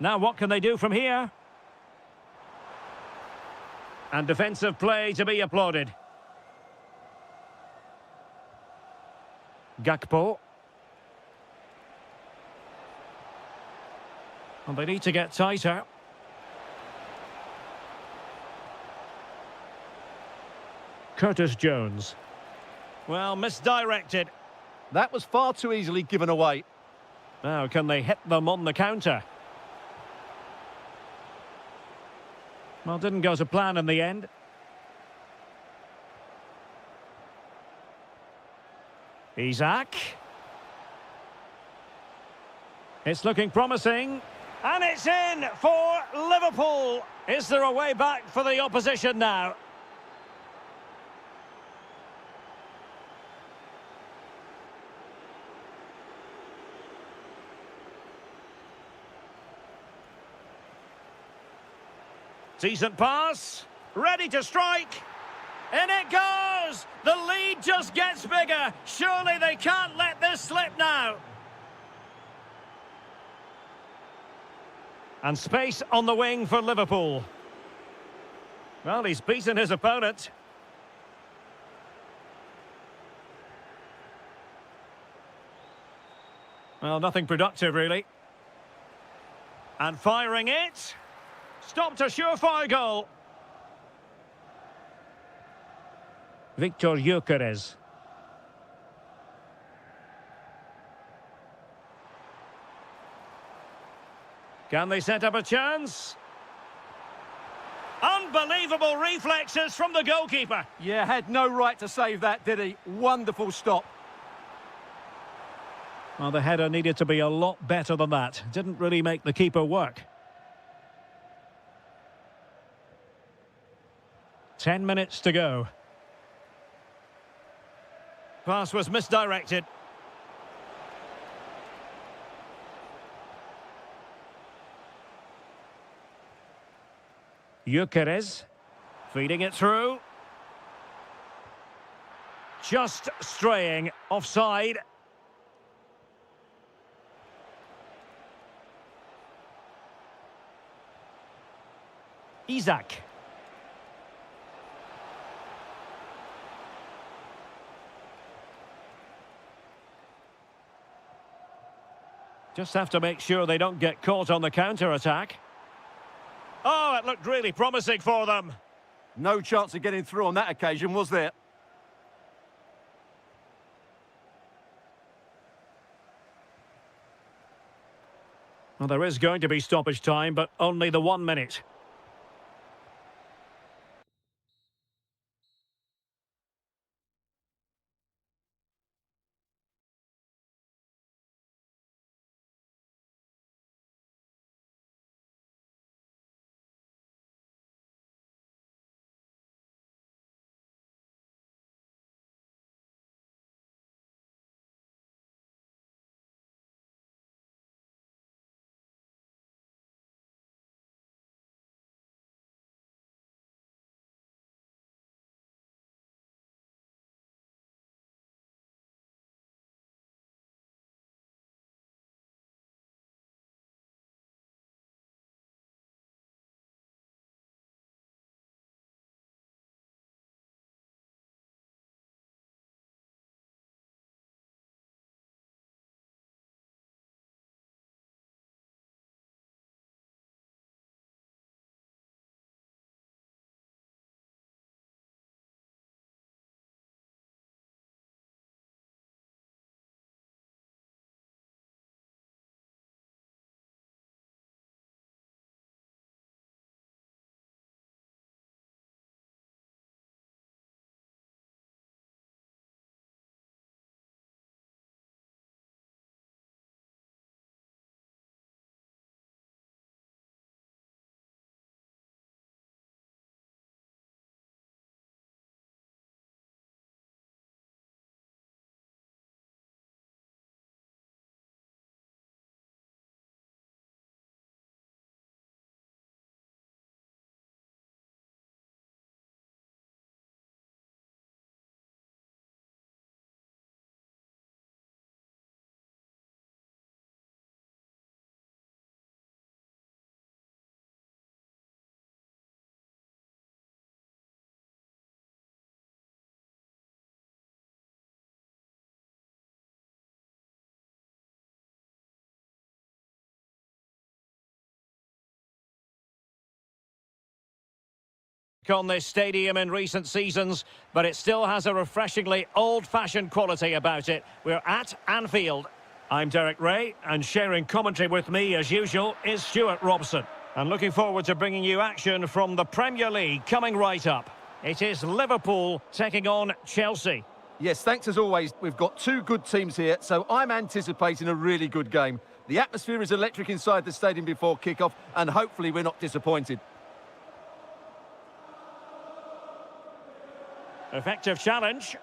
Now what can they do from here? And defensive play to be applauded. Gakpo. Well, they need to get tighter. Curtis Jones. Well, misdirected. That was far too easily given away. Now, can they hit them on the counter? Well, didn't go to plan in the end. Isak. It's looking promising. And it's in for Liverpool. Is there a way back for the opposition now? Decent pass. Ready to strike. In it goes! The lead just gets bigger. Surely they can't let this slip now. And space on the wing for Liverpool. Well, he's beaten his opponent. Well, nothing productive, really. And firing it. Stopped a surefire goal. Victor Gyökeres. Can they set up a chance? Unbelievable reflexes from the goalkeeper. Yeah, had no right to save that, did he? Wonderful stop. Well, the header needed to be a lot better than that. Didn't really make the keeper work. 10 minutes to go. Pass was misdirected. Gyökeres feeding it through. Just straying offside. Isak. Just have to make sure they don't get caught on the counter-attack. Oh, it looked really promising for them. No chance of getting through on that occasion, was there? Well, there is going to be stoppage time, but only the 1 minute. on this stadium in recent seasons, but it still has a refreshingly old-fashioned quality about it. We're at Anfield. I'm Derek Ray, and sharing commentary with me, as usual, is Stuart Robson. And looking forward to bringing you action from the Premier League coming right up. It is Liverpool taking on Chelsea. Yes, thanks as always. We've got two good teams here, so I'm anticipating a really good game. The atmosphere is electric inside the stadium before kick-off, and hopefully we're not disappointed. Effective challenge.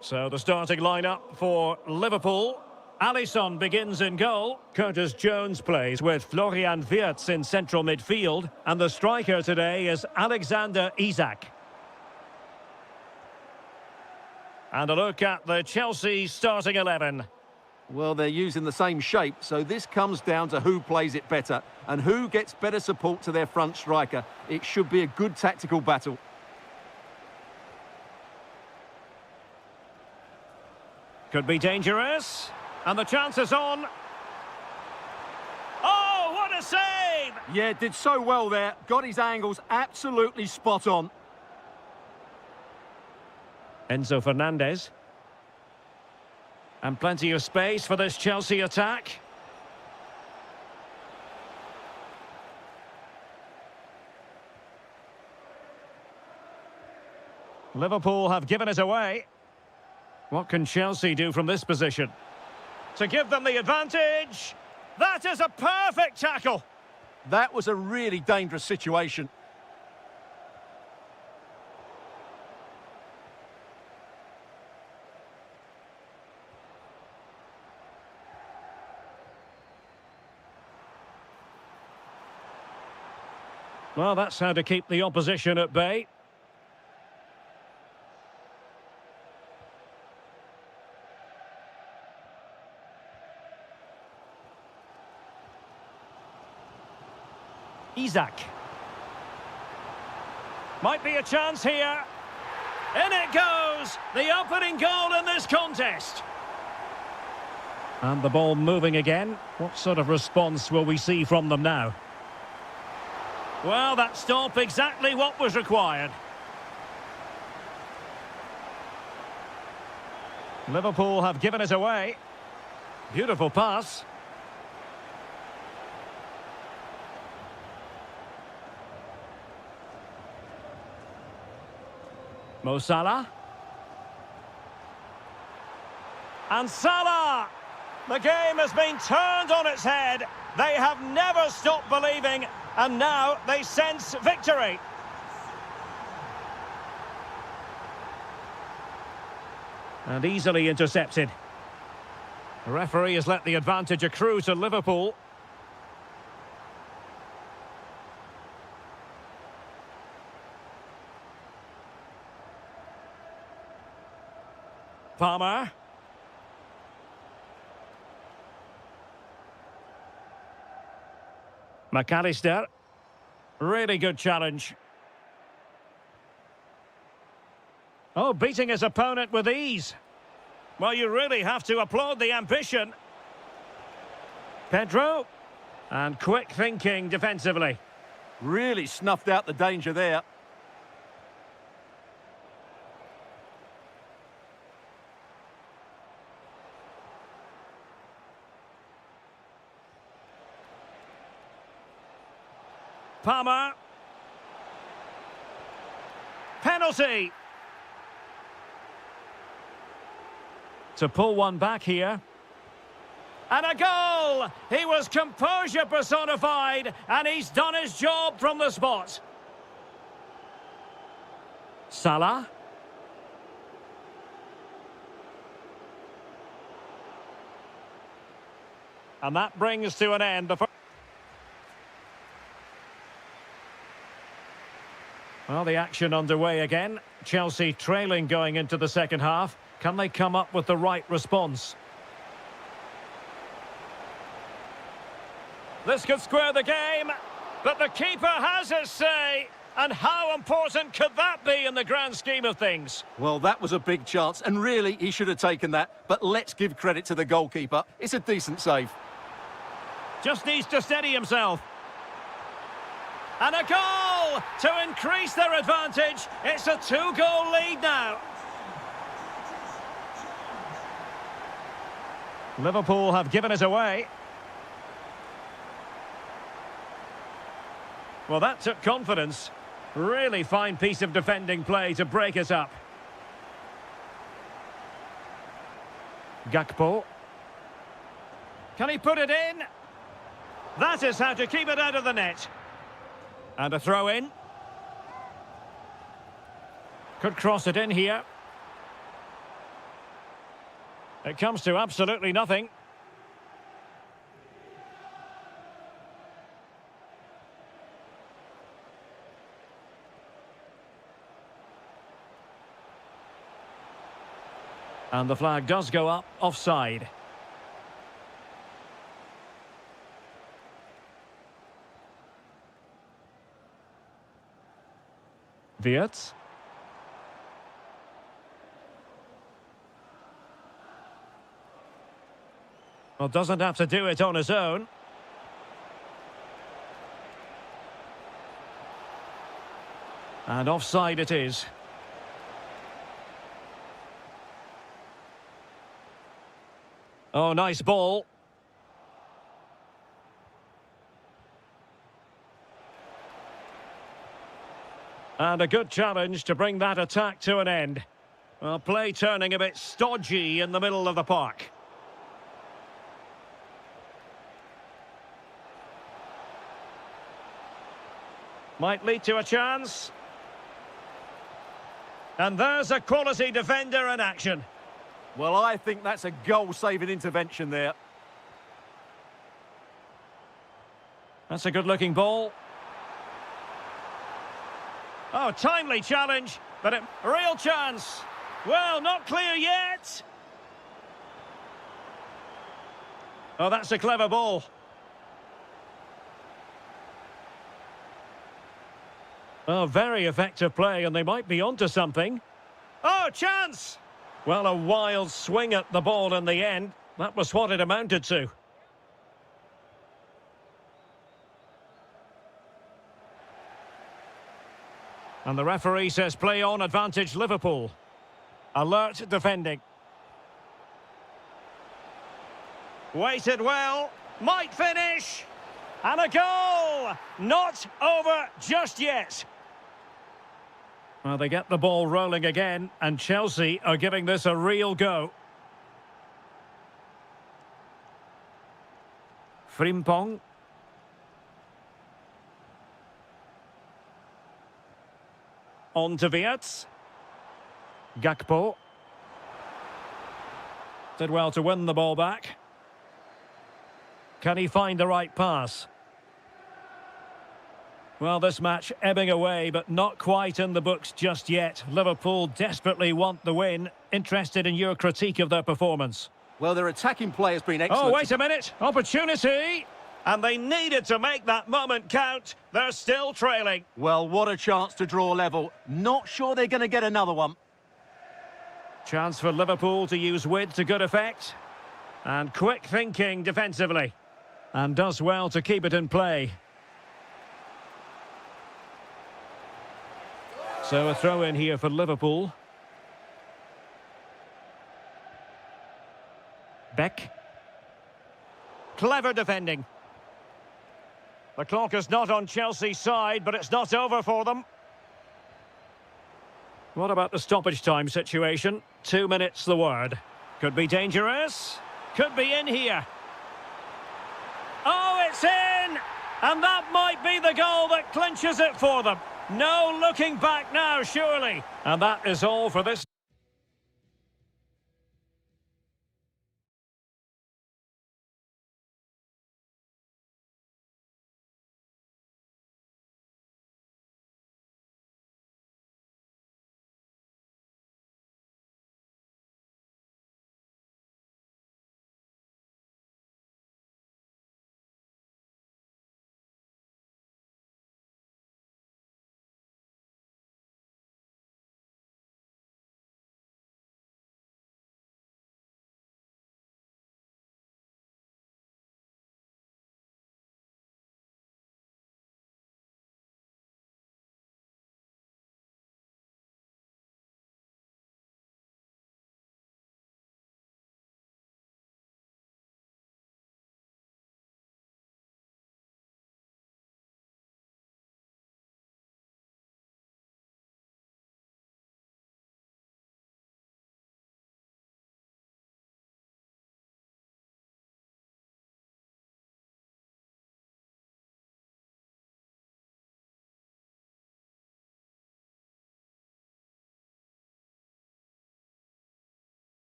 So the starting lineup for Liverpool. Alisson begins in goal. Curtis Jones plays with Florian Wirtz in central midfield. And the striker today is Alexander Isak. And a look at the Chelsea starting 11. Well, they're using the same shape, so this comes down to who plays it better and who gets better support to their front striker. It should be a good tactical battle. Could be dangerous. And the chance is on. Oh, what a save! Yeah, did so well there. Got his angles absolutely spot on. Enzo Fernandez. And plenty of space for this Chelsea attack. Liverpool have given it away. What can Chelsea do from this position? To give them the advantage. That is a perfect tackle. That was a really dangerous situation. Well, that's how to keep the opposition at bay. Isak. Might be a chance here. In it goes! The opening goal in this contest. And the ball moving again. What sort of response will we see from them now? Well, that stop exactly what was required. Liverpool have given it away. Beautiful pass. Mo Salah. And Salah! The game has been turned on its head. They have never stopped believing, and now they sense victory. And easily intercepted. The referee has let the advantage accrue to Liverpool. Palmer. McAllister. Really good challenge. Oh, beating his opponent with ease. Well, you really have to applaud the ambition. Pedro. And quick thinking defensively. Really snuffed out the danger there. Palmer. Penalty. To pull one back here. And a goal! He was composure personified, and he's done his job from the spot. Salah. And that brings to an end the first. Well, the action underway again. Chelsea trailing going into the second half. Can they come up with the right response? This could square the game, but the keeper has his say. And how important could that be in the grand scheme of things? Well, that was a big chance, and really, he should have taken that. But let's give credit to the goalkeeper. It's a decent save. Just needs to steady himself. And a goal to increase their advantage. It's a 2-goal lead now. Liverpool have given it away. Well, that took confidence. Really fine piece of defending play to break us up. Gakpo. Can he put it in? That is how to keep it out of the net. And a throw in. Could cross it in here. It comes to absolutely nothing. And the flag does go up offside. Wirtz. Well, doesn't have to do it on his own. And offside it is. Oh, nice ball. And a good challenge to bring that attack to an end. Well, play turning a bit stodgy in the middle of the park. Might lead to a chance. And there's a quality defender in action. Well, I think that's a goal-saving intervention there. That's a good-looking ball. Oh, timely challenge, but a real chance. Well, not clear yet. Oh, that's a clever ball. Oh, very effective play, and they might be onto something. Oh, chance! Well, a wild swing at the ball in the end. That was what it amounted to. And the referee says play on, advantage Liverpool. Alert defending. Waited well, might finish. And a goal! Not over just yet. Well, they get the ball rolling again, and Chelsea are giving this a real go. Frimpong. On to Wirtz. Gakpo. Did well to win the ball back. Can he find the right pass? Well, this match ebbing away, but not quite in the books just yet. Liverpool desperately want the win. Interested in your critique of their performance. Well, their attacking play has been excellent. Oh, wait a minute. Opportunity. And they needed to make that moment count. They're still trailing. Well, what a chance to draw level. Not sure they're going to get another one. Chance for Liverpool to use width to good effect. And quick thinking defensively. And does well to keep it in play. So a throw in here for Liverpool. Beck. Clever defending. The clock is not on Chelsea's side, but it's not over for them. What about the stoppage time situation? 2 minutes the word. Could be dangerous. Could be in here. Oh, it's in! And that might be the goal that clinches it for them. No looking back now, surely. And that is all for this.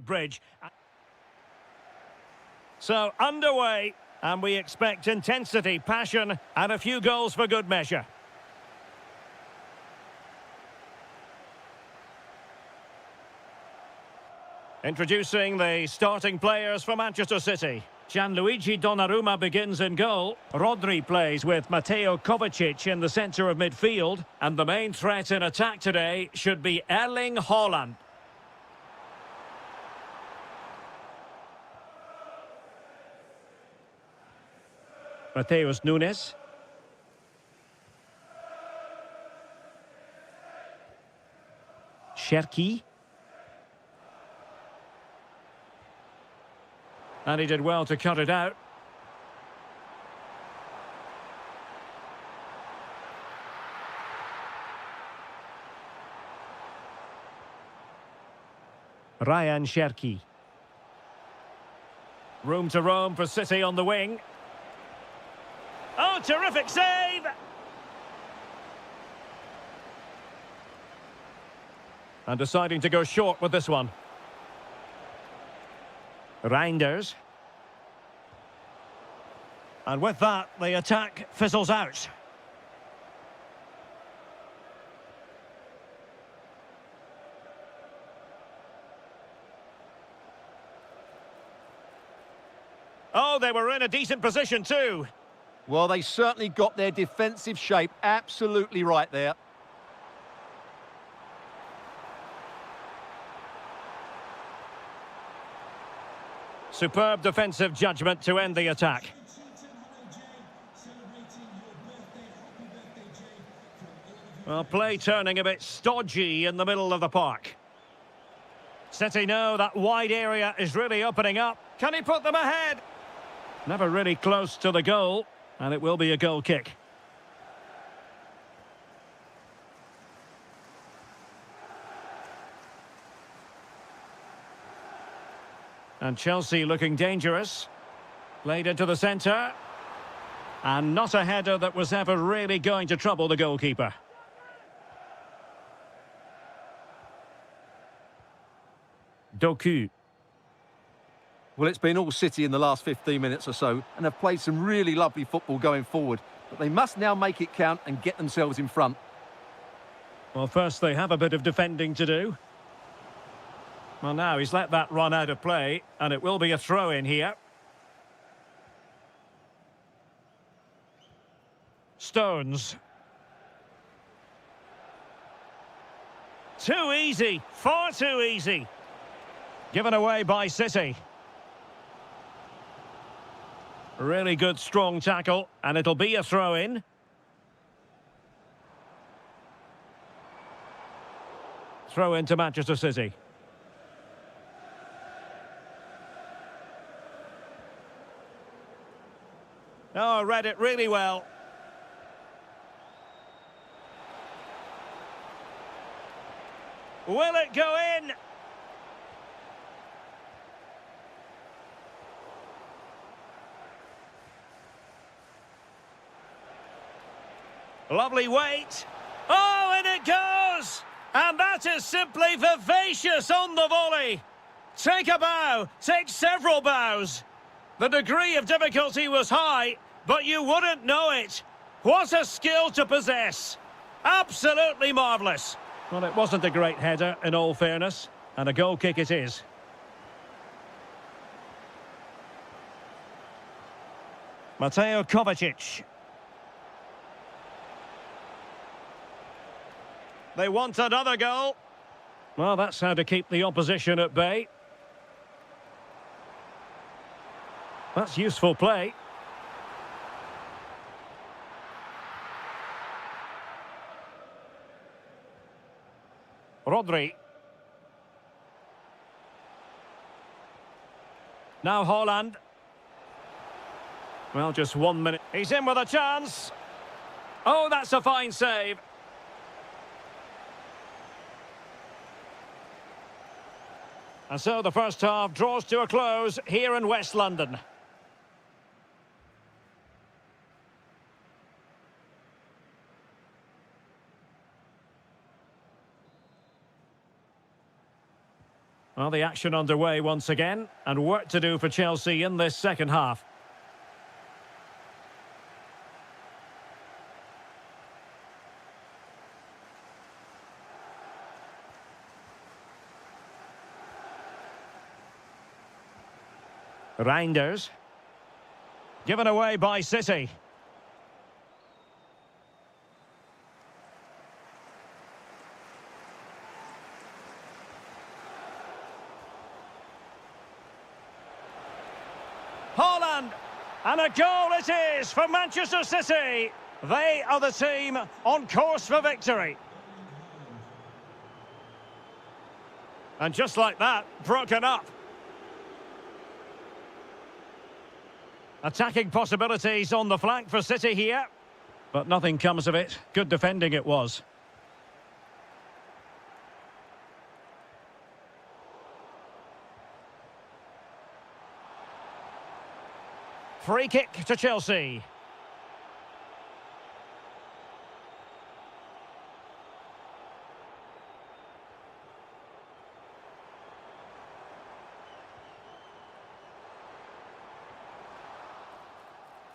Stamford Bridge. So, underway, and we expect intensity, passion, and a few goals for good measure. Introducing the starting players for Manchester City. Gianluigi Donnarumma begins in goal. Rodri plays with Mateo Kovacic in the centre of midfield. And the main threat in attack today should be Erling Haaland. Mateus Nunes. Cherki. And he did well to cut it out. Ryan Cherki. Room to roam for City on the wing. Oh, terrific save! And deciding to go short with this one. Reinders. And with that, the attack fizzles out. Oh, they were in a decent position too. Well, they certainly got their defensive shape absolutely right there. Superb defensive judgment to end the attack. Well, play turning a bit stodgy in the middle of the park. City know that wide area is really opening up. Can he put them ahead? Never really close to the goal, and it will be a goal kick. And Chelsea looking dangerous. Played into the centre. And not a header that was ever really going to trouble the goalkeeper. Doku. Well, it's been all City in the last 15 minutes or so, and have played some really lovely football going forward. But they must now make it count and get themselves in front. Well, first they have a bit of defending to do. Well, now he's let that run out of play, and it will be a throw-in here. Stones. Too easy, far too easy. Given away by City. Really good, strong tackle, and it'll be a throw-in. Throw-in to Manchester City. Oh, read it really well. Will it go in? Lovely weight. Oh, and it goes! And that is simply vivacious on the volley. Take a bow, take several bows. The degree of difficulty was high, but you wouldn't know it. What a skill to possess. Absolutely marvellous. Well, it wasn't a great header, in all fairness, and a goal kick it is. Mateo Kovacic. They want another goal. Well, that's how to keep the opposition at bay. That's useful play. Rodri. Now Haaland. Well, just 1 minute. He's in with a chance. Oh, that's a fine save. And so the first half draws to a close here in West London. Well, the action underway once again, and work to do for Chelsea in this second half. Reinders. Given away by City. Haaland. And a goal it is for Manchester City. They are the team on course for victory. And just like that, broken up. Attacking possibilities on the flank for City here. But nothing comes of it. Good defending it was. Free kick to Chelsea.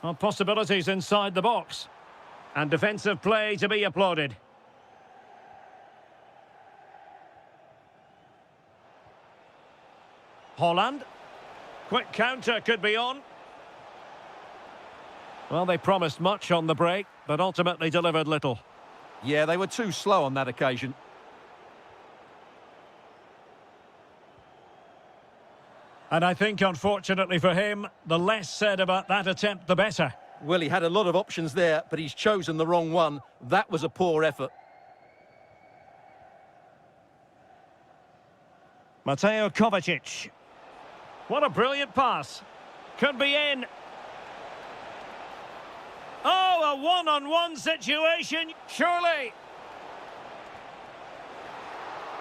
Well, possibilities inside the box. And defensive play to be applauded. Haaland. Quick counter could be on. Well, they promised much on the break, but ultimately delivered little. Yeah, they were too slow on that occasion. And I think, unfortunately for him, the less said about that attempt, the better. Well, he had a lot of options there, but he's chosen the wrong one. That was a poor effort. Mateo Kovacic. What a brilliant pass. Could be in. Oh, a one-on-one situation, surely.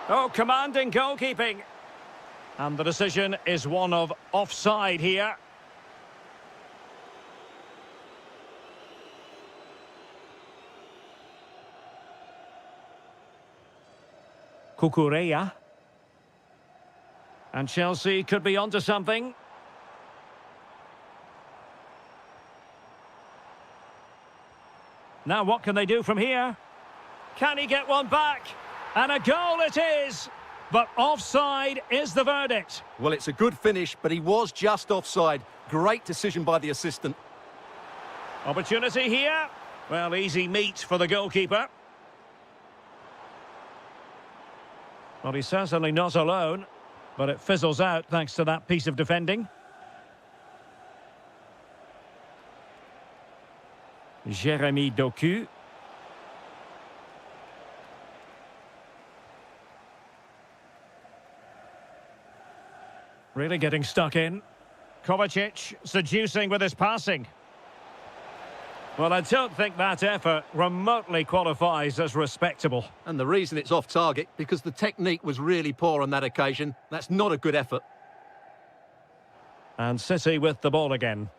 Oh, commanding goalkeeping. And the decision is one of offside here. Cucurella. And Chelsea could be onto something. Now what can they do from here? Can he get one back? And a goal it is! But offside is the verdict. Well, it's a good finish, but he was just offside. Great decision by the assistant. Opportunity here. Well, easy meat for the goalkeeper. Well, he's certainly not alone, but it fizzles out thanks to that piece of defending. Jeremy Doku. Really getting stuck in. Kovacic seducing with his passing. Well, I don't think that effort remotely qualifies as respectable. And the reason it's off target, because the technique was really poor on that occasion. That's not a good effort. And City with the ball again.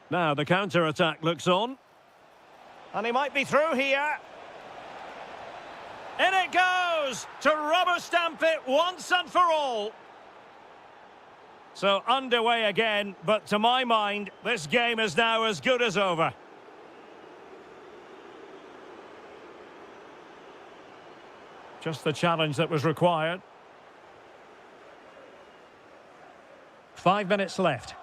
Now the counter-attack looks on. And he might be through here. In it goes to rubber stamp it once and for all. So underway again, but to my mind, this game is now as good as over. Just the challenge that was required. 5 minutes left.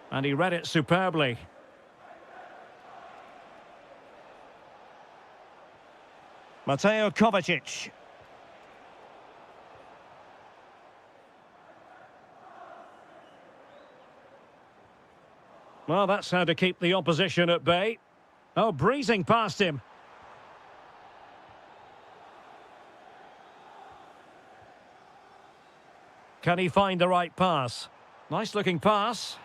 And he read it superbly. Mateo Kovacic. Well, that's how to keep the opposition at bay. Oh, breezing past him. Can he find the right pass? Nice looking pass.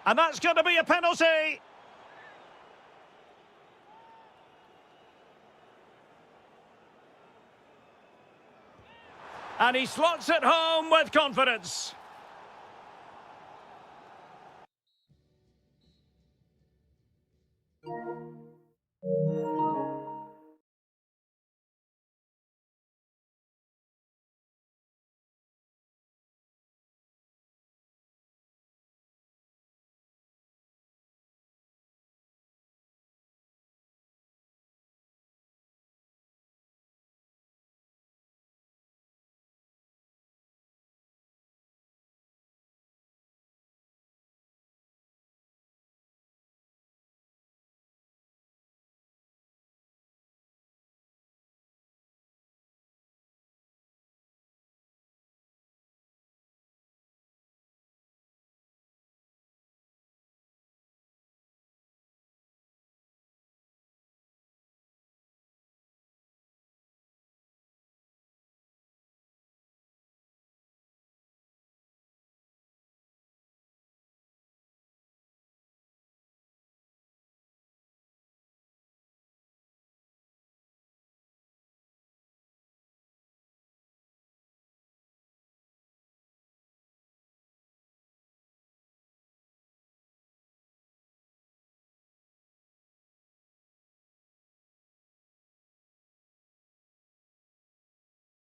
And that's going to be a penalty. And he slots it home with confidence.